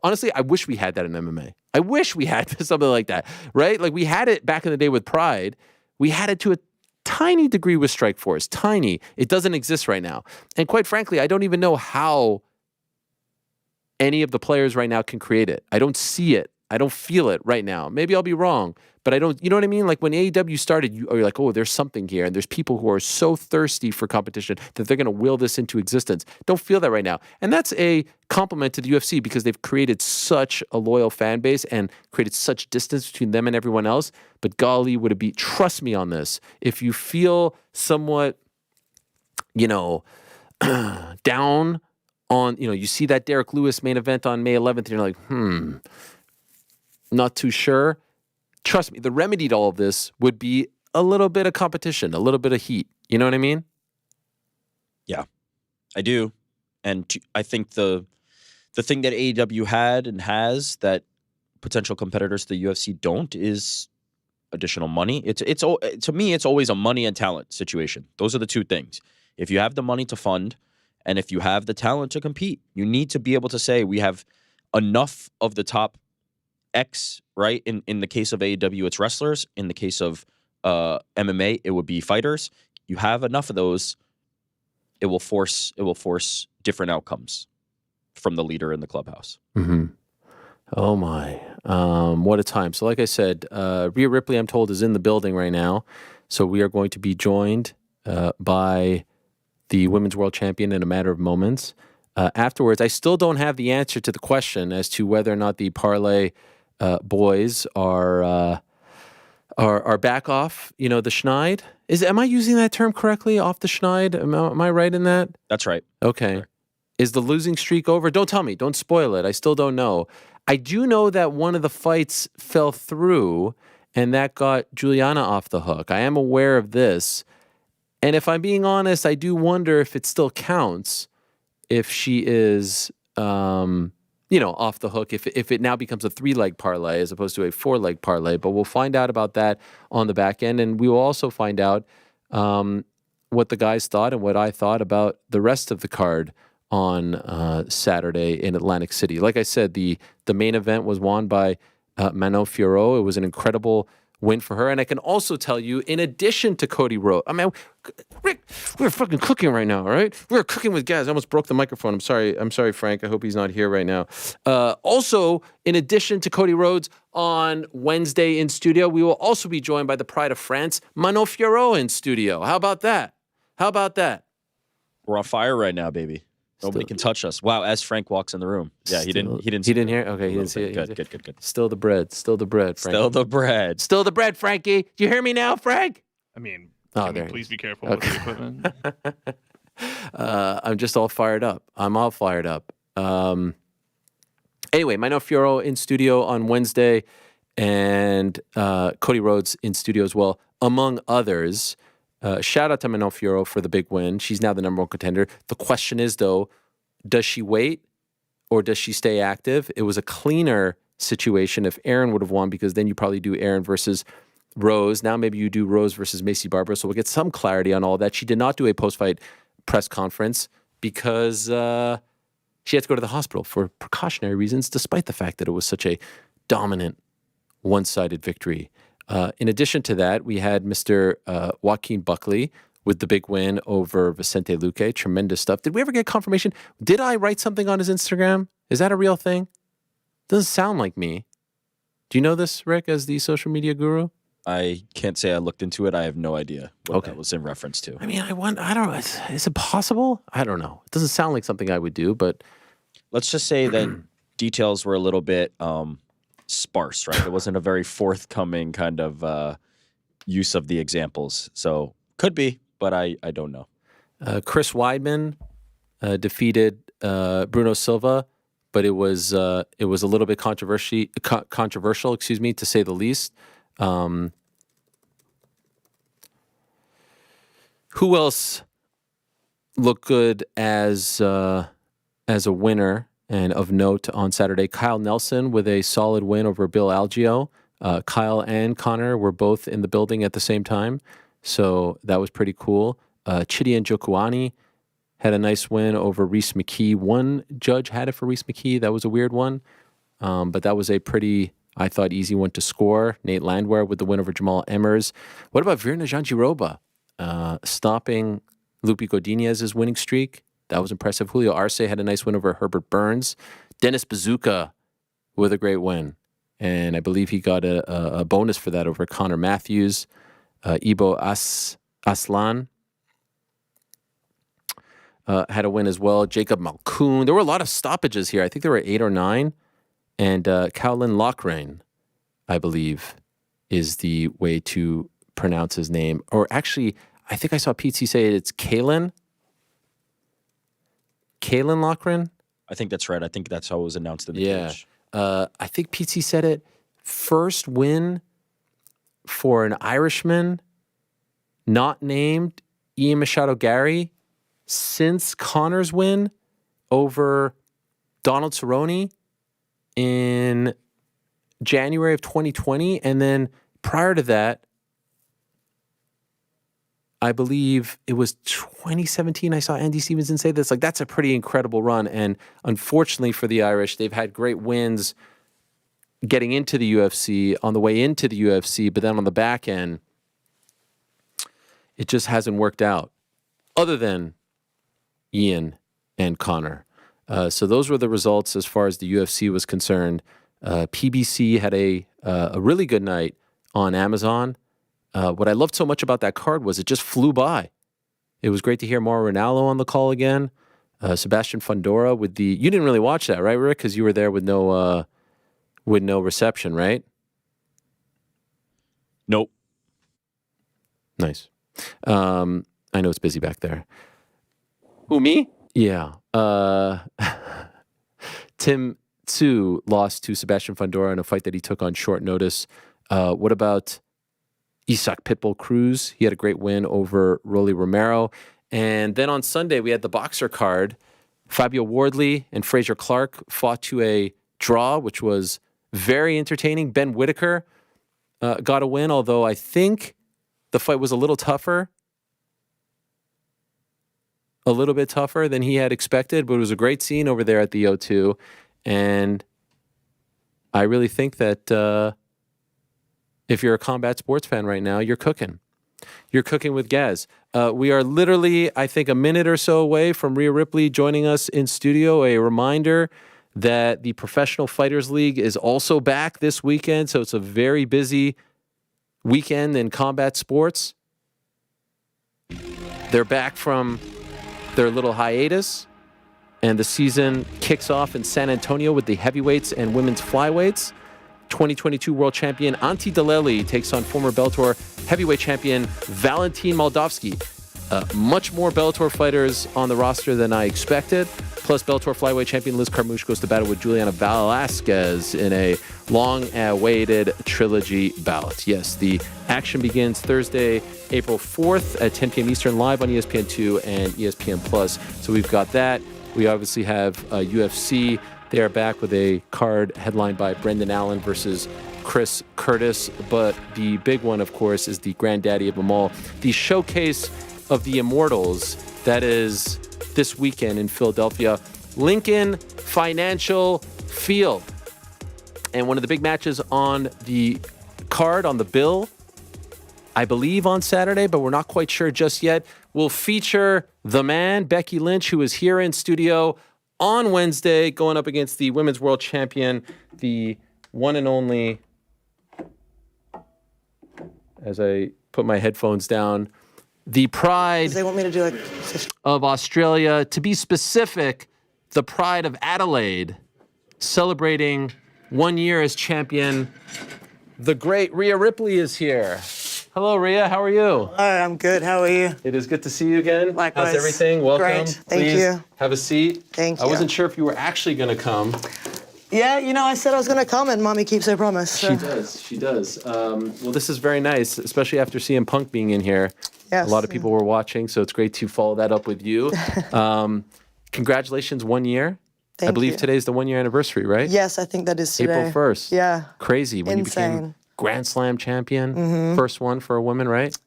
Speaker 2: Honestly, I wish we had that in MMA. I wish we had something like that, right? Like we had it back in the day with Pride. We had it to a tiny degree with Strikeforce, tiny. It doesn't exist right now. And quite frankly, I don't even know how any of the players right now can create it. I don't see it. I don't feel it right now. Maybe I'll be wrong, but I don't, you know what I mean? Like when AEW started, you're like, oh, there's something here. And there's people who are so thirsty for competition that they're going to will this into existence. Don't feel that right now. And that's a compliment to the UFC because they've created such a loyal fan base and created such distance between them and everyone else. But golly, would it be, trust me on this, if you feel somewhat, down on, you see that Derek Lewis main event on May 11th, and you're like, not too sure. Trust me, the remedy to all of this would be a little bit of competition, a little bit of heat. You know what I mean?
Speaker 5: Yeah, I do. And I think the thing that AEW had and has that potential competitors to the UFC don't is additional money. It's to me, it's always a money and talent situation. Those are the two things. If you have the money to fund and if you have the talent to compete, you need to be able to say we have enough of the top X, right? In the case of AEW, it's wrestlers. In the case of MMA, it would be fighters. You have enough of those, it will force different outcomes from the leader in the clubhouse.
Speaker 2: Mm-hmm. Oh my, what a time! So, like I said, Rhea Ripley, I'm told, is in the building right now. So we are going to be joined by the Women's World Champion in a matter of moments. Afterwards, I still don't have the answer to the question as to whether or not the Parlay Boys are back off, the schneid. Am I using that term correctly? Off the schneid? Am I right in that?
Speaker 5: That's right.
Speaker 2: Okay.
Speaker 5: Sure.
Speaker 2: Is the losing streak over? Don't tell me. Don't spoil it. I still don't know. I do know that one of the fights fell through, and that got Juliana off the hook. I am aware of this. And if I'm being honest, I do wonder if it still counts if she is, off the hook, if it now becomes a 3-leg parlay as opposed to a 4-leg parlay. But we'll find out about that on the back end. And we will also find out what the guys thought and what I thought about the rest of the card on Saturday in Atlantic City. Like I said, the main event was won by Manon Fiorot. It was an incredible win for her. And I can also tell you, in addition to Cody Rhodes, I mean, Rick, we're fucking cooking right now, all right? We're cooking with gas. I almost broke the microphone. I'm sorry, Frank. I hope he's not here right now. Also, in addition to Cody Rhodes on Wednesday in studio, we will also be joined by the Pride of France, Manon Fiorot in studio. How about that?
Speaker 5: We're on fire right now, baby. Nobody can touch us. Wow, as Frank walks in the room. Yeah, he didn't hear?
Speaker 2: Okay, he didn't see it.
Speaker 5: Good.
Speaker 2: Still the bread, Frank.
Speaker 5: Still the bread,
Speaker 2: Frankie. Do you hear me now, Frank?
Speaker 3: I mean, please be careful with the equipment.
Speaker 2: I'm just all fired up. I'm all fired up. Anyway, Manon Fiorot in studio on Wednesday, and Cody Rhodes in studio as well, among others. Shout out to Manon Fiorot for the big win. She's now the number one contender. The question is, though, does she wait or does she stay active? It was a cleaner situation if Aaron would have won, because then you probably do Aaron versus Rose. Now maybe you do Rose versus Macy Barber. So we'll get some clarity on all that. She did not do a post-fight press conference because she had to go to the hospital for precautionary reasons, despite the fact that it was such a dominant, one-sided victory. In addition to that, we had Mr. Joaquin Buckley with the big win over Vicente Luque. Tremendous stuff. Did we ever get confirmation? Did I write something on his Instagram? Is that a real thing? Doesn't sound like me. Do you know this, Rick, as the social media guru?
Speaker 5: I can't say I looked into it. I have no idea what that was in reference to.
Speaker 2: I mean, I don't know. Is it possible? I don't know. It doesn't sound like something I would do, but...
Speaker 5: Let's just say that details were a little bit sparse, right? It wasn't a very forthcoming kind of use of the examples. So, could be, but I don't know.
Speaker 2: Chris Weidman defeated Bruno Silva, but it was a little bit controversial, to say the least. Who else looked good as a winner and of note on Saturday? Kyle Nelson with a solid win over Bill Algeo. Kyle and Connor were both in the building at the same time, so that was pretty cool. Chidi Njokuani had a nice win over Reese McKee. One judge had it for Reese McKee. That was a weird one, but that was a pretty, I thought, easy one to score. Nate Landwehr with the win over Jamal Emmers. What about Virna Jandiroba stopping Lupi Godinez's winning streak? That was impressive. Julio Arce had a nice win over Herbert Burns. Dennis Bazooka with a great win. And I believe he got a bonus for that over Connor Matthews. Ibo Aslan had a win as well. Jacob Malkoon. There were a lot of stoppages here. I think there were 8 or 9. And Cowlin Lochrain, I believe, is the way to pronounce his name. Or actually, I think I saw Pete C say it's Kalen. Kalen Lochran?
Speaker 5: I think that's right. I think that's how it was announced in the cage.
Speaker 2: I think Pete C said it. First win for an Irishman not named Ian Machado Gary since Connor's win over Donald Cerrone in January of 2020. And then prior to that, I believe it was 2017. I saw Andy Stevenson say this. Like, that's a pretty incredible run. And unfortunately for the Irish, they've had great wins getting into the UFC, on the way into the UFC, but then on the back end, it just hasn't worked out, other than Ian and Connor. So those were the results as far as the UFC was concerned. PBC had a really good night on Amazon. What I loved so much about that card was it just flew by. It was great to hear Mauro Ranallo on the call again. Sebastian Fundora with the... You didn't really watch that, right, Rick? Because you were there with no reception, right?
Speaker 5: Nope.
Speaker 2: Nice. I know it's busy back there. Who, me? Yeah. Tim Tszyu lost to Sebastian Fundora in a fight that he took on short notice. What about Isaac Pitbull Cruz? He had a great win over Rolly Romero. And then on Sunday, we had the boxer card. Fabio Wardley and Fraser Clark fought to a draw, which was very entertaining. Ben Whitaker got a win, although I think the fight was a little bit tougher than he had expected, but it was a great scene over there at the O2. And I really think that if you're a combat sports fan right now, you're cooking. You're cooking with Gaz. We are literally, I think, a minute or so away from Rhea Ripley joining us in studio. A reminder that the Professional Fighters League is also back this weekend, so it's a very busy weekend in combat sports. They're back from their little hiatus, and the season kicks off in San Antonio with the heavyweights and women's flyweights. 2022 world champion Antti Daleli takes on former Bellator heavyweight champion Valentin Moldavsky. Much more Bellator fighters on the roster than I expected. Plus, Bellator flyweight champion Liz Carmouche goes to battle with Juliana Velasquez in a long-awaited trilogy bout. Yes, the action begins Thursday, April 4th at 10 p.m. Eastern, live on ESPN2 and ESPN+. So we've got that. We obviously have UFC. They are back with a card headlined by Brendan Allen versus Chris Curtis. But the big one, of course, is the granddaddy of them all, the Showcase of the Immortals. That is this weekend in Philadelphia, Lincoln Financial Field. And one of the big matches on the card, on the bill, I believe on Saturday, but we're not quite sure just yet. We'll feature the man, Becky Lynch, who is here in studio on Wednesday going up against the Women's World Champion, the one and only, as I put my headphones down, the pride
Speaker 11: They want me to do like
Speaker 2: of Australia. To be specific, the pride of Adelaide, celebrating 1 year as champion. The great Rhea Ripley is here. Hello, Rhea. How are you?
Speaker 11: Hi, I'm good. How are you?
Speaker 2: It is good to see you again.
Speaker 11: Likewise.
Speaker 2: How's everything? Welcome.
Speaker 11: Great. Thank
Speaker 2: Please
Speaker 11: you.
Speaker 2: have a seat.
Speaker 11: Thank
Speaker 2: I
Speaker 11: you.
Speaker 2: wasn't sure if you were actually going to come.
Speaker 11: Yeah, you know, I said I was going to come, and Mommy keeps her promise. So.
Speaker 2: She does. She does. Well, this is very nice, especially after CM Punk being in here.
Speaker 11: Yes.
Speaker 2: A lot of people were watching, so it's great to follow that up with you. Congratulations, 1 year. I believe
Speaker 11: you.
Speaker 2: today's the 1 year anniversary, right?
Speaker 11: Yes, I think that is today.
Speaker 2: April 1st.
Speaker 11: Yeah.
Speaker 2: Crazy when you became
Speaker 11: Insane.
Speaker 2: Grand Slam champion. First one for a woman, right?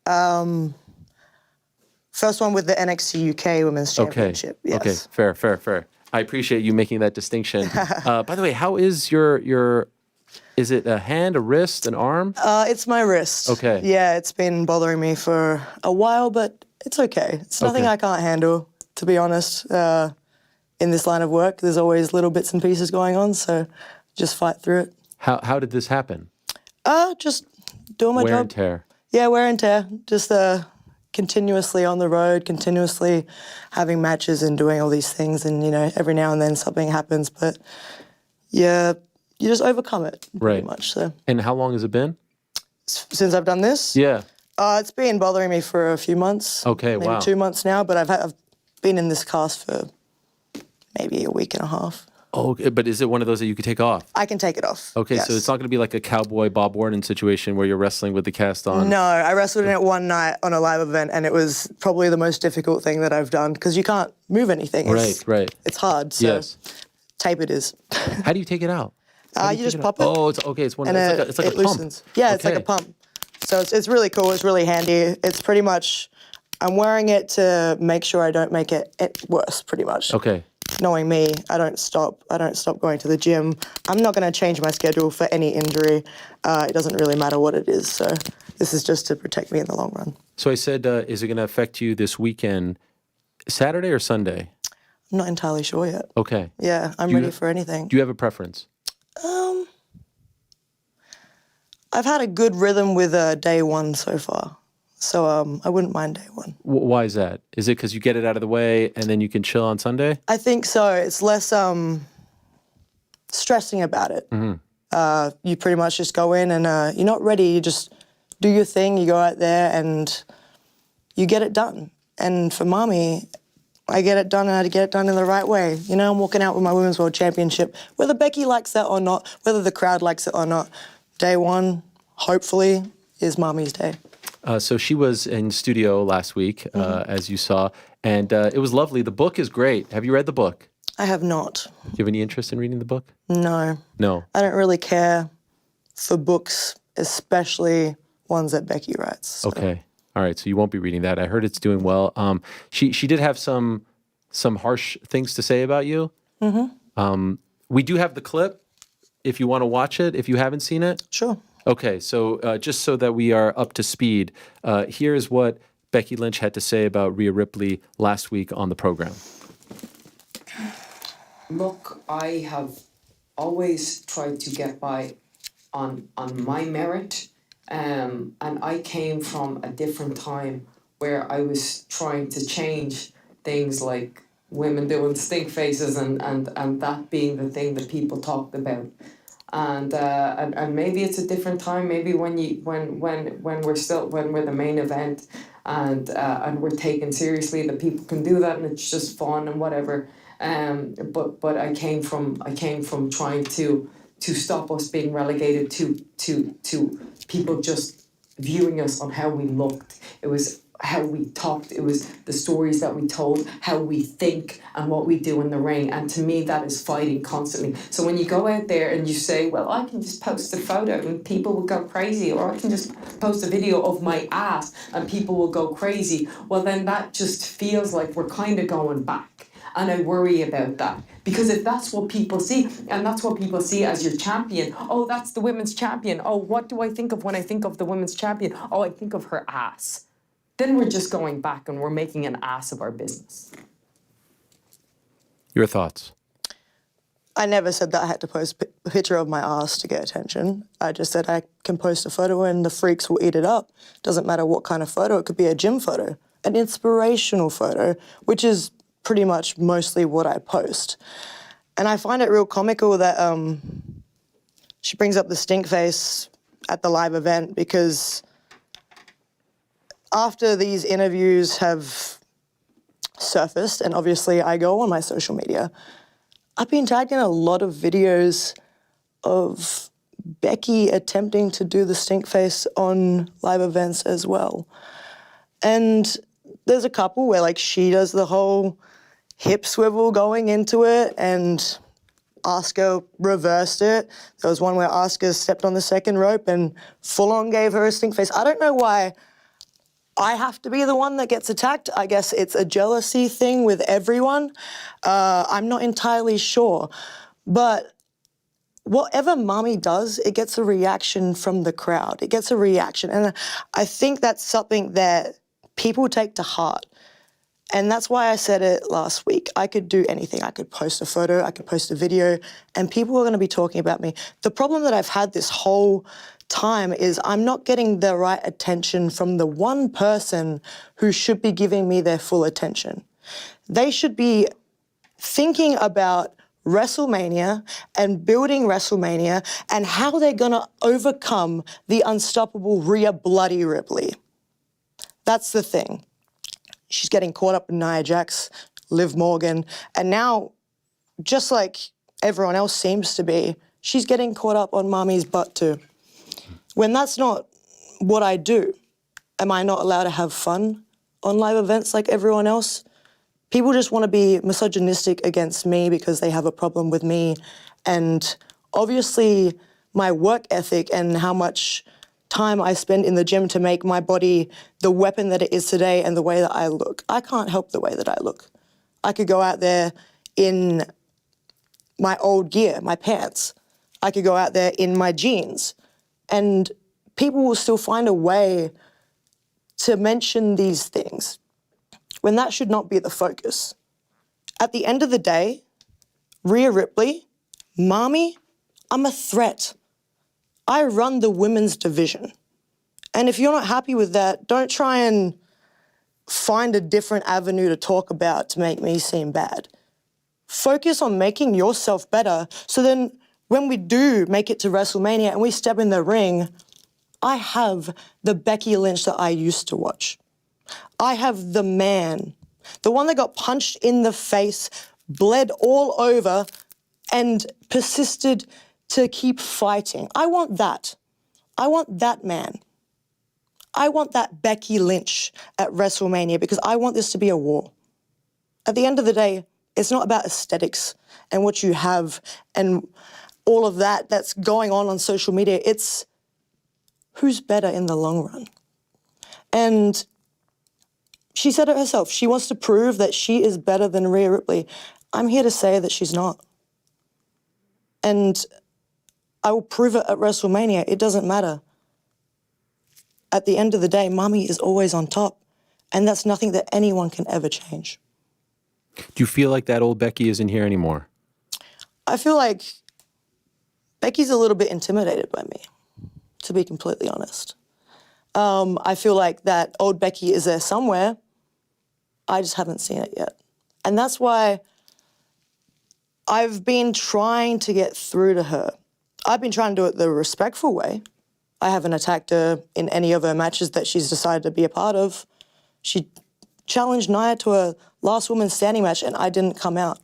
Speaker 11: First one with the NXT UK Women's Championship.
Speaker 2: Okay.
Speaker 11: Yes.
Speaker 2: Okay. Fair. I appreciate you making that distinction. By the way, how is your is it a hand, a wrist, an arm?
Speaker 11: It's my wrist.
Speaker 2: Okay.
Speaker 11: Yeah, it's been bothering me for a while, but it's okay. It's nothing
Speaker 2: Okay.
Speaker 11: I can't handle, to be honest. In this line of work, there's always little bits and pieces going on, so just fight through it.
Speaker 2: How did this happen?
Speaker 11: Just doing my
Speaker 2: Wear
Speaker 11: job.
Speaker 2: and tear.
Speaker 11: Yeah, wear and tear. Just continuously on the road, continuously having matches and doing all these things. And, you know, every now and then something happens, but yeah, you just overcome it pretty much. So
Speaker 2: And how long has it been?
Speaker 11: since I've done this,
Speaker 2: Yeah.
Speaker 11: it's been bothering me for a few months.
Speaker 2: Okay,
Speaker 11: maybe
Speaker 2: wow.
Speaker 11: 2 months now, but I've been in this cast for maybe a week and a half.
Speaker 2: Oh, okay, but is it one of those that you could take off?
Speaker 11: I can take it off.
Speaker 2: Okay,
Speaker 11: yes.
Speaker 2: so it's not going to be like a cowboy Bob Orton situation where you're wrestling with the cast on.
Speaker 11: No, I wrestled in it one night on a live event, and it was probably the most difficult thing that I've done because you can't move anything.
Speaker 2: Right.
Speaker 11: It's hard. So
Speaker 2: Yes.
Speaker 11: tape it is.
Speaker 2: How do you take it out?
Speaker 11: You just pop it.
Speaker 2: Oh, it's okay. It's one.
Speaker 11: and
Speaker 2: It's like a
Speaker 11: it
Speaker 2: pump.
Speaker 11: loosens. Yeah, it's like a
Speaker 2: Okay.
Speaker 11: pump. So it's really cool. It's really handy. It's pretty much, I'm wearing it to make sure I don't make it worse, pretty much.
Speaker 2: Okay.
Speaker 11: Knowing me, I don't stop going to the gym. I'm not going to change my schedule for any injury. It doesn't really matter what it is. So this is just to protect me in the long run.
Speaker 2: So I said, is it going to affect you this weekend, Saturday or Sunday?
Speaker 11: I'm not entirely sure yet.
Speaker 2: Okay.
Speaker 11: Yeah, I'm
Speaker 2: Do you
Speaker 11: ready for anything.
Speaker 2: Do you have a preference?
Speaker 11: I've had a good rhythm with day one so far. So I wouldn't mind day one.
Speaker 2: Why is that? Is it because you get it out of the way and then you can chill on Sunday?
Speaker 11: I think so. It's less stressing about it. You pretty much just go in and you're not ready. You just do your thing. You go out there and you get it done. And for Mommy, I get it done and I get it done in the right way. You know, I'm walking out with my Women's World Championship. Whether Becky likes that or not, whether the crowd likes it or not, day one, hopefully, is Mommy's day.
Speaker 2: So she was in studio last week, as you saw, and it was lovely. The book is great. Have you read the book?
Speaker 11: I have not.
Speaker 2: Do you have any interest in reading the book?
Speaker 11: No.
Speaker 2: No.
Speaker 11: I don't really care for books, especially ones that Becky writes. So.
Speaker 2: Okay. All right. So you won't be reading that. I heard it's doing well. She did have some harsh things to say about you. We do have the clip if you want to watch it, if you haven't seen it.
Speaker 11: Sure.
Speaker 2: Okay, so just so that we are up to speed, here's what Becky Lynch had to say about Rhea Ripley last week on the program.
Speaker 9: Look, I have always tried to get by on my merit, and I came from a different time where I was trying to change things like women doing stink faces and that being the thing that people talked about. And maybe it's a different time. Maybe when we're the main event and we're taken seriously, that people can do that and it's just fun and whatever. But I came from trying to stop us being relegated to people just viewing us on how we looked. It was how we talked, it was the stories that we told, how we think and what we do in the ring. And to me, that is fighting constantly. So when you go out there and you say, well, I can just post a photo and people will go crazy, or I can just post a video of my ass and people will go crazy, well, then that just feels like we're kind of going back. And I worry about that. Because if that's what people see, and that's what people see as your champion, oh, that's the women's champion. Oh, what do I think of when I think of the women's champion? Oh, I think of her ass. Then we're just going back and we're making an ass of our business.
Speaker 2: Your thoughts?
Speaker 11: I never said that I had to post a picture of my ass to get attention. I just said I can post a photo and the freaks will eat it up. Doesn't matter what kind of photo. It could be a gym photo, an inspirational photo, which is pretty much mostly what I post. And I find it real comical that she brings up the stink face at the live event, because after these interviews have surfaced, and obviously I go on my social media, I've been tagged in a lot of videos of Becky attempting to do the stink face on live events as well. And there's a couple where like she does the whole hip swivel going into it and Asuka reversed it. There was one where Asuka stepped on the second rope and full on gave her a stink face. I don't know why I have to be the one that gets attacked. I guess it's a jealousy thing with everyone. I'm not entirely sure. But whatever Mommy does, it gets a reaction from the crowd. It gets a reaction. And I think that's something that people take to heart. And that's why I said it last week. I could do anything. I could post a photo, I could post a video, and people are going to be talking about me. The problem that I've had this whole time is I'm not getting the right attention from the one person who should be giving me their full attention. They should be thinking about WrestleMania and building WrestleMania and how they're going to overcome the unstoppable Rhea Bloody Ripley. That's the thing. She's getting caught up in Nia Jax, Liv Morgan, and now, just like everyone else seems to be, she's getting caught up on Mommy's butt too. When that's not what I do, am I not allowed to have fun on live events like everyone else? People just want to be misogynistic against me because they have a problem with me. And obviously my work ethic and how much time I spend in the gym to make my body the weapon that it is today and the way that I look. I can't help the way that I look. I could go out there in my old gear, my pants. I could go out there in my jeans. And people will still find a way to mention these things when that should not be the focus. At the end of the day, Rhea Ripley, Mommy, I'm a threat. I run the women's division. And if you're not happy with that, don't try and find a different avenue to talk about to make me seem bad. Focus on making yourself better so then when we do make it to WrestleMania and we step in the ring, I have the Becky Lynch that I used to watch. I have the man, the one that got punched in the face, bled all over, and persisted to keep fighting. I want that. I want that man. I want that Becky Lynch at WrestleMania because I want this to be a war. At the end of the day, it's not about aesthetics and what you have and all of that that's going on social media. It's who's better in the long run. And she said it herself. She wants to prove that she is better than Rhea Ripley. I'm here to say that she's not. And I will prove it at WrestleMania. It doesn't matter. At the end of the day, Mommy is always on top. And that's nothing that anyone can ever change.
Speaker 2: Do you feel like that old Becky isn't here anymore?
Speaker 11: I feel like Becky's a little bit intimidated by me, to be completely honest. I feel like that old Becky is there somewhere. I just haven't seen it yet. And that's why I've been trying to get through to her. I've been trying to do it the respectful way. I haven't attacked her in any of her matches that she's decided to be a part of. She challenged Nia to a last woman standing match and I didn't come out.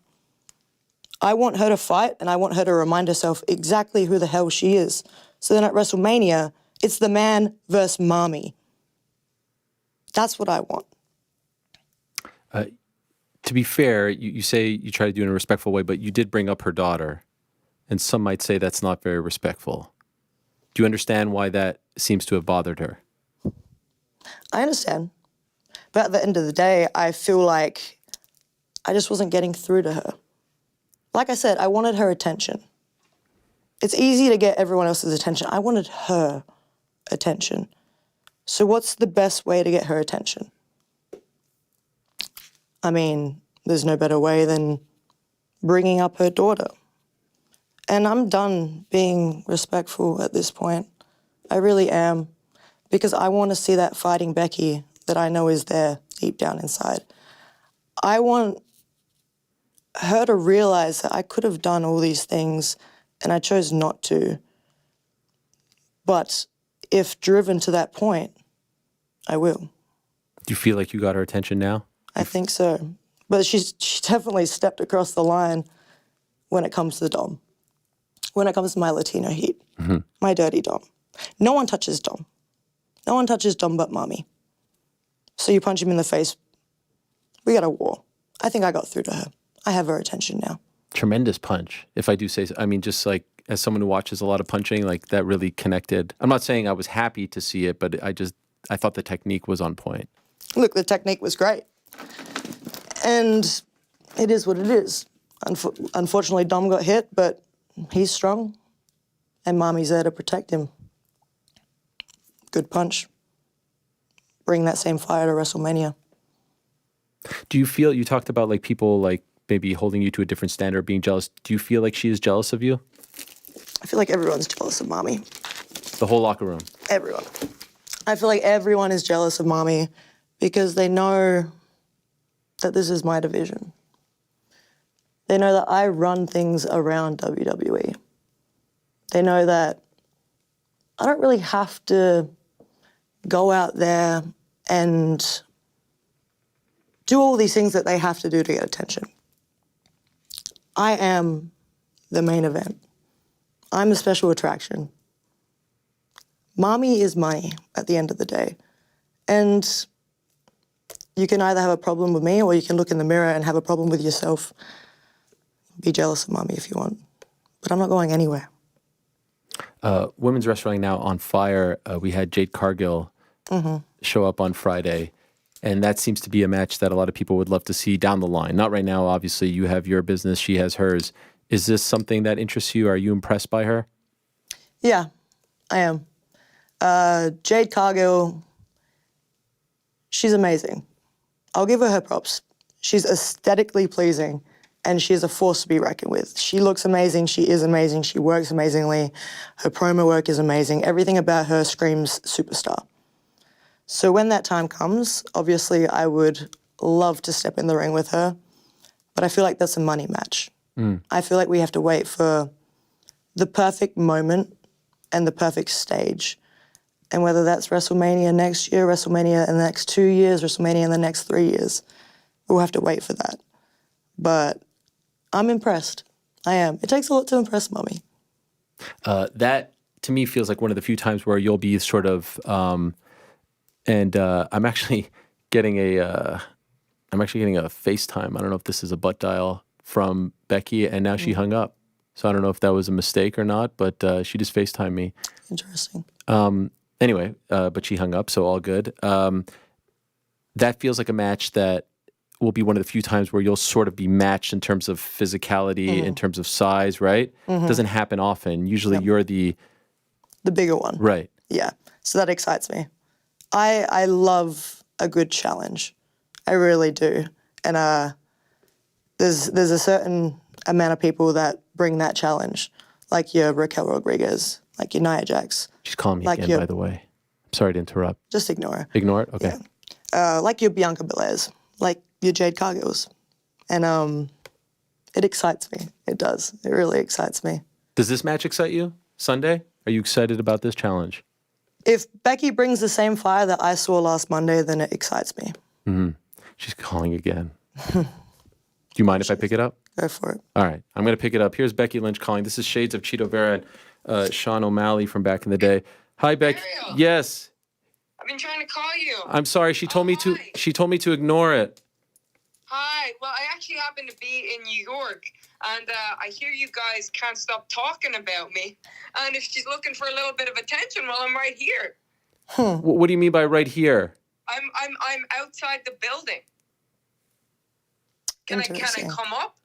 Speaker 11: I want her to fight and I want her to remind herself exactly who the hell she is. So then at WrestleMania, it's the man versus Mommy. That's what I want.
Speaker 2: To be fair, you say you try to do it in a respectful way, but you did bring up her daughter. And some might say that's not very respectful. Do you understand why that seems to have bothered her?
Speaker 11: I understand. But at the end of the day, I feel like I just wasn't getting through to her. Like I said, I wanted her attention. It's easy to get everyone else's attention. I wanted her attention. So what's the best way to get her attention? I mean, there's no better way than bringing up her daughter. And I'm done being respectful at this point. I really am. Because I want to see that fighting Becky that I know is there deep down inside. I want her to realize that I could have done all these things and I chose not to. But if driven to that point, I will.
Speaker 2: Do you feel like you got her attention now?
Speaker 11: I think so. But she definitely stepped across the line when it comes to the Dom. When it comes to my Latino heat. My dirty Dom. No one touches Dom. No one touches Dom but Mommy. So you punch him in the face, we got a war. I think I got through to her. I have her attention now.
Speaker 2: Tremendous punch, if I do say so. I mean, just like as someone who watches a lot of punching, like that really connected. I'm not saying I was happy to see it, but I thought the technique was on point.
Speaker 11: Look, the technique was great. And it is what it is. Unfortunately, Dom got hit, but he's strong. And Mommy's there to protect him. Good punch. Bring that same fire to WrestleMania.
Speaker 2: Do you feel, you talked about like people like maybe holding you to a different standard, being jealous. Do you feel like she is jealous of you?
Speaker 11: I feel like everyone's jealous of Mommy.
Speaker 2: The whole locker room?
Speaker 11: Everyone. I feel like everyone is jealous of Mommy because they know that this is my division. They know that I run things around WWE. They know that I don't really have to go out there and do all these things that they have to do to get attention. I am the main event. I'm the special attraction. Mommy is money at the end of the day. And you can either have a problem with me or you can look in the mirror and have a problem with yourself. Be jealous of Mommy if you want. But I'm not going anywhere.
Speaker 2: Women's wrestling now on fire. We had Jade Cargill show up on Friday. And that seems to be a match that a lot of people would love to see down the line. Not right now, obviously. You have your business. She has hers. Is this something that interests you? Are you impressed by her?
Speaker 11: Yeah, I am. Jade Cargill, she's amazing. I'll give her props. She's aesthetically pleasing, and she is a force to be reckoned with. She looks amazing. She is amazing. She works amazingly. Her promo work is amazing. Everything about her screams superstar. So when that time comes, obviously I would love to step in the ring with her, but I feel like that's a money match. I feel like we have to wait for the perfect moment and the perfect stage. And whether that's WrestleMania next year, WrestleMania in the next 2 years, WrestleMania in the next 3 years, we'll have to wait for that. But I'm impressed. I am. It takes a lot to impress Mommy.
Speaker 2: That, to me, feels like one of the few times where you'll be sort of... I'm actually getting a FaceTime. I don't know if this is a butt dial from Becky, and now she hung up. So I don't know if that was a mistake or not, but she just FaceTimed me.
Speaker 11: Interesting.
Speaker 2: Anyway, but she hung up, so all good. That feels like a match that will be one of the few times where you'll sort of be matched in terms of physicality, in terms of size, right? Doesn't happen often. Usually you're the
Speaker 11: bigger one.
Speaker 2: Right.
Speaker 11: Yeah. So that excites me. I love a good challenge. I really do. And there's a certain amount of people that bring that challenge, like your Raquel Rodriguez, like your Nia Jax.
Speaker 2: She's calling me
Speaker 11: like
Speaker 2: again, by the way. I'm sorry to interrupt.
Speaker 11: Just ignore her.
Speaker 2: Ignore it? Okay.
Speaker 11: Yeah. Like your Bianca Belair's, like your Jade Cargill's. And it excites me. It does. It really excites me.
Speaker 2: Does this match excite you? Sunday? Are you excited about this challenge?
Speaker 11: If Becky brings the same fire that I saw last Monday, then it excites me.
Speaker 2: She's calling again. Do you mind if I pick it up?
Speaker 11: Go for it.
Speaker 2: All right. I'm going to pick it up. Here's Becky Lynch calling. This is Shades of Cheeto Vera and Sean O'Malley from back in the day. Hi, Becky.
Speaker 9: Ariel.
Speaker 2: Yes.
Speaker 9: I've been trying to call you.
Speaker 2: I'm sorry. She told me to. She told me to ignore it.
Speaker 9: Hi. Well, I actually happen to be in New York, and I hear you guys can't stop talking about me. And if she's looking for a little bit of attention, well, I'm right here.
Speaker 2: What do you mean by right here?
Speaker 9: I'm outside the building.
Speaker 10: Can I come up?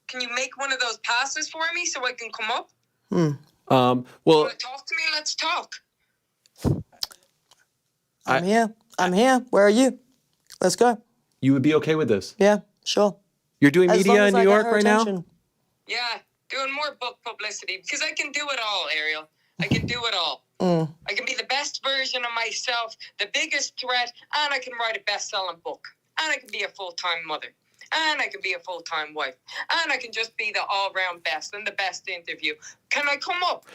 Speaker 10: Can you make one of those passes for me so I can come up?
Speaker 2: Well,
Speaker 10: You want to talk to me? Let's talk.
Speaker 11: I'm here. I'm here. Where are you? Let's go.
Speaker 2: you would be okay with this?
Speaker 11: Yeah, sure.
Speaker 2: You're doing
Speaker 11: As long
Speaker 2: media
Speaker 11: as
Speaker 2: in
Speaker 11: I
Speaker 2: New
Speaker 11: get
Speaker 2: York
Speaker 11: her
Speaker 2: right now?
Speaker 11: attention.
Speaker 10: Yeah, doing more book publicity because I can do it all, Ariel. I can do it all. I can be the best version of myself, the biggest threat, and I can write a best-selling book. And I can be a full-time mother. And I can be a full-time wife. And I can just be the all-round best and the best interview. Can I come up?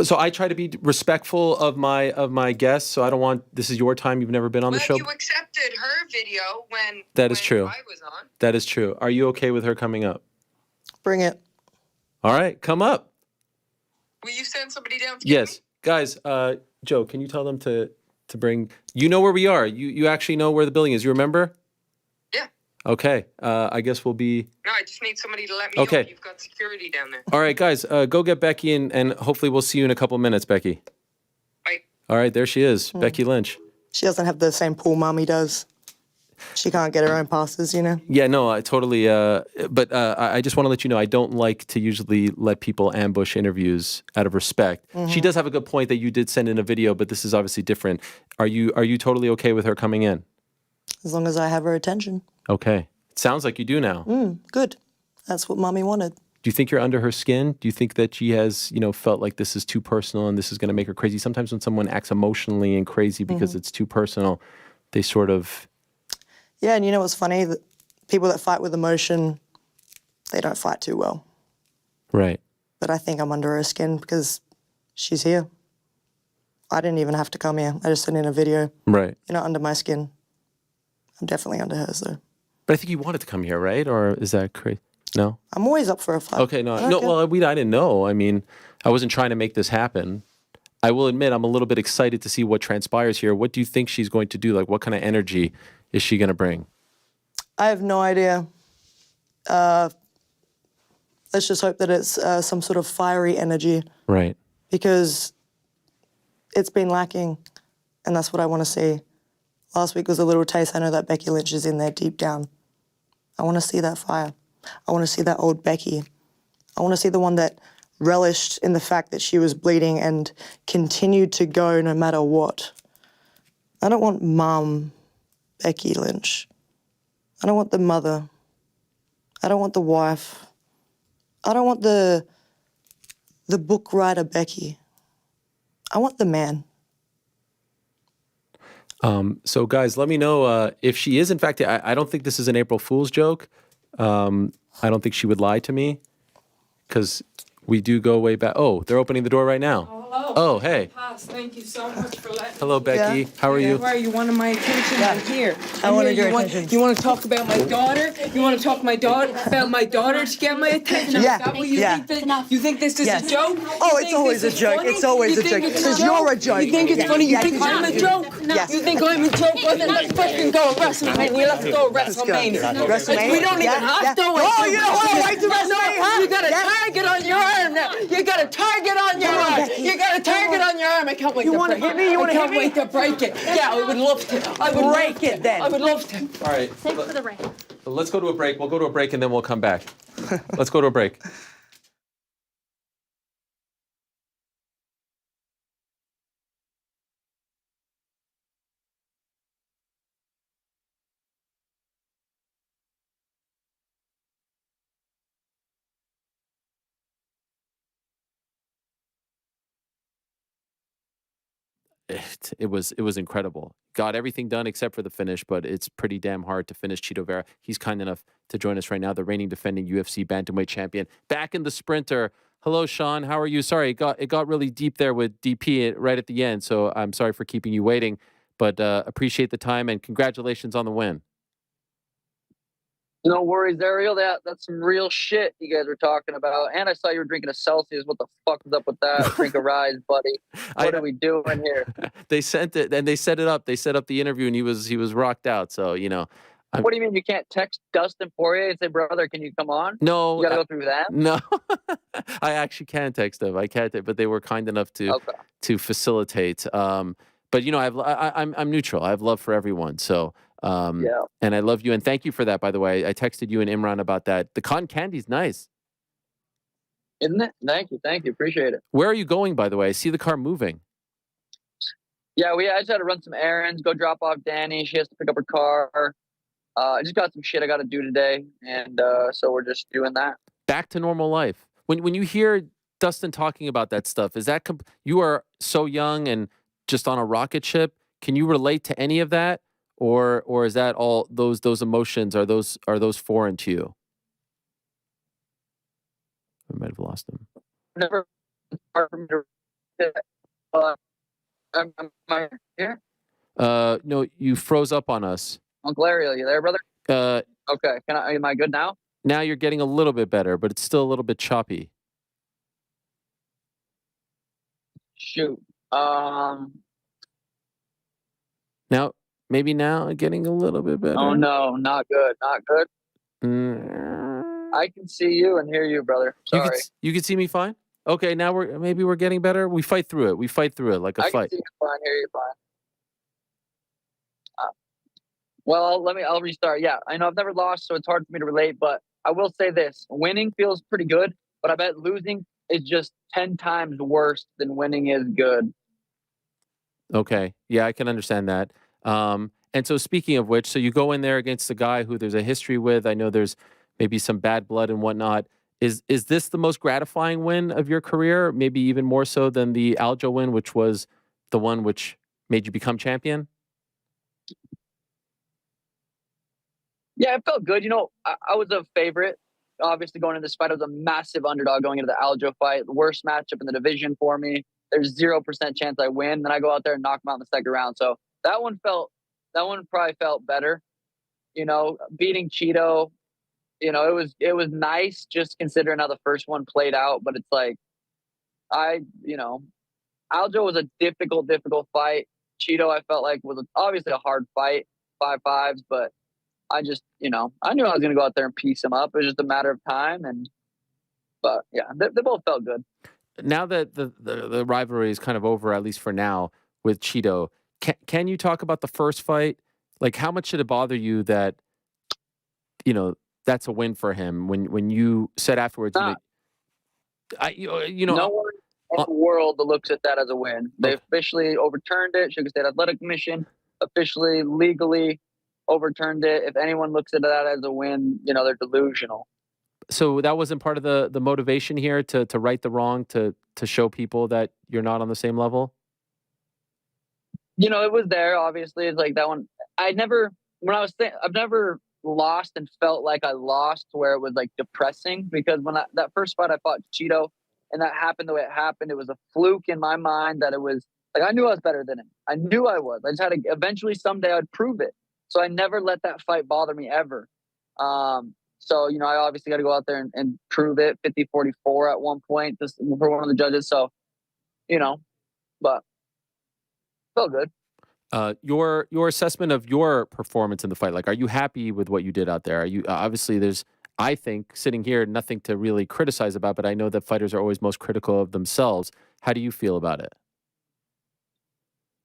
Speaker 2: So I try to be respectful of my guests. So I don't want, this is your time. You've never been on the show.
Speaker 10: You accepted her video when
Speaker 2: That is true.
Speaker 10: I was on.
Speaker 2: That is true. Are you okay with her coming up?
Speaker 11: Bring it.
Speaker 2: All right, come up.
Speaker 10: Will you send somebody down to
Speaker 2: Yes. Guys, Joe, can you tell them to bring, you know where we are. You actually know where the building is. You remember?
Speaker 10: Yeah.
Speaker 2: Okay. I guess we'll be.
Speaker 10: No, I just need somebody to let me
Speaker 2: Okay.
Speaker 10: know you've got security down there.
Speaker 2: All right, guys, go get Becky and hopefully we'll see you in a couple minutes, Becky.
Speaker 10: Bye.
Speaker 2: All right, there she is, Becky Lynch.
Speaker 11: She doesn't have the same pool mommy does. She can't get her own passes, you know?
Speaker 2: Yeah, no, I totally. But I just want to let you know I don't like to usually let people ambush interviews out of respect. She does have a good point that you did send in a video, but this is obviously different. Are you totally okay with her coming in?
Speaker 11: As long as I have her attention.
Speaker 2: Okay, it sounds like you do now.
Speaker 11: Good. That's what mommy wanted.
Speaker 2: Do you think you're under her skin? Do you think that she has, felt like this is too personal and this is going to make her crazy? Sometimes when someone acts emotionally and crazy because it's too personal, they sort of.
Speaker 11: Yeah, and you know what's funny? That people that fight with emotion, they don't fight too well.
Speaker 2: Right.
Speaker 11: But I think I'm under her skin because she's here. I didn't even have to come here. I just sent in a video.
Speaker 2: Right.
Speaker 11: You're not under my skin. I'm definitely under hers, though.
Speaker 2: But I think you wanted to come here, right? Or is that crazy? No?
Speaker 11: I'm always up for a fight.
Speaker 2: Okay, no. Well, I didn't know. I mean, I wasn't trying to make this happen. I will admit I'm a little bit excited to see what transpires here. What do you think she's going to do? Like, what kind of energy is she going to bring?
Speaker 11: I have no idea. Let's just hope that it's some sort of fiery energy.
Speaker 2: Right.
Speaker 11: Because it's been lacking, and that's what I want to see. Last week was a little taste. I know that Becky Lynch is in there deep down. I want to see that fire. I want to see that old Becky. I want to see the one that relished in the fact that she was bleeding and continued to go no matter what. I don't want Mom Becky Lynch. I don't want the mother. I don't want the wife. I don't want the book writer Becky. I want the man.
Speaker 2: So, guys, let me know if she is, in fact, I don't think this is an April Fool's joke. I don't think she would lie to me because we do go way back. Oh, they're opening the door right now.
Speaker 9: Hello.
Speaker 2: Oh, hey.
Speaker 9: Thank you so much for letting
Speaker 2: Hello, Becky.
Speaker 11: Yeah.
Speaker 2: How are you?
Speaker 9: Why are you wanting my attention? I'm here.
Speaker 11: I wanted your
Speaker 9: You
Speaker 11: attention.
Speaker 9: You want to talk about my daughter? You want to talk about my daughter to get my attention?
Speaker 11: Yeah,
Speaker 9: Is that what you
Speaker 11: yeah.
Speaker 9: think? You think this is
Speaker 11: Yes.
Speaker 9: a joke?
Speaker 11: Oh,
Speaker 9: You
Speaker 11: it's
Speaker 9: think
Speaker 11: always
Speaker 9: this
Speaker 11: a
Speaker 9: is
Speaker 11: joke.
Speaker 9: funny?
Speaker 11: It's always
Speaker 9: You
Speaker 11: a
Speaker 9: think
Speaker 11: joke.
Speaker 9: it's
Speaker 11: 'Cause you're a joke.
Speaker 9: You think it's
Speaker 11: Yeah.
Speaker 9: funny? You
Speaker 11: Yeah,
Speaker 9: think
Speaker 11: you
Speaker 9: I'm a
Speaker 11: do.
Speaker 9: joke?
Speaker 11: Yes.
Speaker 9: You think I'm a joke? Well, then let's fucking go WrestleMania. Let's go WrestleMania.
Speaker 11: WrestleMania?
Speaker 9: We don't even
Speaker 11: Yeah,
Speaker 9: have
Speaker 11: yeah.
Speaker 9: to wait.
Speaker 11: Oh, you don't want to wait to
Speaker 9: No,
Speaker 11: WrestleMania, huh?
Speaker 9: you got a
Speaker 11: Yeah.
Speaker 9: target on your arm now. You got a target on your arm. You got a target on your arm. I can't wait
Speaker 11: You
Speaker 9: to
Speaker 11: wanna
Speaker 9: break
Speaker 11: hit
Speaker 9: it.
Speaker 11: me? You wanna
Speaker 9: I can't
Speaker 11: hit me?
Speaker 9: wait to break it. Yeah, I would love to. I would
Speaker 11: Break
Speaker 9: love
Speaker 11: it
Speaker 9: to.
Speaker 11: then.
Speaker 9: I would love to.
Speaker 2: All right.
Speaker 12: Thanks for the rain.
Speaker 2: Let's go to a break. We'll go to a break and then we'll come back. Let's go to a break. It was incredible. Got everything done except for the finish, but it's pretty damn hard to finish Chito Vera. He's kind enough to join us right now, the reigning defending UFC bantamweight champion, back in the sprinter. Hello, Sean. How are you? Sorry, it got really deep there with DP right at the end, so I'm sorry for keeping you waiting, but appreciate the time and congratulations on the win.
Speaker 13: No worries, Ariel. That's some real shit you guys were talking about. And I saw you were drinking a Celsius. What the fuck is up with that? Drink a rise, buddy. What are we doing here?
Speaker 2: They sent it and they set it up. They set up the interview and he was rocked out. So,
Speaker 13: What do you mean you can't text Dustin Poirier and say, brother, can you come on?
Speaker 2: No.
Speaker 13: You got to go through that?
Speaker 2: No. I actually can text them. I can't, but they were kind enough to facilitate. But I'm neutral. I have love for everyone. So And I love you. And thank you for that, by the way. I texted you and Imran about that. The cotton candy's nice.
Speaker 13: Isn't it? Thank you. Thank you. Appreciate it.
Speaker 2: Where are you going, by the way? I see the car moving.
Speaker 13: Yeah, I just had to run some errands, go drop off Danny. She has to pick up her car. I just got some shit I got to do today. And so we're just doing that.
Speaker 2: Back to normal life. When you hear Dustin talking about that stuff, is that you are so young and just on a rocket ship? Can you relate to any of that? Or is that all those emotions, are those foreign to you? I might have lost him.
Speaker 13: Never hard for me to am I here?
Speaker 2: No, you froze up on us.
Speaker 13: Uncle Ariel, you there, brother? Okay. Am I good now?
Speaker 2: Now you're getting a little bit better, but it's still a little bit choppy.
Speaker 13: Shoot.
Speaker 2: Now getting a little bit better.
Speaker 13: Oh no, not good. Not good. I can see you and hear you, brother. Sorry.
Speaker 2: You can see me fine? Okay, now we're getting better. We fight through it. We fight through it like a fight.
Speaker 13: I can see you fine, hear you fine. Well, I'll restart. Yeah, I know I've never lost, so it's hard for me to relate, but I will say this. Winning feels pretty good, but I bet losing is just 10 times worse than winning is good.
Speaker 2: Okay. Yeah, I can understand that. And so speaking of which, so you go in there against a guy who there's a history with. I know there's maybe some bad blood and whatnot. Is this the most gratifying win of your career? Maybe even more so than the Aljo win, which was the one which made you become champion?
Speaker 13: Yeah, it felt good. You know, I was a favorite. Obviously, going into this fight, I was a massive underdog going into the Aljo fight. The worst matchup in the division for me. There's 0% chance I win. Then I go out there and knock him out in the second round. So that one probably felt better. You know, beating Cheeto, you know, it was nice just considering how the first one played out. But it's like, Aljo was a difficult fight. Cheeto, I felt like was obviously a hard fight, 5-5s, but I just, I knew I was going to go out there and piece him up. It was just a matter of time. But yeah, they both felt good.
Speaker 2: Now that the rivalry is kind of over, at least for now, with Cheeto, can you talk about the first fight? Like, how much did it bother you that, that's a win for him when you said afterwards,
Speaker 13: no one in the world that looks at that as a win. They officially overturned it. Sugar State Athletic Commission officially, legally overturned it. If anyone looks at that as a win, they're delusional.
Speaker 2: So that wasn't part of the motivation here to right the wrong, to show people that you're not on the same level?
Speaker 13: It was there, obviously. It's like that one. I've never lost and felt like I lost where it was like depressing, because when that first fight I fought Cheeto and that happened the way it happened, it was a fluke in my mind that it was like, I knew I was better than him. I knew I was. I just had to, eventually someday I'd prove it. So I never let that fight bother me ever. So, I obviously got to go out there and prove it. 50-44 at one point just for one of the judges. So, but felt good.
Speaker 2: Your assessment of your performance in the fight, like, are you happy with what you did out there? Are you, obviously there's, I think, sitting here, nothing to really criticize about, but I know that fighters are always most critical of themselves. How do you feel about it?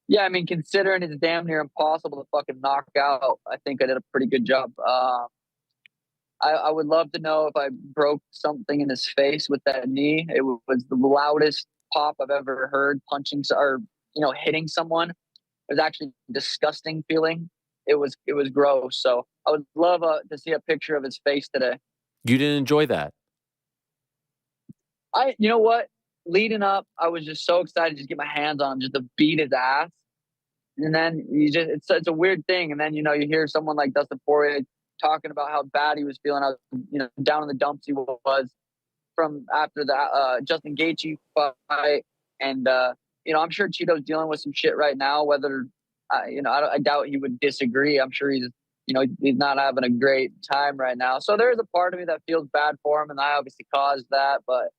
Speaker 13: Yeah, I mean, considering it's damn near impossible to fucking knock out, I think I did a pretty good job. I would love to know if I broke something in his face with that knee. It was the loudest pop I've ever heard, punching or hitting someone. It was actually a disgusting feeling. It was gross. So I would love to see a picture of his face today.
Speaker 2: You didn't enjoy that?
Speaker 13: You know what? Leading up, I was just so excited to just get my hands on him, just to beat his ass. And then it's a weird thing. And then, you hear someone like Dustin Poirier talking about how bad he was feeling, how, down in the dumps he was from after the Justin Gaethje fight. And, I'm sure Cheeto's dealing with some shit right now, whether, I doubt he would disagree. I'm sure he's not having a great time right now. So there's a part of me that feels bad for him, and I obviously caused that, but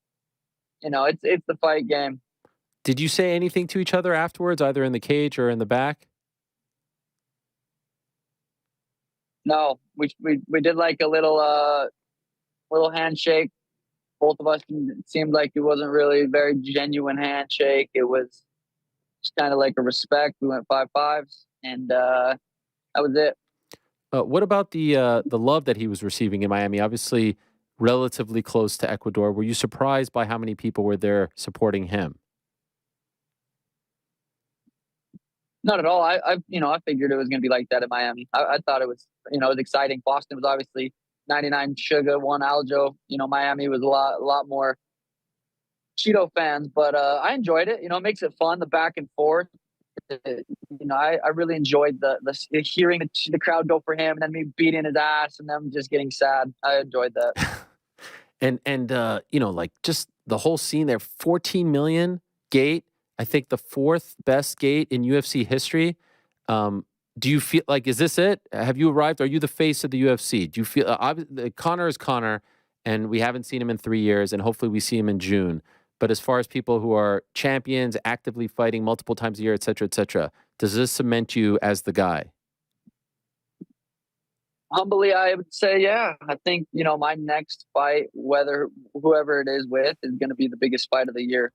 Speaker 13: it's the fight game.
Speaker 2: Did you say anything to each other afterwards, either in the cage or in the back?
Speaker 13: No, we did like a little handshake. Both of us, it seemed like it wasn't really a very genuine handshake. It was just kind of like a respect. We went 5-5s, and that was it.
Speaker 2: What about the love that he was receiving in Miami? Obviously, relatively close to Ecuador. Were you surprised by how many people were there supporting him?
Speaker 13: Not at all. I figured it was going to be like that in Miami. I thought it was, it was exciting. Boston was obviously 99 Sugar, 1 Aljo. Miami was a lot more Cheeto fans, but I enjoyed it. It makes it fun, the back and forth. I really enjoyed the hearing the crowd go for him, and then me beating his ass, and them just getting sad. I enjoyed that.
Speaker 2: and like just the whole scene there. 14 million gate. I think the 4th best gate in UFC history. Do you feel like, is this it? Have you arrived? Are you the face of the UFC? Do you feel Conor is Conor, and we haven't seen him in 3 years, and hopefully we see him in June. But as far as people who are champions, actively fighting multiple times a year, et cetera, does this cement you as the guy?
Speaker 13: Humbly, I would say, yeah. I think, my next fight, whoever it is with, is going to be the biggest fight of the year.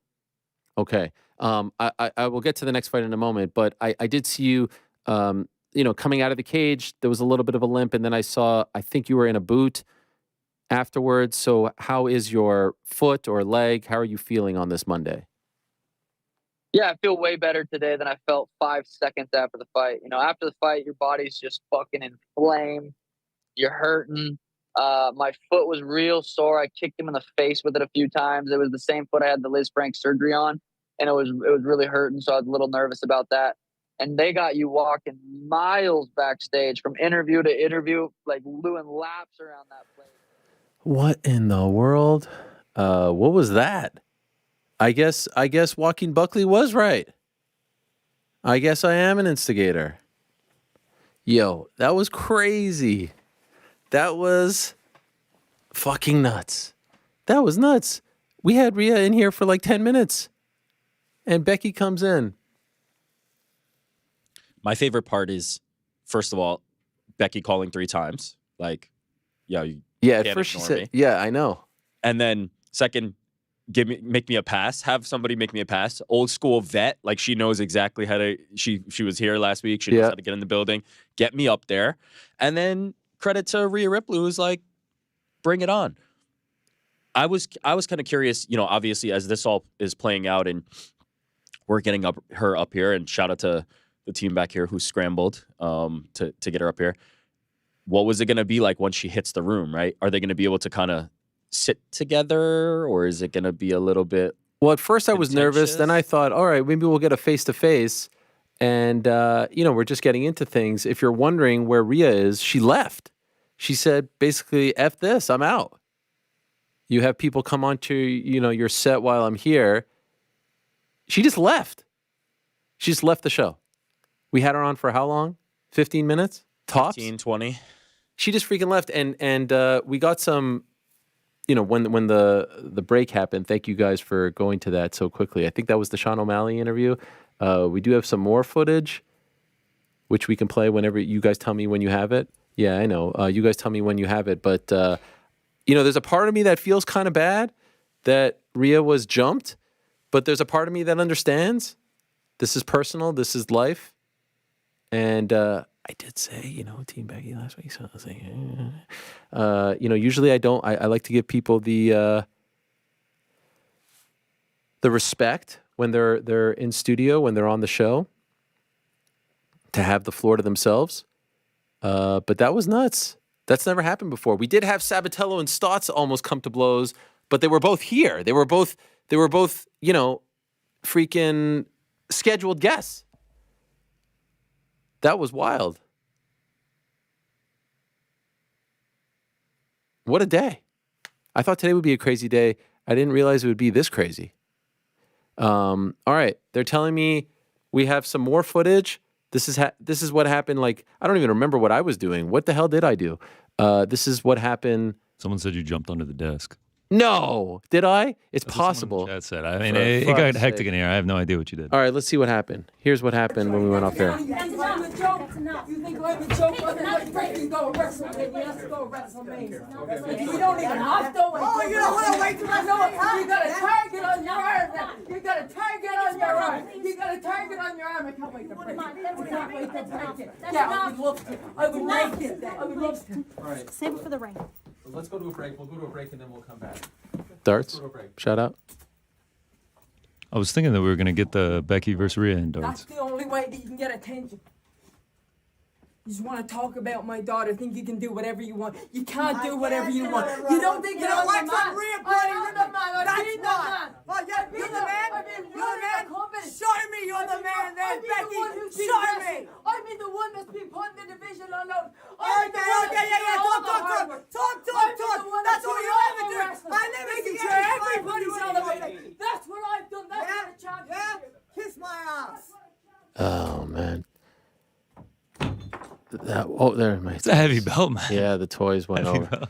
Speaker 2: Okay. I will get to the next fight in a moment, but I did see you, coming out of the cage. There was a little bit of a limp, and then I think you were in a boot afterwards. So how is your foot or leg? How are you feeling on this Monday?
Speaker 13: Yeah, I feel way better today than I felt 5 seconds after the fight. After the fight, your body's just fucking inflamed. You're hurting. My foot was real sore. I kicked him in the face with it a few times. It was the same foot I had the Liz Frank surgery on, and it was really hurting. So I was a little nervous about that. And they got you walking miles backstage from interview to interview, like doing laps around that place.
Speaker 2: What in the world? What was that? I guess Joaquin Buckley was right. I guess I am an instigator. Yo, that was crazy. That was fucking nuts. That was nuts. We had Rhea in here for like 10 minutes, and Becky comes in.
Speaker 5: My favorite part is, first of all, Becky calling 3 times. Like, yeah,
Speaker 2: at first she said,
Speaker 5: me.
Speaker 2: Yeah, I know.
Speaker 5: And then second, make me a pass. Have somebody make me a pass. Old school vet, like she knows exactly how to. She was here last week. She knows how to get in the building. Get me up there, and then credit to Rhea Ripley, who's like, bring it on. I was kind of curious, obviously as this all is playing out, and we're getting her up here, and shout out to the team back here who scrambled to get her up here. What was it going to be like once she hits the room, right? Are they going to be able to kind of sit together, or is it going to be a little bit?
Speaker 2: Well, at first I was nervous. Then I thought, all right, maybe we'll get a face-to-face. And, we're just getting into things. If you're wondering where Rhea is, she left. She said, basically, F this, I'm out. You have people come onto, your set while I'm here. She just left. She just left the show. We had her on for how long? 15 minutes? Tops?
Speaker 5: 15, 20.
Speaker 2: She just freaking left. And we got some, when the break happened, thank you guys for going to that so quickly. I think that was the Sean O'Malley interview. We do have some more footage, which we can play whenever you guys tell me when you have it. Yeah, I know. You guys tell me when you have it. But, there's a part of me that feels kind of bad that Rhea was jumped. But there's a part of me that understands. This is personal. This is life. And I did say, Team Becky last week. So I was like, usually I don't. I like to give people the respect when they're in studio, when they're on the show, to have the floor to themselves. But that was nuts. That's never happened before. We did have Sabatello and Stotts almost come to blows, but they were both here. They were both, freaking scheduled guests. That was wild. What a day. I thought today would be a crazy day. I didn't realize it would be this crazy. All right. They're telling me we have some more footage. This is what happened. Like, I don't even remember what I was doing. What the hell did I do? This is what happened.
Speaker 4: Someone said you jumped under the desk.
Speaker 2: No, did I? It's possible.
Speaker 4: That said, I mean, it got hectic in here. I have no idea what you did.
Speaker 2: All right, let's see what happened. Here's what happened when we went off there.
Speaker 12: You think I'm a joke? You go WrestleMania. Let's go WrestleMania. You don't even have to wait. Oh, you don't want to wait till WrestleMania. You got a target on your arm. You got a target on your arm. You got a target on your arm. If can't wait to break it. I can't wait to break it. Yeah, I would love to. I would like it. I would love to.
Speaker 14: All right.
Speaker 15: Save it for the ring.
Speaker 14: Let's go to a break. We'll go to a break and then we'll come back.
Speaker 2: Darts? Shout out.
Speaker 4: I was thinking that we were going to get the Becky versus Rhea in darts.
Speaker 12: That's the only way that you can get attention. You just want to talk about my daughter, think you can do whatever you want. You can't do whatever you want. You don't think that I'm the man? I'm the man. That's not. Oh, you're the man? You're the man? Show me you're the man then, Becky. Show me. I've been the one that's been putting the division on load. Okay. Talk. That's all you ever do. I never see everybody's elevated. That's what I've done. That's what the champion. Yeah? Kiss my ass.
Speaker 2: Oh, man. There, my.
Speaker 4: It's a heavy belt, man.
Speaker 2: Yeah, the toys went over.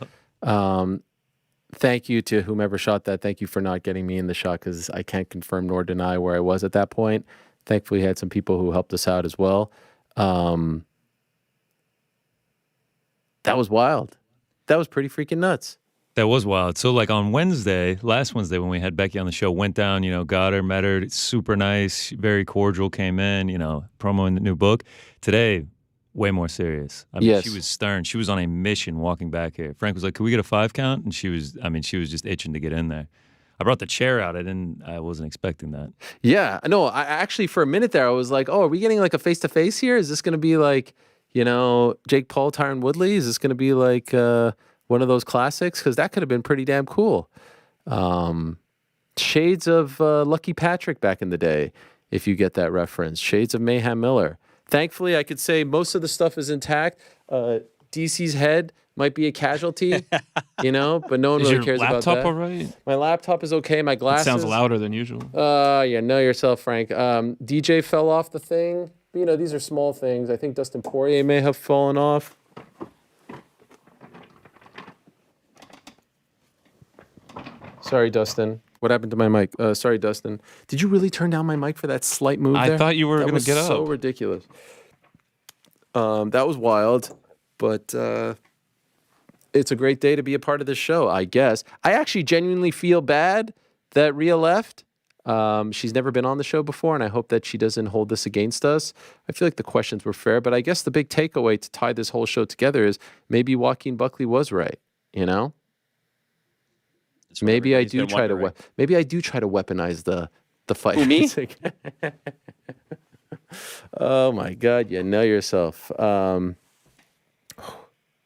Speaker 2: Thank you to whomever shot that. Thank you for not getting me in the shot because I can't confirm nor deny where I was at that point. Thankfully, we had some people who helped us out as well. That was wild. That was pretty freaking nuts.
Speaker 4: That was wild. So, like on last Wednesday, when we had Becky on the show, went down, got her, met her, super nice, very cordial, came in, promoing the new book. Today, way more serious. I mean,
Speaker 2: yes.
Speaker 4: She was stern. She was on a mission walking back here. Frank was like, "Can we get a 5 count?" And she was just itching to get in there. I brought the chair out. I wasn't expecting that.
Speaker 2: Yeah, no, I actually, for a minute there, I was like, oh, are we getting like a face-to-face here? Is this going to be like, Jake Paul, Tyron Woodley? Is this going to be like one of those classics? Because that could have been pretty damn cool. Shades of Lucky Patrick back in the day, if you get that reference. Shades of Mayhem Miller. Thankfully, I could say most of the stuff is intact. DC's head might be a casualty, but no one really cares about that.
Speaker 3: Is your laptop all right?
Speaker 2: My laptop is okay. My glasses.
Speaker 3: It sounds louder than usual.
Speaker 2: Yeah, know yourself, Frank. DJ fell off the thing. But, these are small things. I think Dustin Poirier may have fallen off. Sorry, Dustin. What happened to my mic? Sorry, Dustin. Did you really turn down my mic for that slight move there?
Speaker 3: I thought you were going to get up.
Speaker 2: That was so ridiculous. That was wild, but it's a great day to be a part of this show, I guess. I actually genuinely feel bad that Rhea left. She's never been on the show before, and I hope that she doesn't hold this against us. I feel like the questions were fair, but I guess the big takeaway to tie this whole show together is maybe Joaquin Buckley was right, Maybe I do try to weaponize the fight.
Speaker 5: Who, me?
Speaker 2: Oh my God, you know yourself. Where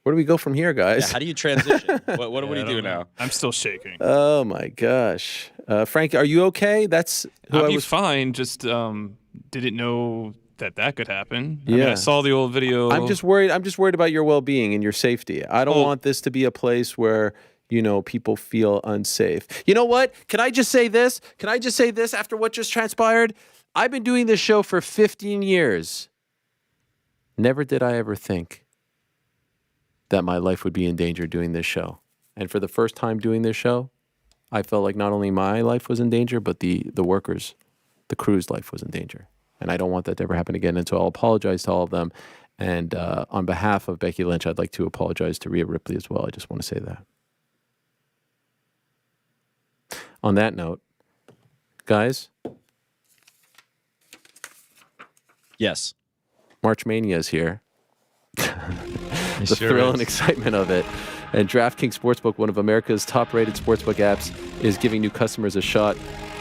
Speaker 2: do we go from here, guys?
Speaker 5: Yeah, how do you transition? What do we do now?
Speaker 3: I'm still shaking.
Speaker 2: Oh my gosh, Frank, are you okay? That's who
Speaker 3: I'll be fine. Just didn't know that could happen.
Speaker 2: Yeah,
Speaker 3: I mean, I saw the old video.
Speaker 2: I'm just worried about your well-being and your safety. I don't want this to be a place where people feel unsafe. You know what? Can I just say this? After what just transpired? I've been doing this show for 15 years. Never did I ever think that my life would be in danger doing this show. And for the first time doing this show, I felt like not only my life was in danger, but the workers, the crew's life was in danger. And I don't want that to ever happen again. And so I'll apologize to all of them. And on behalf of Becky Lynch, I'd like to apologize to Rhea Ripley as well. I just want to say that. On that note, guys.
Speaker 5: Yes.
Speaker 2: March Mania is here. The
Speaker 4: sure
Speaker 2: thrill
Speaker 4: is.
Speaker 2: and excitement of it. And DraftKings Sportsbook, one of America's top-rated sportsbook apps, is giving new customers a shot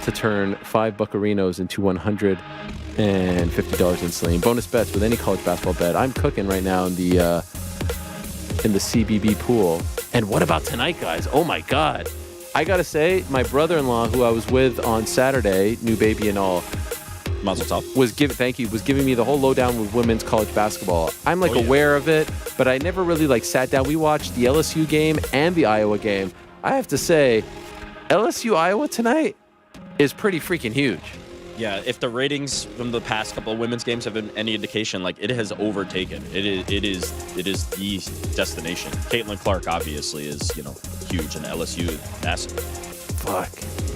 Speaker 2: to turn 5 buccarinos into $150 instantly. Bonus bets with any college basketball bet. I'm cooking right now in the CBB pool. And what about tonight, guys? Oh my God. I gotta say, my brother-in-law, who I was with on Saturday, new baby and all,
Speaker 5: Mazel tov.
Speaker 2: was giving me the whole lowdown with women's college basketball. I'm aware of it, but I never really sat down. We watched the LSU game and the Iowa game. I have to say, LSU Iowa tonight is pretty freaking huge.
Speaker 5: Yeah, if the ratings from the past couple of women's games have been any indication, it has overtaken. It is the destination. Caitlin Clark obviously is huge, and LSU is massive.
Speaker 2: Fuck.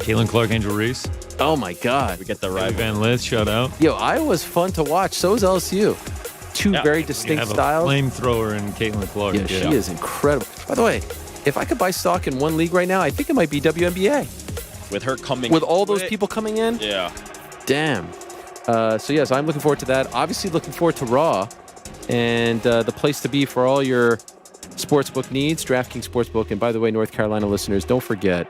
Speaker 4: Caitlin Clark, Angel Reese.
Speaker 2: Oh my God.
Speaker 5: We get the
Speaker 4: Ivy
Speaker 5: right.
Speaker 4: Van Lith, shout out.
Speaker 2: Yo, Iowa's fun to watch. So is LSU. Two very
Speaker 4: You
Speaker 2: distinct
Speaker 4: have
Speaker 2: styles.
Speaker 4: a flamethrower in Caitlin Clark.
Speaker 2: Yeah, she is incredible. By the way, if I could buy stock in one league right now, I think it might be WNBA.
Speaker 5: With her coming
Speaker 2: With all
Speaker 5: into
Speaker 2: those
Speaker 5: it,
Speaker 2: people coming in?
Speaker 5: Yeah.
Speaker 2: Damn. So yes, I'm looking forward to that. Obviously looking forward to Raw and the place to be for all your sportsbook needs, DraftKings Sportsbook. And by the way, North Carolina listeners, don't forget,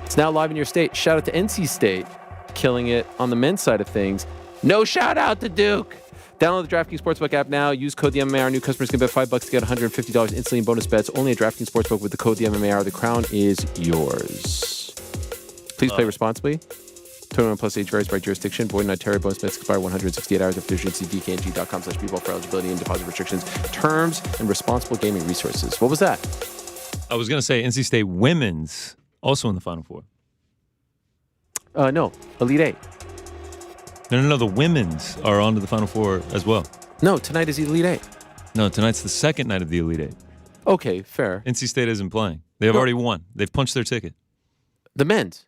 Speaker 2: it's now live in your state. Shout out to NC State, killing it on the men's side of things. No shout out to Duke. Download the DraftKings Sportsbook app now. Use code the MMA. New customers can bet $5 to get $150 instantly in bonus bets. Only at DraftKings Sportsbook with the code the MMA. The crown is yours. Please play responsibly. 21 plus age varies by jurisdiction. Void in Ontario. Bonus bets expire 168 hours after issuance. See dkng.com/bball for eligibility and deposit restrictions, terms, and responsible gaming resources. What was that?
Speaker 4: I was going to say NC State women's also in the Final Four.
Speaker 2: No, Elite Eight.
Speaker 4: No. The women's are on to the Final Four as well.
Speaker 2: No, tonight is Elite Eight.
Speaker 4: No, tonight's the second night of the Elite Eight.
Speaker 2: Okay, fair.
Speaker 4: NC State isn't playing. They have already won. They've punched their ticket.
Speaker 2: The men's.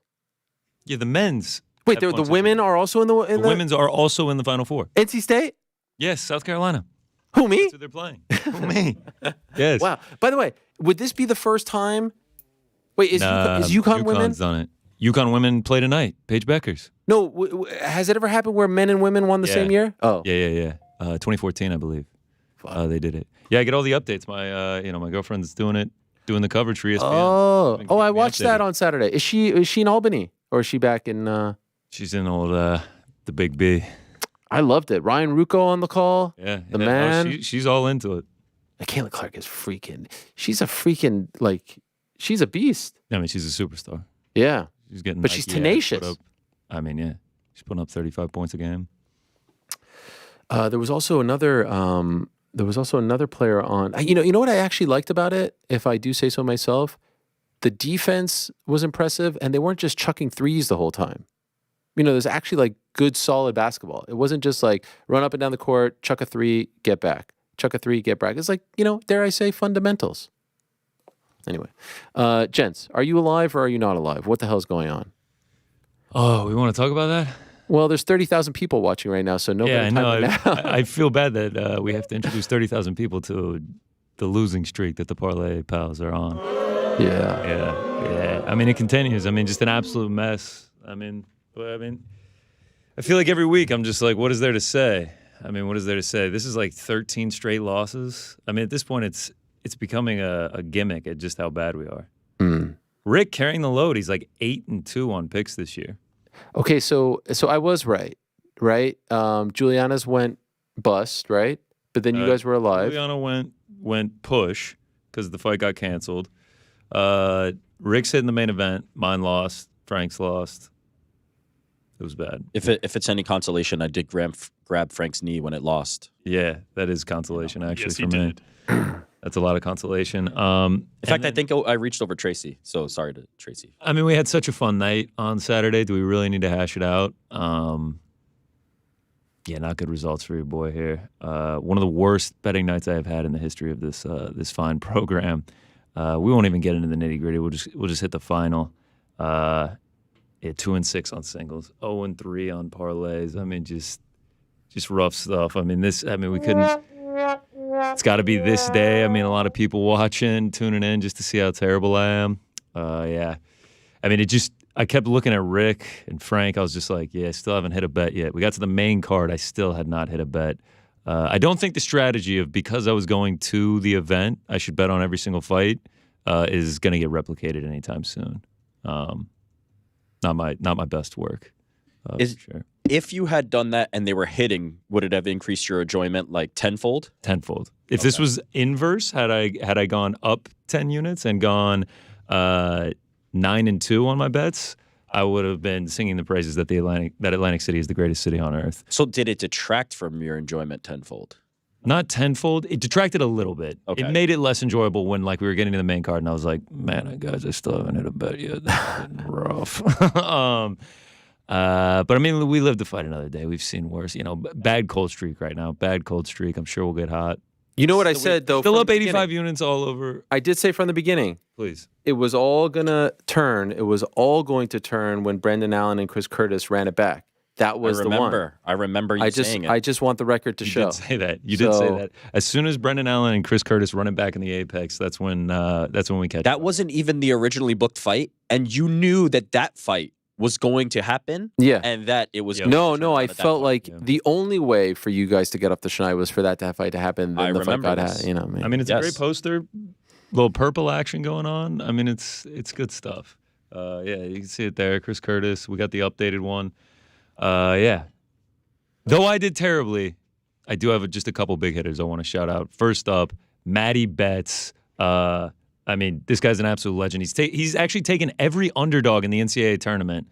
Speaker 4: Yeah, the men's.
Speaker 2: Wait, the women are also in the
Speaker 4: women's are also in the Final Four.
Speaker 2: NC State?
Speaker 4: Yes, South Carolina.
Speaker 2: Who, me?
Speaker 4: That's who they're playing. Who, me? Yes.
Speaker 2: Wow. By the way, would this be the first time? Wait, is UConn women?
Speaker 4: UConn's done it. UConn women play tonight. Paige Beckers.
Speaker 2: No, has it ever happened where men and women won the same year? Oh,
Speaker 4: yeah. 2014, I believe. They did it. Yeah, I get all the updates. My my girlfriend's doing the coverage for ESPN.
Speaker 2: I watched that on Saturday. Is she in Albany or is she back in?
Speaker 4: She's in old the Big B.
Speaker 2: I loved it. Ryan Rucco on the call.
Speaker 4: Yeah,
Speaker 2: the man.
Speaker 4: No, she's all into it.
Speaker 2: Kayla Clark is freaking. She's a freaking she's a beast.
Speaker 4: I mean, she's a superstar.
Speaker 2: Yeah.
Speaker 4: She's getting,
Speaker 2: but she's tenacious.
Speaker 4: She's putting up 35 points a game.
Speaker 2: There was also another player on. You know what I actually liked about it, if I do say so myself. The defense was impressive, and they weren't just chucking threes the whole time. There's actually good, solid basketball. It wasn't just run up and down the court, chuck a three, get back, chuck a three, get back. It's dare I say, fundamentals. Anyway, gents, are you alive or are you not alive? What the hell's going on?
Speaker 4: Oh, we want to talk about that?
Speaker 2: Well, there's 30,000 people watching right now, so no better time than now.
Speaker 4: I feel bad that we have to introduce 30,000 people to the losing streak that the Parlay Pals are on. Yeah. I mean, it continues. I mean, just an absolute mess. I feel like every week I'm just what is there to say? What is there to say? This is 13 straight losses. At this point, it's becoming a gimmick at just how bad we are. Rick carrying the load. He's 8-2 on picks this year.
Speaker 2: Okay, so I was right? Juliana's went bust, right? But then you guys were alive.
Speaker 4: Juliana went push because the fight got canceled. Rick's hitting the main event. Mine lost. Frank's lost. It was bad.
Speaker 5: If it's any consolation, I did grab Frank's knee when it lost.
Speaker 4: Yeah, that is consolation actually
Speaker 3: yes,
Speaker 4: for me. That's a lot of consolation.
Speaker 5: In fact, I think I reached over Tracy. So sorry to Tracy.
Speaker 4: We had such a fun night on Saturday. Do we really need to hash it out? Yeah, not good results for your boy here. One of the worst betting nights I have had in the history of this fine program. We won't even get into the nitty gritty. We'll just hit the final. 2-6 on singles, 0-3 on parlays. Just rough stuff. We couldn't. It's got to be this day. A lot of people watching, tuning in just to see how terrible I am. Yeah. I kept looking at Rick and Frank. I was just I still haven't hit a bet yet. We got to the main card. I still had not hit a bet. I don't think the strategy of because I was going to the event, I should bet on every single fight, is going to get replicated anytime soon. Not my best work. For sure.
Speaker 5: If you had done that and they were hitting, would it have increased your enjoyment tenfold?
Speaker 4: Tenfold. If this was inverse, had I gone up 10 units and gone 9-2 on my bets, I would have been singing the praises that Atlantic City is the greatest city on earth.
Speaker 5: So did it detract from your enjoyment tenfold?
Speaker 4: Not tenfold. It detracted a little bit.
Speaker 5: Okay.
Speaker 4: It made it less enjoyable when we were getting to the main card and I was like, man, guys, I still haven't hit a bet yet. That's rough. But we live to fight another day. We've seen worse. Bad cold streak right now. Bad cold streak. I'm sure we'll get hot.
Speaker 2: You know what I said, though?
Speaker 4: Still up 85 units all over.
Speaker 2: I did say from the beginning.
Speaker 4: Please.
Speaker 2: It was all going to turn. It was all going to turn when Brendan Allen and Chris Curtis ran it back. That was the one.
Speaker 5: I remember you saying it.
Speaker 2: I just want the record to show.
Speaker 4: You did say that. You did say that. As soon as Brendan Allen and Chris Curtis run it back in the Apex, that's when we catch.
Speaker 5: That wasn't even the originally booked fight, and you knew that fight was going to happen.
Speaker 2: Yeah.
Speaker 5: And that it was
Speaker 2: No, I felt like the only way for you guys to get off the schneid was for that fight to happen. Then the fight got
Speaker 4: I mean, it's a great poster. Little purple action going on. I mean, it's good stuff. Yeah, you can see it there. Chris Curtis. We got the updated one. Yeah. Though I did terribly, I do have just a couple big hitters I want to shout out. First up, Matty Betts. I mean, this guy's an absolute legend. He's actually taken every underdog in the NCAA tournament.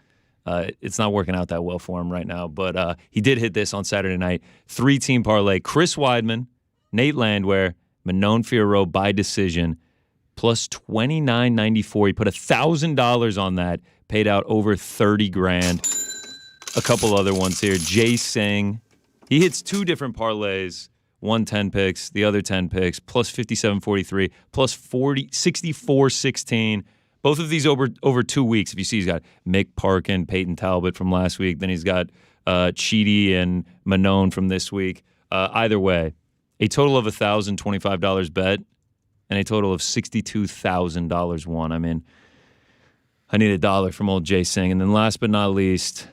Speaker 4: It's not working out that well for him right now, but he did hit this on Saturday night. 3-team parlay. Chris Weidman, Nate Landwehr, Manon Fiorot by decision, plus $29.94. He put $1,000 on that, paid out over $30,000. A couple other ones here. Jay Singh. He hits 2 different parlays. One 10 picks, the other 10 picks, plus 57.43, plus 64.16. Both of these over 2 weeks. If you see, he's got Mick Parkin, Peyton Talbot from last week. Then he's got Chidi and Manon from this week. Either way, a total of $1,025 bet and a total of $62,000 won. I mean, I need $1 from old Jay Singh. And then last but not least,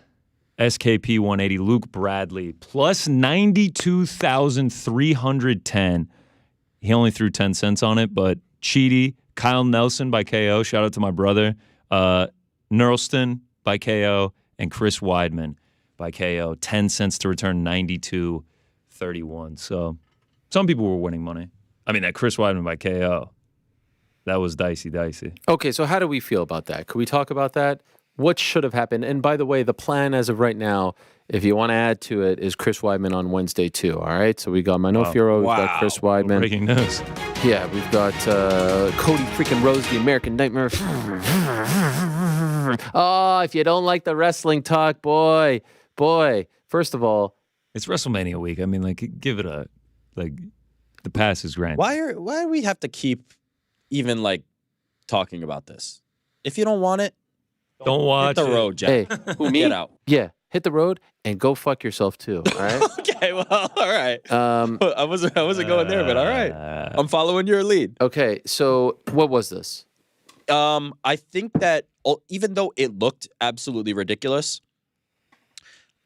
Speaker 4: SKP 180, Luke Bradley, plus 92,310. He only threw 10 cents on it, but Chidi, Kyle Nelson by KO, shout out to my brother, Nerlston by KO, and Chris Weidman by KO, 10 cents to return 92.31. So some people were winning money. I mean, that Chris Weidman by KO, that was dicey.
Speaker 2: Okay, so how do we feel about that? Could we talk about that? What should have happened? And by the way, the plan as of right now, if you want to add to it, is Chris Weidman on Wednesday too. All right, so we got Manon Fiorot, we've got Chris Weidman.
Speaker 4: Breaking news.
Speaker 2: Yeah, we've got Cody freaking Rose, the American Nightmare. Oh, if you don't like the wrestling talk, boy. First of all,
Speaker 4: it's WrestleMania week. I mean, like, give it the pass is granted.
Speaker 5: Why do we have to keep even like talking about this? If you don't want it,
Speaker 4: don't watch
Speaker 5: hit the road, Jack.
Speaker 2: Hey, who, me?
Speaker 5: Get out.
Speaker 2: Yeah, hit the road and go fuck yourself too. All right.
Speaker 5: Okay, well, all right. I wasn't going there, but all right. I'm following your lead.
Speaker 2: Okay, so what was this?
Speaker 5: I think that even though it looked absolutely ridiculous,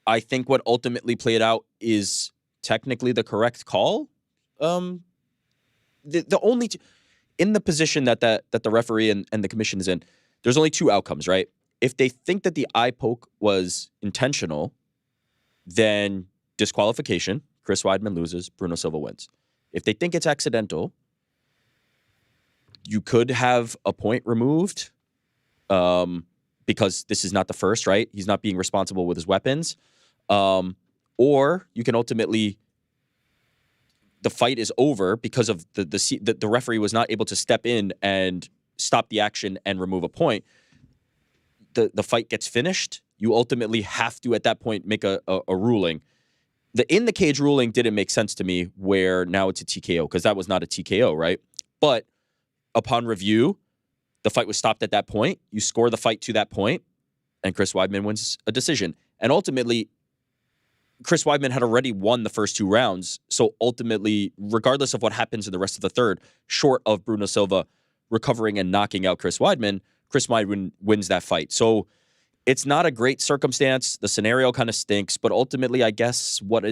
Speaker 5: I think what ultimately played out is technically the correct call. The only in the position that the referee and the commission is in, there's only 2 outcomes, right? If they think that the eye poke was intentional, then disqualification. Chris Weidman loses. Bruno Silva wins. If they think it's accidental, you could have a point removed because this is not the first, right? He's not being responsible with his weapons. Or you can ultimately, the fight is over because of the referee was not able to step in and stop the action and remove a point. The fight gets finished. You ultimately have to, at that point, make a ruling. The in the cage ruling didn't make sense to me, where now it's a TKO, because that was not a TKO, right? But upon review, the fight was stopped at that point. You score the fight to that point, and Chris Weidman wins a decision. And ultimately, Chris Weidman had already won the first 2 rounds. So ultimately, regardless of what happens in the rest of the third, short of Bruno Silva recovering and knocking out Chris Weidman wins that fight. So it's not a great circumstance. The scenario kind of stinks, but ultimately, I guess what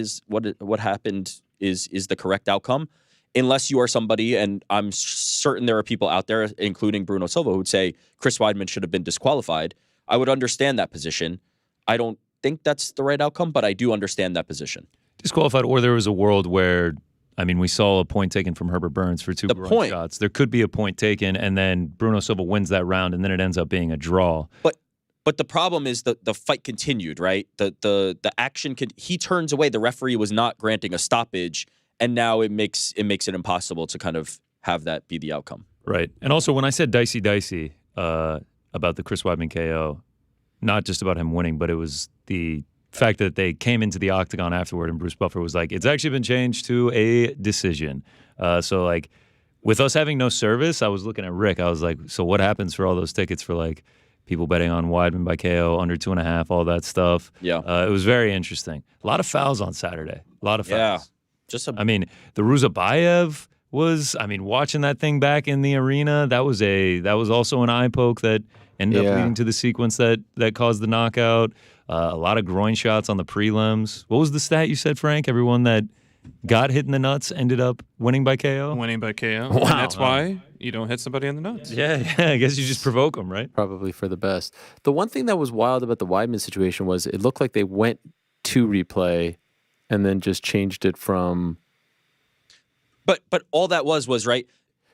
Speaker 5: happened is the correct outcome. Unless you are somebody, and I'm certain there are people out there, including Bruno Silva, who would say Chris Weidman should have been disqualified. I would understand that position. I don't think that's the right outcome, but I do understand that position.
Speaker 4: Disqualified, or there was a world where, I mean, we saw a point taken from Herbert Burns for 2 groin shots. There could be a point taken, and then Bruno Silva wins that round, and then it ends up being a draw.
Speaker 5: But the problem is the fight continued, right? The action he turns away. The referee was not granting a stoppage, and now it makes it impossible to kind of have that be the outcome.
Speaker 4: Right. And also, when I said dicey about the Chris Weidman KO, not just about him winning, but it was the fact that they came into the octagon afterward and Bruce Buffer was like, it's actually been changed to a decision. So, like, with us having no service, I was looking at Rick. I was like, so what happens for all those tickets for, like, people betting on Weidman by KO, under 2.5, all that stuff?
Speaker 5: Yeah.
Speaker 4: It was very interesting. A lot of fouls on Saturday. A lot of fouls.
Speaker 5: Yeah.
Speaker 4: I mean, the Ruzabayev was, I mean, watching that thing back in the arena, that was also an eye poke that ended up leading to the sequence that caused the knockout. A lot of groin shots on the prelims. What was the stat you said, Frank? Everyone that got hit in the nuts ended up winning by KO?
Speaker 3: Winning by KO.
Speaker 4: Wow.
Speaker 3: And that's why you don't hit somebody in the nuts.
Speaker 4: Yeah, I guess you just provoke them, right?
Speaker 2: Probably for the best. The one thing that was wild about the Weidman situation was it looked like they went to replay and then just changed it from...
Speaker 5: But all that was right.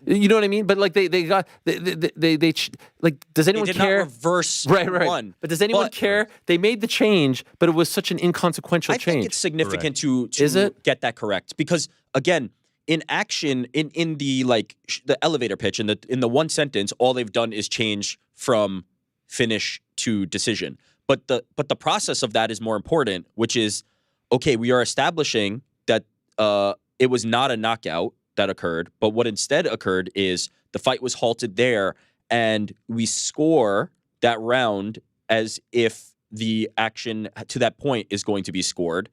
Speaker 2: You know what I mean? But like they got they like, does anyone
Speaker 5: They did
Speaker 2: care?
Speaker 5: not reverse
Speaker 2: right.
Speaker 5: one.
Speaker 2: But does anyone care? They made the change, but it was such an inconsequential
Speaker 5: I
Speaker 2: change.
Speaker 5: think it's significant to
Speaker 2: Is it?
Speaker 5: get that correct because again, in action, in the the elevator pitch, in the one sentence, all they've done is change from finish to decision. But the process of that is more important, which is okay. We are establishing that it was not a knockout that occurred, but what instead occurred is the fight was halted there, and we score that round as if the action to that point is going to be scored,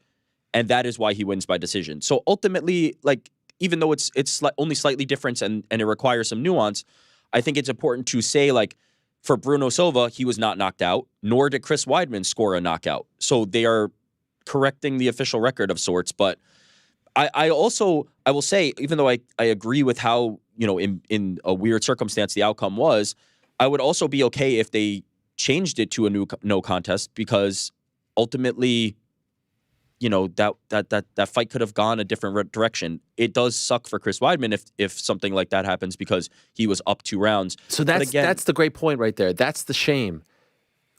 Speaker 5: and that is why he wins by decision. So ultimately, like, even though it's only slightly different and it requires some nuance, I think it's important to say, like, for Bruno Silva, he was not knocked out, nor did Chris Weidman score a knockout. So they are correcting the official record of sorts, but I will say, even though I agree with how, in a weird circumstance the outcome was, I would also be okay if they changed it to a no contest, because ultimately, that fight could have gone a different direction. It does suck for Chris Weidman if something like that happens because he was up 2 rounds.
Speaker 2: So that's the great point right there. That's the shame.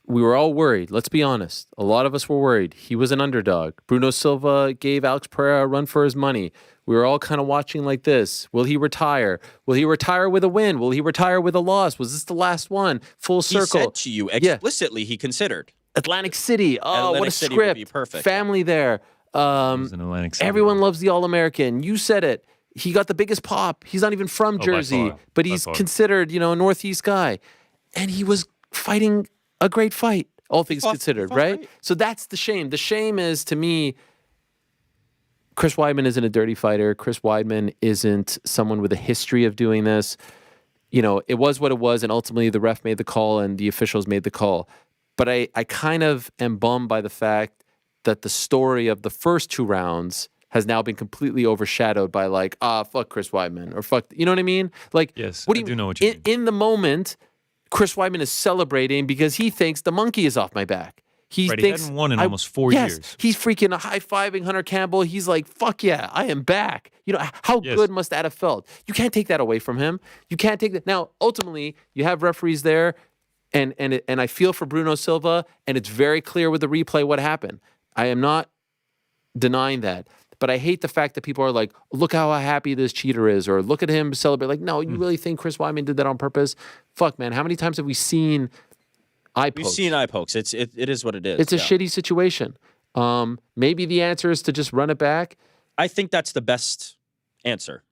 Speaker 2: We were all worried. Let's be honest. A lot of us were worried. He was an underdog. Bruno Silva gave Alex Pereira a run for his money. We were all kind of watching like this. Will he retire? Will he retire with a win? Will he retire with a loss? Was this the last one? Full circle.
Speaker 5: He said to you explicitly he considered.
Speaker 2: Atlantic City. Oh, what a
Speaker 5: City
Speaker 2: script.
Speaker 5: would be perfect.
Speaker 2: Family there.
Speaker 4: Atlantic City.
Speaker 2: Everyone loves the All-American. You said it. He got the biggest pop. He's not even from Jersey, but he's considered, a Northeast guy. And he was fighting a great fight, all things considered, right? Great. So that's the shame. The shame is, to me, Chris Weidman isn't a dirty fighter. Chris Weidman isn't someone with a history of doing this. It was what it was, and ultimately the ref made the call and the officials made the call. But I kind of am bummed by the fact that the story of the first 2 rounds has now been completely overshadowed by fuck Chris Weidman, or fuck, you know what I mean? Like,
Speaker 4: yes,
Speaker 2: what do
Speaker 4: I do know what you mean.
Speaker 2: In the moment, Chris Weidman is celebrating because he thinks the monkey is off my back. He thinks
Speaker 4: he hadn't won in almost 4 years.
Speaker 2: He's freaking high-fiving Hunter Campbell. He's like, fuck yeah, I am back. How good must that have felt? You can't take that away from him. You can't take that. Now, ultimately, you have referees there, and I feel for Bruno Silva, and it's very clear with the replay what happened. I am not denying that. But I hate the fact that people are like, look how happy this cheater is, or look at him celebrate. Like, no, you really think Chris Weidman did that on purpose? Fuck, man. How many times have we seen eye pokes?
Speaker 5: We've seen eye pokes. It is what it is.
Speaker 2: It's a shitty situation. Maybe the answer is to just run it back.
Speaker 5: I think that's the best answer.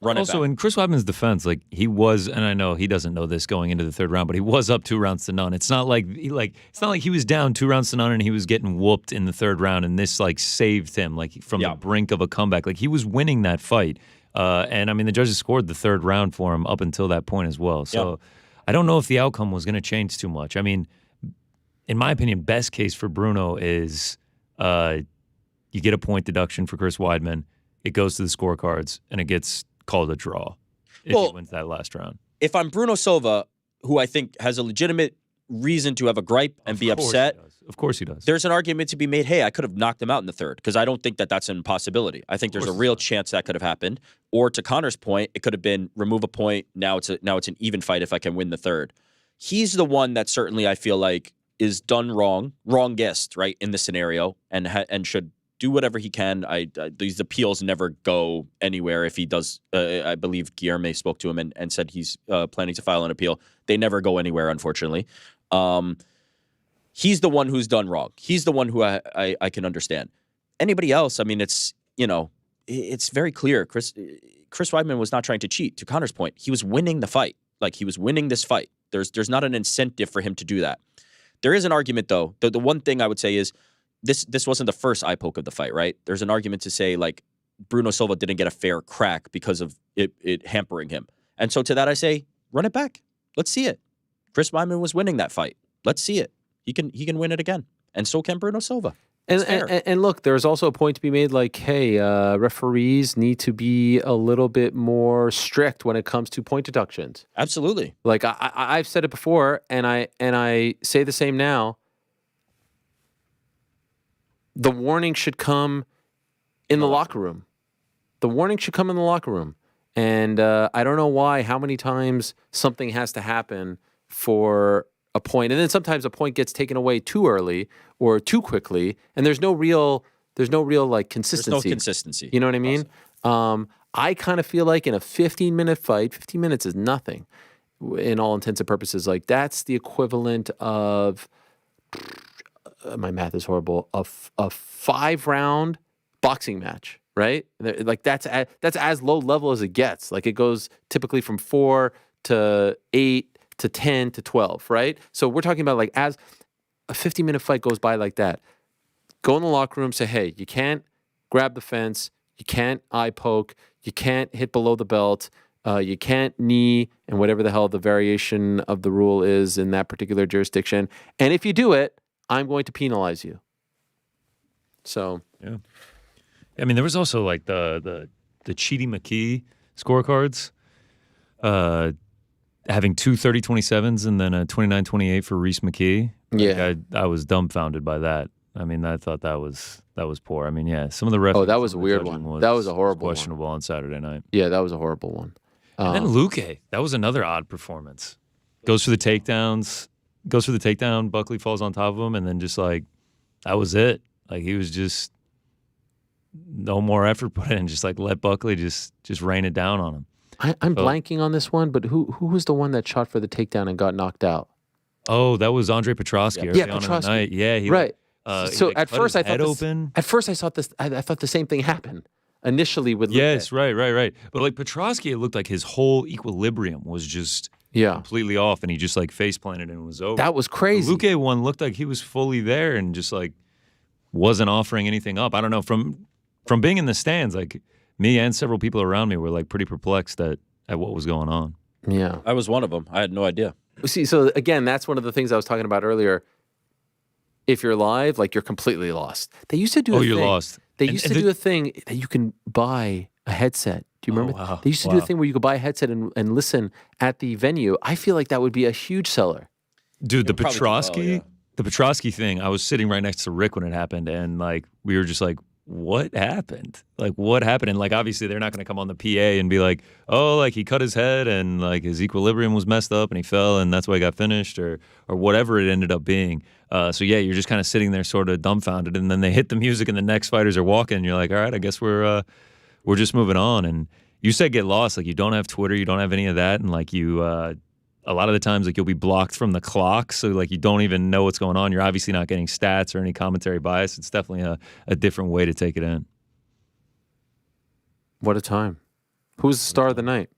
Speaker 5: Run it back.
Speaker 4: Also, in Chris Weidman's defense, he was, and I know he doesn't know this going into the 3rd round, but he was up 2 rounds to none. It's not like he was down 2 rounds to none and he was getting whooped in the 3rd round, and this saved him from the brink of a comeback. He was winning that fight, and I mean the judges scored the 3rd round for him up until that point as well. So I don't know if the outcome was going to change too much. I mean, in my opinion, best case for Bruno is you get a point deduction for Chris Weidman. It goes to the scorecards and it gets called a draw if he wins that last round.
Speaker 5: If I'm Bruno Silva, who I think has a legitimate reason to have a gripe and be upset,
Speaker 4: of course he does.
Speaker 5: There's an argument to be made, hey, I could have knocked him out in the 3rd, because I don't think that that's an impossibility. I think there's a real chance that could have happened. Or to Connor's point, it could have been remove a point, now it's an even fight if I can win the 3rd. He's the one that certainly I feel like is done wrongest, right, in this scenario, and should do whatever he can. These appeals never go anywhere if he does. I believe Guilherme spoke to him and said he's planning to file an appeal. They never go anywhere, unfortunately. He's the one who's done wrong. He's the one who I can understand. Anybody else, I mean, it's very clear. Chris Weidman was not trying to cheat. To Connor's point, he was winning the fight. He was winning this fight. There's not an incentive for him to do that. There is an argument, though. The one thing I would say is, this wasn't the first eye poke of the fight, right? There's an argument to say, Bruno Silva didn't get a fair crack because of it hampering him. And so to that I say, run it back. Let's see it. Chris Weidman was winning that fight. Let's see it. He can win it again. And so can Bruno Silva.
Speaker 2: And look, there's also a point to be made like, hey, referees need to be a little bit more strict when it comes to point deductions.
Speaker 5: Absolutely.
Speaker 2: Like I've said it before, and I say the same now. The warning should come in the locker room. The warning should come in the locker room. And I don't know how many times something has to happen for a point, and then sometimes a point gets taken away too early or too quickly, and there's no real like consistency.
Speaker 5: There's no consistency.
Speaker 2: You know what I mean? I kind of feel like in a 15-minute fight, 15 minutes is nothing in all intents and purposes. Like that's the equivalent of my math is horrible. A 5-round boxing match, right? Like that's as low level as it gets. Like it goes typically from 4 to 8 to 10 to 12, right? So we're talking about like as a 15-minute fight goes by like that. Go in the locker room, say, hey, you can't grab the fence, you can't eye poke, you can't hit below the belt, you can't knee, and whatever the hell the variation of the rule is in that particular jurisdiction. And if you do it, I'm going to penalize you. So
Speaker 4: yeah. I mean, there was also like the Cheaty McKee scorecards. Having 2 30-27s and then a 29-28 for Reese McKee.
Speaker 2: Yeah.
Speaker 4: I was dumbfounded by that. I mean, I thought that was poor. I mean, yeah, some of the referees.
Speaker 2: Oh, that was a weird one. That was a horrible
Speaker 4: questionable on Saturday night.
Speaker 2: Yeah, that was a horrible one.
Speaker 4: And then Luque, that was another odd performance. Goes for the takedowns, Buckley falls on top of him, and then just like, that was it. Like he was just no more effort put in, just like let Buckley just rain it down on him.
Speaker 2: I'm blanking on this one, but who was the one that shot for the takedown and got knocked out?
Speaker 4: Oh, that was Andre Petrosky.
Speaker 2: Yeah,
Speaker 4: early on in the
Speaker 2: Petrosky.
Speaker 4: night. Yeah, he
Speaker 2: right. So
Speaker 4: he, like,
Speaker 2: at
Speaker 4: cut
Speaker 2: first
Speaker 4: his
Speaker 2: I
Speaker 4: head
Speaker 2: thought
Speaker 4: open.
Speaker 2: At first I thought the same thing happened initially with Luque.
Speaker 4: Yes, right. But like Petrosky, it looked like his whole equilibrium was just completely off, and he just like face planted and it was over.
Speaker 2: That was crazy.
Speaker 4: The Luque one looked like he was fully there and just like wasn't offering anything up. I don't know, from being in the stands, like me and several people around me were like pretty perplexed at what was going on.
Speaker 2: Yeah.
Speaker 5: I was one of them. I had no idea.
Speaker 2: See, so again, that's one of the things I was talking about earlier. If you're live, like you're completely lost. They used to do a thing.
Speaker 4: You're lost.
Speaker 2: They used to do a thing that you can buy a headset. Do you remember?
Speaker 4: Wow.
Speaker 2: They used to do a thing where you could buy a headset and listen at the venue. I feel like that would be a huge seller.
Speaker 4: Dude, the Petrosky thing, I was sitting right next to Rick when it happened, and like we were just like, what happened? Like, what happened? And like, obviously, they're not going to come on the PA and be like, oh, like he cut his head and like his equilibrium was messed up and he fell and that's why he got finished or whatever it ended up being. So yeah, you're just kind of sitting there sort of dumbfounded, and then they hit the music and the next fighters are walking and you're like, all right, I guess we're just moving on. And you said get lost, like you don't have Twitter, you don't have any of that, and like you a lot of the times like you'll be blocked from the clock, so like you don't even know what's going on. You're obviously not getting stats or any commentary bias. It's definitely a different way to take it in.
Speaker 2: What a time. Who's the star of the night?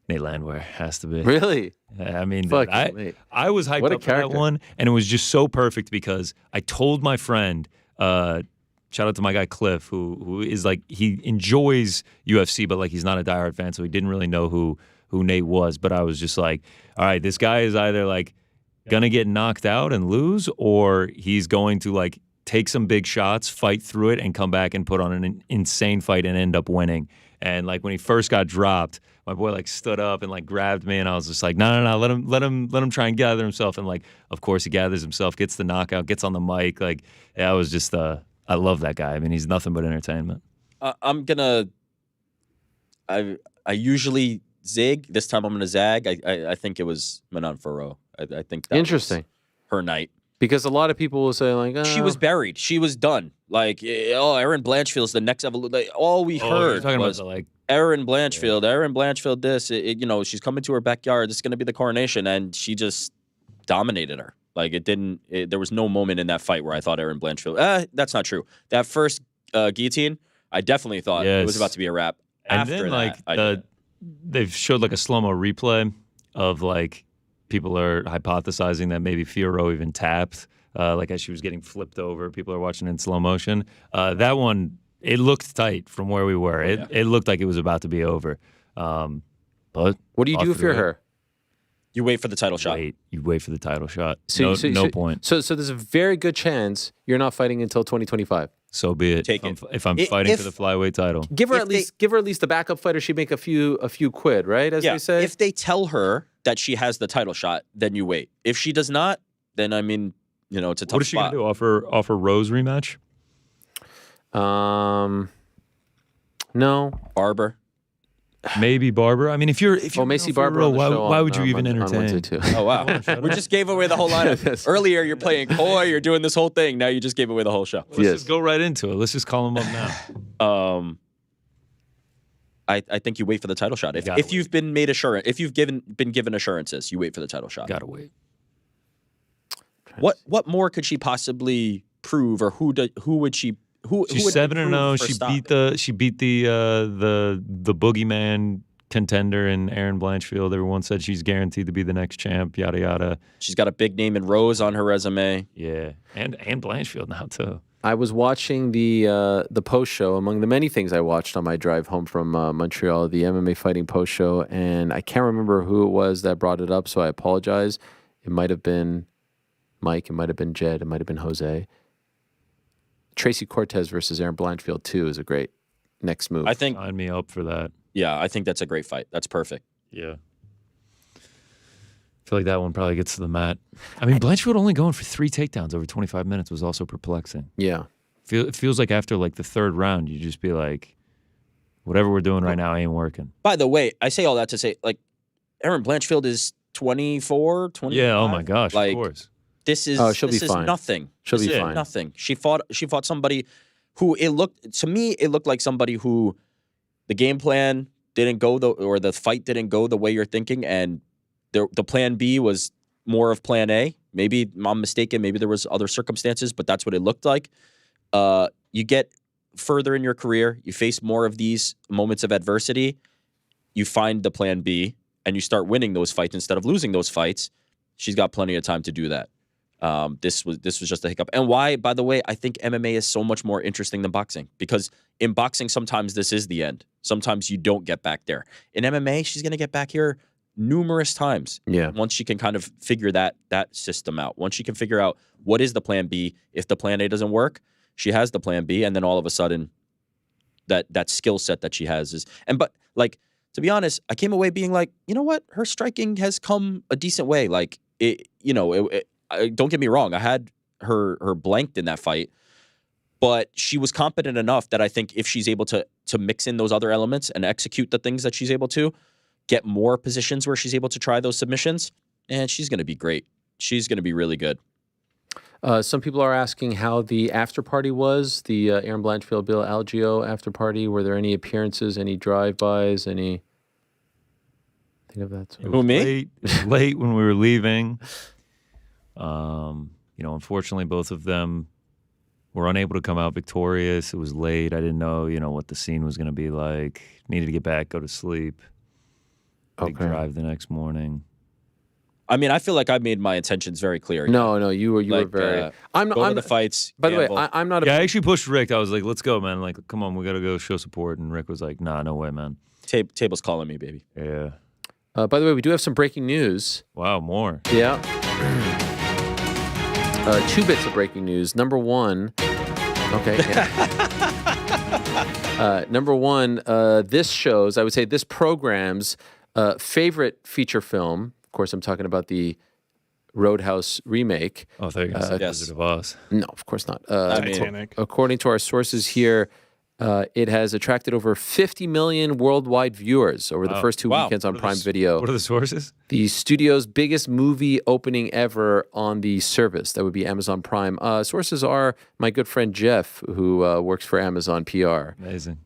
Speaker 4: Nate Landwehr has to be.
Speaker 2: Really?
Speaker 4: I mean,
Speaker 2: Fuck,
Speaker 4: I was hyped up for that one, and it was just so perfect because I told my friend, shout out to my guy Cliff, who is like, he enjoys UFC, but like he's not a diehard fan, so he didn't really know who Nate was. But I was just like, all right, this guy is either like gonna get knocked out and lose, or he's going to like take some big shots, fight through it, and come back and put on an insane fight and end up winning. And like when he first got dropped, my boy like stood up and like grabbed me, and I was just like, no, let him try and gather himself. And like, of course, he gathers himself, gets the knockout, gets on the mic. Like, yeah, I was just, I love that guy. I mean, he's nothing but entertainment.
Speaker 5: I usually zig. This time I'm gonna zag. I think it was Manon Farrow. I think that
Speaker 2: interesting.
Speaker 5: Was her night.
Speaker 2: Because a lot of people will say like,
Speaker 5: she was buried. She was done. Like, oh, Erin Blanchfield's the next evolution. Like, all we heard was like Erin Blanchfield. Yeah. Erin Blanchfield. This, she's coming to her backyard. This is gonna be the coronation, and she just dominated her. Like it didn't. There was no moment in that fight where I thought Erin Blanchfield. That's not true. That first guillotine, I definitely thought it was about to be a wrap.
Speaker 4: And
Speaker 5: after
Speaker 4: then
Speaker 5: that,
Speaker 4: like they've showed like a slow-mo replay of like people are hypothesizing that maybe Fiorot even tapped, like as she was getting flipped over. People are watching in slow motion. That one, it looked tight from where we were. It looked like it was about to be over. But
Speaker 2: what do you do if you're her?
Speaker 5: You wait for the title shot.
Speaker 4: You wait for the title shot.
Speaker 2: So,
Speaker 4: no point.
Speaker 2: So there's a very good chance you're not fighting until 2025.
Speaker 4: So be it. If I'm fighting for the flyweight title,
Speaker 2: give her at least the backup fighter. She'd make a few quid, right? As they say.
Speaker 5: If they tell her that she has the title shot, then you wait. If she does not, then I mean, it's a tough spot.
Speaker 4: What is she gonna do? Offer Rose rematch?
Speaker 2: No.
Speaker 5: Barber.
Speaker 4: Maybe Barber. I mean, if you're
Speaker 2: Macy Barber,
Speaker 4: why would you even entertain?
Speaker 5: Oh wow, we just gave away the whole lineup. Earlier, you're playing coy, you're doing this whole thing. Now you just gave away the whole show.
Speaker 4: Let's just go right into it. Let's just call him up now.
Speaker 5: I think you wait for the title shot. If you've been made assurance, if you've been given assurances, you wait for the title shot.
Speaker 4: Gotta wait.
Speaker 5: What more could she possibly prove, or who would she?
Speaker 4: She's 7-0. She beat the boogeyman contender in Aaron Blanchfield. Everyone said she's guaranteed to be the next champ. Yada yada.
Speaker 5: She's got a big name in Rose on her resume.
Speaker 4: Yeah, and Blanchfield now too.
Speaker 2: I was watching the post show. Among the many things I watched on my drive home from Montreal, the MMA fighting post show, and I can't remember who it was that brought it up, so I apologize. It might have been Mike. It might have been Jed. It might have been Jose. Tracy Cortez versus Aaron Blanchfield 2 is a great next move.
Speaker 5: I think.
Speaker 4: Sign me up for that.
Speaker 5: Yeah, I think that's a great fight. That's perfect.
Speaker 4: Yeah. I feel like that one probably gets to the mat. I mean, Blanchfield only going for 3 takedowns over 25 minutes was also perplexing.
Speaker 2: Yeah.
Speaker 4: It feels like after like the third round, you just be like, whatever we're doing right now ain't working.
Speaker 5: By the way, I say all that to say, like, Aaron Blanchfield is 24, 25.
Speaker 4: Yeah, oh my gosh, of course.
Speaker 5: This is
Speaker 2: she'll be fine.
Speaker 5: Nothing.
Speaker 2: She'll be fine.
Speaker 5: Nothing. She fought somebody who it looked like somebody who the game plan didn't go or the fight didn't go the way you're thinking, and the plan B was more of plan A. Maybe I'm mistaken. Maybe there was other circumstances, but that's what it looked like. You get further in your career, you face more of these moments of adversity, you find the plan B, and you start winning those fights instead of losing those fights. She's got plenty of time to do that. This was just a hiccup. And why, by the way, I think MMA is so much more interesting than boxing, because in boxing, sometimes this is the end. Sometimes you don't get back there. In MMA, she's going to get back here numerous times.
Speaker 2: Yeah.
Speaker 5: Once she can kind of figure that system out. Once she can figure out what is the plan B, if the plan A doesn't work, she has the plan B, and then all of a sudden that skill set that she has is, but like, to be honest, I came away being like, you know what? Her striking has come a decent way. Like, don't get me wrong. I had her blanked in that fight, but she was competent enough that I think if she's able to mix in those other elements and execute the things that she's able to, get more positions where she's able to try those submissions, and she's going to be great. She's going to be really good.
Speaker 2: Some people are asking how the after party was, the Aaron Blanchfield, Bill Algeo after party. Were there any appearances, any drive-bys, any... Think of that.
Speaker 5: Who, me?
Speaker 4: It was late when we were leaving. Unfortunately, both of them were unable to come out victorious. It was late. I didn't know, what the scene was going to be like. Needed to get back, go to sleep. Big drive the next morning.
Speaker 5: I mean, I feel like I made my intentions very clear.
Speaker 2: No, you were very.
Speaker 5: I'm to the fights.
Speaker 2: By the way, I'm not.
Speaker 4: I actually pushed Rick. I was like, "Let's go, man! Like, come on, we gotta go show support." And Rick was like, "Nah, no way, man."
Speaker 5: Table's calling me, baby.
Speaker 4: Yeah.
Speaker 2: By the way, we do have some breaking news.
Speaker 4: Wow, more.
Speaker 2: Yeah. 2 bits of breaking news. Number one. Okay. Yeah. Number one. I would say this program's favorite feature film. Of course, I'm talking about the Roadhouse remake.
Speaker 4: Oh, there you go. Wizard of Oz.
Speaker 2: No, of course not.
Speaker 3: Titanic.
Speaker 2: According to our sources here, it has attracted over 50 million worldwide viewers over the first 2 weekends on Prime Video.
Speaker 4: What are the sources?
Speaker 2: The studio's biggest movie opening ever on the service. That would be Amazon Prime. Sources are my good friend Jeff, who works for Amazon PR.
Speaker 4: Amazing.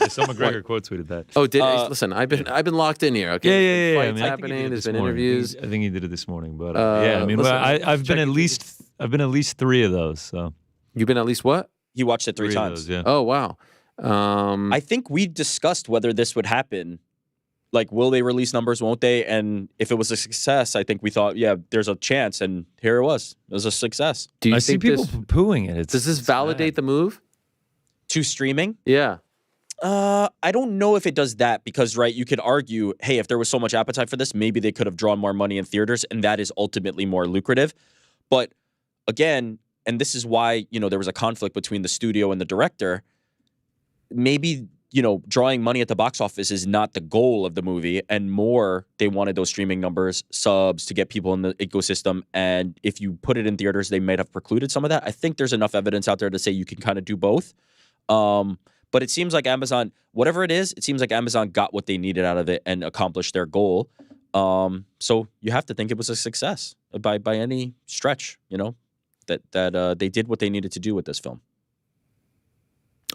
Speaker 4: Some McGregor quote tweeted that.
Speaker 2: Oh, listen, I've been locked in here. Okay,
Speaker 4: Yeah.
Speaker 2: Fights happening. There's been interviews.
Speaker 4: I think he did it this morning, but yeah. I mean, I've been at least 3 of those. So
Speaker 2: you've been at least what?
Speaker 5: He watched it 3 times.
Speaker 4: Those, yeah.
Speaker 2: Oh, wow.
Speaker 5: I think we discussed whether this would happen. Like, will they release numbers, won't they? And if it was a success, I think we thought, yeah, there's a chance. And here it was. It was a success.
Speaker 4: I see people poo-pooing it.
Speaker 2: Does this validate the move?
Speaker 5: To streaming?
Speaker 2: Yeah.
Speaker 5: I don't know if it does that because, right, you could argue, hey, if there was so much appetite for this, maybe they could have drawn more money in theaters, and that is ultimately more lucrative. But again, and this is why, there was a conflict between the studio and the director, maybe, drawing money at the box office is not the goal of the movie, and more they wanted those streaming numbers, subs, to get people in the ecosystem. And if you put it in theaters, they might have precluded some of that. I think there's enough evidence out there to say you can kind of do both. But it seems like Amazon, whatever it is, it seems like Amazon got what they needed out of it and accomplished their goal. So you have to think it was a success by any stretch, that they did what they needed to do with this film.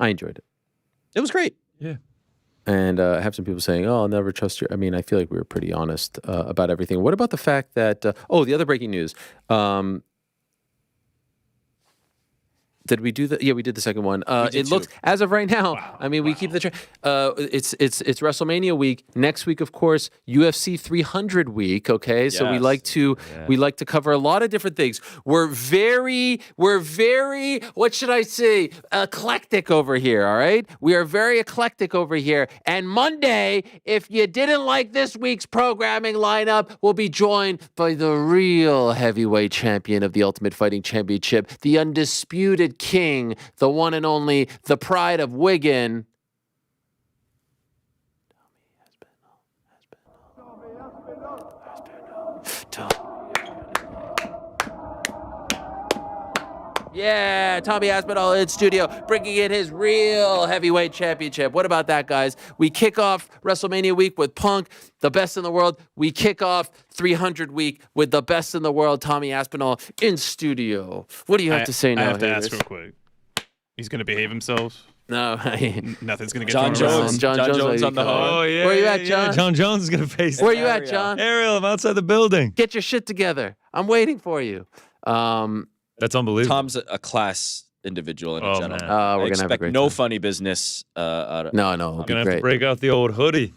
Speaker 2: I enjoyed it.
Speaker 5: It was great.
Speaker 4: Yeah.
Speaker 2: And I have some people saying, "Oh, I'll never trust you." I mean, I feel like we were pretty honest about everything. What about the fact that? The other breaking news. Did we do the? Yeah, we did the second one. It looks as of right now. Wow, we keep the. It's WrestleMania week next week, of course. UFC 300 week. Okay, yes. So we like to cover a lot of different things. We're very. What should I say? Eclectic over here. All right, we are very eclectic over here. And Monday, if you didn't like this week's programming lineup, we'll be joined by the real heavyweight champion of the Ultimate Fighting Championship, the undisputed king, the one and only, the pride of Wigan. Yeah, Tommy Aspinall in studio, bringing in his real heavyweight championship. What about that, guys? We kick off WrestleMania week with Punk, the best in the world. We kick off 300 week with the best in the world, Tommy Aspinall in studio. What do you have to say now?
Speaker 3: I have to ask real quick. He's going to behave himself?
Speaker 2: No.
Speaker 3: Nothing's going to get
Speaker 5: John Jones.
Speaker 2: John Jones
Speaker 5: on the hook.
Speaker 4: Oh, yeah.
Speaker 2: Where you at, John?
Speaker 4: Yeah. John Jones is going to face
Speaker 2: Where you at, John?
Speaker 4: Ariel, I'm outside the building.
Speaker 2: Get your shit together. I'm waiting for you.
Speaker 4: That's unbelievable.
Speaker 5: Tom's a class individual in general.
Speaker 2: We're
Speaker 5: I
Speaker 2: gonna have a
Speaker 5: expect
Speaker 2: great
Speaker 5: no
Speaker 2: time.
Speaker 5: funny business.
Speaker 2: No, it'll be
Speaker 4: Gonna have
Speaker 2: great.
Speaker 4: to break out the old hoodie.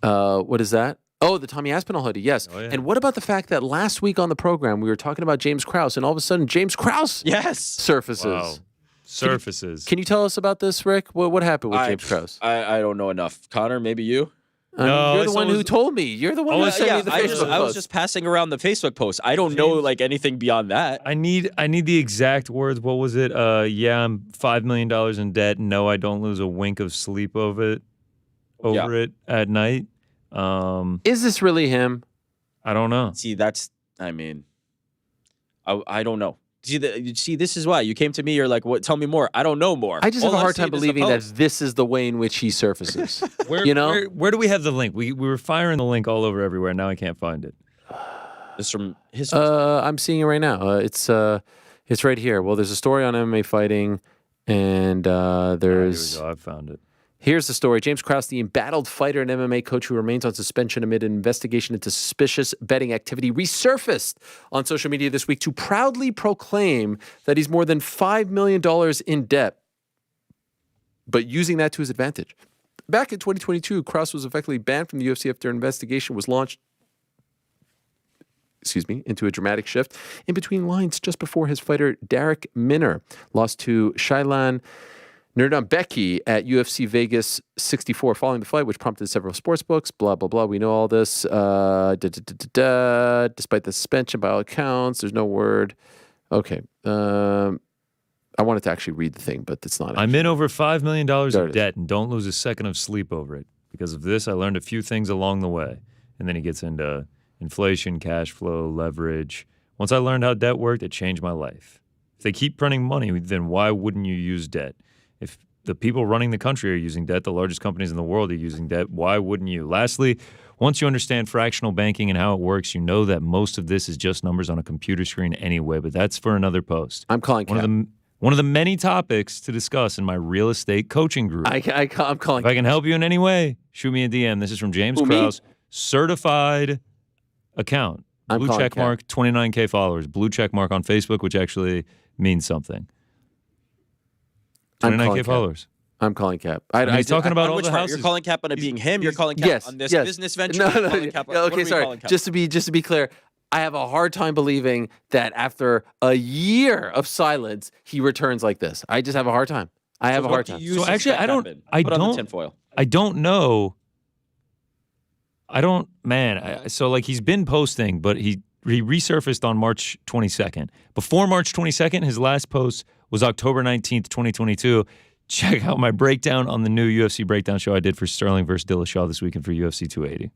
Speaker 2: What is that? Oh, the Tommy Aspinall hoodie, yes.
Speaker 4: Oh, yeah.
Speaker 2: And what about the fact that last week on the program we were talking about James Krause, and all of a sudden James Krause surfaces.
Speaker 4: Wow. Surfaces.
Speaker 2: Can you tell us about this, Rick? What happened with James Krause?
Speaker 5: I don't know enough. Connor, maybe you?
Speaker 2: You're the one who told me. You're the one who sent me the Facebook post.
Speaker 5: I was just passing around the Facebook post. I don't know anything beyond that.
Speaker 4: I need the exact words. What was it? Yeah, I'm $5 million in debt. No, I don't lose a wink of sleep over it at night.
Speaker 2: Is this really him?
Speaker 4: I don't know.
Speaker 5: See, I don't know. See, this is why you came to me. You're like, "What? Tell me more." I don't know more.
Speaker 2: I just have a hard time believing that this is the way in which he surfaces.
Speaker 4: Where do we have the link? We were firing the link all over everywhere. Now I can't find it.
Speaker 5: It's from his.
Speaker 2: I'm seeing it right now. It's right here. Well, there's a story on MMA fighting, and there's.
Speaker 4: Here we go. I found it.
Speaker 2: Here's the story. James Krause, the embattled fighter and MMA coach who remains on suspension amid an investigation into suspicious betting activity, resurfaced on social media this week to proudly proclaim that he's more than $5 million in debt, but using that to his advantage. Back in 2022, Krause was effectively banned from the UFC after an investigation was launched into a dramatic shift in between lines just before his fighter Derek Minner lost to Shailan Nurdambeki at UFC Vegas 64 following the fight, which prompted several sports books, blah, blah, blah. We know all this. Despite the suspension by all accounts, there's no word. Okay. I wanted to actually read the thing, but it's not.
Speaker 4: I'm in over $5 million of debt and don't lose a second of sleep over it. Because of this, I learned a few things along the way. And then he gets into inflation, cash flow, leverage. Once I learned how debt worked, it changed my life. If they keep printing money, then why wouldn't you use debt? If the people running the country are using debt, the largest companies in the world are using debt, why wouldn't you? Lastly, once you understand fractional banking and how it works, you know that most of this is just numbers on a computer screen anyway, but that's for another post.
Speaker 2: I'm calling Cap.
Speaker 4: One of the many topics to discuss in my real estate coaching group.
Speaker 2: I'm calling.
Speaker 4: If I can help you in any way, shoot me a DM. This is from James Krause, certified account. Blue check mark, 29K followers. Blue check mark on Facebook, which actually means something. 29K followers.
Speaker 2: I'm calling Cap.
Speaker 4: He's talking about all the houses.
Speaker 5: You're calling Cap on it being him. You're calling Cap on this business venture.
Speaker 2: Okay, sorry. Just to be clear, I have a hard time believing that after a year of silence, he returns like this. I just have a hard time. I have a hard time.
Speaker 4: So actually, I don't know. So like he's been posting, but he resurfaced on March 22nd. Before March 22nd, his last post was October 19th, 2022. Check out my breakdown on the new UFC breakdown show I did for Sterling versus Dillashaw this weekend for UFC 280.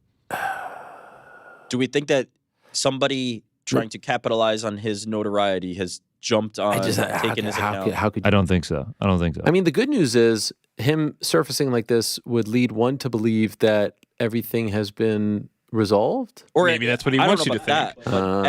Speaker 5: Do we think that somebody trying to capitalize on his notoriety has jumped on, taken his account?
Speaker 2: How could you?
Speaker 4: I don't think so.
Speaker 2: I mean, the good news is him surfacing like this would lead one to believe that everything has been resolved.
Speaker 3: Or maybe that's what he wants you to
Speaker 5: that,
Speaker 3: think.
Speaker 5: But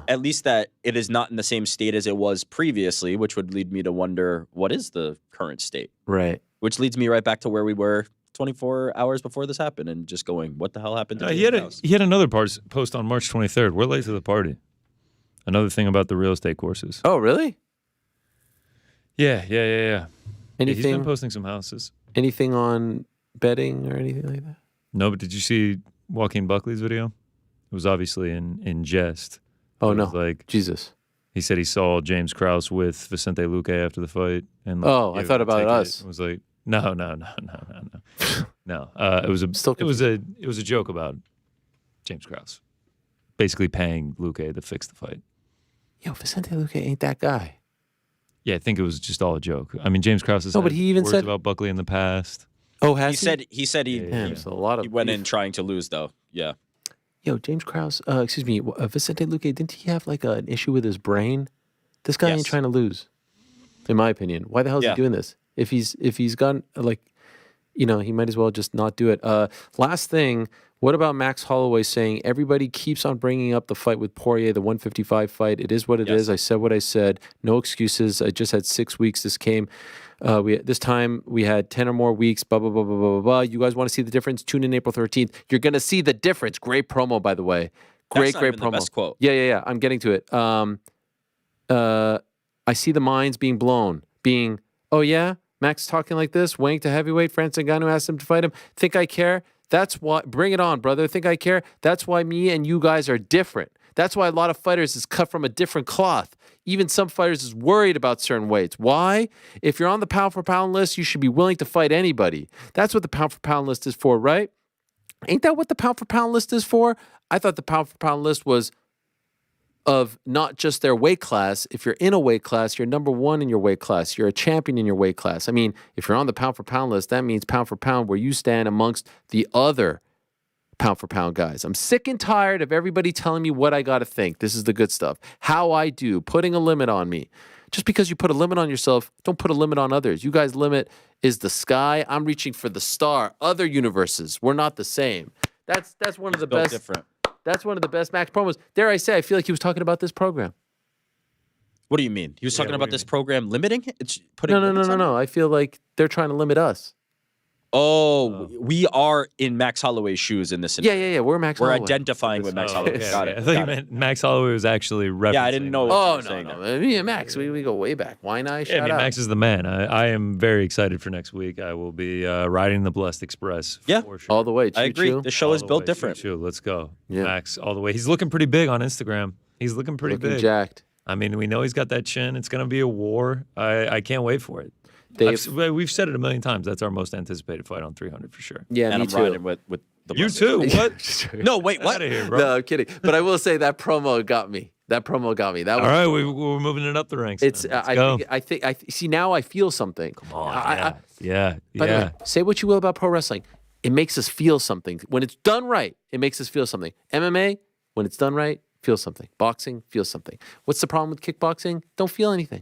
Speaker 5: at least that it is not in the same state as it was previously, which would lead me to wonder what is the current state.
Speaker 2: Right.
Speaker 5: Which leads me right back to where we were 24 hours before this happened, and just going, what the hell happened to
Speaker 4: he had another post on March 23rd. We're late to the party. Another thing about the real estate courses.
Speaker 2: Oh, really?
Speaker 4: Yeah.
Speaker 2: Anything?
Speaker 4: He's been posting some houses.
Speaker 2: Anything on betting or anything like that?
Speaker 4: No, but did you see Joaquin Buckley's video? It was obviously in jest.
Speaker 2: Oh,
Speaker 4: it
Speaker 2: no.
Speaker 4: was like
Speaker 2: Jesus.
Speaker 4: He said he saw James Krause with Vicente Luque after the fight. And
Speaker 2: I thought about us.
Speaker 4: It was like, no. No. It was a joke about James Krause. Basically paying Luque to fix the fight.
Speaker 2: Yo, Vicente Luque ain't that guy.
Speaker 4: Yeah, I think it was just all a joke. I mean, James Krause has
Speaker 2: but he even
Speaker 4: words
Speaker 2: said
Speaker 4: about Buckley in the past.
Speaker 2: Oh, has he?
Speaker 5: He said he
Speaker 2: a lot of
Speaker 5: he went in trying to lose though. Yeah.
Speaker 2: Yo, James Krause, Vicente Luque, didn't he have like an issue with his brain? This guy ain't trying to lose, in my opinion. Why the hell is he doing this? If he's gone, he might as well just not do it. Last thing, what about Max Holloway saying everybody keeps on bringing up the fight with Poirier, the 155 fight? It is what it is. I said what I said. No excuses. I just had 6 weeks. This came. This time we had 10 or more weeks. Blah blah blah blah blah blah. You guys want to see the difference? Tune in April 13th. You're gonna see the difference. Great promo, by the way. Great promo.
Speaker 5: The best quote.
Speaker 2: Yeah. I'm getting to it. I see the minds being blown. Oh yeah, Max talking like this. Weighing to heavyweight. Francis Ngannou asked him to fight him. Think I care? That's why. Bring it on, brother. Think I care? That's why me and you guys are different. That's why a lot of fighters is cut from a different cloth. Even some fighters is worried about certain weights. Why? If you're on the pound for pound list, you should be willing to fight anybody. That's what the pound for pound list is for, right? Ain't that what the pound for pound list is for? I thought the pound for pound list was of not just their weight class. If you're in a weight class, you're number one in your weight class. You're a champion in your weight class. I mean, if you're on the pound for pound list, that means pound for pound where you stand amongst the other pound for pound guys. I'm sick and tired of everybody telling me what I got to think. This is the good stuff. How I do, putting a limit on me. Just because you put a limit on yourself, don't put a limit on others. You guys' limit is the sky. I'm reaching for the star. Other universes, we're not the same. That's one of the best.
Speaker 5: Different.
Speaker 2: That's one of the best Max promos. Dare I say, I feel like he was talking about this program.
Speaker 5: What do you mean? He was talking about this program limiting it? It's putting
Speaker 2: No. I feel like they're trying to limit us.
Speaker 5: Oh, we are in Max Holloway's shoes in this.
Speaker 2: Yeah. We're Max Holloway.
Speaker 5: We're identifying with Max Holloway. Got it.
Speaker 4: I thought you meant Max Holloway was actually referencing.
Speaker 5: Yeah, I didn't know.
Speaker 2: Oh, no. Me and Max, we go way back. Why not?
Speaker 4: Max is the man. I am very excited for next week. I will be riding the Blessed Express. For sure.
Speaker 2: All the way.
Speaker 5: I agree. The show is built different.
Speaker 4: Let's go. Yeah. Max, all the way. He's looking pretty big on Instagram. He's looking pretty big.
Speaker 2: Jacked.
Speaker 4: I mean, we know he's got that chin. It's going to be a war. I can't wait for it. We've said it a million times. That's our most anticipated fight on 300 for sure.
Speaker 2: Yeah,
Speaker 5: and
Speaker 2: me
Speaker 5: I'm
Speaker 2: too.
Speaker 5: riding with the
Speaker 4: you too. What?
Speaker 5: No, wait, what?
Speaker 4: Out of here, bro.
Speaker 2: No, I'm kidding. But I will say that promo got me. That was
Speaker 4: all right. We're moving it up the ranks.
Speaker 2: It's. I think. See, now I feel something.
Speaker 4: Come on. Yeah.
Speaker 2: By the way, say what you will about pro wrestling. It makes us feel something. When it's done right, it makes us feel something. MMA, when it's done right, feels something. Boxing, feels something. What's the problem with kickboxing? Don't feel anything.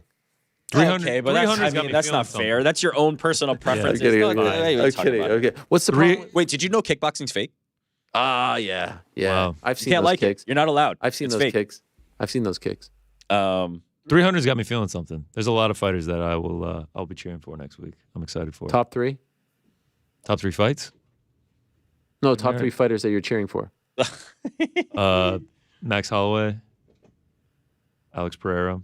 Speaker 4: 300,
Speaker 5: okay, but that's not fair. That's your own personal preference.
Speaker 2: I'm kidding. Okay. What's the problem?
Speaker 5: Wait, did you know kickboxing's fake?
Speaker 2: Yeah.
Speaker 4: Wow.
Speaker 2: I've seen
Speaker 5: you can't
Speaker 2: those
Speaker 5: like
Speaker 2: kicks.
Speaker 5: It. You're not allowed.
Speaker 2: I've seen
Speaker 5: it's
Speaker 2: those
Speaker 5: fake.
Speaker 2: kicks.
Speaker 4: 300's got me feeling something. There's a lot of fighters that I'll be cheering for next week. I'm excited for.
Speaker 2: Top three?
Speaker 4: Top three fights?
Speaker 2: No, top three fighters that you're cheering for.
Speaker 4: Max Holloway, Alex Pereira.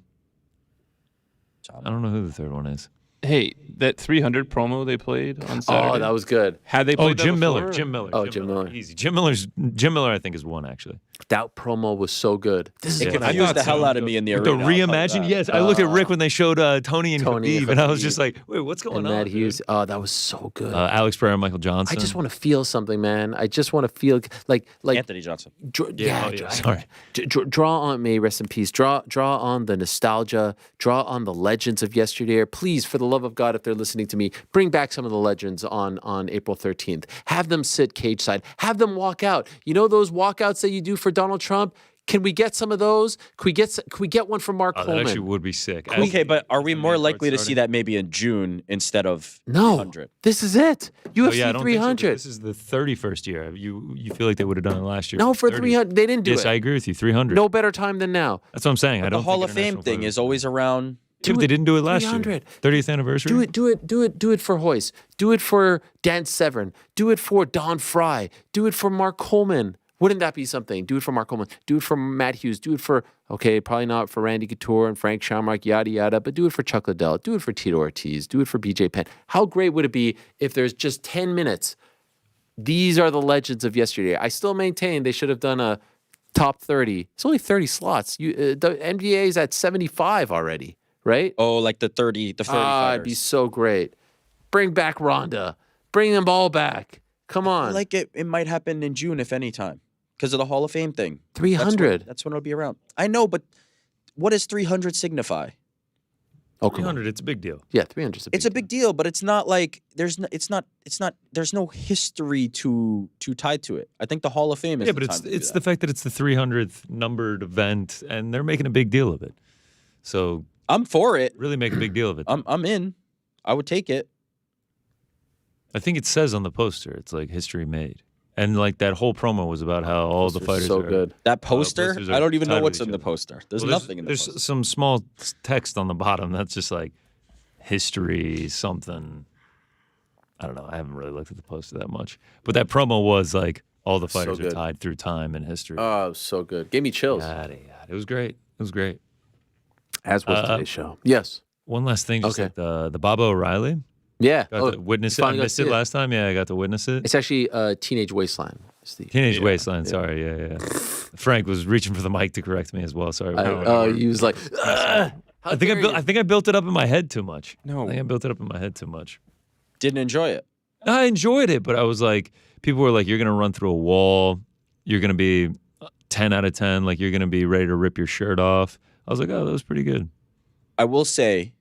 Speaker 4: I don't know who the third one is.
Speaker 3: Hey, that 300 promo they played on Saturday.
Speaker 2: Oh, that was good.
Speaker 3: Had they played that
Speaker 4: Jim
Speaker 3: before?
Speaker 4: Miller. Jim Miller.
Speaker 2: Oh, Jim Miller.
Speaker 4: Easy. Jim Miller, I think, is one, actually.
Speaker 2: That promo was so good. This is
Speaker 5: It confused the hell out of me in the
Speaker 4: With the
Speaker 5: arena. I'll tell you
Speaker 4: reimagined,
Speaker 5: that.
Speaker 4: yes. I looked at Rick when they showed Tony and Khabib, and I was just like, wait, what's going
Speaker 2: and
Speaker 4: on?
Speaker 2: Matt Hughes. Oh, that was so good.
Speaker 4: Alex Pereira, Michael Johnson.
Speaker 2: I just want to feel something, man. I just want to feel like
Speaker 5: Anthony Johnson.
Speaker 2: Sorry. Draw on me, rest in peace. Draw on the nostalgia. Draw on the legends of yesteryear. Please, for the love of God, if they're listening to me, bring back some of the legends on April 13th. Have them sit cage side. Have them walk out. You know those walkouts that you do for Donald Trump? Can we get some of those? Can we get one from Mark Coleman?
Speaker 4: That actually would be sick.
Speaker 5: Okay, but are we more likely to see that maybe in June instead of
Speaker 2: No,
Speaker 5: 300?
Speaker 2: this is it. UFC
Speaker 4: I don't
Speaker 2: 300.
Speaker 4: think so, this is the 31st year. You feel like they would have done it last year.
Speaker 2: No, for
Speaker 4: 30.
Speaker 2: 300, they didn't do
Speaker 4: yes,
Speaker 2: it.
Speaker 4: Yes, I agree with you. 300.
Speaker 2: No better time than now.
Speaker 4: That's what I'm saying.
Speaker 5: But
Speaker 4: I don't
Speaker 5: the Hall
Speaker 4: think
Speaker 5: of Fame thing is always around.
Speaker 4: Yeah, but they didn't do it last
Speaker 2: 300.
Speaker 4: year. 30th anniversary.
Speaker 2: Do it for Hoyce. Do it for Dan Severn. Do it for Don Fry. Do it for Mark Coleman. Wouldn't that be something? Do it for Mark Coleman. Do it for Matt Hughes. Do it for, okay, probably not for Randy Couture and Frank Shamrock, yada, yada, but do it for Chuck Liddell. Do it for Tito Ortiz. Do it for BJ Penn. How great would it be if there's just 10 minutes? These are the legends of yesterday. I still maintain they should have done a top 30. It's only 30 slots. The NBA is at 75 already, right?
Speaker 5: Oh, like the 30
Speaker 2: it'd be so great. Bring back Ronda. Bring them all back. Come on.
Speaker 5: Like it might happen in June, if any time, because of the Hall of Fame thing.
Speaker 2: 300.
Speaker 5: That's when it'll be around. I know, but what does 300 signify?
Speaker 2: Oh, come
Speaker 4: 300. It's a big deal.
Speaker 2: Yeah, 300 is a big
Speaker 5: It's a big deal, but it's not like there's no history to tied to it. I think the Hall of Fame is
Speaker 4: Yeah, but it's the fact that it's the 300th numbered event, and they're making a big deal of it. So
Speaker 5: I'm for it.
Speaker 4: Really make a big deal of it.
Speaker 5: I'm in. I would take it.
Speaker 4: I think it says on the poster, it's like history made. And like that whole promo was about how all the fighters
Speaker 2: so
Speaker 4: are
Speaker 2: good.
Speaker 5: That poster, I don't even know what's in the
Speaker 4: poster.
Speaker 5: poster. There's nothing in the poster.
Speaker 4: There's some small text on the bottom that's just like history something. I don't know. I haven't really looked at the poster that much. But that promo was like all the fighters are
Speaker 2: good.
Speaker 4: tied through time and history.
Speaker 2: Oh, so good. Gave me chills.
Speaker 4: It was great. It was great.
Speaker 2: As was today's show. Yes.
Speaker 4: One last thing, just
Speaker 2: Okay.
Speaker 4: like the Baba O'Reilly.
Speaker 2: Yeah.
Speaker 4: Got to witness it. I missed it last time. Yeah, I got to witness it.
Speaker 2: It's actually Teenage Wasteland.
Speaker 4: Teenage Wasteland. Sorry, yeah. Frank was reaching for the mic to correct me as well. Sorry.
Speaker 2: He was like,
Speaker 4: I think I built it up in my head too much.
Speaker 5: No.
Speaker 4: I think I built it up in my head too much.
Speaker 5: Didn't enjoy it.
Speaker 4: I enjoyed it, but I was like, people were like, you're gonna run through a wall. You're gonna be 10 out of 10. Like you're gonna be ready to rip your shirt off. I was like, oh, that was pretty good.
Speaker 5: I will say,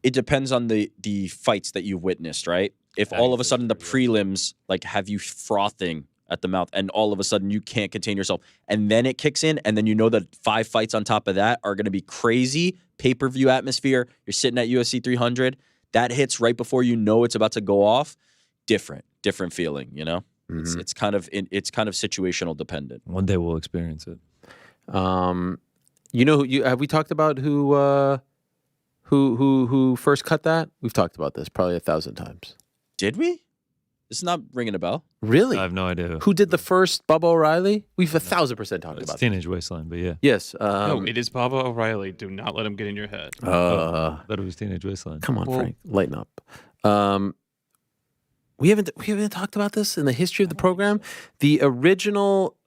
Speaker 5: it depends on the fights that you've witnessed, right? If all of a sudden the prelims like have you frothing at the mouth, and all of a sudden you can't contain yourself, and then it kicks in, and then you know that 5 fights on top of that are going to be crazy pay-per-view atmosphere. You're sitting at UFC 300. That hits right before you know it's about to go off. Different feeling, you know.
Speaker 2: Mm-hmm.
Speaker 5: It's kind of situational dependent.
Speaker 4: One day we'll experience it.
Speaker 2: You know, have we talked about who first cut that? We've talked about this probably 1,000 times.
Speaker 5: Did we? It's not ringing a bell.
Speaker 2: Really?
Speaker 4: I have no idea.
Speaker 2: Who did the first Bubba O'Reilly? We've 1,000% talked
Speaker 4: It's
Speaker 2: about
Speaker 4: Teenage Wasteland, but yeah.
Speaker 2: Yes.
Speaker 3: No, it is Baba O'Reilly. Do not let him get in your head.
Speaker 4: I thought it was Teenage Wasteland.
Speaker 2: Come on, Frank, lighten up. We haven't talked about this in the history of the program. The original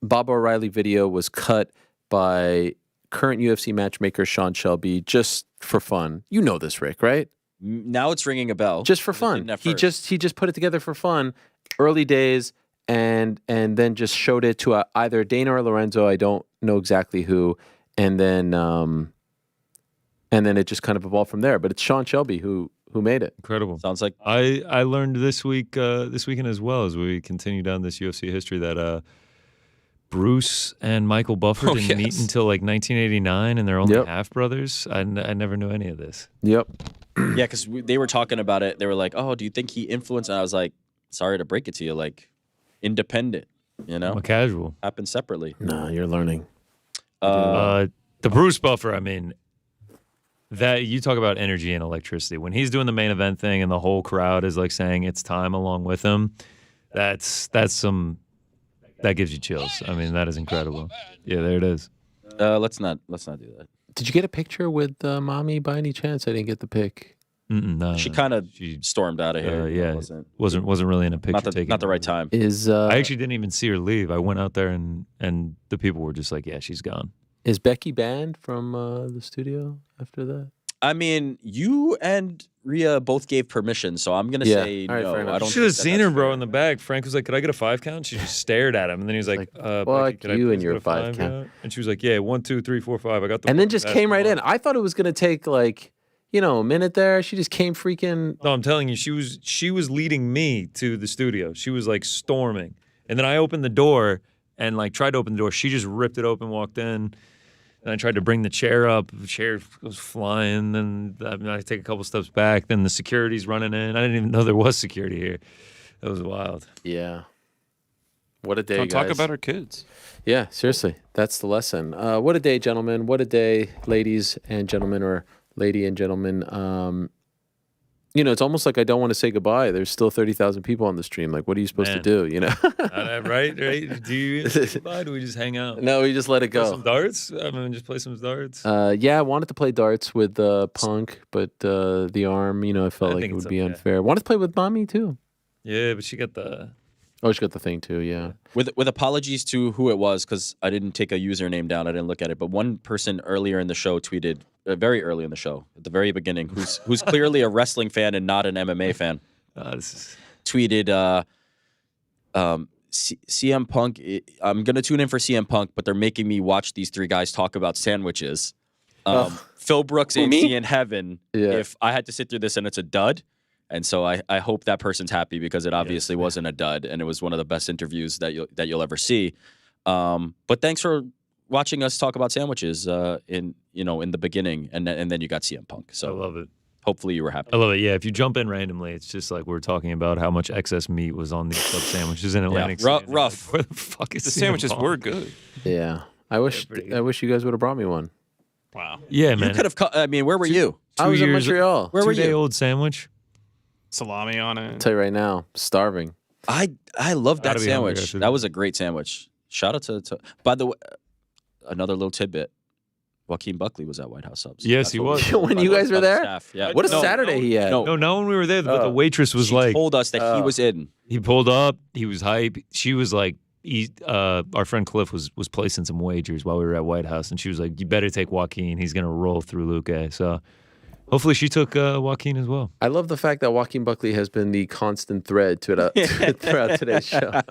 Speaker 2: Baba O'Reilly video was cut by current UFC matchmaker Sean Shelby just for fun. You know this, Rick, right?
Speaker 5: Now it's ringing a bell.
Speaker 2: Just for fun. He just put it together for fun, early days, and then just showed it to either Dana or Lorenzo. I don't know exactly who, and then it just kind of evolved from there. But it's Sean Shelby who made it.
Speaker 4: Incredible.
Speaker 5: Sounds like
Speaker 4: I learned this weekend as well as we continue down this UFC history that Bruce and Michael Buffer didn't meet until like 1989, and they're only half brothers. I never knew any of this.
Speaker 2: Yep.
Speaker 5: Yeah, because they were talking about it. They were like, "Oh, do you think he influenced?" And I was like, "Sorry to break it to you, like, independent, you know,
Speaker 4: I'm a casual.
Speaker 5: Happen separately."
Speaker 2: No, you're learning.
Speaker 4: The Bruce Buffer, I mean, that you talk about energy and electricity. When he's doing the main event thing and the whole crowd is like saying it's time along with him, that's some that gives you chills. I mean, that is incredible. Yeah, there it is.
Speaker 5: Let's not do that.
Speaker 2: Did you get a picture with mommy by any chance? I didn't get the pic.
Speaker 4: No,
Speaker 5: She kind of stormed out of here.
Speaker 4: Yeah, wasn't really in a picture taking.
Speaker 5: Not the right time.
Speaker 4: I actually didn't even see her leave. I went out there and the people were just like, yeah, she's gone.
Speaker 2: Is Becky banned from the studio after that?
Speaker 5: I mean, you and Rhea both gave permission, so I'm gonna say no. I don't.
Speaker 4: Should have seen her, bro, in the bag. Frank was like, "Could I get a 5 count?" She just stared at him, and then he was like,
Speaker 2: "Fuck you and your 5 count."
Speaker 4: And she was like, "Yeah, 1, 2, 3, 4, 5. I got the."
Speaker 2: And then just came right in. I thought it was gonna take like, a minute there. She just came freaking.
Speaker 4: No, I'm telling you, she was leading me to the studio. She was like storming, and then I opened the door and like tried to open the door. She just ripped it open, walked in. And I tried to bring the chair up. The chair goes flying. Then I take a couple steps back. Then the security's running in. I didn't even know there was security here. That was wild.
Speaker 2: Yeah. What a day,
Speaker 3: Don't
Speaker 2: guys.
Speaker 3: talk about our kids.
Speaker 2: Yeah, seriously. That's the lesson. What a day, gentlemen. What a day, ladies and gentlemen, or lady and gentlemen. It's almost like I don't want to say goodbye. There's still 30,000 people on the stream. Like, what are you supposed to do,
Speaker 4: Right? Do you say goodbye? Do we just hang out?
Speaker 2: No, we just let it go.
Speaker 4: Play some darts? I mean, just play some darts?
Speaker 2: Yeah, I wanted to play darts with Punk, but the arm, I felt like it would be unfair. Wanted to play with Mommy, too.
Speaker 4: Yeah, but she got the...
Speaker 2: Oh, she got the thing, too, yeah.
Speaker 5: With apologies to who it was, because I didn't take a username down. I didn't look at it. But one person earlier in the show tweeted, very early in the show, at the very beginning, who's clearly a wrestling fan and not an MMA fan, tweeted, CM Punk, I'm going to tune in for CM Punk, but they're making me watch these 3 guys talk about sandwiches. Phil Brooks ain't seeing heaven if I had to sit through this and it's a dud. And so I hope that person's happy because it obviously wasn't a dud and it was one of the best interviews that you'll ever see. But thanks for watching us talk about sandwiches in the beginning, and then you got CM Punk. So
Speaker 4: I love it.
Speaker 5: Hopefully you were happy.
Speaker 4: I love it. Yeah, if you jump in randomly, it's just like we're talking about how much excess meat was on these sub sandwiches in Atlantic City.
Speaker 5: Rough.
Speaker 4: Like, where the fuck is
Speaker 3: the sandwiches were good.
Speaker 2: Yeah, I wish you guys would have brought me one.
Speaker 3: Wow.
Speaker 4: Yeah, man.
Speaker 5: You could have. I mean, where were you?
Speaker 2: I was in Montreal.
Speaker 5: Where were you?
Speaker 4: 2-day-old sandwich.
Speaker 3: Salami on it.
Speaker 2: I'll tell you right now, starving.
Speaker 5: I love that
Speaker 4: Gotta be
Speaker 5: sandwich.
Speaker 4: hungry,
Speaker 5: That was a great sandwich. Shout out to. By the way, another little tidbit. Joaquin Buckley was at White House Subs.
Speaker 4: Yes, he was.
Speaker 2: When you guys were there?
Speaker 5: Staff. Yeah.
Speaker 2: What a Saturday he had.
Speaker 4: No, not when we were there, but the waitress was
Speaker 5: She
Speaker 4: like...
Speaker 5: told us that he was in.
Speaker 4: He pulled up. He was hype. She was like... our friend Cliff was placing some wagers while we were at White House, and she was like, you better take Joaquin. He's going to roll through Luque. So... hopefully she took Joaquin as well.
Speaker 2: I love the fact that Joaquin Buckley has been the constant thread throughout today's show.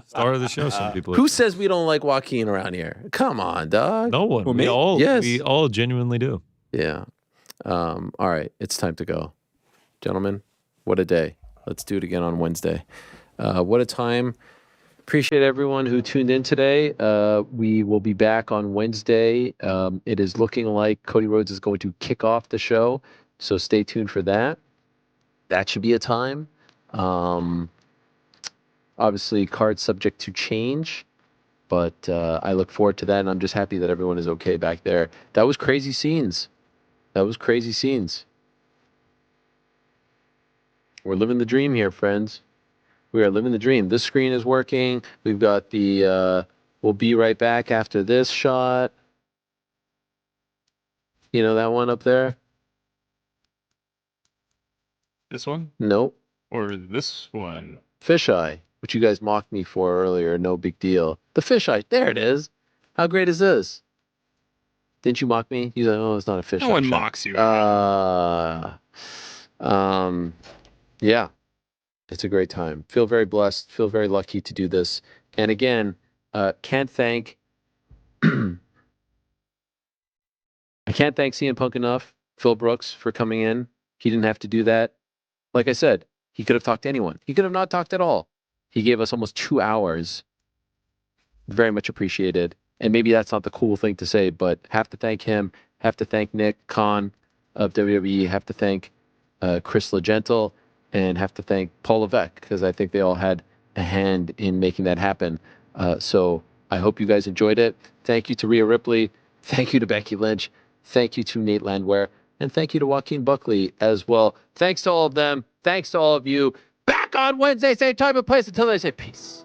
Speaker 4: Star of the show, some people.
Speaker 2: Who says we don't like Joaquin around here? Come on, dog.
Speaker 4: No one.
Speaker 5: Who,
Speaker 4: we
Speaker 5: me?
Speaker 4: all.
Speaker 2: Yes.
Speaker 4: We all genuinely do.
Speaker 2: Yeah. All right. It's time to go. Gentlemen, what a day. Let's do it again on Wednesday. What a time. Appreciate everyone who tuned in today. We will be back on Wednesday. It is looking like Cody Rhodes is going to kick off the show, so stay tuned for that. That should be a time. Obviously, card subject to change, but I look forward to that, and I'm just happy that everyone is okay back there. That was crazy scenes. We're living the dream here, friends. We are living the dream. This screen is working. We've got the, we'll be right back after this shot. You know that one up there?
Speaker 3: This one?
Speaker 2: Nope.
Speaker 3: Or this one?
Speaker 2: Fisheye, which you guys mocked me for earlier. No big deal. The fisheye. There it is. How great is this? Didn't you mock me? You said, oh, it's not a fisheye.
Speaker 3: No one mocks you.
Speaker 2: Yeah. It's a great time. Feel very blessed. Feel very lucky to do this. And again, can't thank CM Punk enough. Phil Brooks for coming in. He didn't have to do that. Like I said, he could have talked to anyone. He could have not talked at all. He gave us almost 2 hours. Very much appreciated. And maybe that's not the cool thing to say, but have to thank him. Have to thank Nick Khan of WWE. Have to thank Chris LeGentle. And have to thank Paul Levesque, because I think they all had a hand in making that happen. So I hope you guys enjoyed it. Thank you to Rhea Ripley. Thank you to Becky Lynch. Thank you to Nate Landwehr. And thank you to Joaquin Buckley as well. Thanks to all of them. Thanks to all of you. Back on Wednesday, same time and place. Until I say peace.